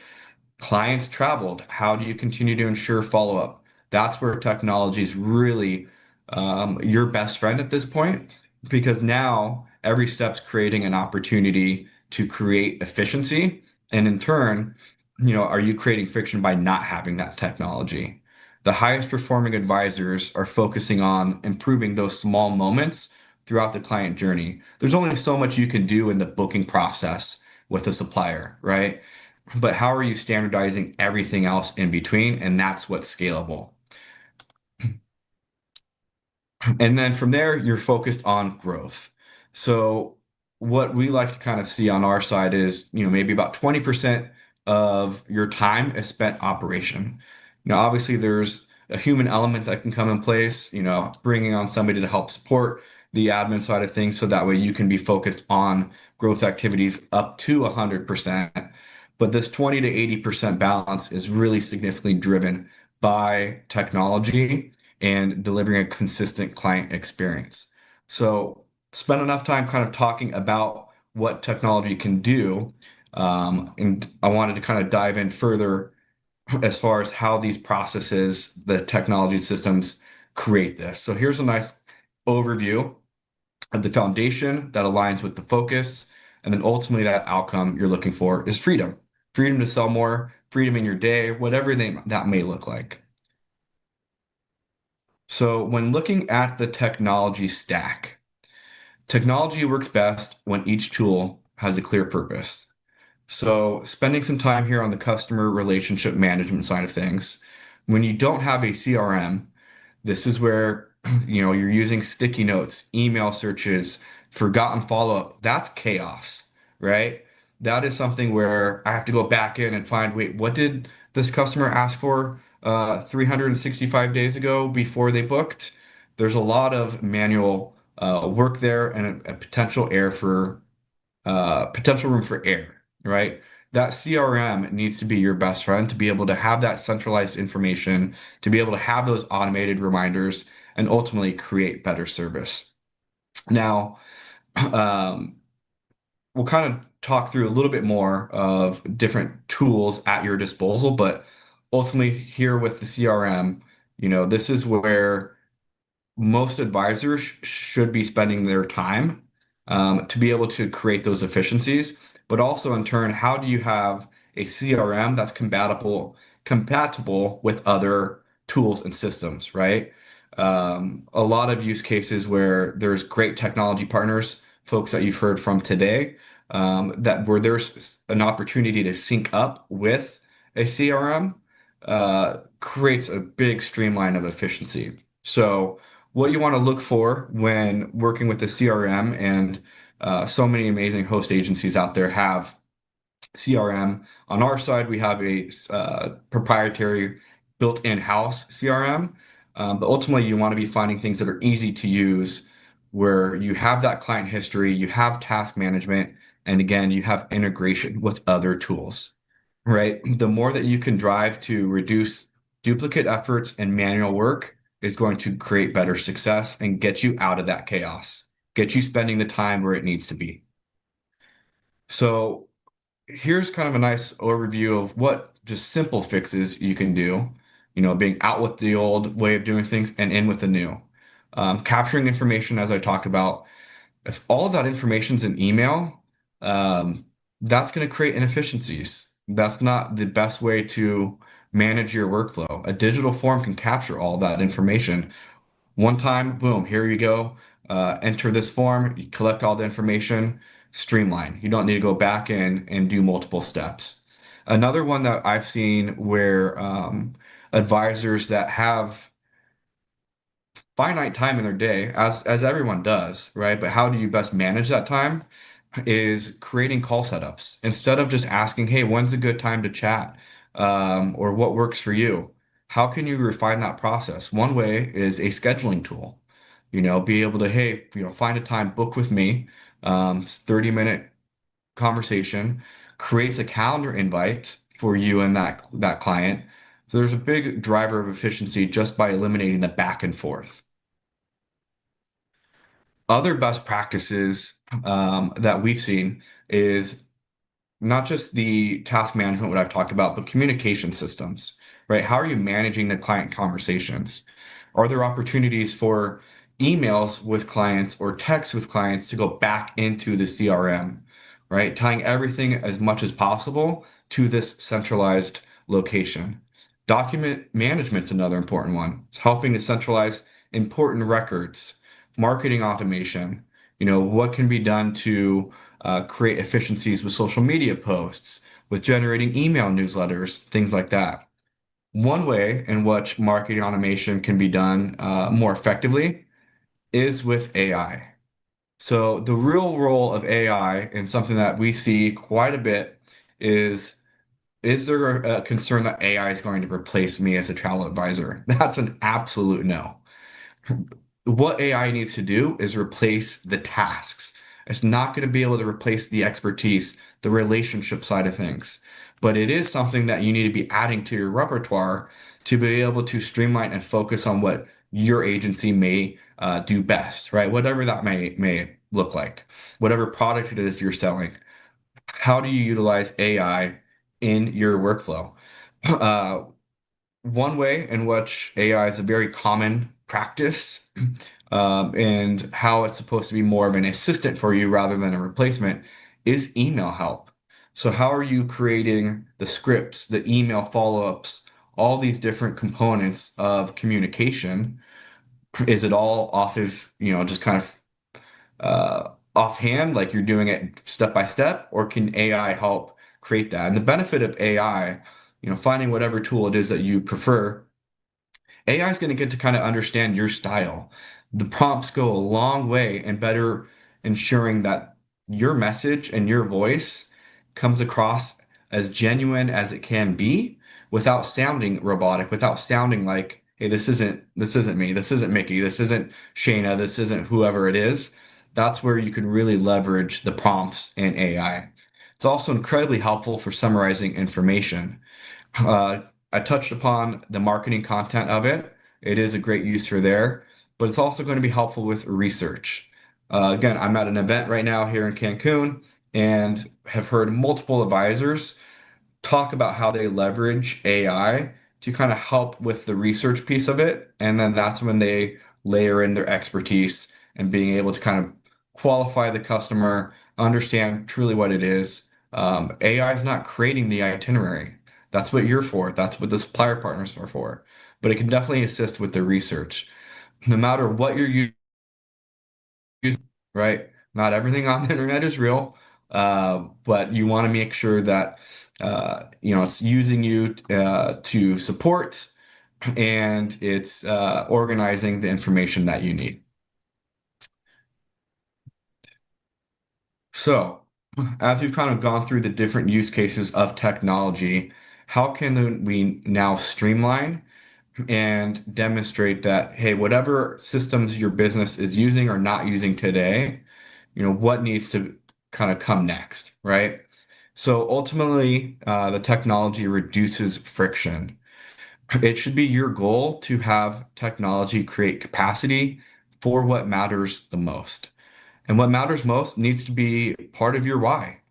clients traveled. How do you continue to ensure follow-up? That's where technology is really your best friend at this point, because now every step's creating an opportunity to create efficiency. And in turn, are you creating friction by not having that technology? The highest performing advisors are focusing on improving those small moments throughout the client journey. There's only so much you can do in the booking process with a supplier, right? But how are you standardizing everything else in between? And that's what's scalable. And then from there, you're focused on growth. So what we like to kind of see on our side is, maybe about 20% of your time is spent operation. Now, obviously, there's a human element that can come in place, bringing on somebody to help support the admin side of things, so that way you can be focused on growth activities up to 100%. But this 20 to 80% balance is really significantly driven by technology and delivering a consistent client experience. So spend enough time kind of talking about what technology can do. And I wanted to kind of dive in further as far as how these processes, the technology systems create this. So here's a nice overview of the foundation that aligns with the focus. And then ultimately that outcome you're looking for is freedom. Freedom to sell more, freedom in your day, whatever that may look like. So when looking at the technology stack, technology works best when each tool has a clear purpose. So spending some time here on the customer relationship management side of things, when you don't have a CRM, this is where you're using sticky notes, email searches, forgotten follow-up. That's chaos, right? That is something where I have to go back in and find, wait, what did this customer ask for 365 days ago before they booked? There's a lot of manual work there and a potential potential room for error, right? That CRM needs to be your best friend to be able to have that centralized information, to be able to have those automated reminders, and ultimately create better service. Now, we'll kind of talk through a little bit more of different tools at your disposal, but ultimately here with the CRM, this is where most advisors should be spending their time to be able to create those efficiencies. But also in turn, how do you have a CRM that's compatible with other tools and systems, right? A lot of use cases where there's great technology partners, folks that you've heard from today, where there's an opportunity to sync up with a CRM, creates a big streamline of efficiency. So what you want to look for when working with the CRM, and so many amazing host agencies out there have CRM. On our side, we have a proprietary built in-house CRM. But ultimately, you want to be finding things that are easy to use, where you have that client history, you have task management, and again, you have integration with other tools, right? The more that you can drive to reduce duplicate efforts and manual work is going to create better success and get you out of that chaos, get you spending the time where it needs to be. So here's kind of a nice overview of what just simple fixes you can do, being out with the old way of doing things and in with the new. Capturing information, as I talked about, if all of that information's in email, that's going to create inefficiencies. That's not the best way to manage your workflow. A digital form can capture all that information. One time, boom, here you go. Enter this form, you collect all the information, streamline. You don't need to go back in and do multiple steps. Another one that I've seen where advisors that have finite time in their day, as everyone does, right? But how do you best manage that time? Is creating call setups. Instead of just asking, hey, when's a good time to chat? Or what works for you? How can you refine that process? One way is a scheduling tool. Be able to, hey, find a time, book with me, 30-minute conversation, creates a calendar invite for you and that client. So there's a big driver of efficiency just by eliminating the back and forth. Other best practices that we've seen is not just the task management, what I've talked about, but communication systems, right? How are you managing the client conversations? Are there opportunities for emails with clients or texts with clients to go back into the CRM, right? Tying everything as much as possible to this centralized location. Document management's another important one. It's helping to centralize important records, marketing automation, what can be done to create efficiencies with social media posts, with generating email newsletters, things like that. One way in which marketing automation can be done more effectively is with AI. So the real role of AI, and something that we see quite a bit, is there a concern that AI is going to replace me as a travel advisor? That's an absolute no. What AI needs to do is replace the tasks. It's not going to be able to replace the expertise, the relationship side of things, but it is something that you need to be adding to your repertoire to be able to streamline and focus on what your agency may do best, right? Whatever that may look like, whatever product it is you're selling. How do you utilize AI in your workflow? One way in which AI is a very common practice, and how it's supposed to be more of an assistant for you rather than a replacement, is email help. So how are you creating the scripts, the email follow-ups, all these different components of communication? Is it all off of, just kind of offhand, like you're doing it step by step, or can AI help create that? And the benefit of AI, finding whatever tool it is that you prefer, AI is going to get to kind of understand your style. The prompts go a long way in better ensuring that your message and your voice comes across as genuine as it can be without sounding robotic, without sounding like, hey, this isn't me, this isn't Mickey, this isn't Shayna, this isn't whoever it is. That's where you can really leverage the prompts in AI. It's also incredibly helpful for summarizing information. Uh, I touched upon the marketing content of it. It is a great use for there, but it's also going to be helpful with research. Again, I'm at an event right now here in Cancun and have heard multiple advisors talk about how they leverage AI to kind of help with the research piece of it. And then that's when they layer in their expertise and being able to kind of qualify the customer, understand truly what it is. AI is not creating the itinerary. That's what you're for. That's what the supplier partners are for. But it can definitely assist with the research. No matter what you're using, right? Not everything on the internet is real, but you want to make sure that it's using you to support and it's organizing the information that you need. So, as we've kind of gone through the different use cases of technology, how can we now streamline and demonstrate that, hey, whatever systems your business is using or not using today, what needs to kind of come next, right? So ultimately, the technology reduces friction. It should be your goal to have technology create capacity for what matters the most. And what matters most needs to be part of your why.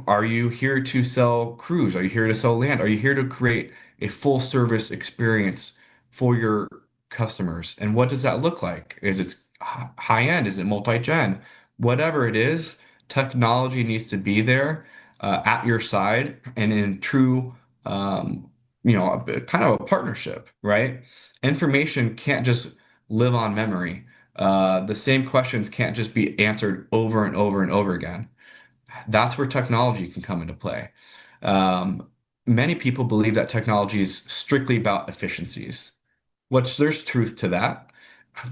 Are you here to sell cruise? Are you here to sell land? Are you here to create a full service experience for your customers? And what does that look like? Is it high end? Is it multi-gen? Whatever it is, technology needs to be there at your side and in true, kind of a partnership, right? Information can't just live on memory. The same questions can't just be answered over and over and over again. That's where technology can come into play. Um, Many people believe that technology is strictly about efficiencies, which there's truth to that.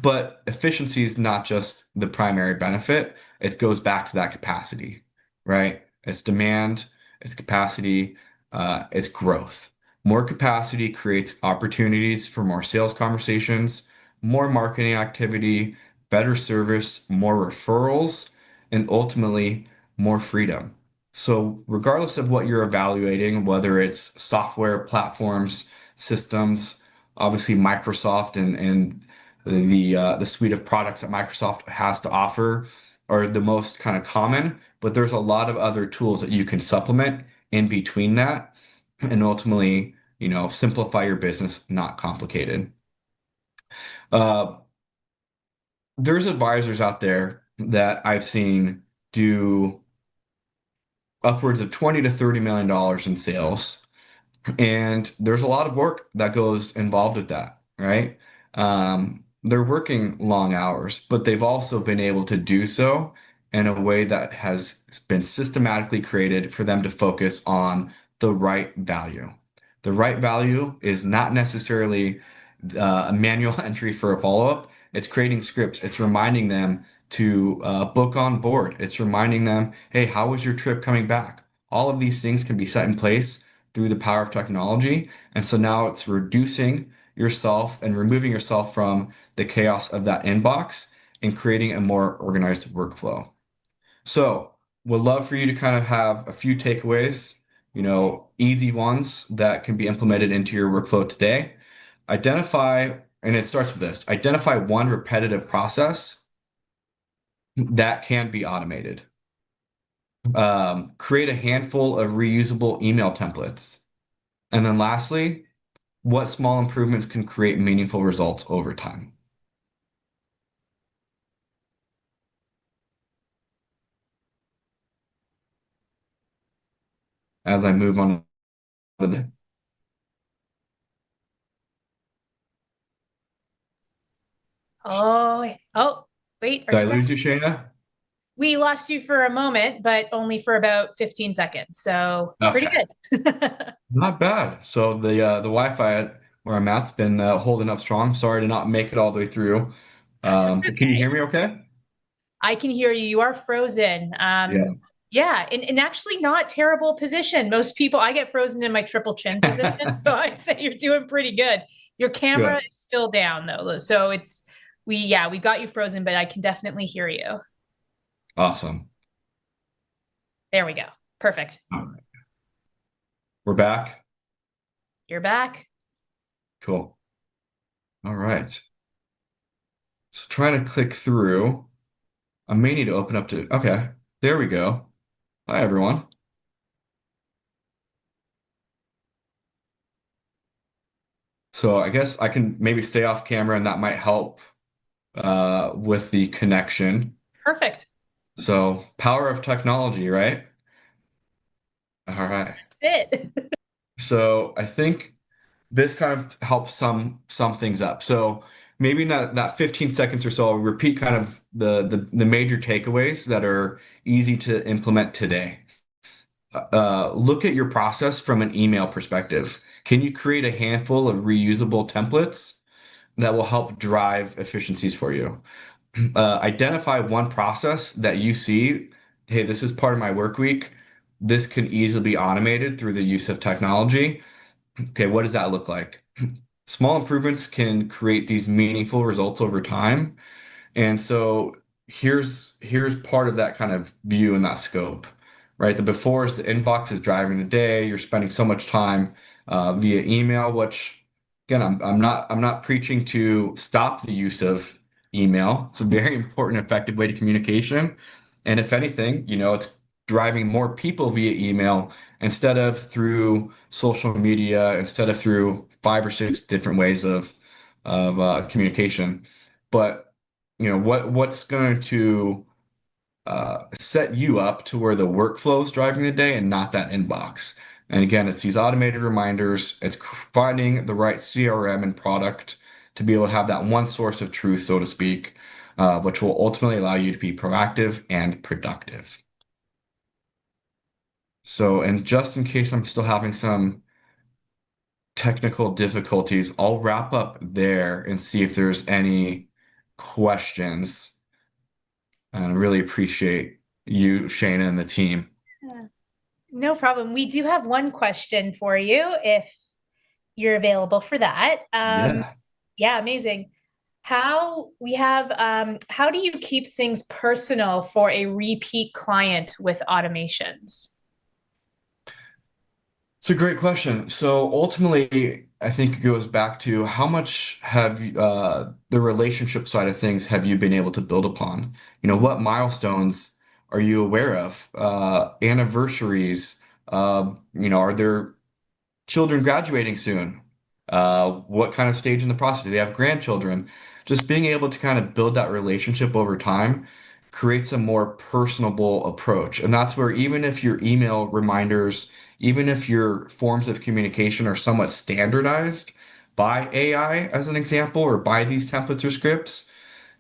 But efficiency is not just the primary benefit. It goes back to that capacity, right? It's demand, it's capacity, it's growth. More capacity creates opportunities for more sales conversations, more marketing activity, better service, more referrals, and ultimately more freedom. So regardless of what you're evaluating, whether it's software platforms, systems, obviously Microsoft and the suite of products that Microsoft has to offer are the most kind of common, but there's a lot of other tools that you can supplement in between that and ultimately, simplify your business, not complicated. Uh, there's advisors out there that I've seen do upwards of 20 to $30 million in sales. And there's a lot of work that goes involved with that, right? They're working long hours, but they've also been able to do so in a way that has been systematically created for them to focus on the right value. The right value is not necessarily a manual entry for a follow-up. It's creating scripts. It's reminding them to book on board. It's reminding them, hey, how was your trip coming back? All of these things can be set in place through the power of technology. And so now it's reducing yourself and removing yourself from the chaos of that inbox and creating a more organized workflow. So would love for you to kind of have a few takeaways, easy ones that can be implemented into your workflow today. Identify, and it starts with this, identify one repetitive process that can be automated. Create a handful of reusable email templates. And then lastly, what small improvements can create meaningful results over time? as I move on to the. Oh, wait, are Did I you back? lose you, Shayna? We lost you for a moment, but only for about 15 seconds. So pretty Okay. good. Not bad. So the Wi-Fi where I'm at's been holding up strong. Sorry to not make it all the way through. That's But can you okay. hear me okay? I can hear you. You are frozen. Yeah. Yeah, and actually not terrible position. Most people, I get frozen in my triple chin position, so I'd say you're doing pretty good. Your camera Good. is still down though, so we got you frozen, but I can definitely hear you. Awesome. There we go. Perfect. All right. We're back. You're back. Cool. All right. So trying to click through. I may need to open up to, okay, there we go. Hi, everyone. So I guess I can maybe stay off camera and that might help with the connection. Perfect. So power of technology, right? All right. That's it. So I think this kind of helps sum things up. So maybe in that 15 seconds or so, I'll repeat kind of the major takeaways that are easy to implement today. Look at your process from an email perspective. Can you create a handful of reusable templates that will help drive efficiencies for you? Identify one process that you see, hey, this is part of my work week. This can easily be automated through the use of technology. Okay, what does that look like? Small improvements can create these meaningful results over time. And so here's part of that kind of view and that scope, right? The before is the inbox is driving the day. You're spending so much time via email, which again, I'm not preaching to stop the use of email. It's a very important, effective way to communication. And if anything, it's driving more people via email instead of through social media, instead of through 5 or 6 different ways of communication. But what's going to set you up to where the workflow is driving the day and not that inbox. And again, it's these automated reminders. It's finding the right CRM and product to be able to have that one source of truth, so to speak, which will ultimately allow you to be proactive and productive. So, and just in case I'm still having some technical difficulties, I'll wrap up there and see if there's any questions. And I really appreciate you, Shayna, and the team. Yeah. No problem. We do have one question for you if you're available for that. Yeah. Yeah, amazing. How do you keep things personal for a repeat client with automations? It's a great question. So ultimately, I think it goes back to how much have the relationship side of things have you been able to build upon? What milestones are you aware of? Anniversaries, are there children graduating soon? What kind of stage in the process? Do they have grandchildren? Just being able to kind of build that relationship over time creates a more personable approach. And that's where even if your email reminders, even if your forms of communication are somewhat standardized by AI, as an example, or by these templates or scripts,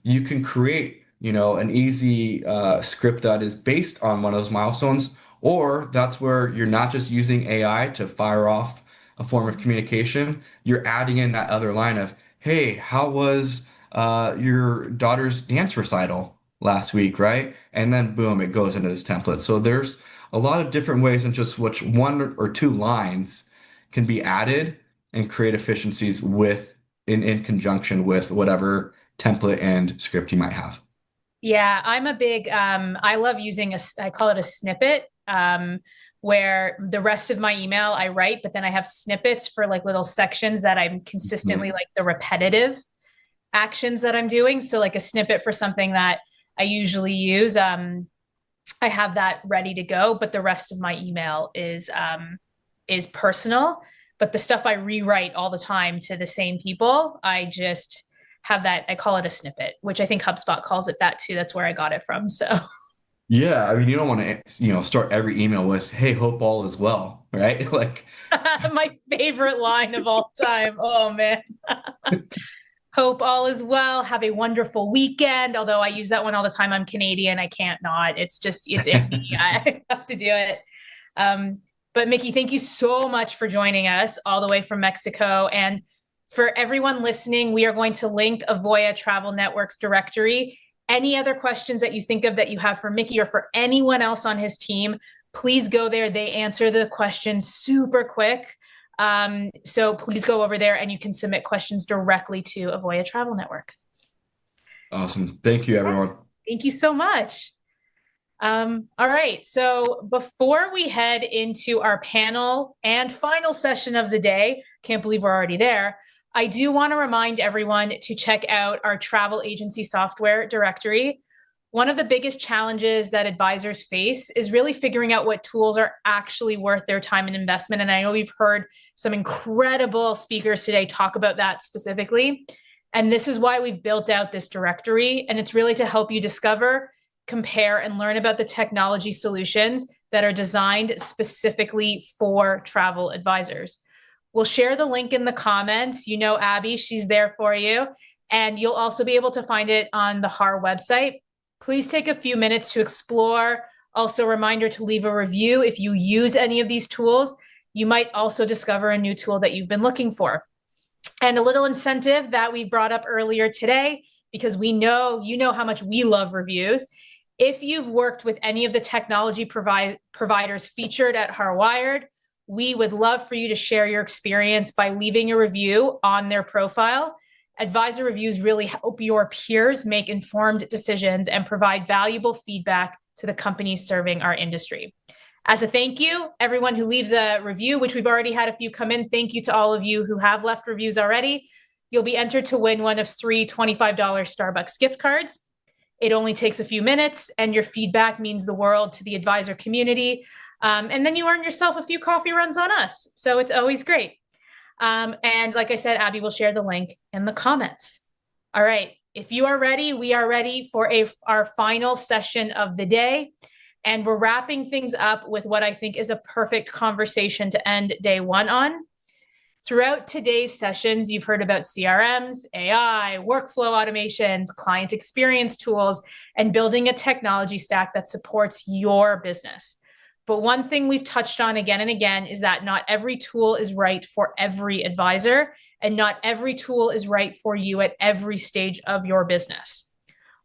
you can create, an easy script that is based on one of those milestones, or that's where you're not just using AI to fire off a form of communication, you're adding in that other line of, hey, how was your daughter's dance recital last week, right? And then boom, it goes into this template. So there's a lot of different ways in just which 1 or 2 lines can be added and create efficiencies in conjunction with whatever template and script you might have. Yeah, I'm a big, I love using I call it a snippet, where the rest of my email I write, but then I have snippets for like little sections that I'm consistently like the repetitive actions that I'm doing. So like a snippet for something that I usually use, I have that ready to go, but the rest of my email is personal. But the stuff I rewrite all the time to the same people, I just have that. I call it a snippet, which I think HubSpot calls it that too. That's where I got it from. So Yeah, I mean, you don't want to, start every email with, "Hey, hope all is well." right? Like, my favorite line of all time. Oh man. Hope all is well. Have a wonderful weekend. Although I use that one all the time. I'm Canadian. I can't not. It's in me. I have to do it. But Mickey, thank you so much for joining us all the way from Mexico. And for everyone listening, we are going to link Avoya Travel Network's directory. Any other questions that you think of that you have for Mickey or for anyone else on his team, please go there. They answer the questions super quick. So please go over there and you can submit questions directly to Avoya Travel Network. awesome. Thank you, everyone. Thank you so much. All right. So before we head into our panel and final session of the day, can't believe we're already there. I do want to remind everyone to check out our travel agency software directory. One of the biggest challenges that advisors face is really figuring out what tools are actually worth their time and investment. And I know we've heard some incredible speakers today talk about that specifically. And this is why we've built out this directory. And it's really to help you discover, compare, and learn about the technology solutions that are designed specifically for travel advisors. We'll share the link in the comments. You know, Abby, she's there for you. And you'll also be able to find it on the HAR website. Please take a few minutes to explore. Also, a reminder to leave a review. If you use any of these tools, you might also discover a new tool that you've been looking for. And a little incentive that we brought up earlier today, because we know, you know how much we love reviews. If you've worked with any of the technology providers featured at HAR Wired, we would love for you to share your experience by leaving a review on their profile. Advisor reviews really help your peers make informed decisions and provide valuable feedback to the companies serving our industry. As a thank you, everyone who leaves a review, which we've already had a few come in, thank you to all of you who have left reviews already. You'll be entered to win one of 3 $25 Starbucks gift cards. It only takes a few minutes, and your feedback means the world to the advisor community. And then you earn yourself a few coffee runs on us. So it's always great. And like I said, Abby will share the link in the comments. All right. If you are ready, we are ready for our final session of the day. And we're wrapping things up with what I think is a perfect conversation to end day one on. Throughout today's sessions, you've heard about CRMs, AI, workflow automations, client experience tools, and building a technology stack that supports your business. But one thing we've touched on again and again is that not every tool is right for every advisor, and not every tool is right for you at every stage of your business.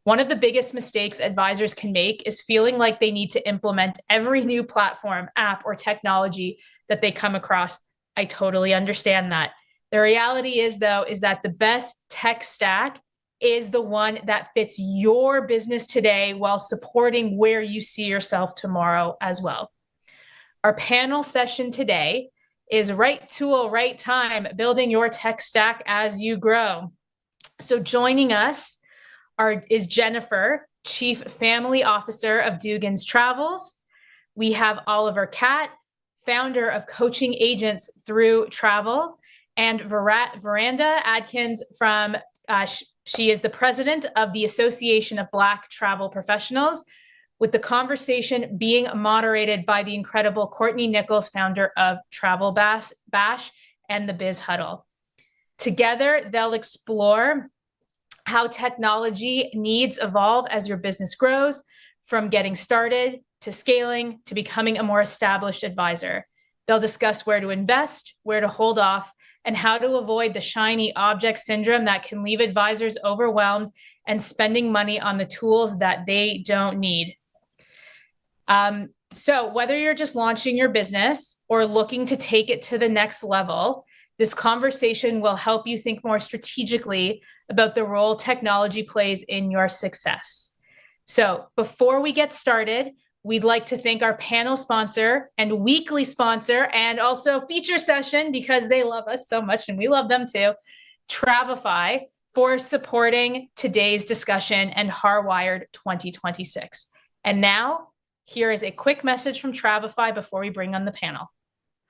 One of the biggest mistakes advisors can make is feeling like they need to implement every new platform, app, or technology that they come across. I totally understand that. The reality is, though, is that the best tech stack is the one that fits your business today while supporting where you see yourself tomorrow as well. Our panel session today is Right Tool, Right Time, Building Your Tech Stack as You Grow. So joining us is Jennifer, Chief Family Officer of Dugan's Travels. We have Oliver Catt, founder of Coaching Agents Through Travel, and Veranda Adkins from, she is the president of the Association of Black Travel Professionals, with the conversation being moderated by the incredible Courtney Nichols, founder of Travel Bash and the Biz Huddle. Together, they'll explore how technology needs evolve as your business grows, from getting started to scaling to becoming a more established advisor. They'll discuss where to invest, where to hold off, and how to avoid the shiny object syndrome that can leave advisors overwhelmed and spending money on the tools that they don't need. So whether you're just launching your business or looking to take it to the next level, this conversation will help you think more strategically about the role technology plays in your success. So before we get started, we'd like to thank our panel sponsor and weekly sponsor and also feature session, because they love us so much and we love them too, Travefy, for supporting today's discussion and HAR Wired 2026. And now, here is a quick message from Travefy before we bring on the panel.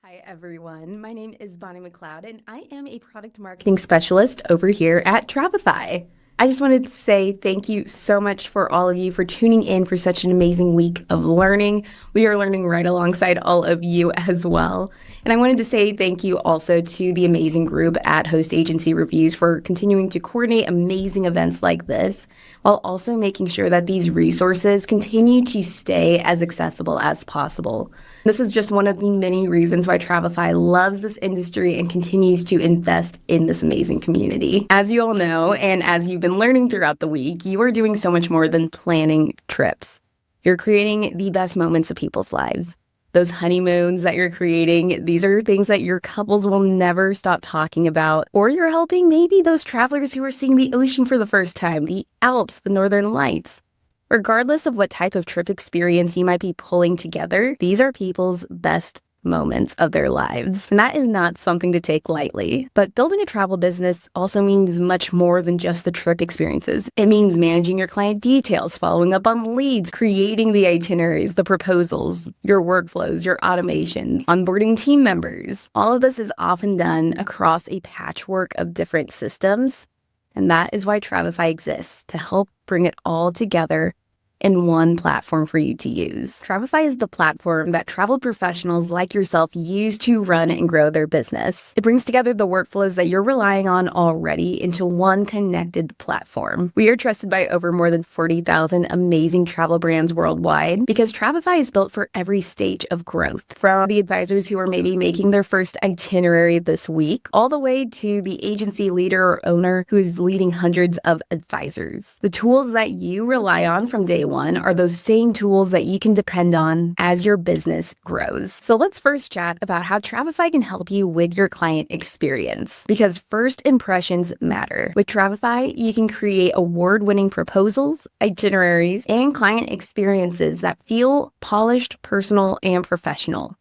Hi, everyone. My name is Bonnie McLeod, and I am a product marketing specialist over here at Travefy. I just wanted to say thank you so much for all of you for tuning in for such an amazing week of learning. We are learning right alongside all of you as well. And I wanted to say thank you also to the amazing group at Host Agency Reviews for continuing to coordinate amazing events like this, while also making sure that these resources continue to stay as accessible as possible. This is just one of the many reasons why Travefy loves this industry and continues to invest in this amazing community. As you all know, and as you've been learning throughout the week, you are doing so much more than planning trips. You're creating the best moments of people's lives. Those honeymoons that you're creating, these are things that your couples will never stop talking about. Or you're helping maybe those travelers who are seeing the ocean for the first time, the Alps, the Northern Lights. Regardless of what type of trip experience you might be pulling together, these are people's best moments of their lives. And that is not something to take lightly. But building a travel business also means much more than just the trip experiences. It means managing your client details, following up on leads, creating the itineraries, the proposals, your workflows, your automations, onboarding team members. All of this is often done across a patchwork of different systems. And that is why Travefy exists, to help bring it all together in one platform for you to use. Travefy is the platform that travel professionals like yourself use to run and grow their business. It brings together the workflows that you're relying on already into one connected platform. We are trusted by over more than 40,000 amazing travel brands worldwide because Travefy is built for every stage of growth, from the advisors who are maybe making their first itinerary this week, all the way to the agency leader or owner who is leading hundreds of advisors. The tools that you rely on from day one are those same tools that you can depend on as your business grows. So let's first chat about how Travefy can help you with your client experience, because first impressions matter. With Travefy, you can create award-winning proposals, itineraries, and client experiences that feel polished, personal, and professional.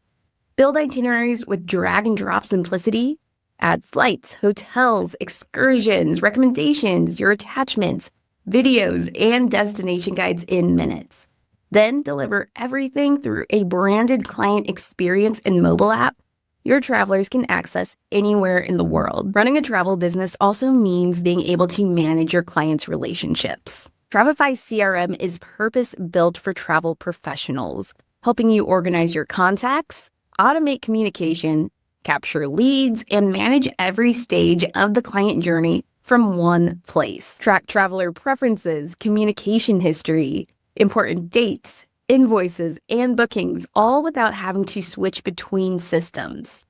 Build itineraries with drag and drop simplicity. Add flights, hotels, excursions, recommendations, your attachments, videos, and destination guides in minutes. Then deliver everything through a branded client experience and mobile app your travelers can access anywhere in the world. Running a travel business also means being able to manage your clients' relationships. Travefy's CRM is purpose-built for travel professionals, helping you organize your contacts, automate communication, capture leads, and manage every stage of the client journey from one place. Track traveler preferences, communication history, important dates, invoices, and bookings, all without having to switch between systems.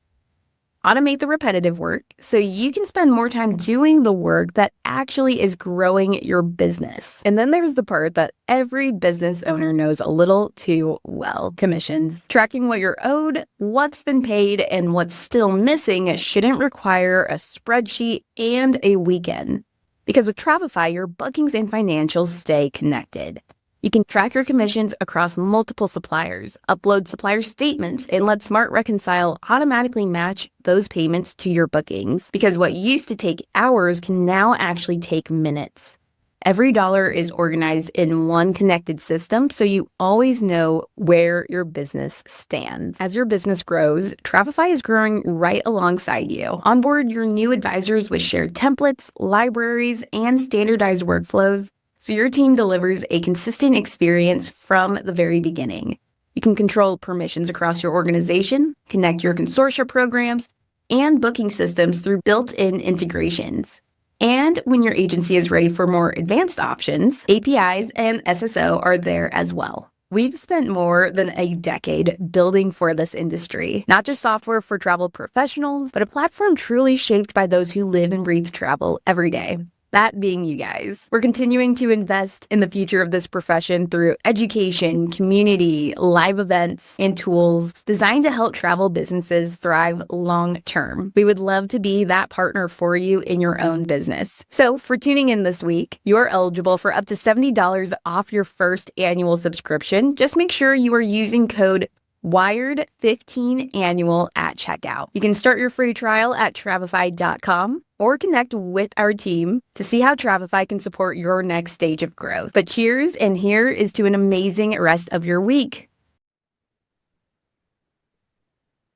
Automate the repetitive work so you can spend more time doing the work that actually is growing your business. And then there's the part that every business owner knows a little too well: commissions. Tracking what you're owed, what's been paid, and what's still missing shouldn't require a spreadsheet and a weekend. Because with Travefy, your bookings and financials stay connected. You can track your commissions across multiple suppliers, upload supplier statements, and let Smart Reconcile automatically match those payments to your bookings. Because what used to take hours can now actually take minutes. Every dollar is organized in one connected system, so you always know where your business stands. As your business grows, Travefy is growing right alongside you. Onboard your new advisors with shared templates, libraries, and standardized workflows, so your team delivers a consistent experience from the very beginning. You can control permissions across your organization, connect your consortia programs, and booking systems through built-in integrations. And when your agency is ready for more advanced options, APIs and SSO are there as well. We've spent more than a decade building for this industry, not just software for travel professionals, but a platform truly shaped by those who live and breathe travel every day. That being you guys. We're continuing to invest in the future of this profession through education, community, live events, and tools designed to help travel businesses thrive long term. We would love to be that partner for you in your own business. So for tuning in this week, you're eligible for up to $70 off your first annual subscription. Just make sure you are using code WIRED15annual at checkout. You can start your free trial at travefy.com or connect with our team to see how Travefy can support your next stage of growth. But cheers, and here is to an amazing rest of your week.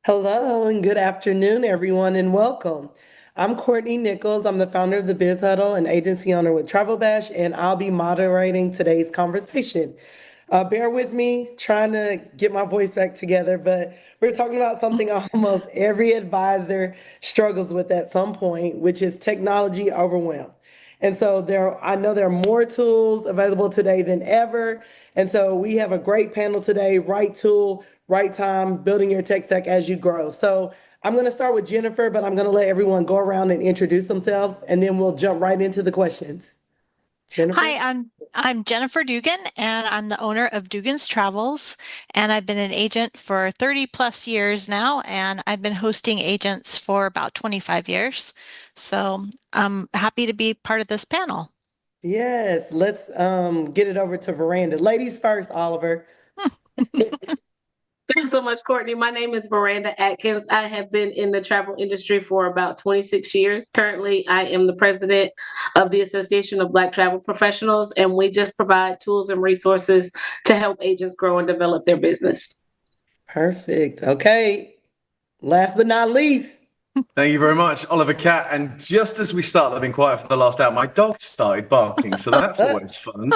Hello and good afternoon, everyone, and welcome. I'm Courtney Nichols. I'm the founder of the Biz Huddle and agency owner with Travel Bash, and I'll be moderating today's conversation. Bear with me, trying to get my voice back together, but we're talking about something almost every advisor struggles with at some point, which is technology overwhelm. And so I know there are more tools available today than ever. And so we have a great panel today, right tool, right time, building your tech stack as you grow. So I'm going to start with Jennifer, but I'm going to let everyone go around and introduce themselves, and then we'll jump right into the questions. Jennifer? Hi, I'm Jennifer Dugan, and I'm the owner of Dugan's Travels, and I've been an agent for 30 plus years now, and I've been hosting agents for about 25 years. So I'm happy to be part of this panel. Yes, let's get it over to Veranda. Ladies first, Oliver. Thanks so much, Courtney. My name is Miranda Atkins. I have been in the travel industry for about 26 years. Currently, I am the president of the Association of Black Travel Professionals, and we just provide tools and resources to help agents grow and develop their business. Perfect. Okay. Last but not least. Thank you very much, Oliver Cat. And just as we start, I've been quiet for the last hour, my dog started barking, so that's always fun.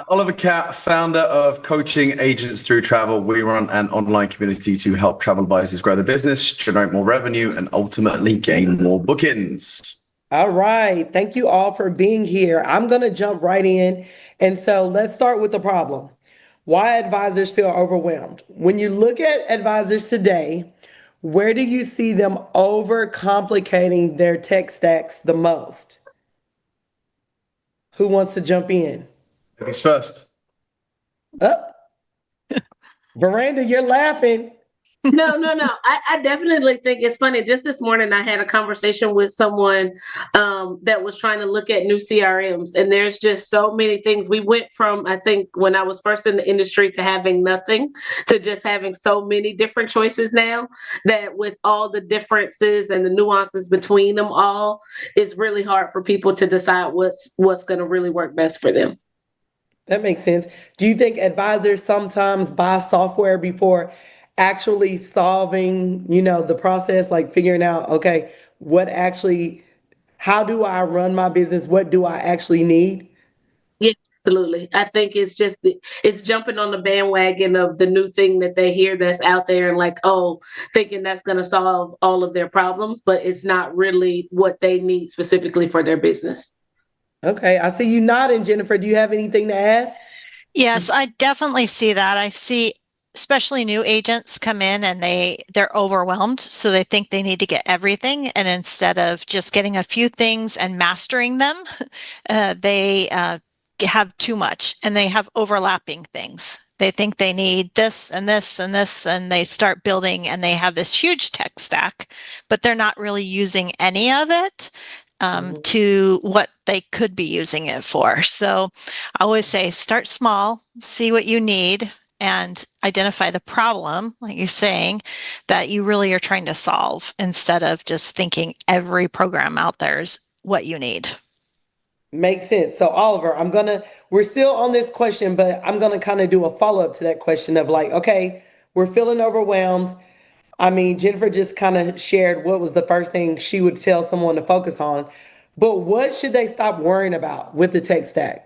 Oliver Cat, founder of Coaching Agents Through Travel. We run an online community to help travel advisors grow their business, generate more revenue, and ultimately gain more bookings. All right. Thank you all for being here. I'm going to jump right in. And so let's start with the problem. Why advisors feel overwhelmed. When you look at advisors today, where do you see them overcomplicating their tech stacks the most? Who wants to jump in? Ladies first. Veranda, you're laughing. No. I definitely think it's funny. Just this morning, I had a conversation with someone that was trying to look at new CRMs, and there's just so many things. We went from, I think, when I was first in the industry to having nothing to just having so many different choices now that with all the differences and the nuances between them all, it's really hard for people to decide what's going to really work best for them. That makes sense. Do you think advisors sometimes buy software before actually solving, the process, like figuring out, okay, how do I run my business? What do I actually need? Yes, absolutely. I think it's jumping on the bandwagon of the new thing that they hear that's out there and thinking that's going to solve all of their problems, but it's not really what they need specifically for their business. Okay. I see you nodding, Jennifer. Do you have anything to add? Yes, I definitely see that. I see especially new agents come in and they're overwhelmed. So they think they need to get everything. And instead of just getting a few things and mastering them, they have too much and they have overlapping things. They think they need this and this and this, and they start building and they have this huge tech stack, but they're not really using any of it to what they could be using it for. So I always say, start small, see what you need, and identify the problem, like you're saying, that you really are trying to solve instead of just thinking every program out there is what you need. Makes sense. So Oliver, we're still on this question, but I'm going to kind of do a follow-up to that question of okay, we're feeling overwhelmed. I mean, Jennifer just kind of shared what was the first thing she would tell someone to focus on, but what should they stop worrying about with the tech stack?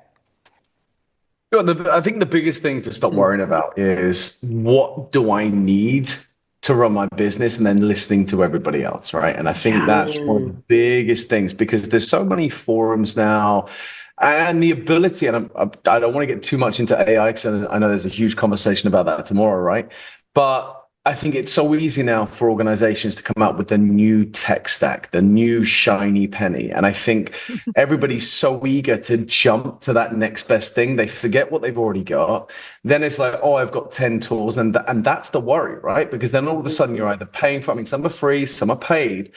I think the biggest thing to stop worrying about is what do I need to run my business, and then listening to everybody else, right? And I think that's one of the biggest things, because there's so many forums now and the ability, and I don't want to get too much into AI because I know there's a huge conversation about that tomorrow, right? But I think it's so easy now for organizations to come up with the new tech stack, the new shiny penny. And I think everybody's so eager to jump to that next best thing. They forget what they've already got. Then it's like, oh, I've got 10 tools. And that's the worry, right? Because then all of a sudden you're either paying for, some are free, some are paid.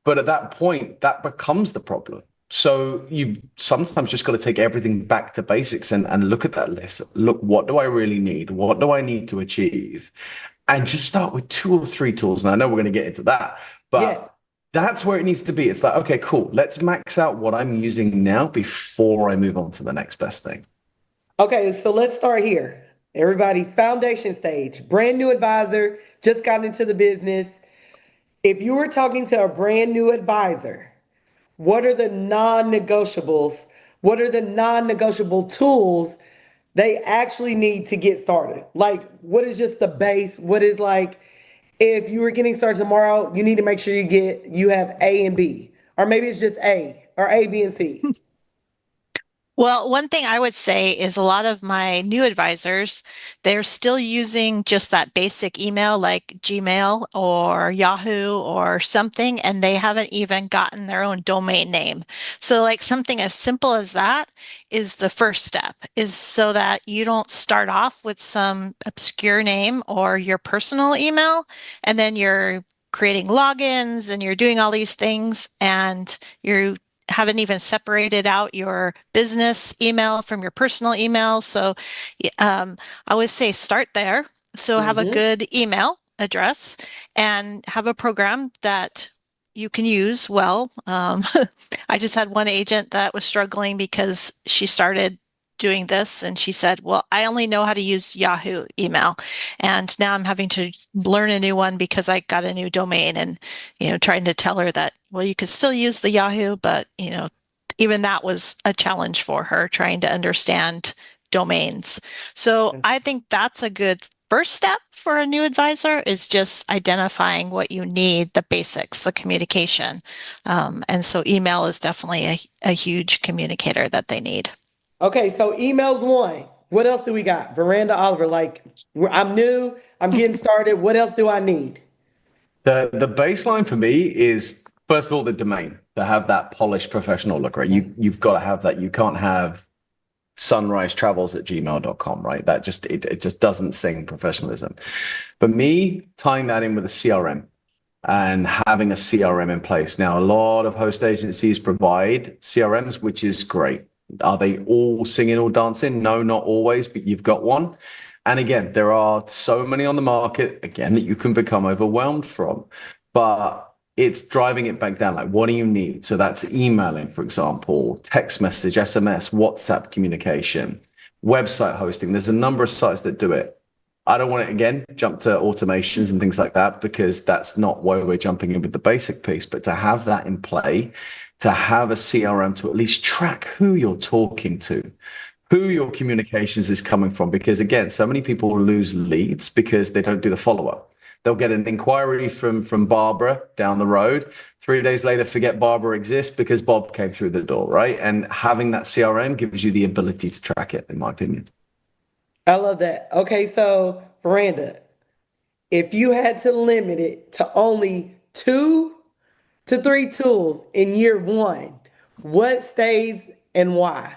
But at that point, that becomes the problem. So you sometimes just got to take everything back to basics and look at that list. Look, what do I really need? What do I need to achieve? And just start with 2 or 3 tools. And I know we're going to get into that, but that's where it needs to be. It's like, okay, cool. Let's max out what I'm using now before I move on to the next best thing. Okay, so let's start here. Everybody, foundation stage, brand new advisor, just got into the business. If you were talking to a brand new advisor, what are the non-negotiables? What are the non-negotiable tools they actually need to get started? Like, what is just the base? What is like, if you were getting started tomorrow, you need to make sure you have A and B, or maybe it's just A or A, B, and C. Well, one thing I would say is a lot of my new advisors, they're still using just that basic email like Gmail or Yahoo or something, and they haven't even gotten their own domain name. So like something as simple as that is the first step, is so that you don't start off with some obscure name or your personal email, and then you're creating logins and you're doing all these things and you haven't even separated out your business email from your personal email. So I always say start there. So have a good email address and have a program that you can use well. I just had one agent that was struggling because she started doing this and she said, well, I only know how to use Yahoo email. And now I'm having to learn a new one because I got a new domain, and, trying to tell her that, well, you could still use the Yahoo, but, even that was a challenge for her, trying to understand domains. So I think that's a good first step for a new advisor, is just identifying what you need, the basics, the communication. And so email is definitely a huge communicator that they need. Okay, so email's one. What else do we got? Veranda Oliver, like, I'm new, I'm getting started. What else do I need? The baseline for me is, first of all, the domain, to have that polished professional look, right? You've got to have that. You can't have sunrisetravels@gmail.com, right? That just it just doesn't sing professionalism. But me tying that in with a CRM and having a CRM in place. Now, a lot of host agencies provide CRMs, which is great. Are they all singing or dancing? No, not always, but you've got one. And again, there are so many on the market, again, that you can become overwhelmed from. But it's driving it back down. Like, what do you need? So that's emailing, for example, text message, SMS, WhatsApp communication, website hosting. There's a number of sites that do it. I don't want to, again, jump to automations and things like that, because that's not where we're jumping in with the basic piece. But to have that in play, to have a CRM to at least track who you're talking to, who your communications is coming from. Because again, so many people lose leads because they don't do the follow-up. They'll get an inquiry from Barbara down the road. 3 days later, forget Barbara exists because Bob came through the door, right? And having that CRM gives you the ability to track it, in my opinion. I love that. Okay, so Veranda, if you had to limit it to only 2 to 3 tools in year one, what stays and why?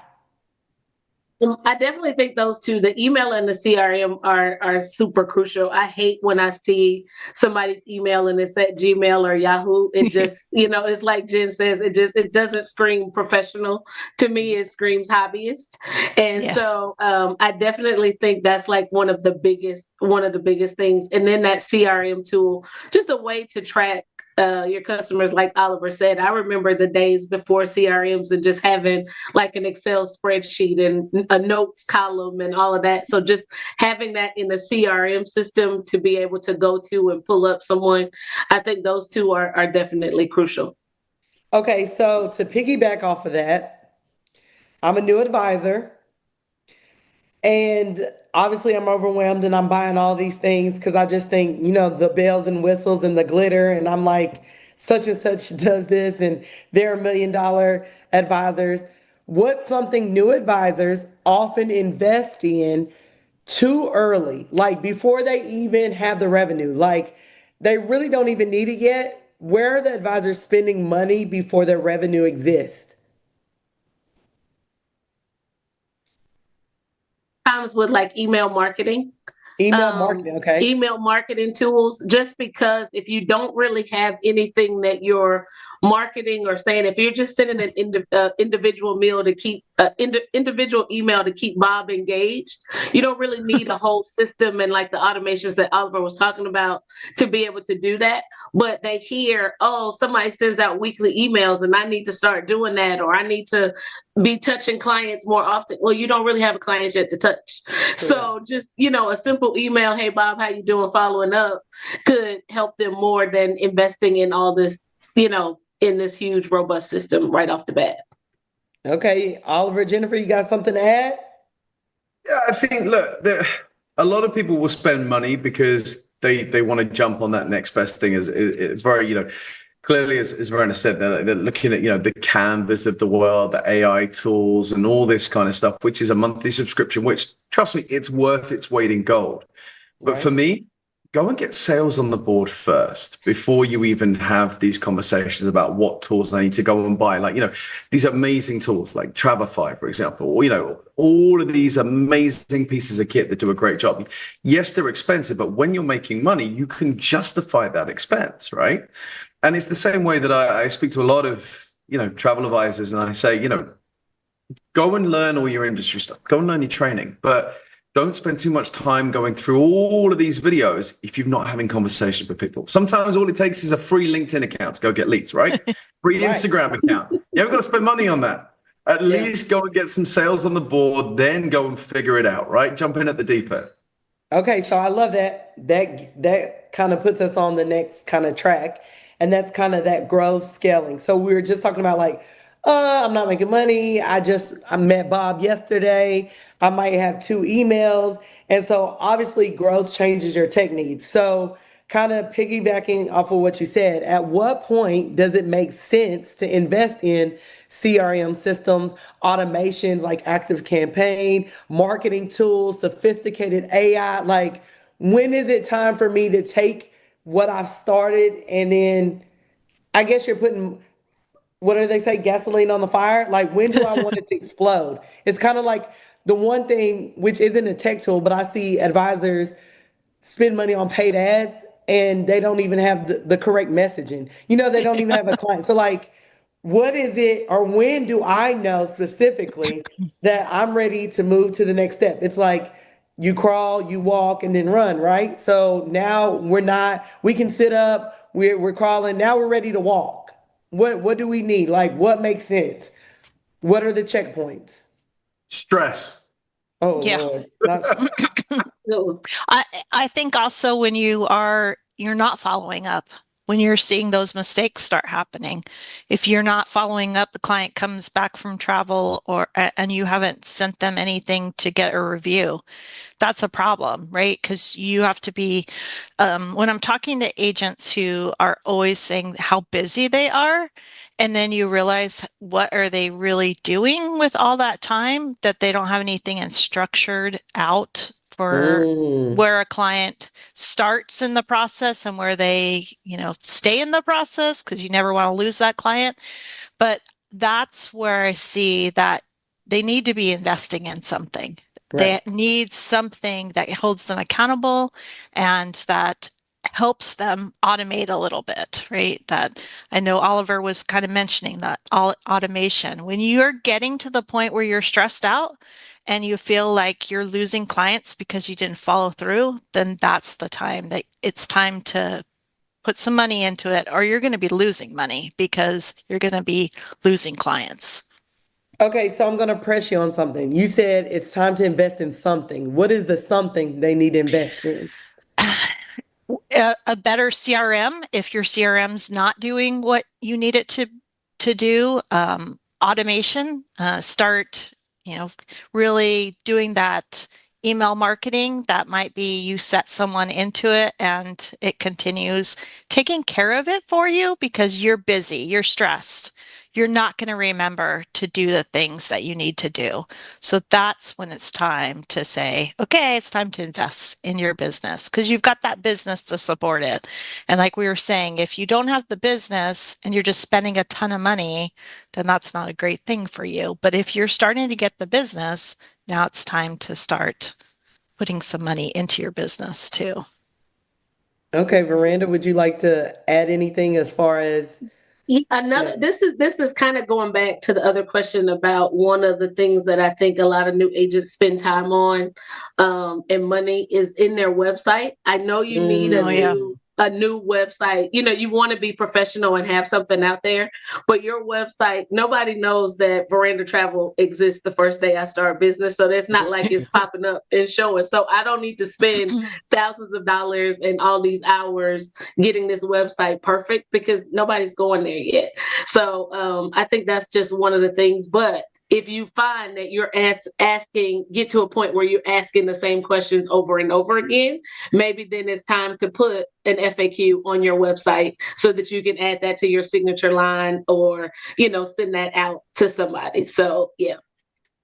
I definitely think those two, the email and the CRM, are super crucial. I hate when I see somebody's email and it's at Gmail or Yahoo. It just, it's like Jenn says, it doesn't scream professional. To me, it screams hobbyist. And so I definitely think that's like one of the biggest things. And then that CRM tool, just a way to track your customers, like Oliver said. I remember the days before CRMs and just having like an Excel spreadsheet and a notes column and all of that. So just having that in the CRM system to be able to go to and pull up someone, I think those two are definitely crucial. Okay, so to piggyback off of that, I'm a new advisor, and obviously I'm overwhelmed and I'm buying all these things because I just think, the bells and whistles and the glitter, and I'm like, such and such does this and they're $1 million advisors. What's something new advisors often invest in too early, like before they even have the revenue? Like, they really don't even need it yet. Where are the advisors spending money before their revenue exists? Times with like email marketing. Email marketing, okay. Email marketing tools, just because if you don't really have anything that you're marketing or saying if you're just sending an individual mail to keep individual email to keep Bob engaged, you don't really need a whole system and like the automations that Oliver was talking about to be able to do that. But they hear, oh, somebody sends out weekly emails and I need to start doing that, or I need to be touching clients more often. Well, you don't really have a client yet to touch. So just, a simple email, hey, Bob, how you doing? Following up could help them more than investing in all this, in this huge, robust system right off the bat. Okay, Oliver, Jennifer, you got something to add? Yeah, I think, look, a lot of people will spend money because they want to jump on that next best thing. Is very, clearly, as Verena said, they're looking at, the Canvas of the world, the AI tools and all this kind of stuff, which is a monthly subscription, which, trust me, it's worth its weight in gold. But for me, go and get sales on the board first before you even have these conversations about what tools I need to go and buy. Like, these amazing tools like Travefy, for example, or, all of these amazing pieces of kit that do a great job. Yes, they're expensive, but when you're making money, you can justify that expense, right? And it's the same way that I speak to a lot of, travel advisors, and I say, go and learn all your industry stuff, go and learn your training, but don't spend too much time going through all of these videos if you're not having conversations with people. Sometimes all it takes is a free LinkedIn account to go get leads, right? Free Instagram account. You haven't got to spend money on that. At least go and get some sales on the board, then go and figure it out, right? Jump in at the deep end. Okay, so I love that. That kind of puts us on the next kind of track. And that's kind of that growth scaling. So we were just talking about like, I'm not making money. I met Bob yesterday. I might have 2 emails. And so obviously growth changes your tech needs. So kind of piggybacking off of what you said, at what point does it make sense to invest in CRM systems, automations like Active Campaign, marketing tools, sophisticated AI? Like, when is it time for me to take what I've started and then, I guess you're putting, what do they say, gasoline on the fire? Like, when do I want it to explode? It's kind of like the one thing, which isn't a tech tool, but I see advisors spend money on paid ads and they don't even have the correct messaging. They don't even have a client. So like, what is it, or when do I know specifically that I'm ready to move to the next step? It's like, you crawl, you walk, and then run, right? So now we can sit up, we're crawling, now we're ready to walk. What do we need? Like, what makes sense? What are the checkpoints? Stress. Oh, yeah. Lord. I think also when you're not following up, when you're seeing those mistakes start happening, if you're not following up, the client comes back from travel and you haven't sent them anything to get a review, that's a problem, right? Because you have to be, when I'm talking to agents who are always saying how busy they are, and then you realize what are they really doing with all that time, that they don't have anything structured out for where a client starts in the process and where they, stay in the process, because you never want to lose that client. But that's where I see that they need to be investing in something. Right. They need something that holds them accountable and that helps them automate a little bit, right? That I know Oliver was kind of mentioning that automation. When you're getting to the point where you're stressed out and you feel like you're losing clients because you didn't follow through, then that's the time that it's time to put some money into it, or you're going to be losing money because you're going to be losing clients. Okay, so I'm going to press you on something. You said it's time to invest in something. What is the something they need to invest in? A better CRM, if your CRM's not doing what you need it to do. Automation, start, really doing that email marketing. That might be you set someone into it and it continues taking care of it for you because you're busy, you're stressed. You're not going to remember to do the things that you need to do. So that's when it's time to say, okay, it's time to invest in your business because you've got that business to support it. And like we were saying, if you don't have the business and you're just spending a ton of money, then that's not a great thing for you. But if you're starting to get the business, now it's time to start putting some money into your business too. Okay, Veranda, would you like to add anything as far as Another, this is kind of going back to the other question about one of the things that I think a lot of new agents spend time on, and money is in their website. I know you need a new website. You know, you want to be professional and have something out there, but your website, nobody knows that Veranda Travel exists the first day I start business. So it's not like it's popping up and showing. So I don't need to spend thousands of dollars and all these hours getting this website perfect because nobody's going there yet. So I think that's just one of the things. But if you find that you're get to a point where you're asking the same questions over and over again, maybe then it's time to put an FAQ on your website so that you can add that to your signature line or, you know, send that out to somebody. So, yeah.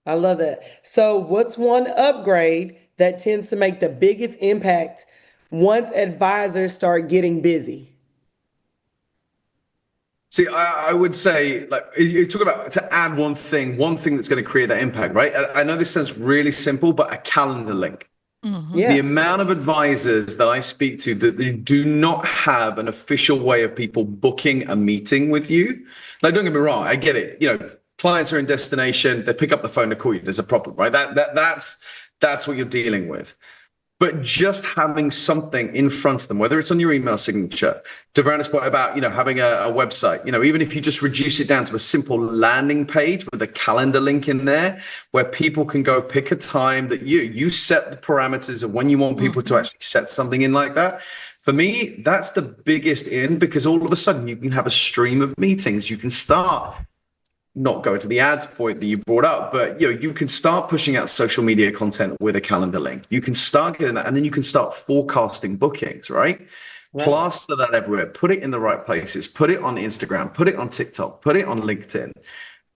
I love that. So what's one upgrade that tends to make the biggest impact once advisors start getting busy? See, I would say, like, you talk about to add one thing that's going to create that impact, right? I know this sounds really simple, but a calendar link. Yeah. The amount of advisors that I speak to that they do not have an official way of people booking a meeting with you. Like, don't get me wrong, I get it. You know, clients are in destination, they pick up the phone to call you. There's a problem, right? That's what you're dealing with. But just having something in front of them, whether it's on your email signature, to Veranda's point about, you know, having a website, you know, even if you just reduce it down to a simple landing page with a calendar link in there where people can go pick a time that you set the parameters of when you want people to actually set something in like that. For me, that's the biggest because all of a sudden you can have a stream of meetings. You can start not go to the ads point that you brought up, but you know, you can start pushing out social media content with a calendar link. You can start getting that, and then you can start forecasting bookings, right? Plaster that everywhere, put it in the right places, put it on Instagram, put it on TikTok, put it on LinkedIn,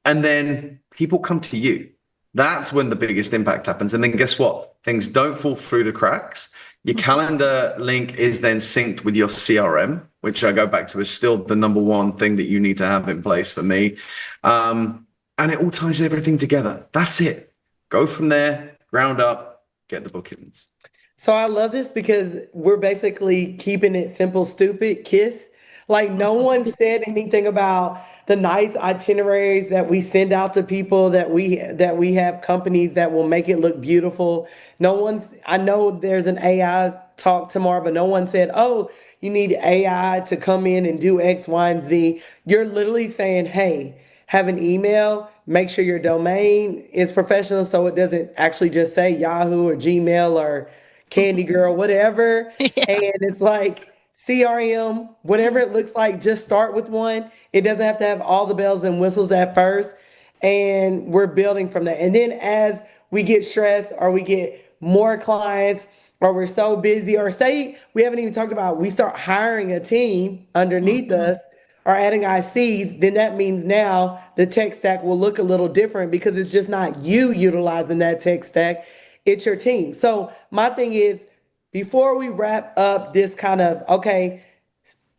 and then people come to you. That's when the biggest impact happens. And then guess what? Things don't fall through the cracks. Your calendar link is then synced with your CRM, which I go back to is still the number one thing that you need to have in place for me. And it all ties everything together. That's it. Go from there, ground up, get the bookings. So I love this because we're basically keeping it simple, stupid, KISS. Like no one said anything about the nice itineraries that we send out to people, that we have companies that will make it look beautiful. I know there's an AI talk tomorrow, but no one said, oh, you need AI to come in and do X, Y, and Z. You're literally saying, hey, have an email, make sure your domain is professional so it doesn't actually just say Yahoo or Gmail or Candy Girl, whatever. And it's like, CRM, whatever it looks like, just start with one. It doesn't have to have all the bells and whistles at first. And we're building from that. And then as we get stressed or we get more clients or we're so busy or say we haven't even talked about we start hiring a team underneath us or adding ICs, then that means now the tech stack will look a little different because it's just not you utilizing that tech stack, it's your team. So my thing is, before we wrap up this kind of, okay,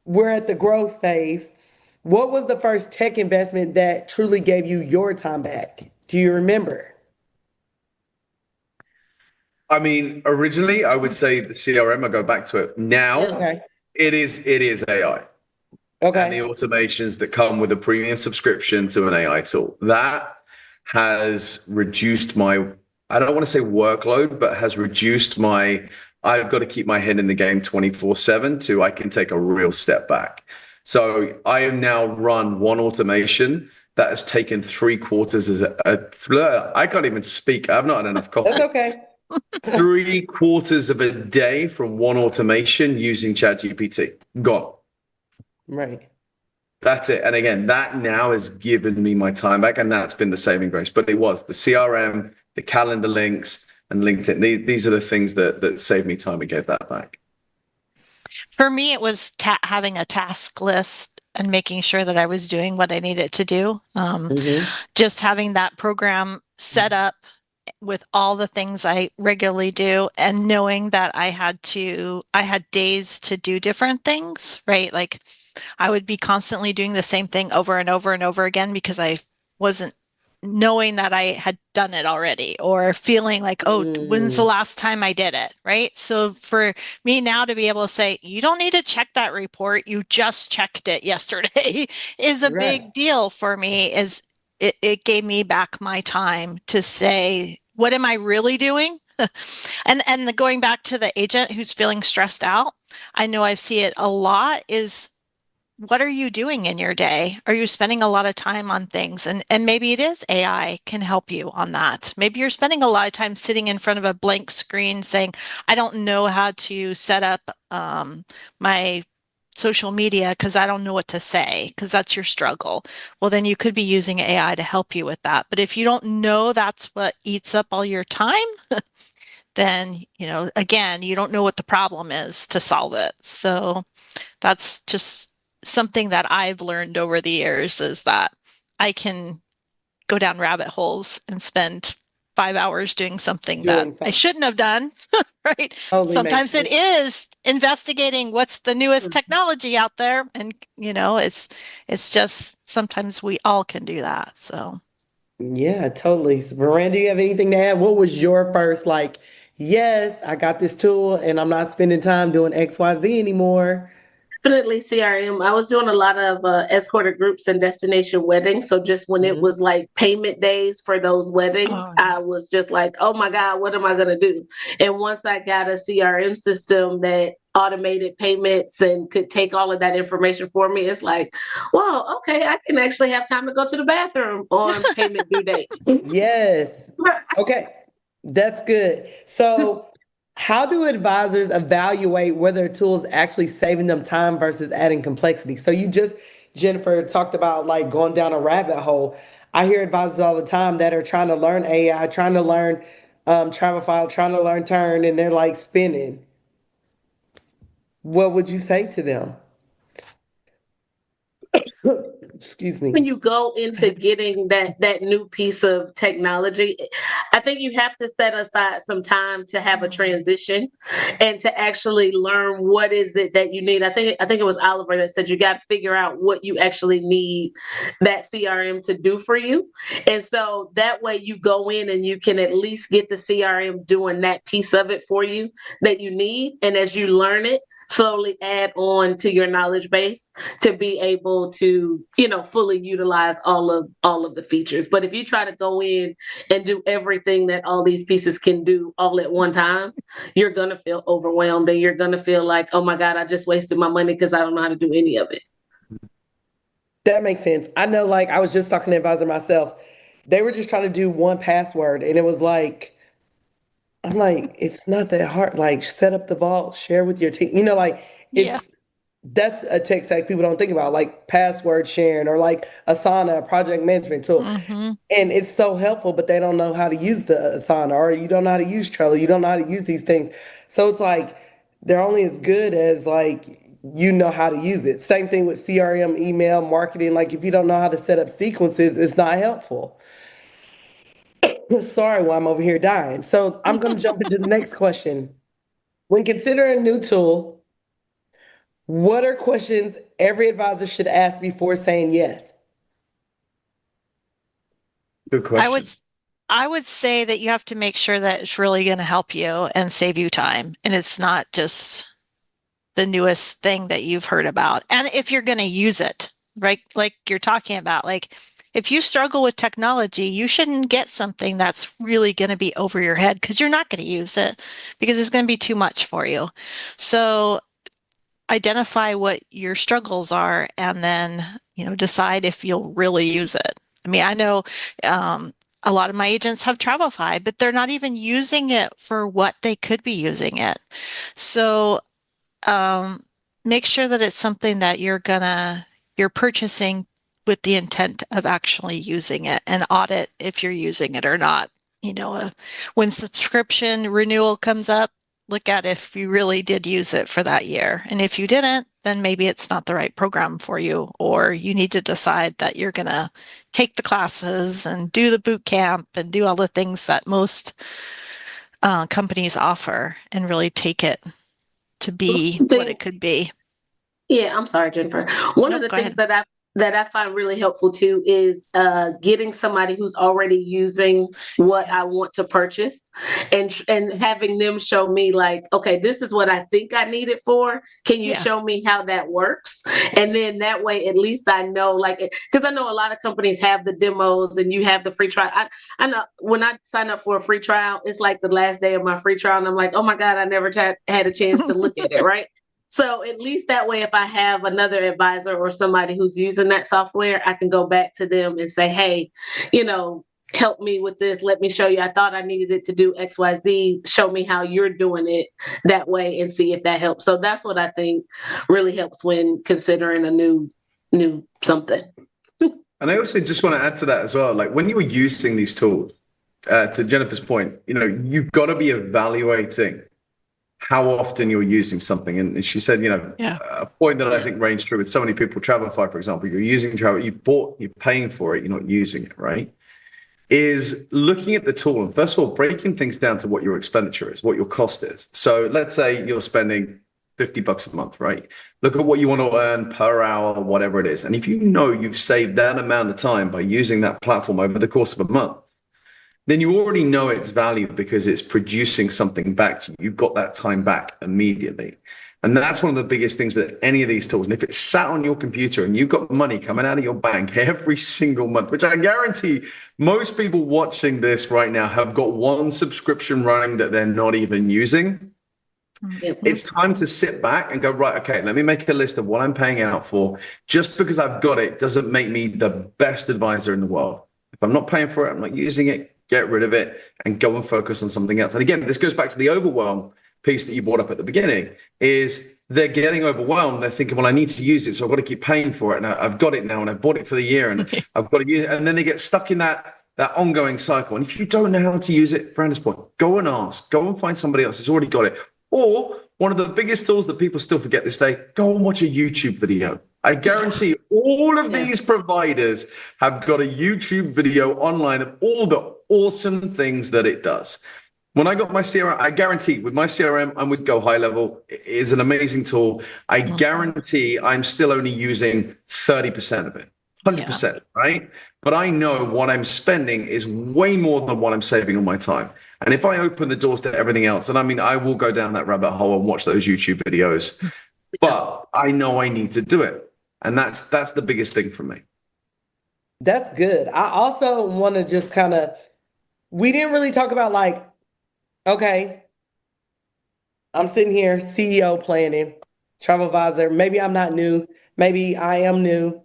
we're at the growth phase, what was the first tech investment that truly gave you your time back? Do you remember? I mean, originally I would say the CRM, I go back to it. Now it is AI. Okay. And the automations that come with a premium subscription to an AI tool. That has reduced my, I don't want to say workload, but has reduced my, I've got to keep my head in the game 24/7 to I can take a real step back. So I have now run one automation that has taken 3/4 as I can't even speak. I've not had enough coffee. That's okay. 3/4 of a day from one automation using ChatGPT. Gone. Right. That's it. And again, that now has given me my time back, and that's been the saving grace. But it was the CRM, the calendar links, and LinkedIn. These are the things that saved me time and gave that back. For me, it was having a task list and making sure that I was doing what I needed to do. Just having that program set up with all the things I regularly do and knowing that I had days to do different things, right? Like I would be constantly doing the same thing over and over and over again because I wasn't knowing that I had done it already, or feeling like, oh, when's the last time I did it, right? So for me now to be able to say, you don't need to check that report, you just checked it yesterday is a big deal for me. Is it gave me back my time to say, what am I really doing? And going back to the agent who's feeling stressed out, I know I see it a lot, is what are you doing in your day? Are you spending a lot of time on things? And maybe it is AI can help you on that. Maybe you're spending a lot of time sitting in front of a blank screen saying, I don't know how to set up my social media because I don't know what to say, because that's your struggle. Well, then you could be using AI to help you with that. But if you don't know that's what eats up all your time, then, again, you don't know what the problem is to solve it. So that's just something that I've learned over the years, is that I can go down rabbit holes and spend 5 hours doing something that I shouldn't have done, right? Sometimes it is investigating what's the newest technology out there. And, it's just, sometimes we all can do that. So. Yeah, totally. Miranda, do you have anything to add? What was your first, yes, I got this tool and I'm not spending time doing XYZ anymore? Definitely CRM. I was doing a lot of escorted groups and destination weddings. So just when it was like payment days for those weddings, I was just like, oh my God, what am I going to do? And once I got a CRM system that automated payments and could take all of that information for me, it's like, well, okay, I can actually have time to go to the bathroom on payment due date. Yes. Okay. That's good. So how do advisors evaluate whether a tool is actually saving them time versus adding complexity? So you just, Jennifer, talked about going down a rabbit hole. I hear advisors all the time that are trying to learn AI, trying to learn Travefy, trying to learn Tern, and they're spinning. What would you say to them? Excuse me. When you go into getting that new piece of technology, I think you have to set aside some time to have a transition and to actually learn what is it that you need. I think it was Oliver that said you got to figure out what you actually need that CRM to do for you. And so that way you go in and you can at least get the CRM doing that piece of it for you that you need. And as you learn it, slowly add on to your knowledge base to be able to, fully utilize all of the features. But if you try to go in and do everything that all these pieces can do all at one time, you're going to feel overwhelmed and you're going to feel like, oh my God, I just wasted my money because I don't know how to do any of it. That makes sense. I know, I was just talking to an advisor myself. They were just trying to do one password and it was I'm like, it's not that hard. Set up the vault, share with your team. That's a tech stack people don't think about, password sharing or Asana, a project management tool. And it's so helpful, but they don't know how to use the Asana, or you don't know how to use Trello. You don't know how to use these things. So it's they're only as good as you know how to use it. Same thing with CRM, email, marketing. If you don't know how to set up sequences, it's not helpful. Sorry, I'm over here dying. So I'm going to jump into the next question. When considering a new tool, what are questions every advisor should ask before saying yes? Good question. I would say that you have to make sure that it's really going to help you and save you time. And it's not just the newest thing that you've heard about. And if you're going to use it, right? Like you're talking about, if you struggle with technology, you shouldn't get something that's really going to be over your head, because you're not going to use it because it's going to be too much for you. So identify what your struggles are and then, decide if you'll really use it. I mean, I know a lot of my agents have Travefy, but they're not even using it for what they could be using it. So make sure that it's something that you're purchasing with the intent of actually using it, and audit if you're using it or not. When subscription renewal comes up, look at if you really did use it for that year. And if you didn't, then maybe it's not the right program for you, or you need to decide that you're going to take the classes and do the boot camp and do all the things that most companies offer and really take it to be what it could be. Yeah, I'm sorry, Jennifer. One of the things that that I find really helpful too is getting somebody who's already using what I want to purchase, and having them show me like, okay, this is what I think I need it for. Can you show me how that works? And then that way, at least I know, like, because I know a lot of companies have the demos and you have the free trial. I know when I sign up for a free trial, it's like the last day of my free trial, and I'm like, oh my God, I never had a chance to look at it, right? So at least that way, if I have another advisor or somebody who's using that software, I can go back to them and say, hey, help me with this. Let me show you. I thought I needed it to do XYZ. Show me how you're doing it that way and see if that helps. So that's what I think really helps when considering a new something. And I also just want to add to that as well. Like when you were using these tools, to Jennifer's point, you've got to be evaluating how often you're using something. And she said, a point that I think reigns true with so many people, Travefy, for example, you're using Travefy, you're paying for it, you're not using it, right? Is looking at the tool and first of all, breaking things down to what your expenditure is, what your cost is. So let's say you're spending $50 a month, right? Look at what you want to earn per hour, whatever it is. And if you know you've saved that amount of time by using that platform over the course of a month, then you already know its value because it's producing something back to you. You've got that time back immediately. And that's one of the biggest things with any of these tools. And if it's sat on your computer and you've got money coming out of your bank every single month, which I guarantee most people watching this right now have got one subscription running that they're not even using. It's time to sit back and go, right, okay, let me make a list of what I'm paying out for. Just because I've got it doesn't make me the best advisor in the world. If I'm not paying for it, I'm not using it, get rid of it and go and focus on something else. And again, this goes back to the overwhelm piece that you brought up at the beginning, is they're getting overwhelmed. They're thinking, well, I need to use it, so I've got to keep paying for it. And I've got it now and I've bought it for the year and I've got to use it. And then they get stuck in that ongoing cycle. And if you don't know how to use it, Fran's point, go and ask, go and find somebody else who's already got it. Or one of the biggest tools that people still forget this day, go and watch a YouTube video. I guarantee all of these providers have got a YouTube video online of all the awesome things that it does. When I got my CRM, I guarantee with my CRM, I'm with Go High Level. It is an amazing tool. I guarantee I'm still only using 30% of it, 100%, right? But I know what I'm spending is way more than what I'm saving on my time. And if I open the doors to everything else, and I mean, I will go down that rabbit hole and watch those YouTube videos, but I know I need to do it. And that's the biggest thing for me. That's good. I also want to just we didn't really talk about like, okay, I'm sitting here, CEO planning, travel advisor. Maybe I'm not new. Maybe I am new.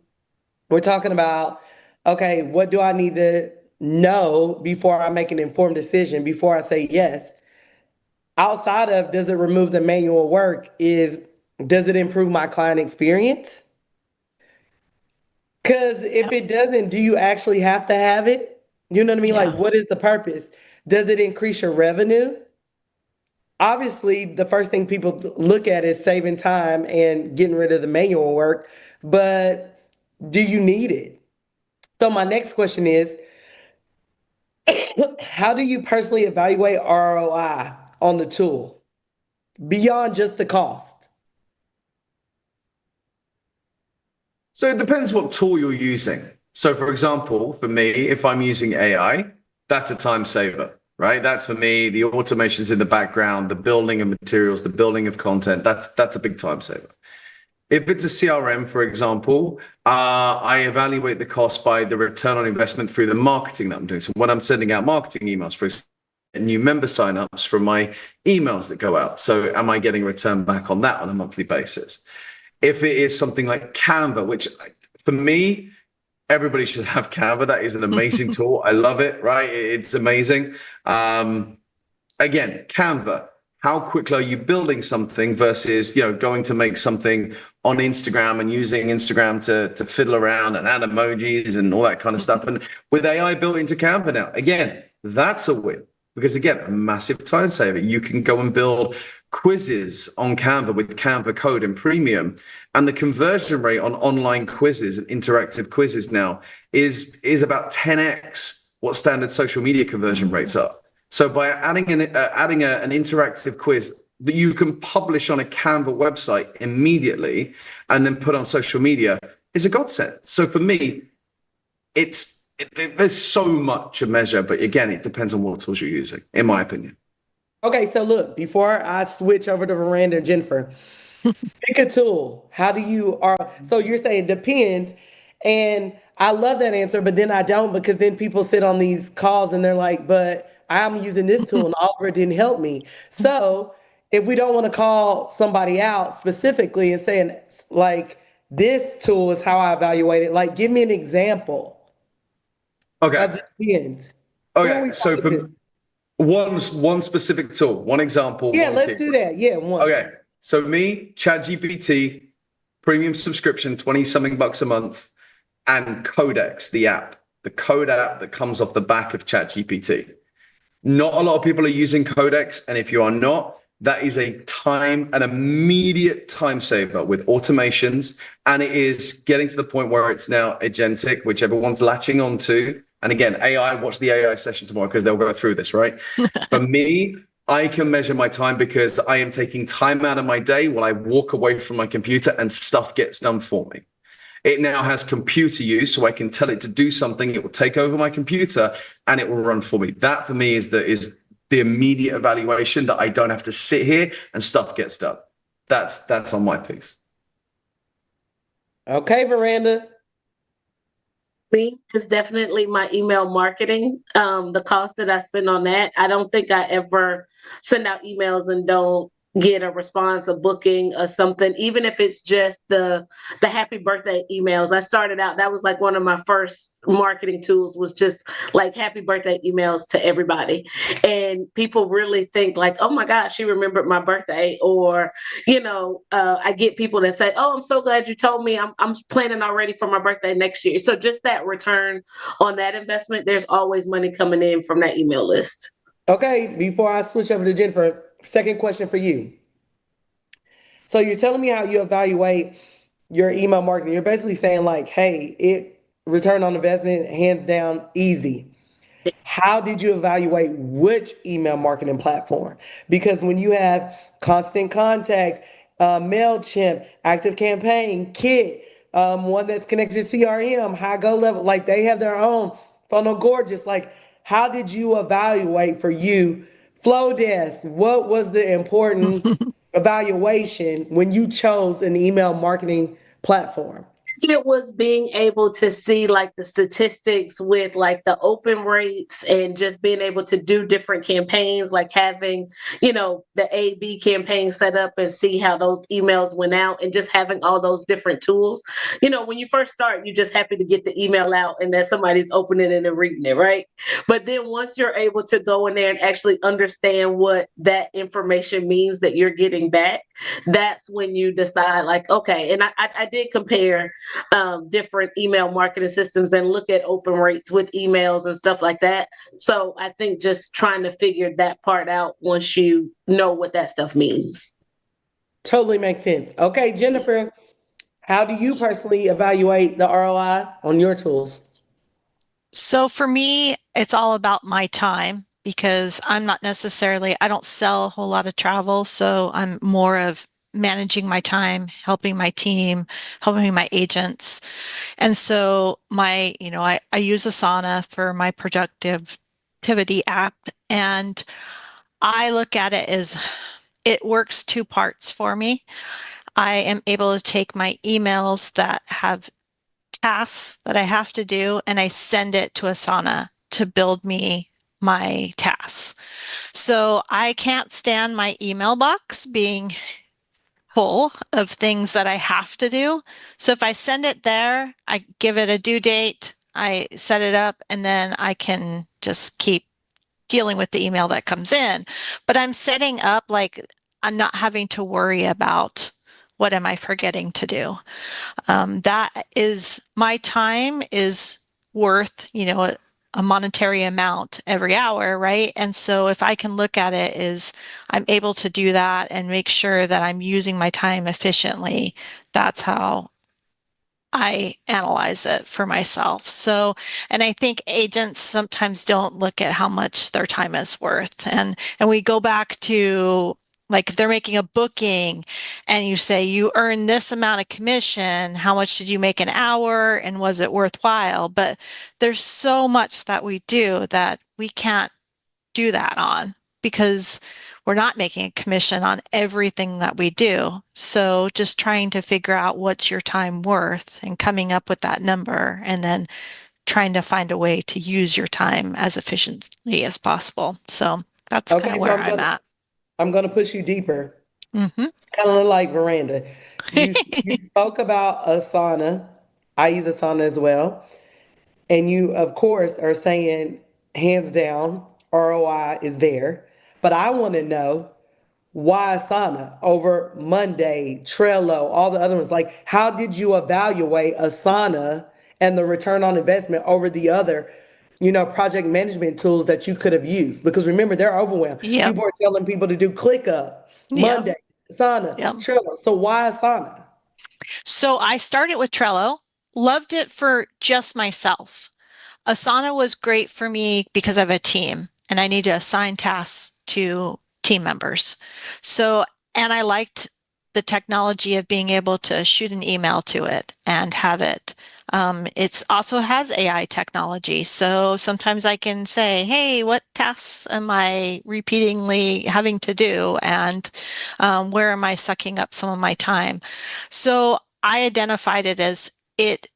We're talking about, okay, what do I need to know before I make an informed decision, before I say yes? Outside of, does it remove the manual work, does it improve my client experience? Because if it doesn't, do you actually have to have it? You know what I mean? Like, what is the purpose? Does it increase your revenue? Obviously, the first thing people look at is saving time and getting rid of the manual work, but do you need it? So my next question is, how do you personally evaluate ROI on the tool beyond just the cost? So it depends what tool you're using. So for example, for me, if I'm using AI, that's a time saver, right? That's for me, the automations in the background, the building of materials, the building of content, that's a big time saver. If it's a CRM, for example, I evaluate the cost by the return on investment through the marketing that I'm doing. So when I'm sending out marketing emails, for example, new member signups from my emails that go out. So am I getting a return back on that on a monthly basis? If it is something like Canva, which for me, everybody should have Canva. That is an amazing tool. I love it, right? It's amazing. Again, Canva, how quickly are you building something versus, going to make something on Instagram and using Instagram to fiddle around and add emojis and all that kind of stuff. And with AI built into Canva now, again, that's a win. Because again, a massive time saver. You can go and build quizzes on Canva with Canva Code and Premium. And the conversion rate on online quizzes and interactive quizzes now is about 10x what standard social media conversion rates are. So by adding an interactive quiz that you can publish on a Canva website immediately and then put on social media, is a godsend. So for me, there's so much to measure, but again, it depends on what tools you're using, in my opinion. Okay, so look, before I switch over to Veranda and Jennifer, pick a tool. How do you so you're saying depends, and I love that answer, but then I don't, because then people sit on these calls and they're like, but I'm using this tool and Oliver didn't help me. So if we don't want to call somebody out specifically and saying like, this tool is how I evaluate it, like give me an example. Okay. Of the depends. Okay, so for one specific tool, one example. Yeah, one let's kick. do that. Yeah, one. Okay, so me, ChatGPT, premium subscription, 20 something bucks a month, and Codex, the app, the code app that comes off the back of ChatGPT. Not a lot of people are using Codex, and if you are not, that is an immediate time saver with automations, and it is getting to the point where it's now agentic, which everyone's latching onto. And again, AI, watch the AI session tomorrow because they'll go through this, right? For me, I can measure my time because I am taking time out of my day while I walk away from my computer and stuff gets done for me. It now has computer use, so I can tell it to do something. It will take over my computer and it will run for me. That for me is the immediate evaluation that I don't have to sit here and stuff gets done. That's on my piece. Okay, Veranda. Me is definitely my email marketing. The cost that I spend on that, I don't think I ever send out emails and don't get a response, a booking or something, even if it's just the happy birthday emails. I started out, that was like one of my first marketing tools, was just like happy birthday emails to everybody. And people really think like, oh my gosh, she remembered my birthday. Or, I get people that say, oh, I'm so glad you told me. I'm planning already for my birthday next year. So just that return on that investment, there's always money coming in from that email list. Okay, before I switch over to Jennifer, second question for you. So you're telling me how you evaluate your email marketing. You're basically saying like, hey, it return on investment, hands down, easy. How did you evaluate which email marketing platform? Because when you have Constant Contact, MailChimp, Active Campaign, Kit, one that's connected to CRM, High Go Level, like they have their own Funnel Gorgeous. Like, how did you evaluate for you? Flowdesk, what was the important evaluation when you chose an email marketing platform? It was being able to see like the statistics with like the open rates and just being able to do different campaigns, like having, the A/B campaign set up and see how those emails went out, and just having all those different tools. When you first start, you're just happy to get the email out and that somebody's opening it and reading it, right? But then once you're able to go in there and actually understand what that information means that you're getting back, that's when you decide like, okay, and I did compare different email marketing systems and look at open rates with emails and stuff like that. So I think just trying to figure that part out once you know what that stuff means. Totally makes sense. Okay, Jennifer, how do you personally evaluate the ROI on your tools? So for me, it's all about my time, because I don't sell a whole lot of travel. So I'm more of managing my time, helping my team, helping my agents. And so I use Asana for my productivity app. And I look at it as it works two parts for me. I am able to take my emails that have tasks that I have to do, and I send it to Asana to build me my tasks. So I can't stand my email box being full of things that I have to do. So if I send it there, I give it a due date, I set it up, and then I can just keep dealing with the email that comes in. But I'm setting up like I'm not having to worry about what am I forgetting to do. That is, my time is worth, a monetary amount every hour, right? And so if I can look at it as I'm able to do that and make sure that I'm using my time efficiently, that's how I analyze it for myself. So, and I think agents sometimes don't look at how much their time is worth. And we go back to Like if they're making a booking and you say you earn this amount of commission, how much did you make an hour and was it worthwhile? But there's so much that we do that we can't do that on because we're not making a commission on everything that we do. So just trying to figure out what's your time worth and coming up with that number and then trying to find a way to use your time as efficiently as possible. So that's kind of where I'm at. I'm going to push you deeper. Mm-hmm. Kind of like Veranda. You spoke about Asana. I use Asana as well. And you, of course, are saying hands down, ROI is there. But I want to know why Asana over Monday, Trello, all the other ones. Like, how did you evaluate Asana and the return on investment over the other, project management tools that you could have used? Because remember, they're overwhelmed. Yep. People are telling people to do ClickUp, Monday, Asana, Trello. So why Asana? So I started with Trello, loved it for just myself. Asana was great for me because I have a team and I need to assign tasks to team members. So, and I liked the technology of being able to shoot an email to it and have it. It also has AI technology. So sometimes I can say, hey, what tasks am I repeatedly having to do? And where am I sucking up some of my time? So I identified it as it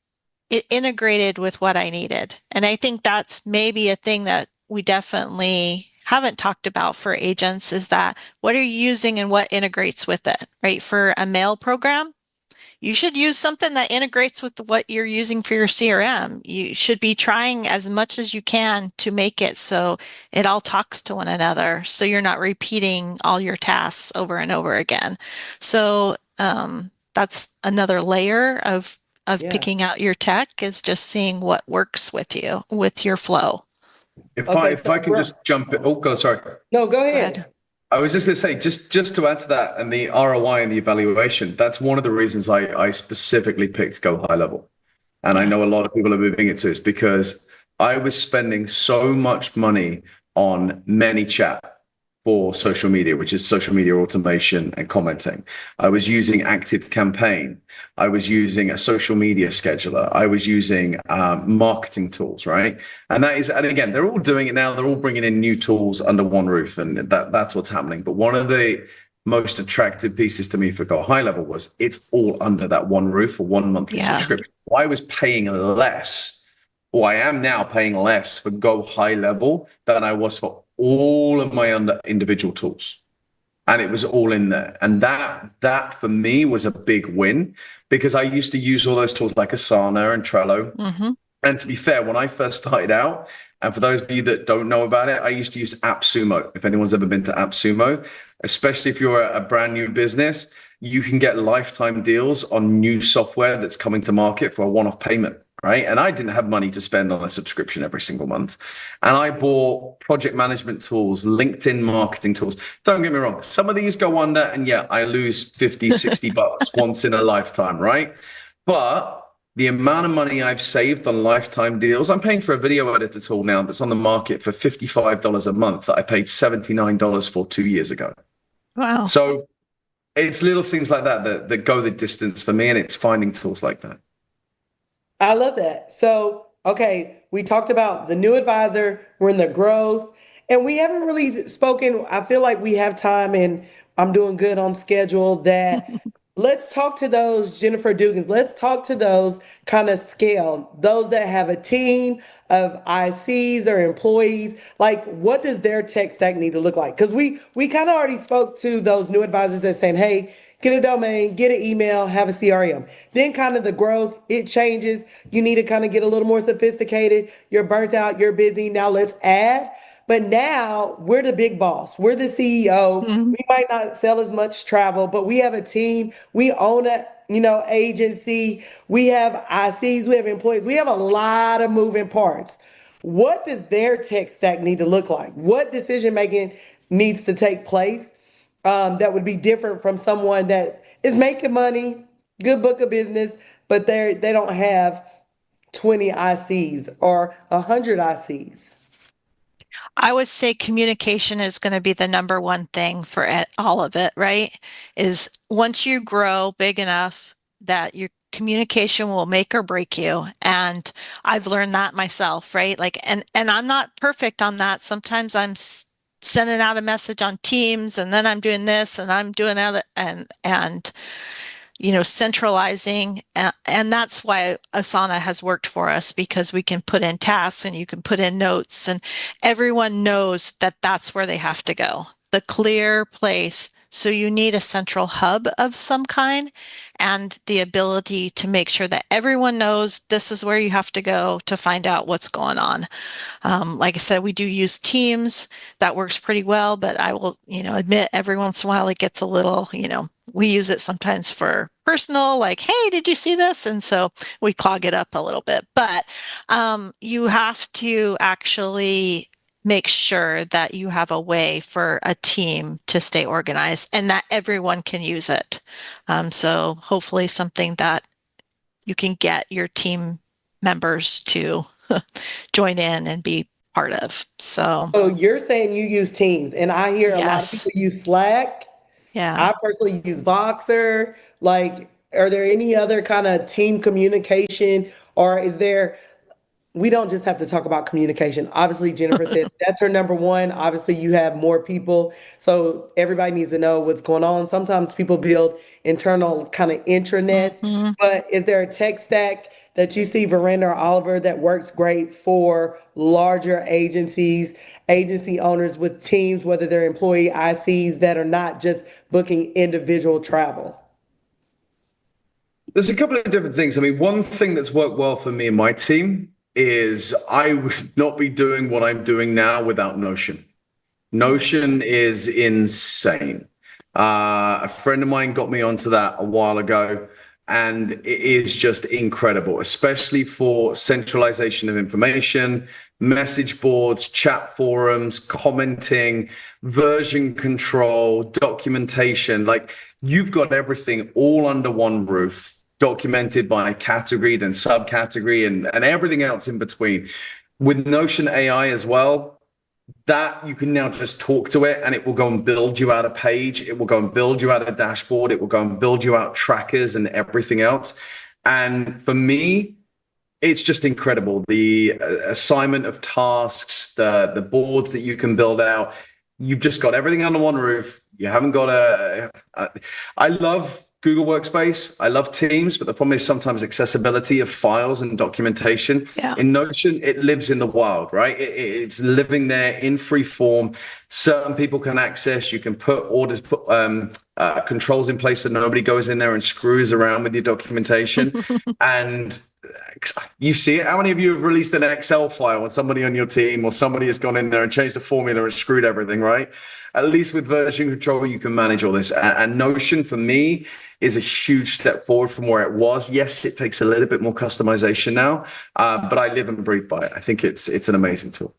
integrated with what I needed. And I think that's maybe a thing that we definitely haven't talked about for agents is that what are you using and what integrates with it, right? For a mail program, you should use something that integrates with what you're using for your CRM. You should be trying as much as you can to make it so it all talks to one another. So you're not repeating all your tasks over and over again. So that's another layer of picking out your tech is just seeing what works with you, with your flow. If I can just jump in. Oh, God, sorry. No, go ahead. I was just going to say, just to add to that and the ROI and the evaluation, that's one of the reasons I specifically picked Go High Level. And I know a lot of people are moving it to is because I was spending so much money on ManyChat for social media, which is social media automation and commenting. I was using Active Campaign. I was using a social media scheduler. I was using marketing tools, right? And again, they're all doing it now. They're all bringing in new tools under one roof, and that's what's happening. But one of the most attractive pieces to me for Go High Level was it's all under that one roof for one monthly subscription. I was paying less, or I am now paying less for Go High Level than I was for all of my individual tools. And it was all in there. And that for me was a big win because I used to use all those tools like Asana and Trello. Mm-hmm. And to be fair, when I first started out, and for those of you that don't know about it, I used to use AppSumo. If anyone's ever been to AppSumo, especially if you're a brand new business, you can get lifetime deals on new software that's coming to market for a one-off payment. Right. And I didn't have money to spend on a subscription every single month. And I bought project management tools, LinkedIn marketing tools. Don't get me wrong. Some of these go under and I lose 50, 60 bucks once in a lifetime. Right. But the amount of money I've saved on lifetime deals, I'm paying for a video editor tool now that's on the market for $55 a month that I paid $79 for 2 years ago. Wow. So it's little things like that go the distance for me. And it's finding tools like that. I love that. So, okay, we talked about the new advisor, we're in the growth, and we haven't really spoken. I feel like we have time and I'm doing good on schedule that let's talk to those Jennifer Dugans. Let's talk to those kind of scale, those that have a team of ICs or employees. Like, what does their tech stack need to look like? Because we kind of already spoke to those new advisors that saying, hey, get a domain, get an email, have a CRM. Then kind of the growth, it changes. You need to kind of get a little more sophisticated. You're burnt out, you're busy. Now let's add. But now we're the big boss. We're the CEO. Mm-hmm. We might not sell as much travel, but we have a team. We own a agency. We have ICs. We have employees. We have a lot of moving parts. What does their tech stack need to look like? What decision making needs to take place? That would be different from someone that is making money, good book of business, but they don't have 20 ICs or 100 ICs. I would say communication is going to be the number one thing for all of it, right? Is once you grow big enough that your communication will make or break you. And I've learned that myself, right? Like, and I'm not perfect on that. Sometimes I'm sending out a message on Teams, and then I'm doing this and I'm doing other, and centralizing. And that's why Asana has worked for us, because we can put in tasks and you can put in notes, and everyone knows that that's where they have to go, the clear place. So you need a central hub of some kind, and the ability to make sure that everyone knows this is where you have to go to find out what's going on. Like I said, we do use Teams. That works pretty well, but I will, admit every once in a while it gets a little, we use it sometimes for personal, like, hey, did you see this? And so we clog it up a little bit. But you have to actually make sure that you have a way for a team to stay organized and that everyone can use it. So hopefully something that you can get your team members to join in and be part of. So you're saying you use Teams, and I hear a lot of people use Slack. Yeah. I personally use Voxer. Like, are there any other kind of team communication, or is there, we don't just have to talk about communication. Obviously, Jennifer said that's her number one. Obviously, you have more people, so everybody needs to know what's going on. Sometimes people build internal kind of intranets, but is there a tech stack that you see, Veranda or Oliver, that works great for larger agencies, agency owners with teams, whether they're employee ICs that are not just booking individual travel? There's a couple of different things. I mean, one thing that's worked well for me and my team is I would not be doing what I'm doing now without Notion. Notion is insane. A friend of mine got me onto that a while ago, and it is just incredible, especially for centralization of information, message boards, chat forums, commenting, version control, documentation. Like, you've got everything all under one roof, documented by category, then subcategory, and everything else in between. With Notion AI as well, that you can now just talk to it and it will go and build you out a page. It will go and build you out a dashboard. It will go and build you out trackers and everything else. And for me, it's just incredible. The assignment of tasks, the boards that you can build out. You've just got everything under one roof. You haven't got I love Google Workspace. I love Teams, but the problem is sometimes accessibility of files and documentation. Yeah. In Notion, it lives in the wild, right? It's living there in free form. Certain people can access. You can put orders, put controls in place so nobody goes in there and screws around with your documentation. And you see it. How many of you have released an Excel file and somebody on your team or somebody has gone in there and changed the formula and screwed everything, right? At least with version control, you can manage all this. And Notion, for me, is a huge step forward from where it was. Yes, it takes a little bit more customization now, but I live and breathe by it. I think it's an amazing tool.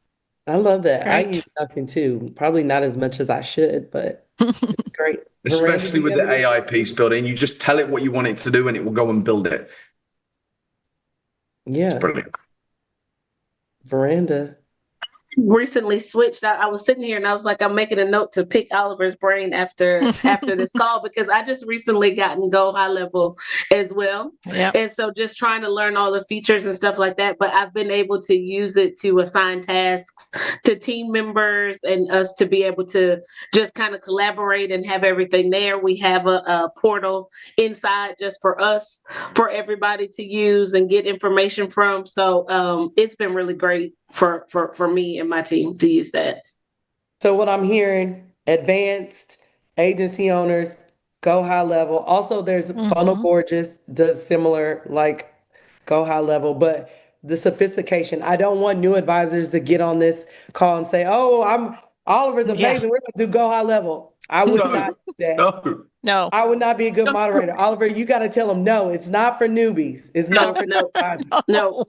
I love that. Great. I use Notion too. Probably not as much as I should, but it's great. Especially with the AI piece building. You just tell it what you want it to do and it will go and build it. Yeah. It's brilliant. Veranda. Recently switched. I was sitting here and I was like, I'm making a note to pick Oliver's brain after this call, because I just recently gotten Go High Level as well. Yep. And so just trying to learn all the features and stuff like that. But I've been able to use it to assign tasks to team members and us to be able to just kind of collaborate and have everything there. We have a portal inside just for us, for everybody to use and get information from. So it's been really great for me and my team to use that. So what I'm hearing, advanced agency owners, Go High Level. Also, there's Funnel Gorgeous does similar, like Go High Level, but the sophistication. I don't want new advisors to get on this call and say, "Oh, Oliver's amazing. We're going to do Go High Level." I would not do that. No. I would not be a good moderator. Oliver, you got to tell them, no, it's not for newbies. It's not for No.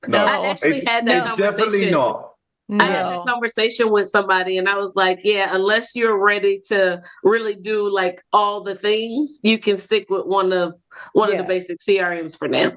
No, I actually had that it's definitely conversation. not. I had that conversation with somebody and I was like, yeah, unless you're ready to really do like all the things, you can stick with one of the basic CRMs for now.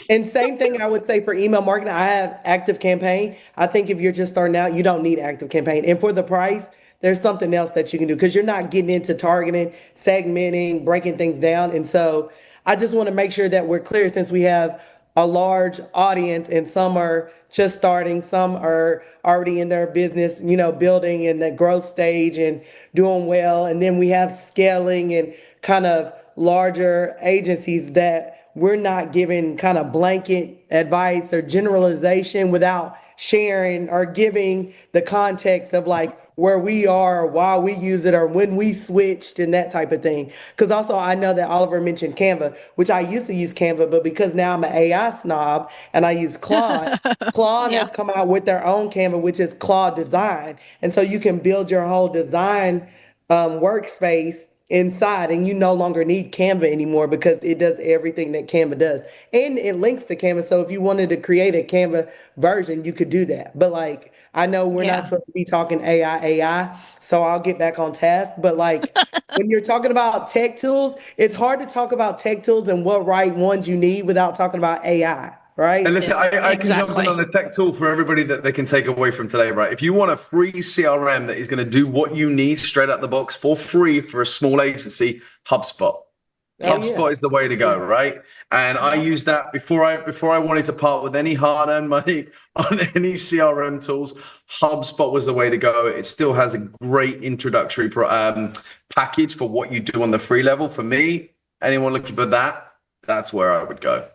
And same thing I would say for email marketing. I have Active Campaign. I think if you're just starting out, you don't need Active Campaign. And for the price, there's something else that you can do because you're not getting into targeting, segmenting, breaking things down. And so I just want to make sure that we're clear since we have a large audience and some are just starting, some are already in their business, building in the growth stage and doing well. And then we have scaling and kind of larger agencies that we're not giving kind of blanket advice or generalization without sharing or giving the context of like where we are, why we use it, or when we switched and that type of thing. Because also I know that Oliver mentioned Canva, which I used to use Canva, but because now I'm an AI snob and I use Claude, Claude has come out with their own Canva, which is Claude Design. And so you can build your whole design workspace inside and you no longer need Canva anymore because it does everything that Canva does. And it links to Canva. So if you wanted to create a Canva version, you could do that. But like, I know we're not supposed to be talking AI, so I'll get back on task. But like when you're talking about tech tools, it's hard to talk about tech tools and what right ones you need without talking about AI. Right. And listen, I can jump in on a tech tool for everybody that they can take away from today, right? If you want a free CRM that is going to do what you need straight out the box for free for a small agency, HubSpot. HubSpot is the way to go, right? And I used that before I wanted to part with any hard-earned money on any CRM tools. HubSpot was the way to go. It still has a great introductory package for what you do on the free level. For me, anyone looking for that, that's where I would go.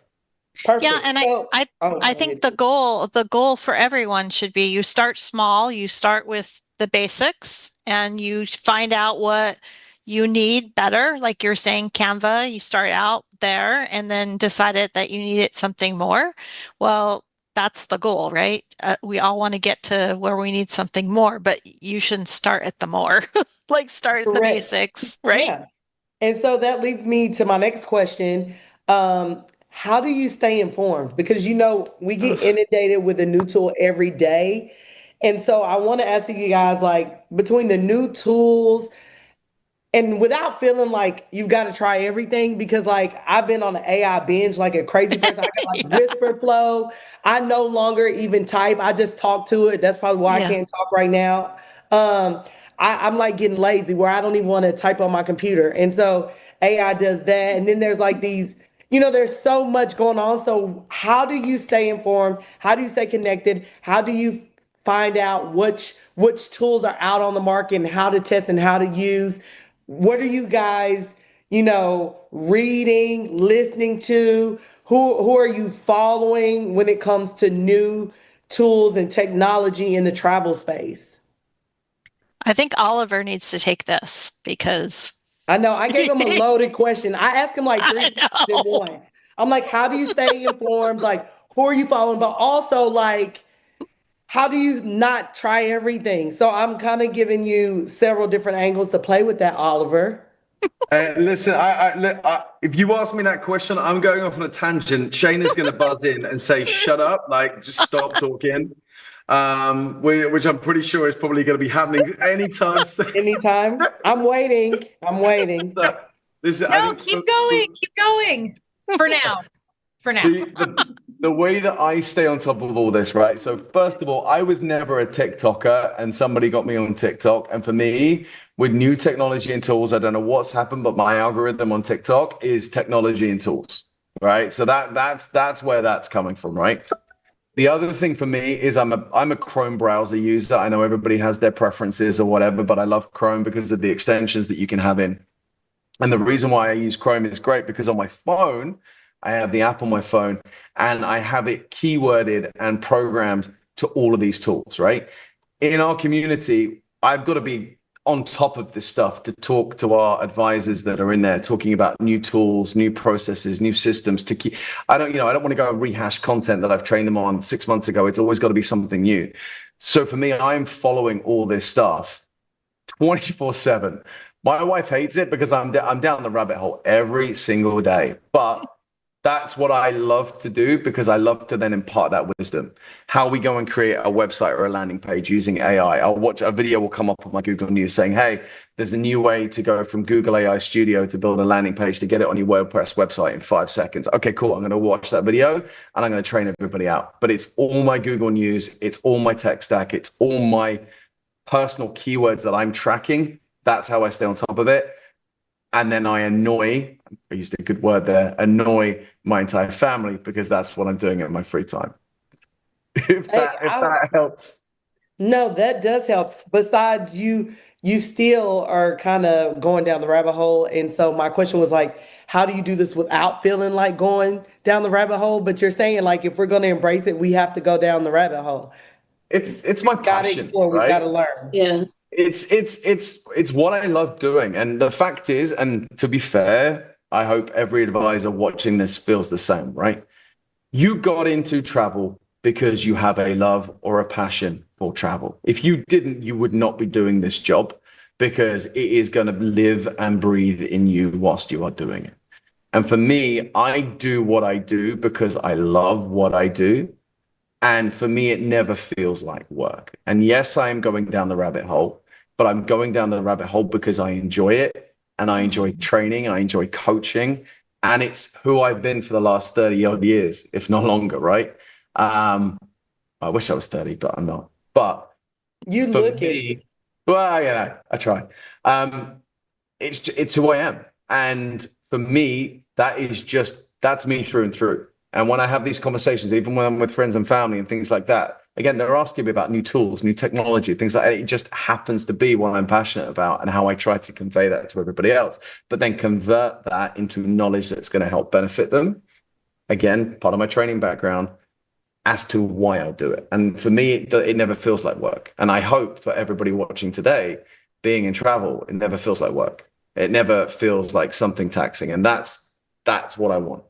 Perfect. Yeah, and I think the goal for everyone should be you start small, you start with the basics, and you find out what you need better. Like you're saying, Canva, you start out there and then decided that you needed something more. Well, that's the goal, right? We all want to get to where we need something more, but you shouldn't start at the more. Like start at the basics, right? Yeah. And so that leads me to my next question. How do you stay informed? Because, we get inundated with a new tool every day. And so I want to ask you guys, like, between the new tools and without feeling like you've got to try everything, because like I've been on an AI binge like a crazy person. I got like Whisper Flow. I no longer even type. I just talk to it. That's probably why I can't talk right now. I'm like getting lazy where I don't even want to type on my computer. And so AI does that. And then there's like these, there's so much going on. So how do you stay informed? How do you stay connected? How do you find out which tools are out on the market and how to test and how to use? What are you guys, reading, listening to? Who are you following when it comes to new tools and technology in the travel space? I think Oliver needs to take this because I know I gave him a loaded question. I asked him like 3 questions in one. I'm like, how do you stay informed? Like, who are you following? But also like, how do you not try everything? So I'm kind of giving you several different angles to play with that, Oliver. Listen, if you ask me that question, I'm going off on a tangent. Shayna's going to buzz in and say, shut up, like just stop talking. Which I'm pretty sure is probably going to be happening anytime soon. Anytime. I'm waiting. So, listen, keep going. For now. The way that I stay on top of all this, right? So first of all, I was never a TikToker and somebody got me on TikTok. And for me, with new technology and tools, I don't know what's happened, but my algorithm on TikTok is technology and tools, right? So that's where that's coming from, right? The other thing for me is I'm a Chrome browser user. I know everybody has their preferences or whatever, but I love Chrome because of the extensions that you can have in. And the reason why I use Chrome is great because on my phone, I have the app on my phone and I have it keyworded and programmed to all of these tools, right? In our community, I've got to be on top of this stuff to talk to our advisors that are in there talking about new tools, new processes, new systems to keep. I don't want to go and rehash content that I've trained them on 6 months ago. It's always got to be something new. So for me, I'm following all this stuff 24/7. My wife hates it because I'm down the rabbit hole every single day, but That's what I love to do, because I love to then impart that wisdom. How we go and create a website or a landing page using AI. I'll watch a video will come up on my Google News saying, hey, there's a new way to go from Google AI Studio to build a landing page to get it on your WordPress website in 5 seconds. Okay, cool. I'm going to watch that video and I'm going to train everybody out. But it's all my Google News. It's all my tech stack. It's all my personal keywords that I'm tracking. That's how I stay on top of it. And then I used a good word there, annoy my entire family, because that's what I'm doing in my free time. If that helps. No, that does help. Besides, you still are kind of going down the rabbit hole. And so my question was like, how do you do this without feeling like going down the rabbit hole? But you're saying, like, if we're going to embrace it, we have to go down the rabbit hole. It's my passion, right? We got to learn. Yeah. It's what I love doing. And the fact is, and to be fair, I hope every advisor watching this feels the same, right? You got into travel because you have a love or a passion for travel. If you didn't, you would not be doing this job, because it is going to live and breathe in you whilst you are doing it. And for me, I do what I do because I love what I do. And for me, it never feels like work. And yes, I am going down the rabbit hole, but I'm going down the rabbit hole because I enjoy it, and I enjoy training, I enjoy coaching, and it's who I've been for the last 30 odd years, if not longer, right? I wish I was 30, but I'm not. But you look it. Well, yeah, I try. It's who I am. And for me, that's me through and through. And when I have these conversations, even when I'm with friends and family and things like that, again, they're asking me about new tools, new technology, things like that. It just happens to be what I'm passionate about and how I try to convey that to everybody else, but then convert that into knowledge that's going to help benefit them. Again, part of my training background as to why I do it. And for me, it never feels like work. And I hope for everybody watching today, being in travel, it never feels like work. It never feels like something taxing. And that's what I want.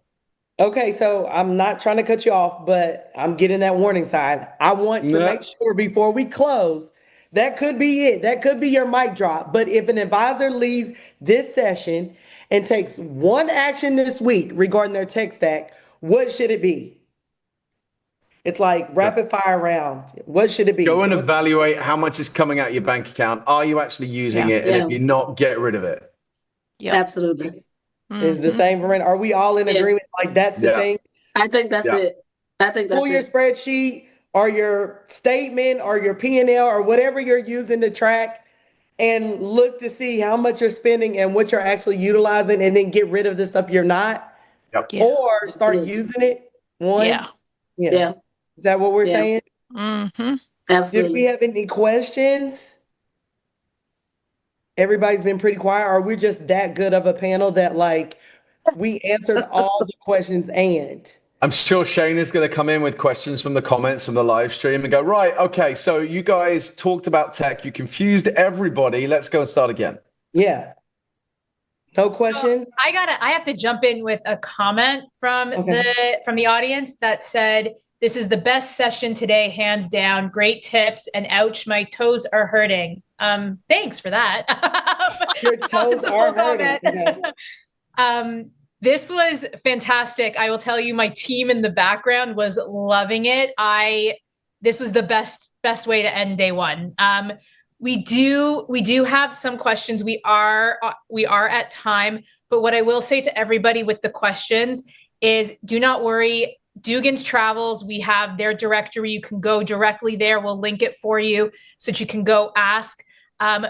Okay, so I'm not trying to cut you off, but I'm getting that warning sign. I want to make sure before we close, that could be it. That could be your mic drop. But if an advisor leaves this session and takes one action this week regarding their tech stack, what should it be? It's like rapid fire round. What should it be? Go and evaluate how much is coming out of your bank account. Are you actually using it? And if you're not, get rid of it. Yeah, absolutely. Is the same for Are we all in agreement? Like, that's the thing? I think that's it. I think that's Pull your spreadsheet or your statement or your P&L or whatever you're using to track, and look to see how much you're spending and what you're actually utilizing, and then get rid of the stuff you're not. Or start using it. Yeah. Is that what we're saying? Absolutely. Did we have any questions? Everybody's been pretty quiet, or we're just that good of a panel that, like, we answered all the questions. And I'm sure Shane is going to come in with questions from the comments from the live stream and go, right, okay, so you guys talked about tech, you confused everybody, let's go and start again. Yeah. No question. So I have to jump in with a comment from the audience that said, this is the best session today, hands down. Great tips, and ouch, my toes are hurting. Thanks for that. Your toes are hurting. This was fantastic. I will tell you, my team in the background was loving it. This was the best way to end day one. We do have some questions. We are at time, but what I will say to everybody with the questions is, do not worry. Dugan's Travels, we have their directory. You can go directly there. We'll link it for you so that you can go ask.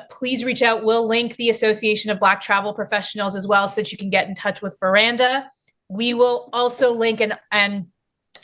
Please reach out. We'll link the Association of Black Travel Professionals as well so that you can get in touch with Veranda. We will also link, and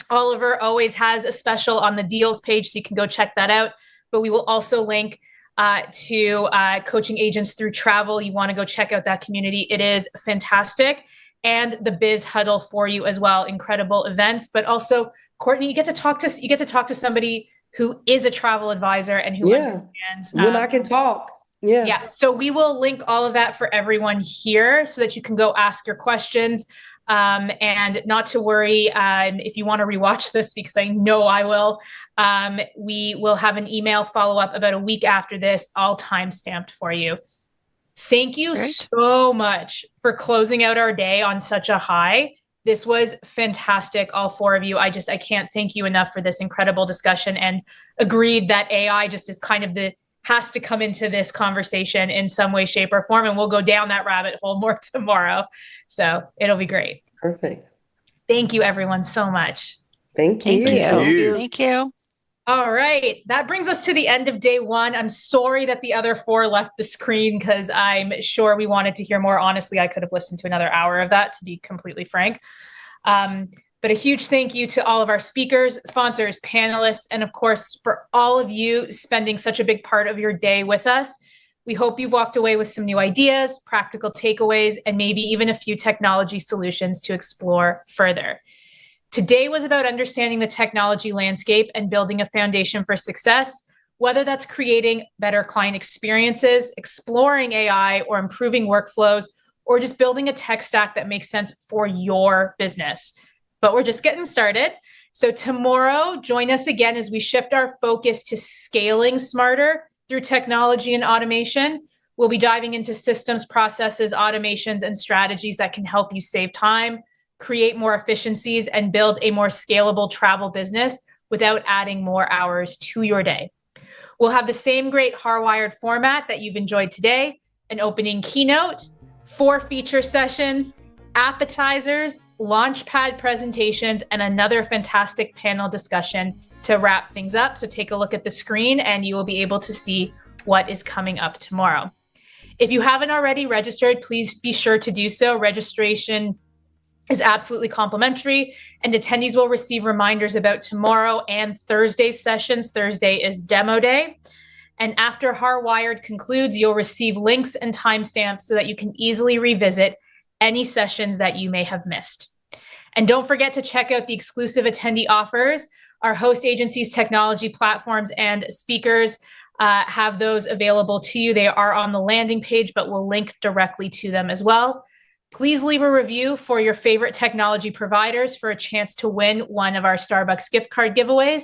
Oliver always has a special on the deals page, so you can go check that out. But we will also link to Coaching Agents Through Travel. You want to go check out that community. It is fantastic. And the Biz Huddle for you as well. Incredible events. But also, Courtney, you get to talk to somebody who is a travel advisor and who understands. When I can talk. Yeah. So we will link all of that for everyone here so that you can go ask your questions. And not to worry if you want to rewatch this, because I know I will. We will have an email follow-up about a week after this, all time-stamped for you. Thank you so much for closing out our day on such a high. This was fantastic, all four of you. I can't thank you enough for this incredible discussion, and agreed that AI just is kind of has to come into this conversation in some way, shape, or form, and we'll go down that rabbit hole more tomorrow. So it'll be great. Perfect. Thank you, everyone, so much. Thank you. Thank you. All right. That brings us to the end of day one. I'm sorry that the other four left the screen because I'm sure we wanted to hear more. Honestly, I could have listened to another hour of that, to be completely frank. But a huge thank you to all of our speakers, sponsors, panelists, and of course, for all of you spending such a big part of your day with us. We hope you walked away with some new ideas, practical takeaways, and maybe even a few technology solutions to explore further. Today was about understanding the technology landscape and building a foundation for success, whether that's creating better client experiences, exploring AI, or improving workflows, or just building a tech stack that makes sense for your business. But we're just getting started. So tomorrow, join us again as we shift our focus to scaling smarter through technology and automation. We'll be diving into systems, processes, automations, and strategies that can help you save time, create more efficiencies, and build a more scalable travel business without adding more hours to your day. We'll have the same great HAR Wired format that you've enjoyed today: an opening keynote, 4 feature sessions, APPetizers, Launchpad presentations, and another fantastic panel discussion to wrap things up. So take a look at the screen and you will be able to see what is coming up tomorrow. If you haven't already registered, please be sure to do so. Registration is absolutely complimentary, and attendees will receive reminders about tomorrow and Thursday's sessions. Thursday is demo day. And after HAR Wired concludes, you'll receive links and timestamps so that you can easily revisit any sessions that you may have missed. And don't forget to check out the exclusive attendee offers. Our host agencies, technology platforms, and speakers have those available to you. They are on the landing page, but we'll link directly to them as well. Please leave a review for your favorite technology providers for a chance to win one of our Starbucks gift card giveaways,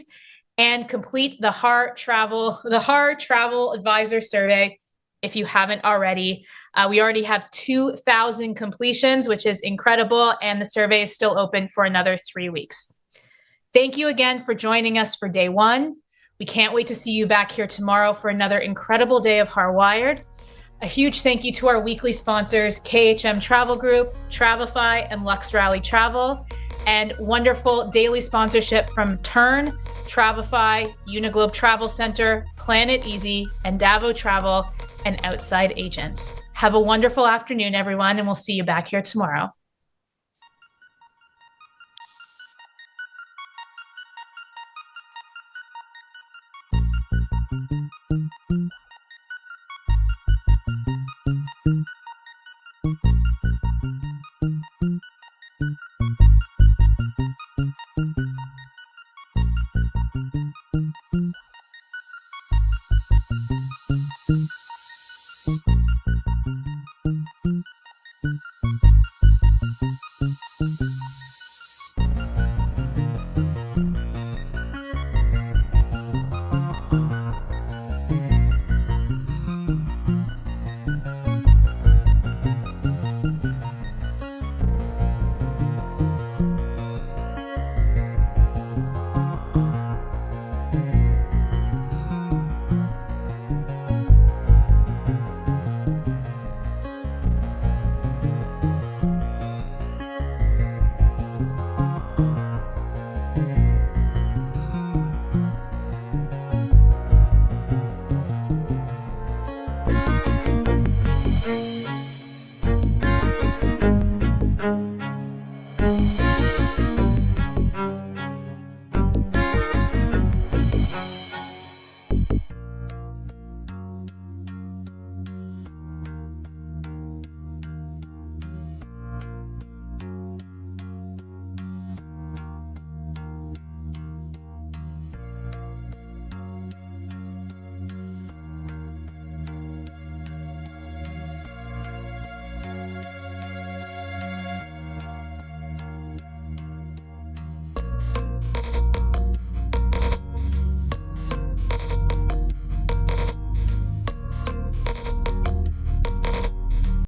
and complete the HAR Travel Advisor survey if you haven't already. We already have 2,000 completions, which is incredible, and the survey is still open for another 3 weeks. Thank you again for joining us for day one. We can't wait to see you back here tomorrow for another incredible day of HAR Wired. A huge thank you to our weekly sponsors, KHM Travel Group, Travefy, and Lux Rally Travel, and wonderful daily sponsorship from Tern, Travefy, Uniglobe Travel Center, Planet Easy, and Davo Travel, and Outside Agents. Have a wonderful afternoon, everyone, and we'll see you back here tomorrow.